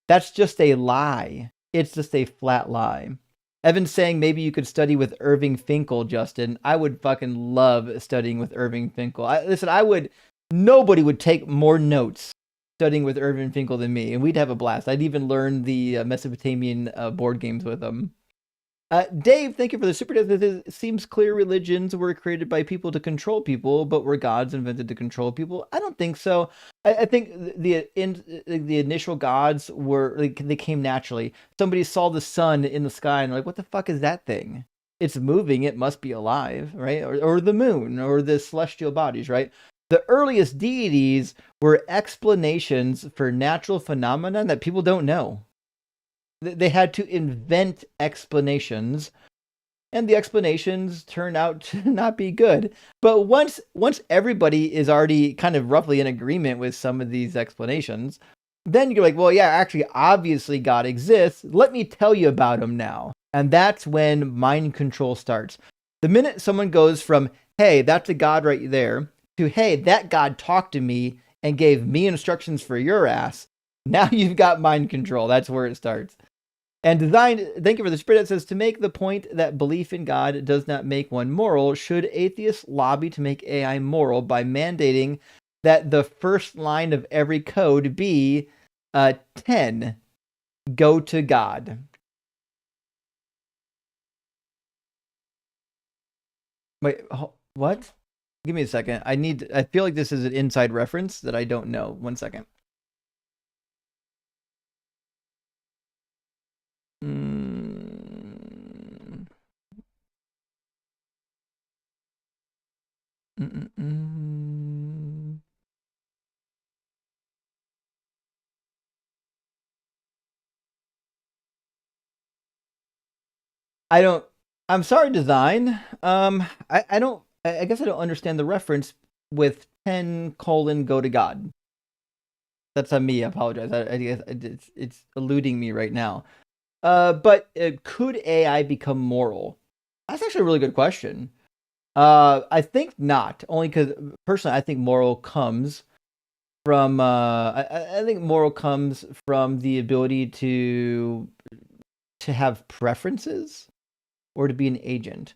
that's just a lie. It's just a flat lie. Evan's saying maybe you could study with Irving Finkel, Justin. I would fucking love studying with Irving Finkel. Nobody would take more notes studying with Irving Finkel than me, and we'd have a blast. I'd even learn the Mesopotamian board games with him. Dave, thank you for the super chat. It seems clear religions were created by people to control people, but were gods invented to control people? I don't think so. I think the initial gods were they came naturally. Somebody saw the sun in the sky and like, what the fuck is that thing? It's moving. It must be alive, right? Or the moon, or the celestial bodies, right? The earliest deities were explanations for natural phenomena that people don't know. They had to invent explanations, and the explanations turn out to not be good. But once everybody is already kind of roughly in agreement with some of these explanations, then you're like, well, yeah, actually, obviously God exists. Let me tell you about him now. And that's when mind control starts. The minute someone goes from, hey, that's a God right there, to, hey, that God talked to me and gave me instructions for your ass, now you've got mind control. That's where it starts. And Design, thank you for the spirit that says, to make the point that belief in God does not make one moral, should atheists lobby to make AI moral by mandating that the first line of every code be 10, go to God? Wait, what? Give me a second. I feel like this is an inside reference that I don't know. 1 second. I'm sorry, Design. I guess I don't understand the reference with 10 : go to God. That's on me. I apologize. I guess it's eluding me right now. But could AI become moral? That's actually a really good question. I think not. Only because personally, I think moral comes from. I think moral comes from the ability to have preferences or to be an agent.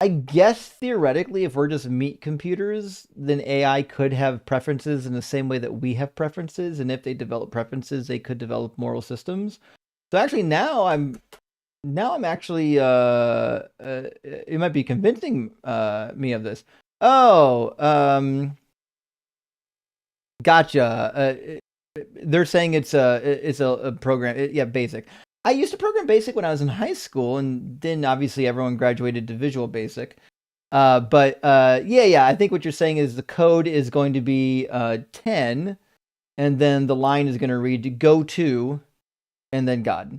I guess theoretically, if we're just meat computers, then AI could have preferences in the same way that we have preferences, and if they develop preferences, they could develop moral systems. So actually, now I'm actually it might be convincing me of this. Oh, gotcha. They're saying it's a program. Yeah, basic. I used to program BASIC when I was in high school, and then obviously everyone graduated to Visual Basic. But yeah, I think what you're saying is the code is going to be 10, and then the line is going to read "go to," and then God.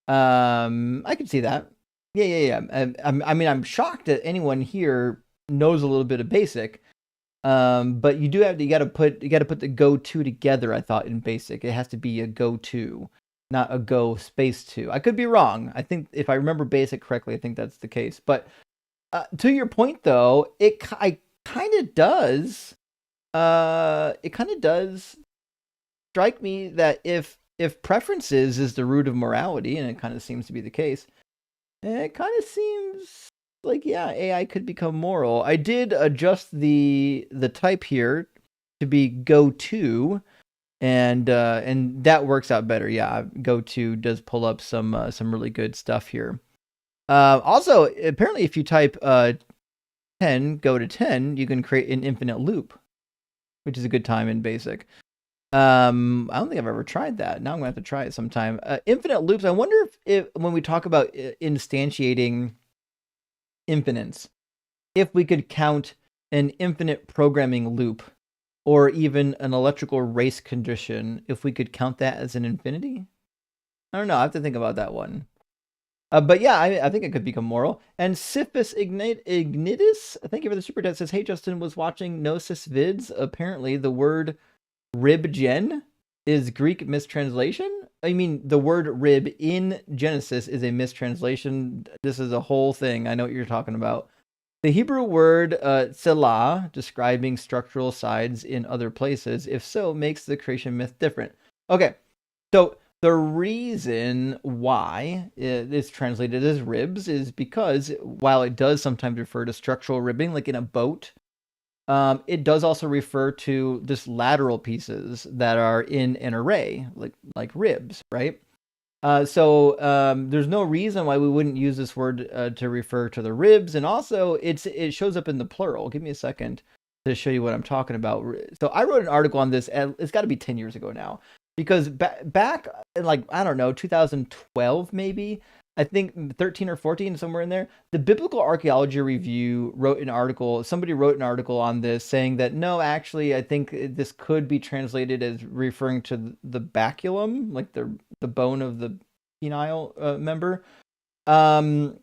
I can see that. Yeah. I mean, I'm shocked that anyone here knows a little bit of BASIC. But you got to put the "go to" together. I thought in BASIC it has to be a "go to," not a "go space to." I could be wrong. I think if I remember BASIC correctly, I think that's the case. But to your point, though, it kind of does. It kind of does strike me that if preferences is the root of morality, and it kind of seems to be the case, it kind of seems like, yeah, AI could become moral. I did adjust the type here to be "go to," and that works out better. Yeah, "go to" does pull up some really good stuff here. Also, apparently, if you type 10, go to 10, you can create an infinite loop, which is a good time in BASIC. I don't think I've ever tried that. Now I'm gonna have to try it sometime. Infinite loops. I wonder if when we talk about instantiating infinites, if we could count an infinite programming loop, or even an electrical race condition, if we could count that as an infinity. I don't know. I have to think about that one. But yeah, I think it could become moral. And Siphus Ignitus, thank you for the super chat, says, "Hey, Justin, was watching Gnosis vids. Apparently, the word ribgen is Greek mistranslation. I mean, the word rib in Genesis is a mistranslation. This is a whole thing. I know what you're talking about. The Hebrew word tselah, describing structural sides in other places, if so, makes the creation myth different." Okay, so the reason why it is translated as ribs is because while it does sometimes refer to structural ribbing, like in a boat, it does also refer to just lateral pieces that are in an array, like ribs, right? So there's no reason why we wouldn't use this word to refer to the ribs, and also it shows up in the plural. Give me a second to show you what I'm talking about. So I wrote an article on this, and it's got to be 10 years ago now, because back in, like, I don't know, 2012 maybe, I think 13 or 14, somewhere in there, the Biblical Archaeology Review wrote an article. Somebody wrote an article on this saying that, no, actually, I think this could be translated as referring to the baculum, like the bone of the penile member. And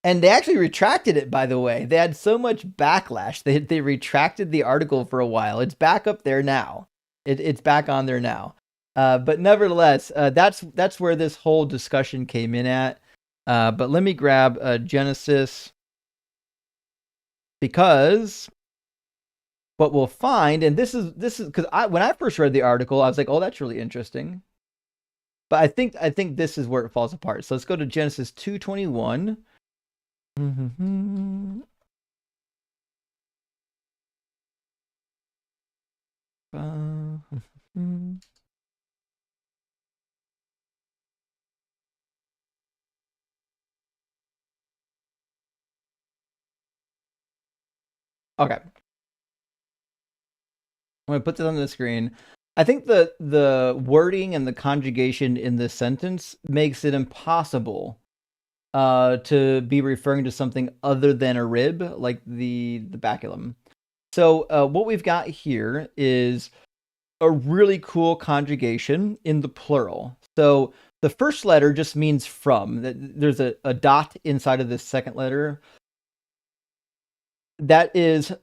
they actually retracted it, by the way. They had so much backlash. They retracted the article for a while. It's back up there now. It's back on there now. But nevertheless, that's where this whole discussion came in at. But let me grab Genesis, because what we'll find, and this is because when I first read the article, I was like, oh, that's really interesting. But I think this is where it falls apart. So let's go to Genesis 2:21. Okay. I'm going to put this on the screen. I think the wording and the conjugation in this sentence makes it impossible to be referring to something other than a rib, like the baculum. So what we've got here is a really cool conjugation in the plural. So the first letter just means from. There's a dot inside of the second letter. That is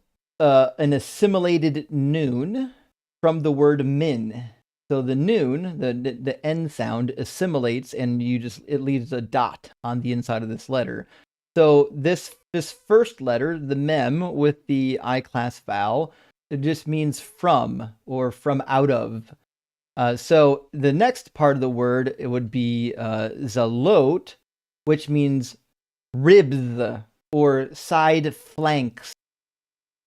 an assimilated noon from the word min. So the noon, the N sound, assimilates, and it leaves a dot on the inside of this letter. So this this first letter, the mem with the I class vowel, it just means from or from out of. So the next part of the word, it would be zalot, which means ribs or side flanks,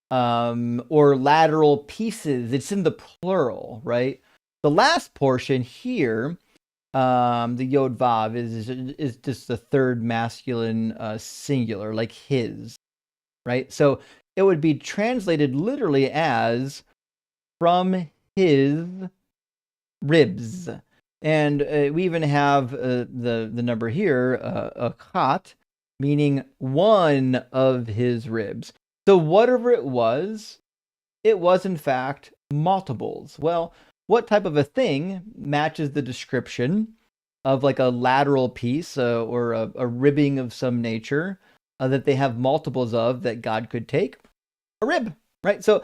or lateral pieces. It's in the plural, right? The last portion here, the yod vav, is just the third masculine singular, like his, right? So it would be translated literally as from his ribs. And we even have the number here, a chat, meaning one of his ribs. So whatever it was in fact multiples. Well, what type of a thing matches the description of like a lateral piece or a ribbing of some nature that they have multiples of that God could take? A rib, right? So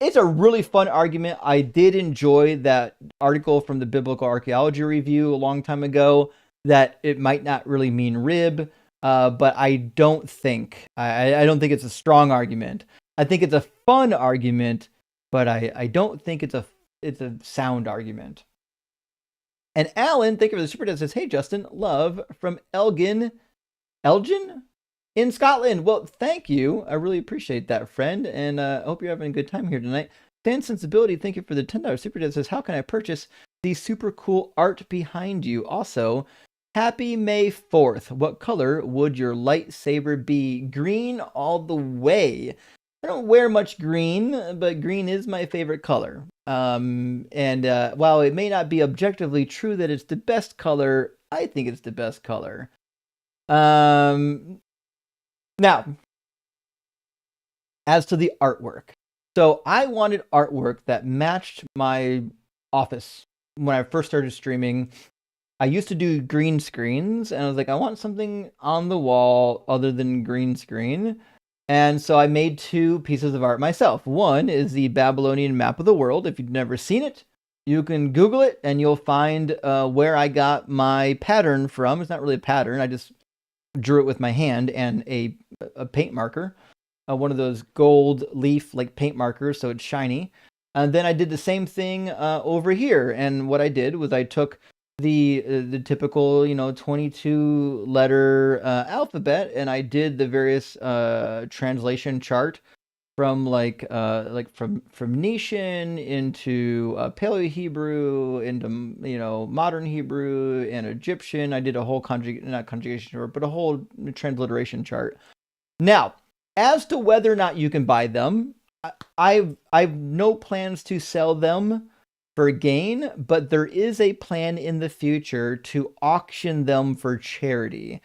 it's a really fun argument. I did enjoy that article from the Biblical Archaeology Review a long time ago that it might not really mean rib, but I don't think it's a strong argument. I think it's a fun argument, but I don't think it's a sound argument. And Alan, thank you for the super chat, says, "Hey Justin, love from Elgin in Scotland." Well, thank you. I really appreciate that, friend, and I hope you're having a good time here tonight. Fan Sensibility, thank you for the $10 super chat, says, "How can I purchase the super cool art behind you? Also, happy May 4th. What color would your lightsaber be?" Green all the way. I don't wear much green, but green is my favorite color. And while it may not be objectively true that it's the best color, I think it's the best color. Now, as to the artwork. So I wanted artwork that matched my office. When I first started streaming, I used to do green screens, and I was like, I want something on the wall other than green screen. And so I made two pieces of art myself. One is the Babylonian map of the world. If you've never seen it, you can Google it, and you'll find where I got my pattern from. It's not really a pattern. I just drew it with my hand and a paint marker, one of those gold leaf like paint markers, so it's shiny. And then I did the same thing over here. And what I did was I took the typical 22 letter alphabet, and I did the various translation chart from from Phoenician into Paleo Hebrew into modern Hebrew and Egyptian. I did a whole not conjugation chart, but a whole transliteration chart. Now, as to whether or not you can buy them, I've no plans to sell them for gain, but there is a plan in the future to auction them for charity.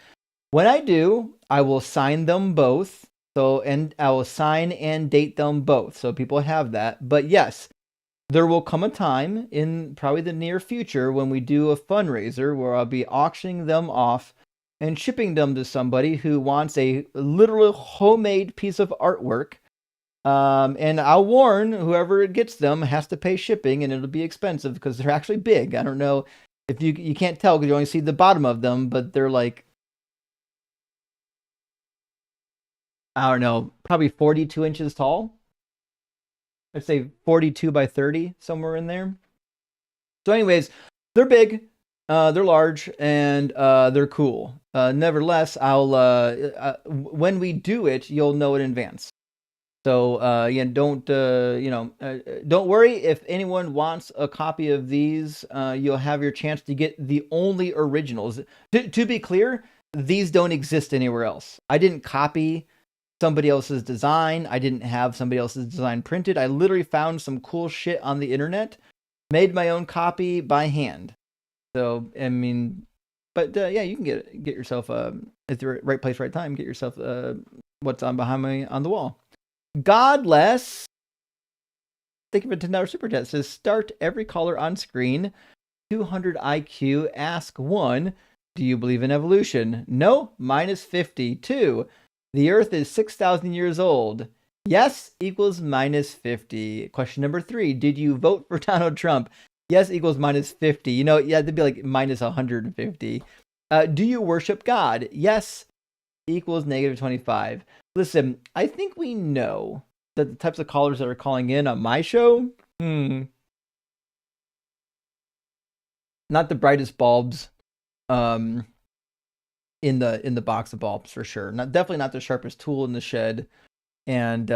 When I do, I will sign them both. And I will sign and date them both, so people have that. But yes, there will come a time in probably the near future when we do a fundraiser where I'll be auctioning them off and shipping them to somebody who wants a literal homemade piece of artwork. And I'll warn whoever gets them has to pay shipping, and it'll be expensive because they're actually big. I don't know if you can't tell because you only see the bottom of them, but they're like, I don't know, probably 42 inches tall. I'd say 42 by 30, somewhere in there. So anyways, they're big, they're large, and they're cool. Nevertheless, I'll when we do it, you'll know in advance. So don't worry if anyone wants a copy of these. You'll have your chance to get the only originals. To be clear, these don't exist anywhere else. I didn't copy somebody else's design. I didn't have somebody else's design printed. I literally found some cool shit on the internet, made my own copy by hand. So I mean, but yeah, you can get yourself at the right place, right time. Get yourself what's on behind me on the wall. Godless, thank you for $10 super chat. Says, start every caller on screen. 200 IQ. Ask 1. Do you believe in evolution? No. Minus 50. 2. The Earth is 6,000 years old. Yes equals minus 50. Question number 3. Did you vote for Donald Trump? Yes equals minus 50. Yeah, that'd be like minus 150. Do you worship God? Yes equals negative 25. Listen, I think we know that the types of callers that are calling in on my show, not the brightest bulbs in the box of bulbs for sure. Definitely not the sharpest tool in the shed, and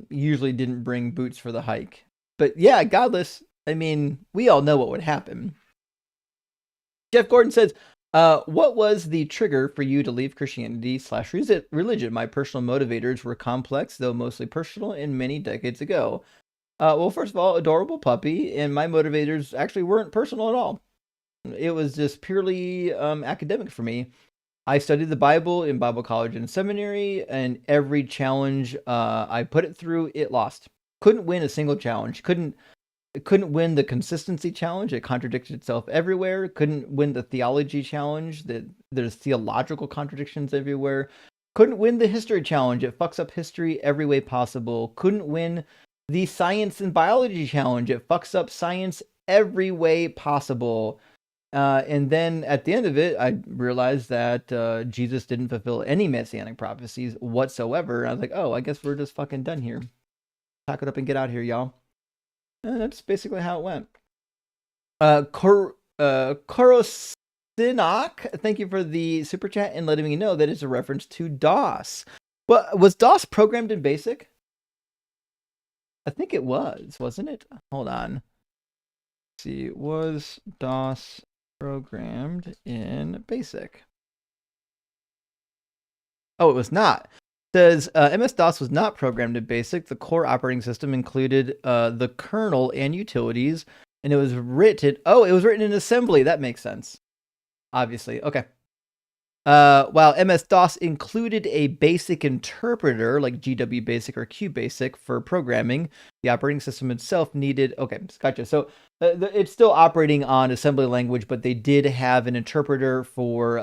usually didn't bring boots for the hike. But yeah, godless, I mean, we all know what would happen. Jeff Gordon says, what was the trigger for you to leave Christianity/religion? My personal motivators were complex, though mostly personal, and many decades ago. Well, first of all, adorable puppy, and my motivators actually weren't personal at all. It was just purely academic for me. I studied the Bible in Bible college and seminary, and every challenge I put it through, it lost. Couldn't win a single challenge. Couldn't win the consistency challenge. It contradicted itself everywhere. Couldn't win the theology challenge. There's theological contradictions everywhere. Couldn't win the history challenge. It fucks up history every way possible. Couldn't win the science and biology challenge. It fucks up science every way possible. And then at the end of it, I realized that Jesus didn't fulfill any messianic prophecies whatsoever. I was like, oh, I guess we're just fucking done here. Pack it up and get out of here, y'all. And that's basically how it went. Korosinak, thank you for the super chat and letting me know that it's a reference to DOS. Well, was DOS programmed in BASIC? I think it was, wasn't it? Hold on. Let's see, was DOS programmed in BASIC? Oh, it was not. Says MS-DOS was not programmed in BASIC. The core operating system included the kernel and utilities, and it was written. Oh, it was written in assembly. That makes sense. Obviously, okay. While MS-DOS included a basic interpreter like GW Basic or QBasic for programming, the operating system itself needed. Okay, gotcha. So it's still operating on assembly language, but they did have an interpreter for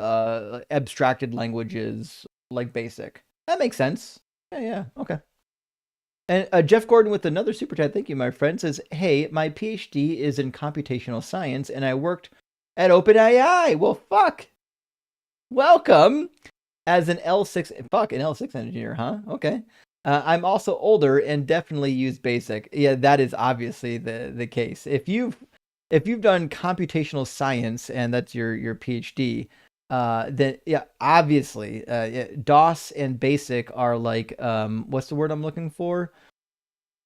abstracted languages like BASIC. That makes sense. Yeah, okay. And Jeff Gordon with another super chat, thank you, my friend, says, hey, my PhD is in computational science, and I worked at OpenAI. Well, fuck. Welcome as an L6 engineer, huh? Okay. I'm also older and definitely use BASIC. Yeah, that is obviously the case. If you've done computational science and that's your PhD, then yeah, obviously, DOS and BASIC are like, what's the word I'm looking for?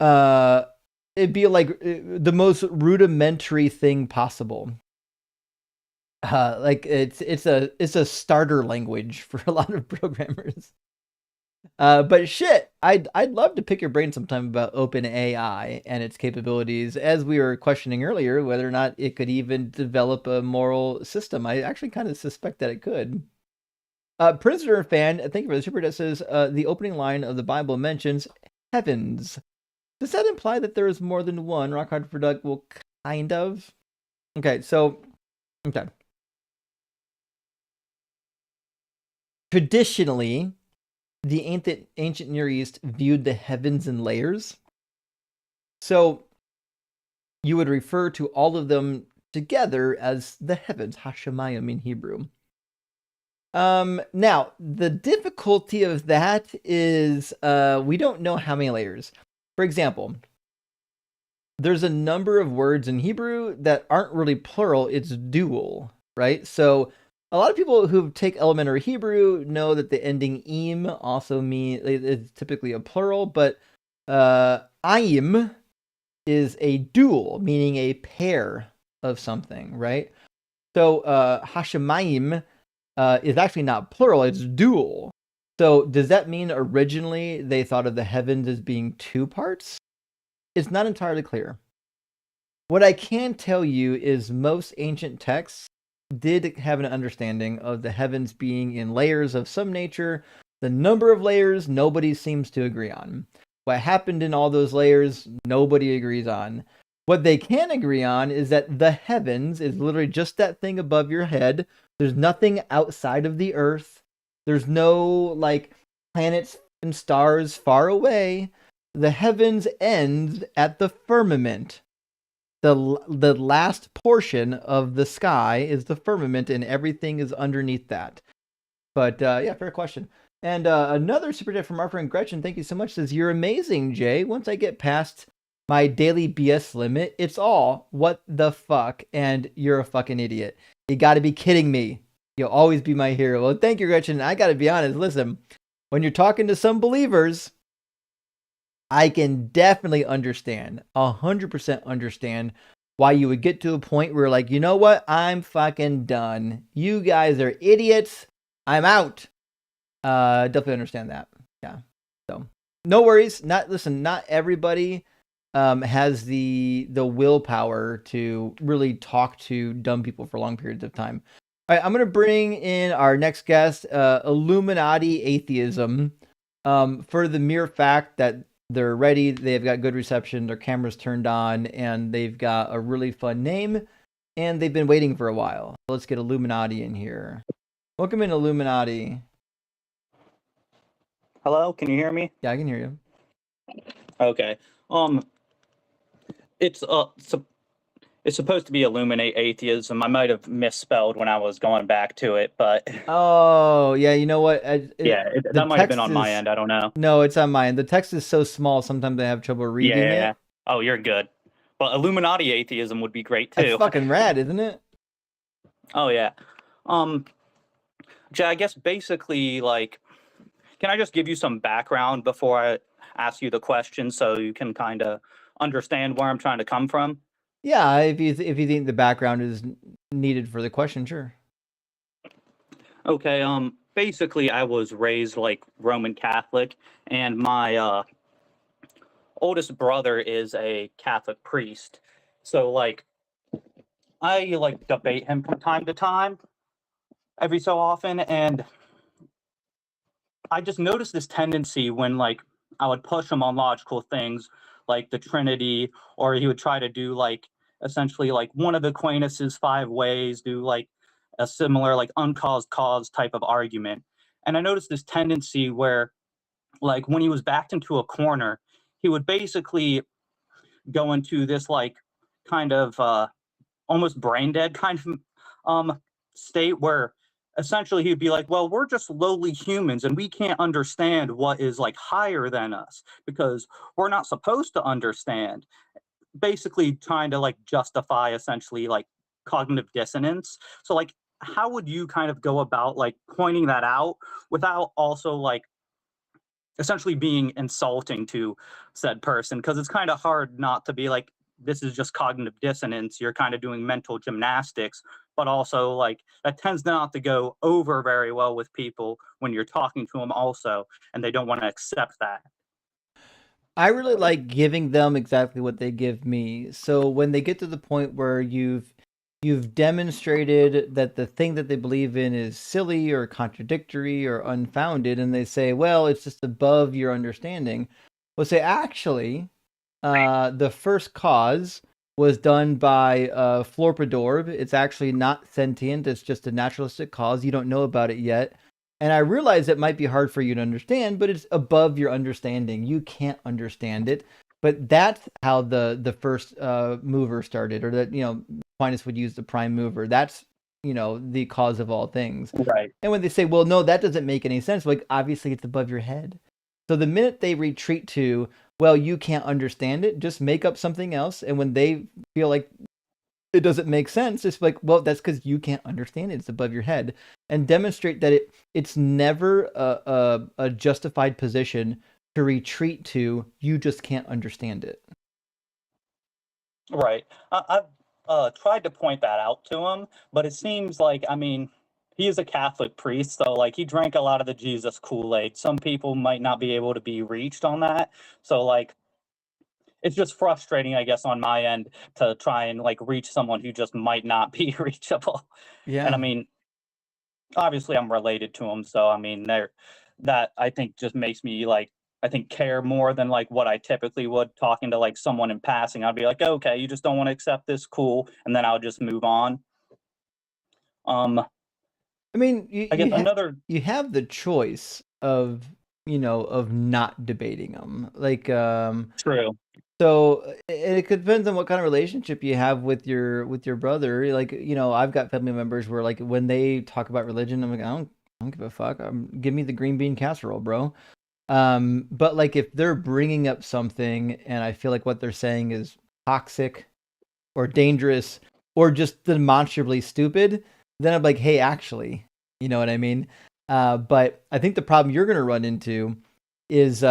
It'd be like the most rudimentary thing possible. Like it's a starter language for a lot of programmers. But shit, I'd love to pick your brain sometime about OpenAI and its capabilities. As we were questioning earlier, whether or not it could even develop a moral system. I actually kind of suspect that it could. Prisoner fan, thank you for the super chat. Says the opening line of the Bible mentions heavens. Does that imply that there is more than one? Rock Hard for Doug, well, kind of. Okay, so okay. Traditionally, the ancient Near East viewed the heavens in layers. So you would refer to all of them together as the heavens, Hashemayim in Hebrew. Now, the difficulty of that is we don't know how many layers. For example, there's a number of words in Hebrew that aren't really plural, it's dual, right? So a lot of people who take elementary Hebrew know that the ending im also means it's typically a plural, but ayim is a dual, meaning a pair of something, right? So Hashemayim is actually not plural, it's dual. So does that mean originally they thought of the heavens as being two parts? It's not entirely clear. What I can tell you is most ancient texts did have an understanding of the heavens being in layers of some nature. The number of layers, nobody seems to agree on. What happened in all those layers, nobody agrees on. What they can agree on is that the heavens is literally just that thing above your head. There's nothing outside of the earth. There's no like planets and stars far away. The heavens ends at the firmament. The last portion of the sky is the firmament, and everything is underneath that. But yeah, fair question. And another super chat from our friend Gretchen. Thank you so much. Says, you're amazing, Jay. Once I get past my daily BS limit, it's all what the fuck, and you're a fucking idiot. You got to be kidding me. You'll always be my hero. Well, thank you, Gretchen. I got to be honest. Listen, when you're talking to some believers, I can definitely understand, 100% understand why you would get to a point where, like, you know what? I'm fucking done. You guys are idiots. I'm out. Definitely understand that. Yeah. So no worries. Not everybody has the willpower to really talk to dumb people for long periods of time. All right, I'm gonna bring in our next guest, Illuminati Atheism, for the mere fact that they're ready, they've got good reception, their cameras turned on, and they've got a really fun name, and they've been waiting for a while. Let's get Illuminati in here. Welcome in, Illuminati. Hello, can you hear me? Yeah, I can hear you. Okay. It's supposed to be Illuminate Atheism. I might have misspelled when I was going back to it, but oh yeah, you know what? That might have been on my end. I don't know. No, it's on my end. The text is so small, sometimes I have trouble reading it. Oh, you're good. But Illuminati Atheism would be great too. That's fucking rad, isn't it? Oh yeah. Jay, I guess basically, like, can I just give you some background before I ask you the question so you can kind of understand where I'm trying to come from? Yeah, if you think the background is needed for the question, sure. Okay, basically I was raised like Roman Catholic, and my oldest brother is a Catholic priest. So like I like debate him from time to time, every so often, and I just noticed this tendency when like I would push him on logical things like the Trinity, or he would try to do like essentially like one of Aquinas' 5 ways, do like a similar like uncaused cause type of argument. And I noticed this tendency where like when he was backed into a corner, he would basically go into this like kind of almost brain dead kind of state where essentially he'd be like, well, we're just lowly humans and we can't understand what is like higher than us because we're not supposed to understand. Basically trying to like justify essentially like cognitive dissonance. So like how would you kind of go about like pointing that out without also like essentially being insulting to said person? Because it's kind of hard not to be like, this is just cognitive dissonance, you're kind of doing mental gymnastics, but also like that tends not to go over very well with people when you're talking to them also, and they don't want to accept that. I really like giving them exactly what they give me. So when they get to the point where you've demonstrated that the thing that they believe in is silly or contradictory or unfounded, and they say, well, it's just above your understanding, we'll say, actually, the first cause was done by Florpidorb. It's actually not sentient. It's just a naturalistic cause. You don't know about it yet. And I realize it might be hard for you to understand, but it's above your understanding. You can't understand it. But that's how the first mover started, or that, Aquinas would use the prime mover. That's, the cause of all things. Right. And when they say, well, no, that doesn't make any sense, like, obviously it's above your head. So the minute they retreat to, well, you can't understand it, just make up something else. And when they feel like it doesn't make sense, it's like, well, that's because you can't understand it. It's above your head. And demonstrate that it's never a justified position to retreat to, you just can't understand it. Right. I've tried to point that out to him, but it seems like, I mean, he is a Catholic priest, so like he drank a lot of the Jesus Kool-Aid. Some people might not be able to be reached on that. So like, it's just frustrating, I guess, on my end to try and like reach someone who just might not be reachable. Yeah. And I mean, obviously I'm related to him, so I mean, that I think just makes me like, I think care more than like what I typically would talking to like someone in passing. I'd be like, okay, you just don't want to accept this, cool, and then I'll just move on. I mean, you have the choice of not debating them. Like, true. So it depends on what kind of relationship you have with your brother. Like, I've got family members where like when they talk about religion, I'm like, I don't give a fuck. Give me the green bean casserole, bro. But like if they're bringing up something and I feel like what they're saying is toxic or dangerous or just demonstrably stupid, then I'm like, hey, actually, you know what I mean? But I think the problem you're going to run into is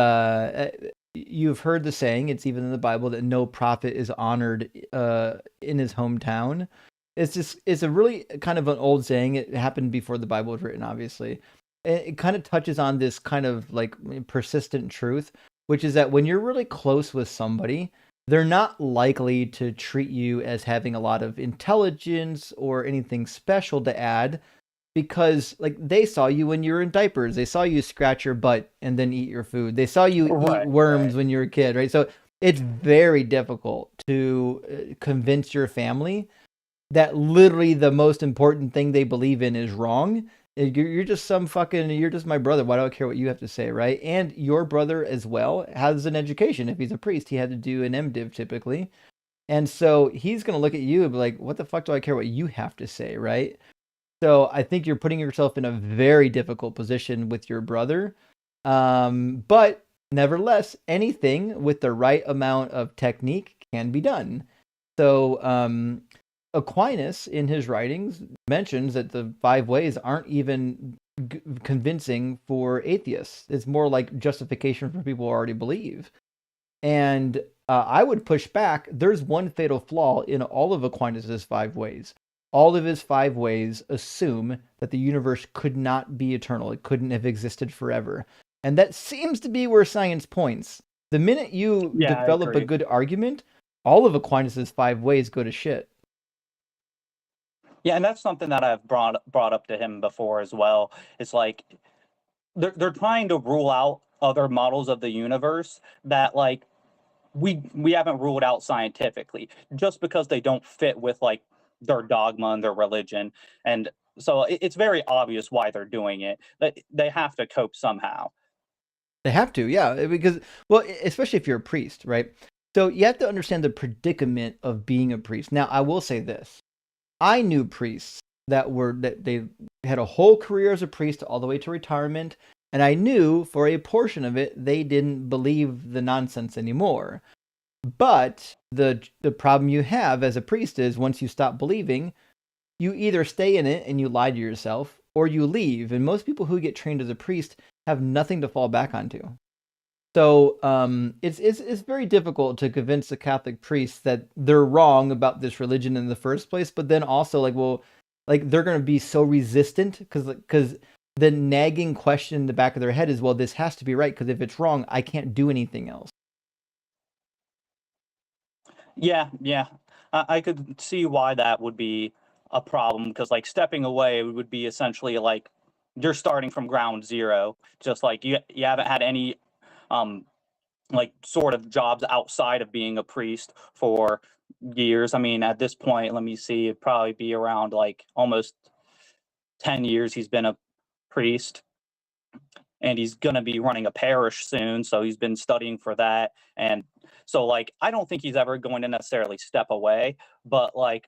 you've heard the saying, it's even in the Bible, that no prophet is honored in his hometown. It's a really kind of an old saying. It happened before the Bible was written, obviously. It kind of touches on this kind of like persistent truth, which is that when you're really close with somebody, they're not likely to treat you as having a lot of intelligence or anything special to add, because like they saw you when you were in diapers. They saw you scratch your butt and then eat your food. They saw you eat worms when you were a kid, right? So it's very difficult to convince your family that literally the most important thing they believe in is wrong. You're just you're just my brother. Why do I care what you have to say, right? And your brother as well has an education. If he's a priest, he had to do an MDiv typically. And so he's going to look at you and be like, what the fuck do I care what you have to say, right? So I think you're putting yourself in a very difficult position with your brother. But nevertheless, anything with the right amount of technique can be done. So Aquinas, in his writings, mentions that the 5 ways aren't even convincing for atheists. It's more like justification for people who already believe. And I would push back. There's one fatal flaw in all of Aquinas' 5 ways. All of his 5 ways assume that the universe could not be eternal. It couldn't have existed forever. And that seems to be where science points. The minute you develop a good argument, all of Aquinas' 5 ways go to shit. Yeah, and that's something that I've brought up to him before as well. It's like they're trying to rule out other models of the universe that like we haven't ruled out scientifically, just because they don't fit with like their dogma and their religion. And so it's very obvious why they're doing it. They have to cope somehow. They have to, yeah, because, well, especially if you're a priest, right? So you have to understand the predicament of being a priest. Now, I will say this. I knew priests that they had a whole career as a priest all the way to retirement, and I knew for a portion of it they didn't believe the nonsense anymore. But the problem you have as a priest is once you stop believing, you either stay in it and you lie to yourself, or you leave. And most people who get trained as a priest have nothing to fall back onto. So it's very difficult to convince the Catholic priests that they're wrong about this religion in the first place, but then also they're going to be so resistant because the nagging question in the back of their head is, well, this has to be right, because if it's wrong, I can't do anything else. Yeah, I could see why that would be a problem, because like stepping away would be essentially like you're starting from ground zero, just like you haven't had any like sort of jobs outside of being a priest for years. I mean, at this point, let me see, it'd probably be around like almost 10 years he's been a priest, and he's going to be running a parish soon, so he's been studying for that. And so like I don't think he's ever going to necessarily step away, but like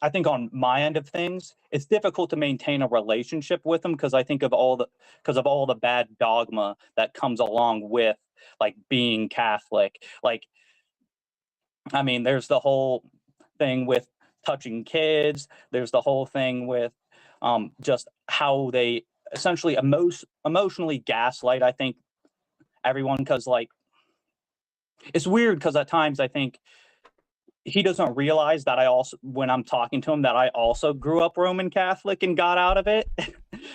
I think on my end of things, it's difficult to maintain a relationship with him because I think of all the bad dogma that comes along with like being Catholic. Like, I mean, there's the whole thing with touching kids. There's the whole thing with just how they essentially emotionally gaslight, I think, everyone, because like it's weird because at times I think he doesn't realize that when I'm talking to him, that I also grew up Roman Catholic and got out of it.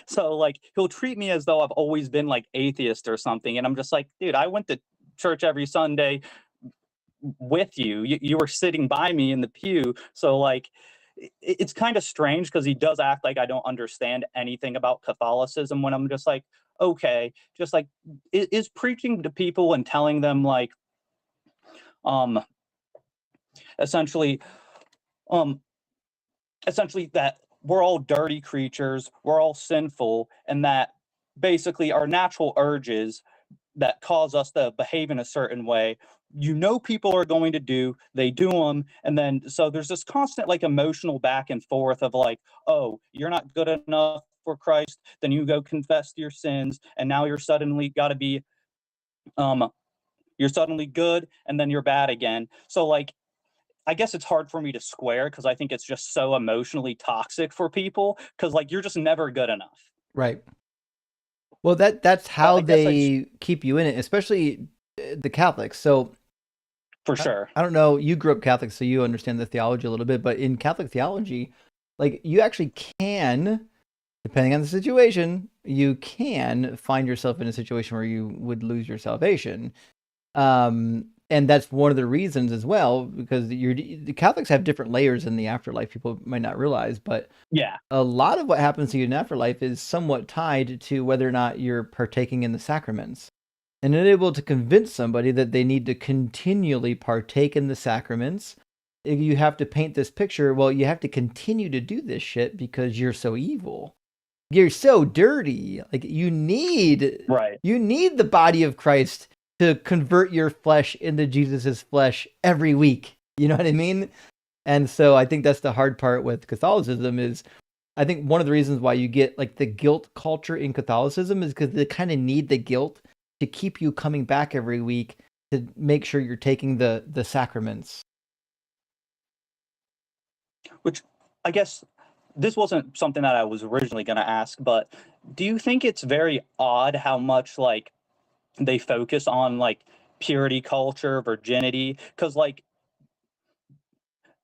So like he'll treat me as though I've always been like atheist or something, and I'm just like, dude, I went to church every Sunday with you. You were sitting by me in the pew. So like it's kind of strange because he does act like I don't understand anything about Catholicism, when I'm just like, okay, just like is preaching to people and telling them like essentially that we're all dirty creatures, we're all sinful, and that basically our natural urges that cause us to behave in a certain way, people are going to do, they do them. And then, so there's this constant like emotional back and forth of like, oh, you're not good enough for Christ, then you go confess your sins, and now you're suddenly got to be you're suddenly good, and then you're bad again. So like, I guess it's hard for me to square, because I think it's just so emotionally toxic for people, because like you're just never good enough. Right. Well, that's how they keep you in it, especially the Catholics. So for sure. I don't know, you grew up Catholic, so you understand the theology a little bit, but in Catholic theology, like you actually can, depending on the situation, you can find yourself in a situation where you would lose your salvation. And that's one of the reasons as well, because the Catholics have different layers in the afterlife people might not realize, but yeah, a lot of what happens to you in afterlife is somewhat tied to whether or not you're partaking in the sacraments. And able to convince somebody that they need to continually partake in the sacraments, you have to paint this picture. Well, you have to continue to do this shit because you're so evil. You're so dirty. Like you need the body of Christ to convert your flesh into Jesus's flesh every week. You know what I mean? And so I think that's the hard part with Catholicism is, I think one of the reasons why you get like the guilt culture in Catholicism is because they kind of need the guilt to keep you coming back every week to make sure you're taking the sacraments. Which I guess this wasn't something that I was originally going to ask, but do you think it's very odd how much like they focus on like purity culture, virginity? Because like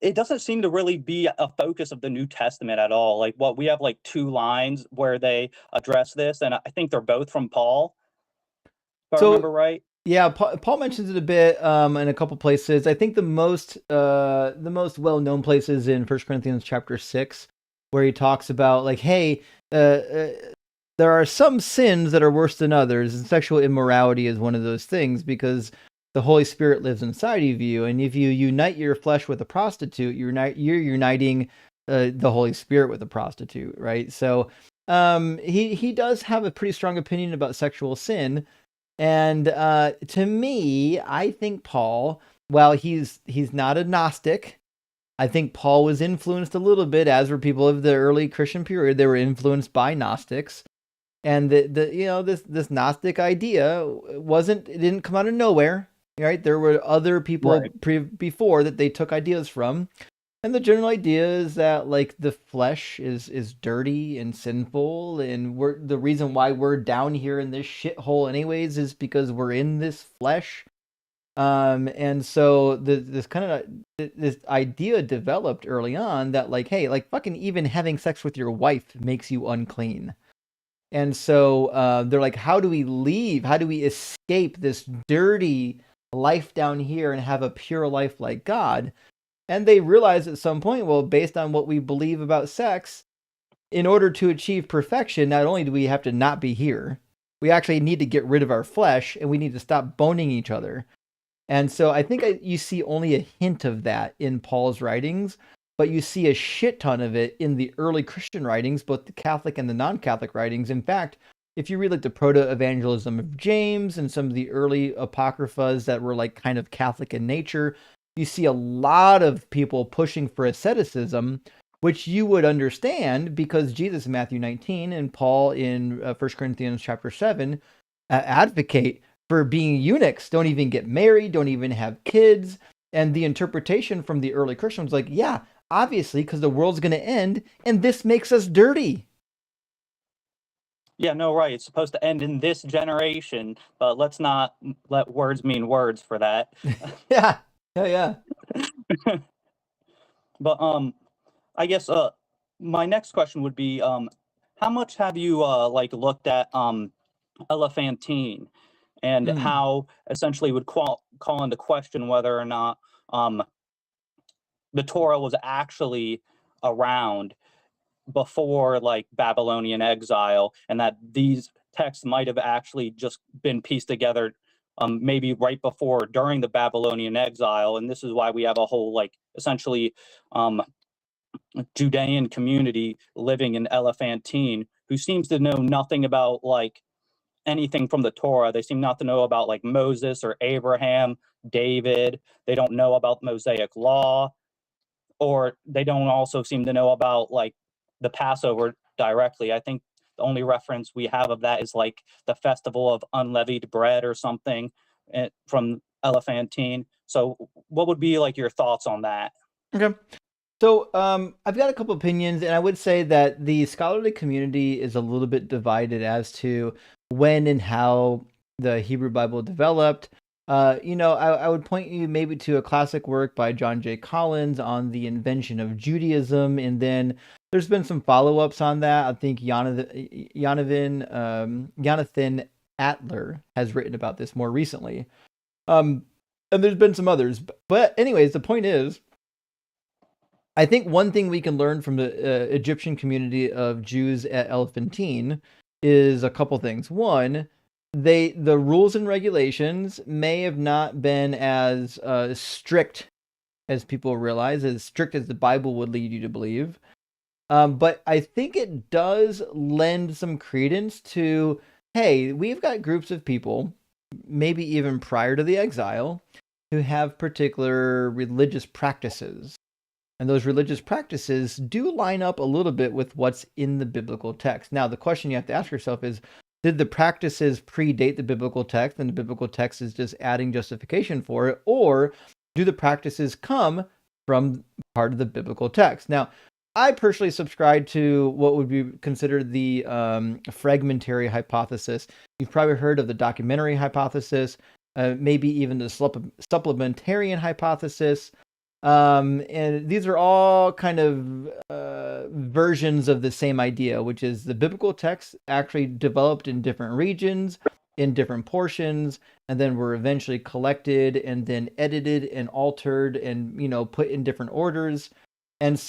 it doesn't seem to really be a focus of the New Testament at all. Like what we have like 2 lines where they address this, and I think they're both from Paul, if I remember right. Yeah, Paul mentions it a bit in a couple places. I think the most well-known places in 1 Corinthians chapter 6, where he talks about like, hey, there are some sins that are worse than others, and sexual immorality is one of those things because the Holy Spirit lives inside of you, and if you unite your flesh with a prostitute, you're uniting the Holy Spirit with a prostitute, right? So he does have a pretty strong opinion about sexual sin, and to me, I think Paul, while he's not a Gnostic, I think Paul was influenced a little bit, as were people of the early Christian period. They were influenced by Gnostics. And this Gnostic idea it didn't come out of nowhere, right? There were other people before that they took ideas from. And the general idea is that like the flesh is dirty and sinful, and the reason why we're down here in this shithole anyways is because we're in this flesh. And so this idea developed early on that like, hey, like fucking even having sex with your wife makes you unclean. And so they're like, how do we leave? How do we escape this dirty life down here and have a pure life like God? And they realize at some point, well, based on what we believe about sex, in order to achieve perfection, not only do we have to not be here, we actually need to get rid of our flesh, and we need to stop boning each other. And so I think you see only a hint of that in Paul's writings, but you see a shit ton of it in the early Christian writings, both the Catholic and the non-Catholic writings. In fact, if you read like the proto-evangelism of James and some of the early apocryphas that were like kind of Catholic in nature, you see a lot of people pushing for asceticism, which you would understand because Jesus in Matthew 19 and Paul in 1 Corinthians chapter 7 advocate for being eunuchs, don't even get married, don't even have kids. And the interpretation from the early Christians like, yeah, obviously, because the world's going to end, and this makes us dirty. Yeah, no, right. It's supposed to end in this generation, but let's not let words mean words for that. Yeah. But I guess my next question would be, how much have you like looked at Elephantine and how essentially would call into question whether or not the Torah was actually around before like Babylonian exile, and that these texts might have actually just been pieced together maybe right before or during the Babylonian exile, and this is why we have a whole like essentially Judean community living in Elephantine who seems to know nothing about like anything from the Torah. They seem not to know about like Moses or Abraham, David. They don't know about Mosaic law, or they don't also seem to know about like the Passover directly. I think The only reference we have of that is like the festival of unleavened bread or something from Elephantine. So what would be like your thoughts on that? Okay. So I've got a couple opinions, and I would say that the scholarly community is a little bit divided as to when and how the Hebrew Bible developed. I would point you maybe to a classic work by John J. Collins on the invention of Judaism, and then there's been some follow-ups on that. I think Jonathan Adler has written about this more recently. And there's been some others. But anyways, the point is, I think one thing we can learn from the Egyptian community of Jews at Elephantine is a couple things. One, the rules and regulations may have not been as strict as people realize, as strict as the Bible would lead you to believe. But I think it does lend some credence to, hey, we've got groups of people, maybe even prior to the exile, who have particular religious practices. And those religious practices do line up a little bit with what's in the biblical text. Now, the question you have to ask yourself is, did the practices predate the biblical text and the biblical text is just adding justification for it? Or do the practices come from part of the biblical text? Now, I personally subscribe to what would be considered the fragmentary hypothesis. You've probably heard of the documentary hypothesis, maybe even the supplementarian hypothesis. And these are all kind of versions of the same idea, which is the biblical text actually developed in different regions, in different portions, and then were eventually collected and then edited and altered and, put in different orders. And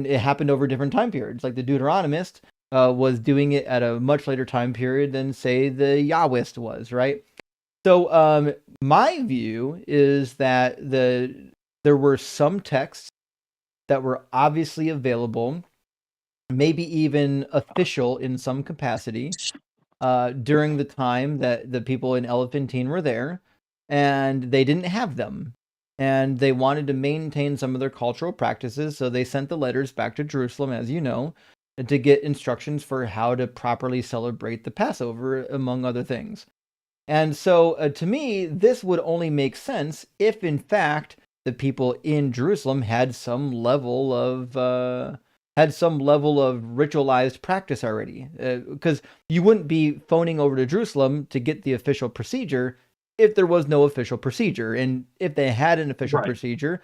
it happened over different time periods. Like the Deuteronomist was doing it at a much later time period than, say, the Yahwist was, right? So my view is that there were some texts that were obviously available, maybe even official in some capacity, during the time that the people in Elephantine were there, and they didn't have them. And they wanted to maintain some of their cultural practices, so they sent the letters back to Jerusalem, as you know, to get instructions for how to properly celebrate the Passover, among other things. And so, to me, this would only make sense if, in fact, the people in Jerusalem had some level of ritualized practice already, because you wouldn't be phoning over to Jerusalem to get the official procedure if there was no official procedure. And if they had an official procedure,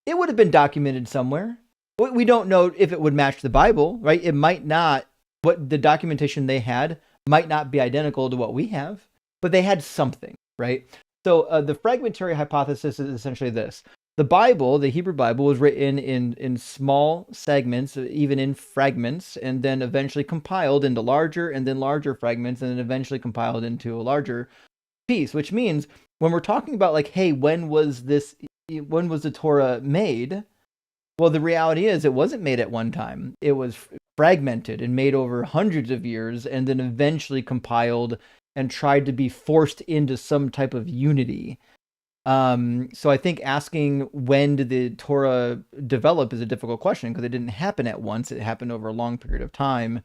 it would have been documented somewhere. We don't know if it would match the Bible, right? It might not. What the documentation they had might not be identical to what we have, but they had something, right? So the fragmentary hypothesis is essentially this. The Bible, the Hebrew Bible, was written in small segments, even in fragments, and then eventually compiled into larger and then larger fragments, and then eventually compiled into a larger piece, which means when we're talking about like, hey, when was the Torah made? Well, the reality is it wasn't made at one time. It was fragmented and made over hundreds of years, and then eventually compiled and tried to be forced into some type of unity. So I think asking when did the Torah develop is a difficult question, because it didn't happen at once. It happened over a long period of time.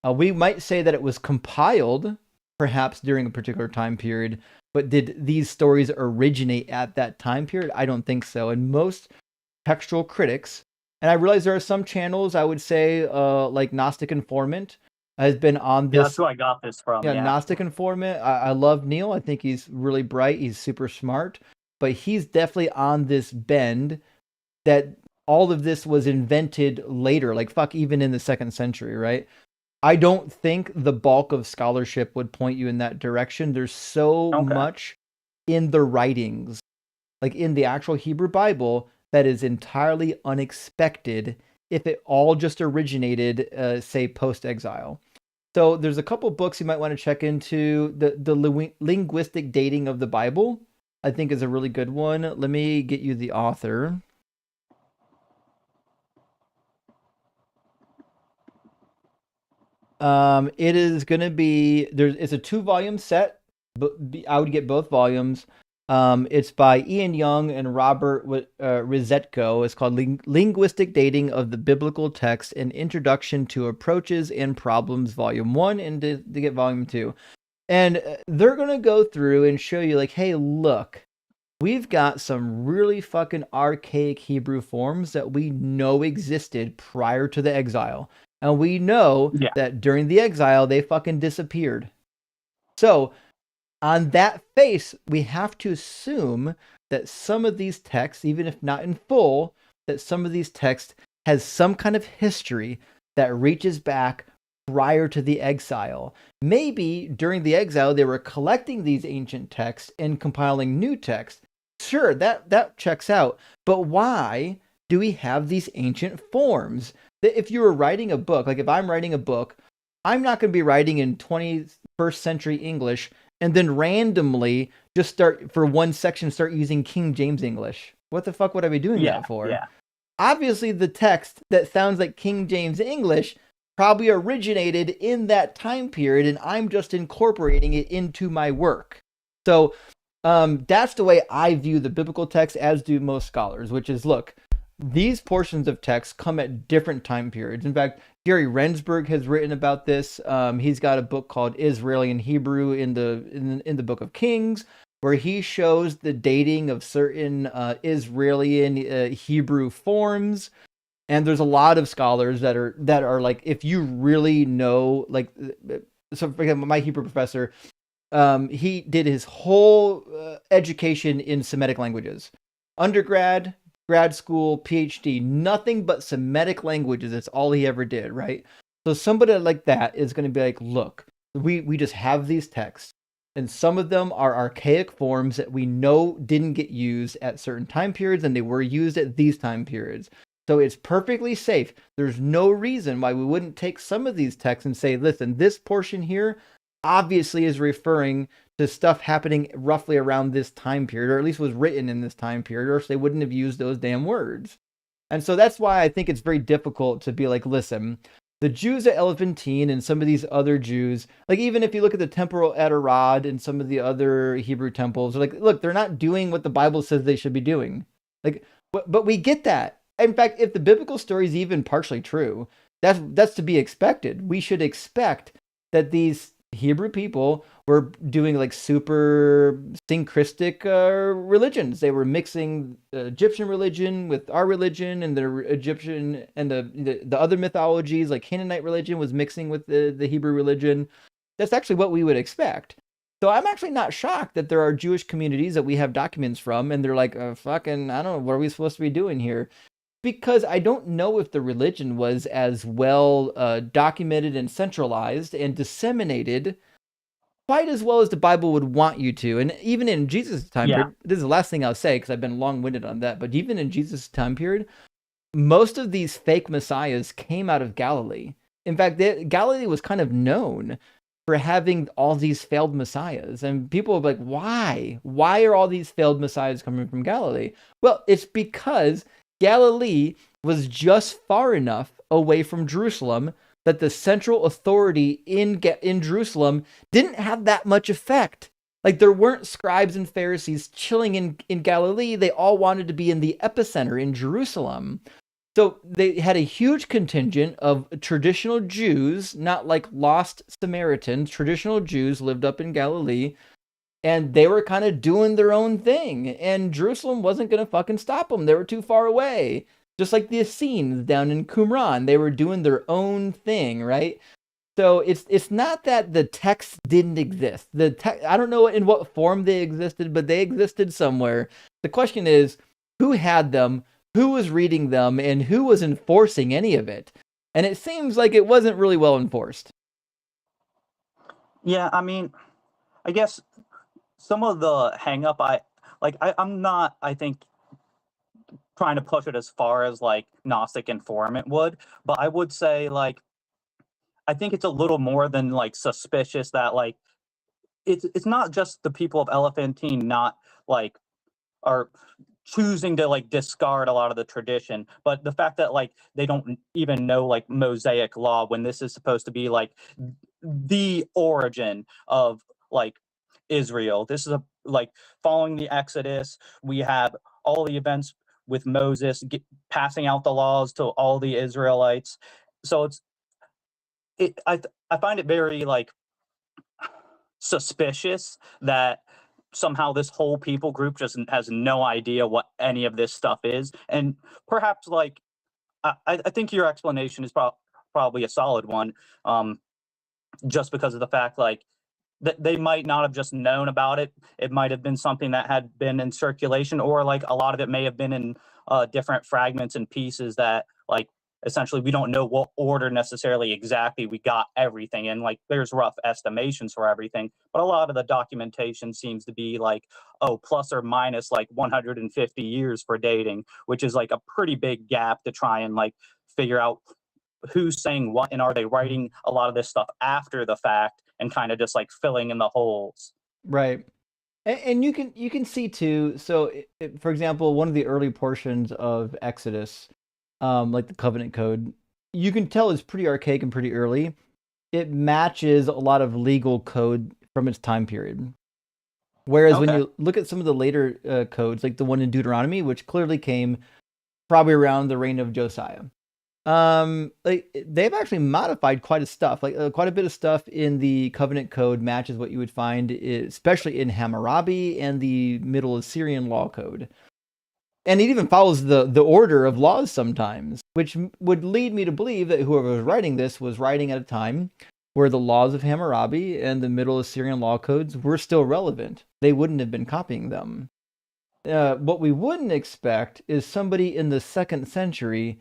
We might say that it was compiled perhaps during a particular time period, but did these stories originate at that time period? I don't think so. And most textual critics, and I realize there are some channels, I would say, like Gnostic Informant has been on this. Yeah, that's who I got this from. Yeah, Gnostic Informant. I love Neil. I think he's really bright. He's super smart, but he's definitely on this bend that all of this was invented later, like even in the 2nd century, right? I don't think the bulk of scholarship would point you in that direction. There's so much in the writings, like in the actual Hebrew Bible, that is entirely unexpected if it all just originated, say, post-exile. So there's a couple books you might want to check into. The linguistic dating of the Bible, I think, is a really good one. Let me get you the author. It is going to be it's a 2-volume set, but I would get both volumes. It's by Ian Young and Robert Rizetko. It's called Linguistic Dating of the Biblical Text: An Introduction to Approaches and Problems, Volume 1, and to get Volume 2. And they're going to go through and show you, like, hey, look, we've got some really fucking archaic Hebrew forms that we know existed prior to the exile. And we know that during the exile, they fucking disappeared. So, on that face, we have to assume that some of these texts, even if not in full, that some of these texts has some kind of history that reaches back prior to the exile. Maybe during the exile, they were collecting these ancient texts and compiling new texts. Sure, that checks out. But why do we have these ancient forms? That if you were writing a book, like if I'm writing a book, I'm not going to be writing in 21st century English and then randomly just start using King James English. What the fuck would I be doing that for? Yeah. Obviously, the text that sounds like King James English probably originated in that time period, and I'm just incorporating it into my work. So that's the way I view the biblical text, as do most scholars, which is, look, these portions of text come at different time periods. In fact, Gary Rensburg has written about this. He's got a book called Israeli and Hebrew in the Book of Kings, where he shows the dating of certain Israeli Hebrew forms. And there's a lot of scholars that are like, if you really know, like, so for example, my Hebrew professor, he did his whole education in Semitic languages, undergrad, grad school, PhD, nothing but Semitic languages. That's all he ever did, right? So somebody like that is going to be like, look, we just have these texts, and some of them are archaic forms that we know didn't get used at certain time periods, and they were used at these time periods. So it's perfectly safe. There's no reason why we wouldn't take some of these texts and say, listen, this portion here obviously is referring to stuff happening roughly around this time period, or at least was written in this time period, or else they wouldn't have used those damn words. And so that's why I think it's very difficult to be like, listen, the Jews at Elephantine and some of these other Jews, like even if you look at the temple at Arad and some of the other Hebrew temples, like, look, they're not doing what the Bible says they should be doing. Like, but we get that. In fact, if the biblical story is even partially true, that's to be expected. We should expect that these Hebrew people were doing like super syncretic religions. They were mixing Egyptian religion with our religion, and the Egyptian and the other mythologies, like Canaanite religion, was mixing with the Hebrew religion. That's actually what we would expect. So I'm actually not shocked that there are Jewish communities that we have documents from, and they're like, fucking, I don't know, what are we supposed to be doing here? Because I don't know if the religion was as well documented and centralized and disseminated quite as well as the Bible would want you to. And even in Jesus' time period, this is the last thing I'll say because I've been long-winded on that, but even in Jesus' time period, most of these fake messiahs came out of Galilee. In fact, Galilee was kind of known for having all these failed messiahs. And people are like, why? Why are all these failed messiahs coming from Galilee? Well, it's because Galilee was just far enough away from Jerusalem that the central authority in Jerusalem didn't have that much effect. Like, there weren't scribes and Pharisees chilling in Galilee. They all wanted to be in the epicenter in Jerusalem. So they had a huge contingent of traditional Jews, not like lost Samaritans. Traditional Jews lived up in Galilee, and they were kind of doing their own thing. And Jerusalem wasn't going to fucking stop them. They were too far away. Just like the Essenes down in Qumran, they were doing their own thing, right? So it's not that the text didn't exist. I don't know in what form they existed, but they existed somewhere. The question is, who had them, who was reading them, and who was enforcing any of it? And it seems like it wasn't really well enforced. Yeah, I mean, I guess some of the hang-up, I'm not, I think, trying to push it as far as like Gnostic informant would, but I would say like I think it's a little more than like suspicious that like it's not just the people of Elephantine not like are choosing to like discard a lot of the tradition, but the fact that like they don't even know like Mosaic law when this is supposed to be like the origin of like Israel. This is like following the Exodus. We have all the events with Moses passing out the laws to all the Israelites. So I find it very like suspicious that somehow this whole people group just has no idea what any of this stuff is. And perhaps like I think your explanation is probably a solid one, just because of the fact like that they might not have just known about it. It might have been something that had been in circulation, or like a lot of it may have been in different fragments and pieces that like essentially we don't know what order necessarily exactly we got everything in. Like there's rough estimations for everything, but a lot of the documentation seems to be like, oh, plus or minus like 150 years for dating, which is like a pretty big gap to try and like figure out who's saying what, and are they writing a lot of this stuff after the fact and kind of just like filling in the holes. Right. And you can see too, so for example, one of the early portions of Exodus, like the covenant code, you can tell is pretty archaic and pretty early. It matches a lot of legal code from its time period. Whereas when you look at some of the later codes, like the one in Deuteronomy, which clearly came probably around the reign of Josiah, like they've actually modified quite a bit of stuff in the covenant code matches what you would find, especially in Hammurabi and the Middle Assyrian law code. And it even follows the order of laws sometimes, which would lead me to believe that whoever was writing this was writing at a time where the laws of Hammurabi and the Middle Assyrian law codes were still relevant. They wouldn't have been copying them. What we wouldn't expect is somebody in the 2nd century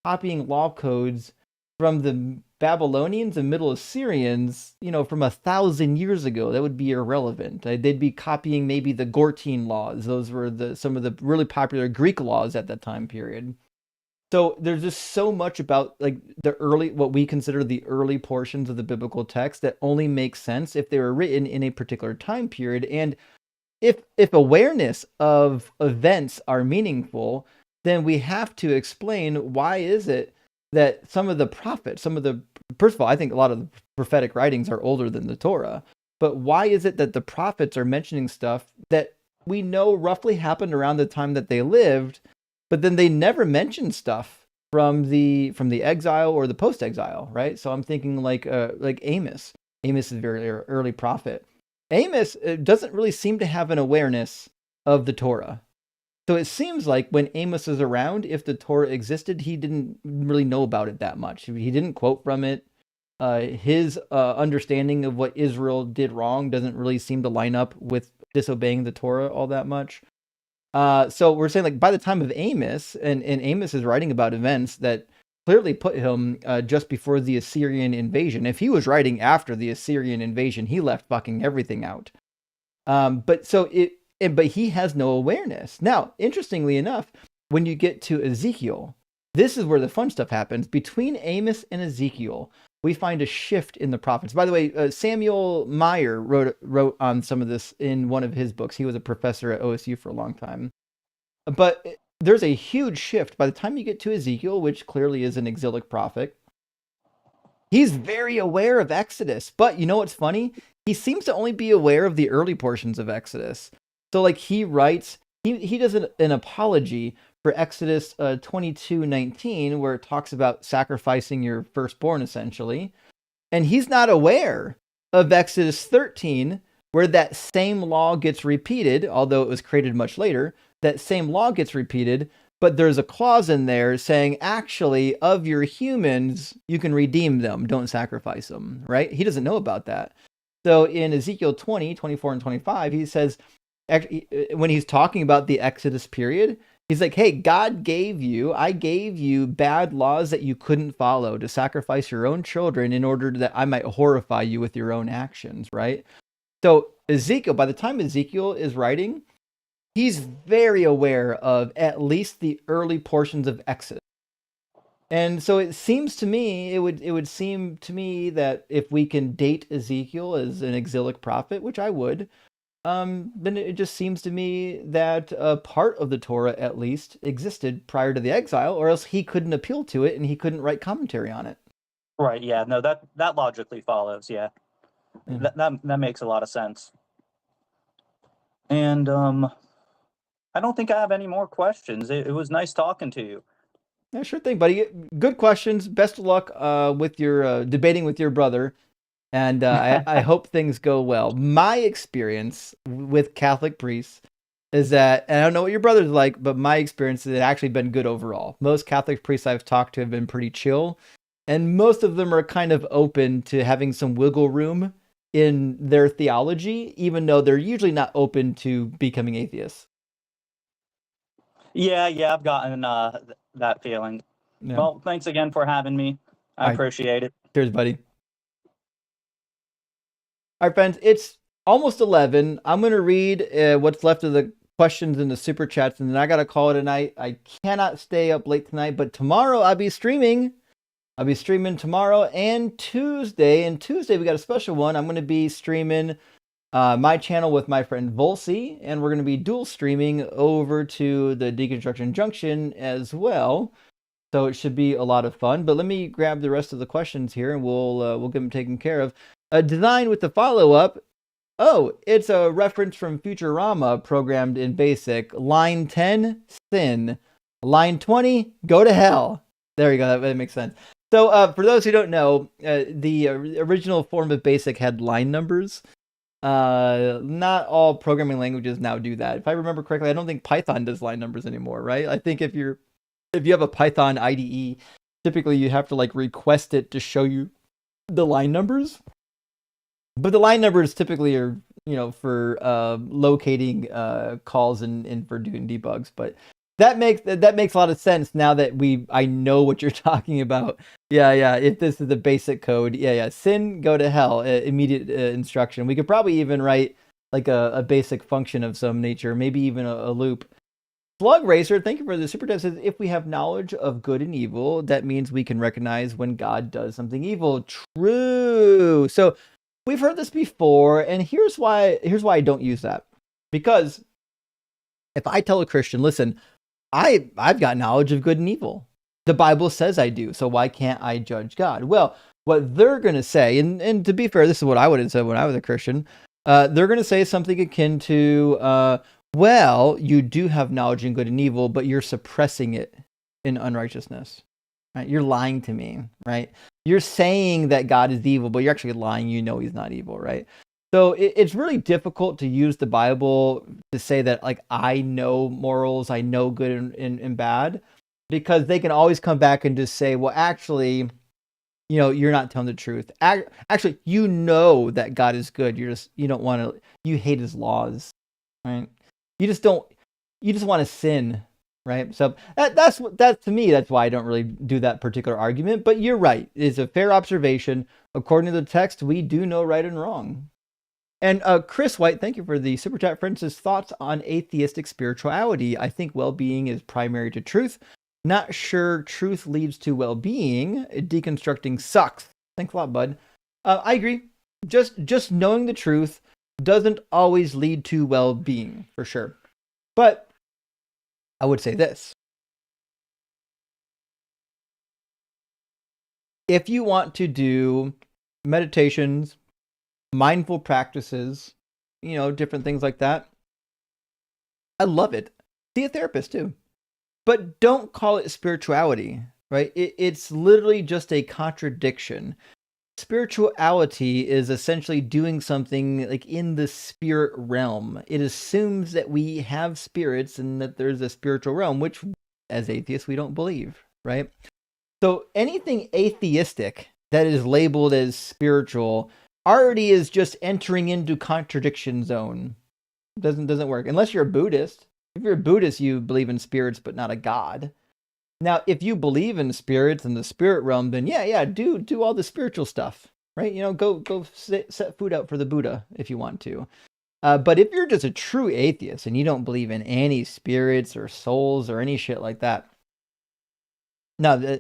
copying law codes from the Babylonians and Middle Assyrians, from 1,000 years ago. That would be irrelevant. They'd be copying maybe the Gortine laws. Those were some of the really popular Greek laws at that time period. So there's just so much about like what we consider the early portions of the biblical text that only makes sense if they were written in a particular time period. And if awareness of events are meaningful, then we have to explain why is it that some of the prophets, first of all, I think a lot of the prophetic writings are older than the Torah, but why is it that the prophets are mentioning stuff that we know roughly happened around the time that they lived, but then they never mention stuff from the exile or the post-exile, right? So I'm thinking like Amos. Amos is a very early prophet. Amos doesn't really seem to have an awareness of the Torah. So it seems like when Amos is around, if the Torah existed, he didn't really know about it that much. He didn't quote from it. His understanding of what Israel did wrong doesn't really seem to line up with disobeying the Torah all that much. So we're saying like by the time of Amos, and Amos is writing about events that clearly put him just before the Assyrian invasion. If he was writing after the Assyrian invasion, he left fucking everything out. But he has no awareness. Now, interestingly enough, when you get to Ezekiel, this is where the fun stuff happens. Between Amos and Ezekiel, we find a shift in the prophets. By the way, Samuel Meyer wrote on some of this in one of his books. He was a professor at OSU for a long time. But there's a huge shift. By the time you get to Ezekiel, which clearly is an exilic prophet, he's very aware of Exodus. But you know what's funny? He seems to only be aware of the early portions of Exodus. So like he writes, he does an apology for Exodus 22:19, where it talks about sacrificing your firstborn, essentially. And he's not aware of Exodus 13, where that same law gets repeated, although it was created much later. That same law gets repeated, but there's a clause in there saying, actually, of your humans, you can redeem them, don't sacrifice them, right? He doesn't know about that. So in Ezekiel 20:24 and 25, he says, when he's talking about the Exodus period, he's like, hey, I gave you bad laws that you couldn't follow, to sacrifice your own children in order that I might horrify you with your own actions, right? So Ezekiel, by the time Ezekiel is writing, he's very aware of at least the early portions of Exodus. And so it seems to me, it would seem to me that if we can date Ezekiel as an exilic prophet, which I would, then it just seems to me that a part of the Torah at least existed prior to the exile, or else he couldn't appeal to it and he couldn't write commentary on it. Right, yeah, no, that logically follows, yeah. That makes a lot of sense. And I don't think I have any more questions. It was nice talking to you. Yeah, sure thing, buddy. Good questions. Best of luck with your debating with your brother. And I hope things go well. My experience with Catholic priests is that, and I don't know what your brother's like, but my experience has actually been good overall. Most Catholic priests I've talked to have been pretty chill, and most of them are kind of open to having some wiggle room in their theology, even though they're usually not open to becoming atheists. Yeah, I've gotten that feeling. Yeah. Well, thanks again for having me. I appreciate it. Cheers, buddy. All right, friends, it's almost 11. I'm going to read what's left of the questions in the super chats, and then I got to call it a night. I cannot stay up late tonight, but tomorrow I'll be streaming. I'll be streaming tomorrow and Tuesday. And Tuesday, we got a special one. I'm going to be streaming my channel with my friend Volsi, and we're going to be dual streaming over to the Deconstruction Junction as well. So it should be a lot of fun. But let me grab the rest of the questions here, and we'll get them taken care of. Design with the follow-up. Oh, it's a reference from Futurama programmed in BASIC. Line 10, sin. Line 20, go to hell. There you go. That makes sense. So for those who don't know, the original form of BASIC had line numbers. Not all programming languages now do that. If I remember correctly, I don't think Python does line numbers anymore, right? I think if you have a Python IDE, typically you have to like request it to show you the line numbers. But the line numbers typically are, for locating calls and for doing debugs. But that makes a lot of sense now that I know what you're talking about. Yeah. If this is the basic code, sin, go to hell, immediate instruction. We could probably even write like a basic function of some nature, maybe even a loop. Slug Racer, thank you for the super chat. Says, if we have knowledge of good and evil, that means we can recognize when God does something evil. True. So we've heard this before, and here's why I don't use that. Because if I tell a Christian, listen, I've got knowledge of good and evil. The Bible says I do, so why can't I judge God? Well, what they're going to say, and to be fair, this is what I would have said when I was a Christian, they're going to say something akin to, well, you do have knowledge in good and evil, but you're suppressing it in unrighteousness. Right? You're lying to me, right? You're saying that God is evil, but you're actually lying. You know he's not evil, right? So it's really difficult to use the Bible to say that, like, I know morals, I know good and bad, because they can always come back and just say, well, actually, you're not telling the truth. Actually, you know that God is good. You hate his laws, right? You just want to sin. Right. So that's to me, that's why I don't really do that particular argument. But you're right. It's a fair observation. According to the text, we do know right and wrong. And Chris White, thank you for the super chat. Francis, thoughts on atheistic spirituality? I think well-being is primary to truth. Not sure truth leads to well-being. Deconstructing sucks. Thanks a lot, bud. I agree. Just knowing the truth doesn't always lead to well-being, for sure. But I would say this. If you want to do meditations, mindful practices, different things like that, I love it. See a therapist too. But don't call it spirituality, right? It's literally just a contradiction. Spirituality is essentially doing something like in the spirit realm. It assumes that we have spirits and that there's a spiritual realm, which as atheists, we don't believe, right? So anything atheistic that is labeled as spiritual already is just entering into contradiction zone. Doesn't work. Unless you're a Buddhist. If you're a Buddhist, you believe in spirits, but not a God. Now, if you believe in spirits and the spirit realm, then do all the spiritual stuff, right? Go set food out for the Buddha if you want to. But if you're just a true atheist and you don't believe in any spirits or souls or any shit like that, now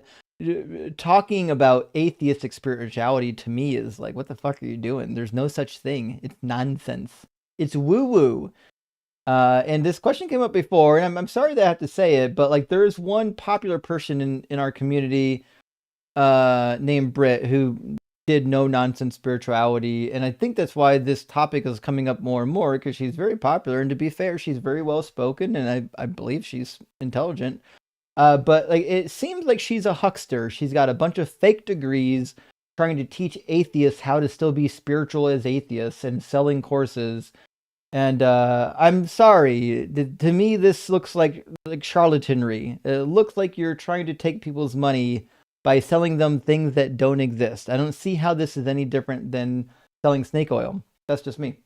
talking about atheistic spirituality to me is like, what the fuck are you doing? There's no such thing. It's nonsense. It's woo-woo. And this question came up before, and I'm sorry that I have to say it, but like there's one popular person in our community named Britt who did no nonsense spirituality, and I think that's why this topic is coming up more and more, because she's very popular, and to be fair, she's very well spoken, and I believe she's intelligent. But like, it seems like she's a huckster. She's got a bunch of fake degrees trying to teach atheists how to still be spiritual as atheists and selling courses. And I'm sorry, to me this looks like charlatanry. It looks like you're trying to take people's money by selling them things that don't exist. I don't see how this is any different than selling snake oil. That's just me.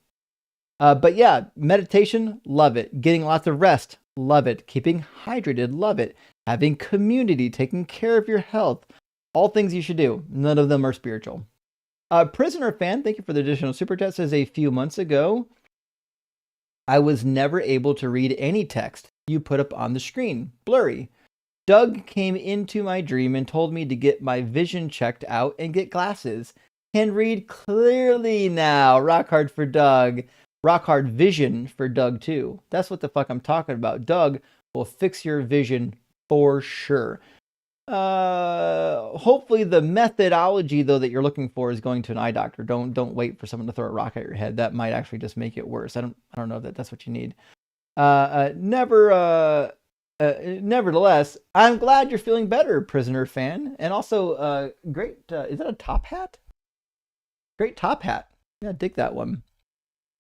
But yeah, meditation, love it. Getting lots of rest, love it. Keeping hydrated, love it. Having community, taking care of your health, all things you should do. None of them are spiritual. Prisoner Fan, thank you for the additional super chat, says a few months ago, I was never able to read any text you put up on the screen. Blurry. Doug came into my dream and told me to get my vision checked out and get glasses. Can read clearly now. Rock hard for Doug. Rock hard vision for Doug too. That's what the fuck I'm talking about. Doug will fix your vision for sure. Hopefully the methodology though that you're looking for is going to an eye doctor. Don't wait for someone to throw a rock at your head. That might actually just make it worse. I don't know that that's what you need. Nevertheless, I'm glad you're feeling better, Prisoner Fan. And also, great, is that a top hat? Great top hat. Yeah, dig that one.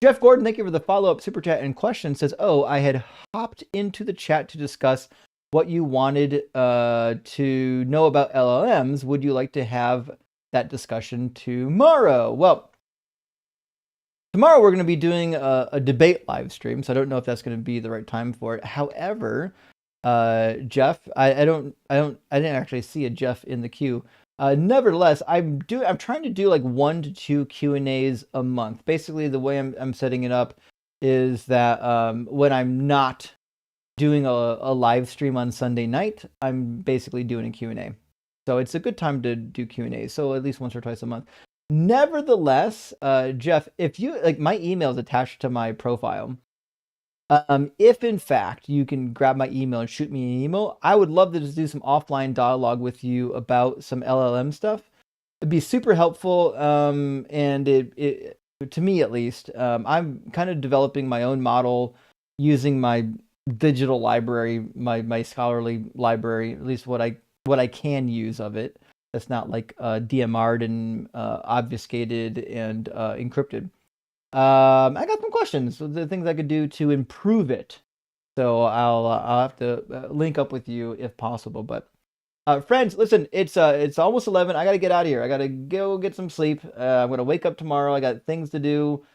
Jeff Gordon, thank you for the follow-up super chat and question. Says, oh, I had hopped into the chat to discuss what you wanted to know about LLMs. Would you like to have that discussion tomorrow? Well, tomorrow we're going to be doing a debate live stream, so I don't know if that's going to be the right time for it. However, Jeff, I didn't actually see a Jeff in the queue. Nevertheless, I'm trying to do like 1 to 2 Q&As a month. Basically, the way I'm setting it up is that when I'm not doing a live stream on Sunday night, I'm basically doing a Q&A. So it's a good time to do Q&A. So at least once or twice a month. Nevertheless, Jeff, if you like, my email is attached to my profile. If in fact you can grab my email and shoot me an email, I would love to just do some offline dialogue with you about some LLM stuff. It'd be super helpful. And it to me at least, I'm kind of developing my own model using my digital library, my scholarly library, at least what I can use of it. That's not like DMR'd and obfuscated and encrypted. I got some questions, the things I could do to improve it. So I'll have to link up with you if possible. But friends, listen, it's almost 11. I gotta get out of here. I gotta go get some sleep. I'm gonna wake up tomorrow. I got things to do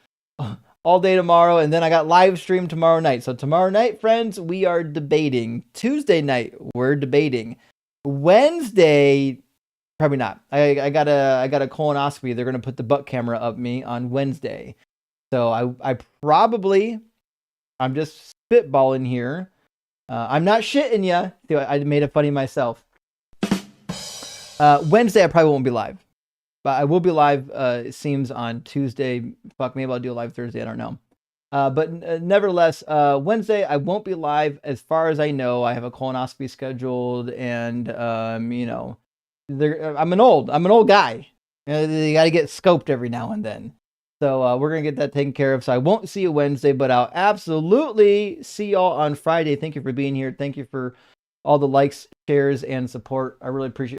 all day tomorrow, and then I got live stream tomorrow night. So tomorrow night, friends, we are debating. Tuesday night, we're debating. Wednesday, probably not. I got a colonoscopy. They're gonna put the butt camera up me on Wednesday. So I probably, I'm just spitballing here. I'm not shitting ya. I made it funny myself. Wednesday I probably won't be live, but I will be live. It seems on Tuesday. Fuck, maybe I'll do a live Thursday. I don't know. But nevertheless, Wednesday I won't be live. As far as I know, I have a colonoscopy scheduled, and I'm an old guy. You got to get scoped every now and then. So we're going to get that taken care of. So I won't see you Wednesday, but I'll absolutely see y'all on Friday. Thank you for being here. Thank you for all the likes, shares, and support. I really appreciate it.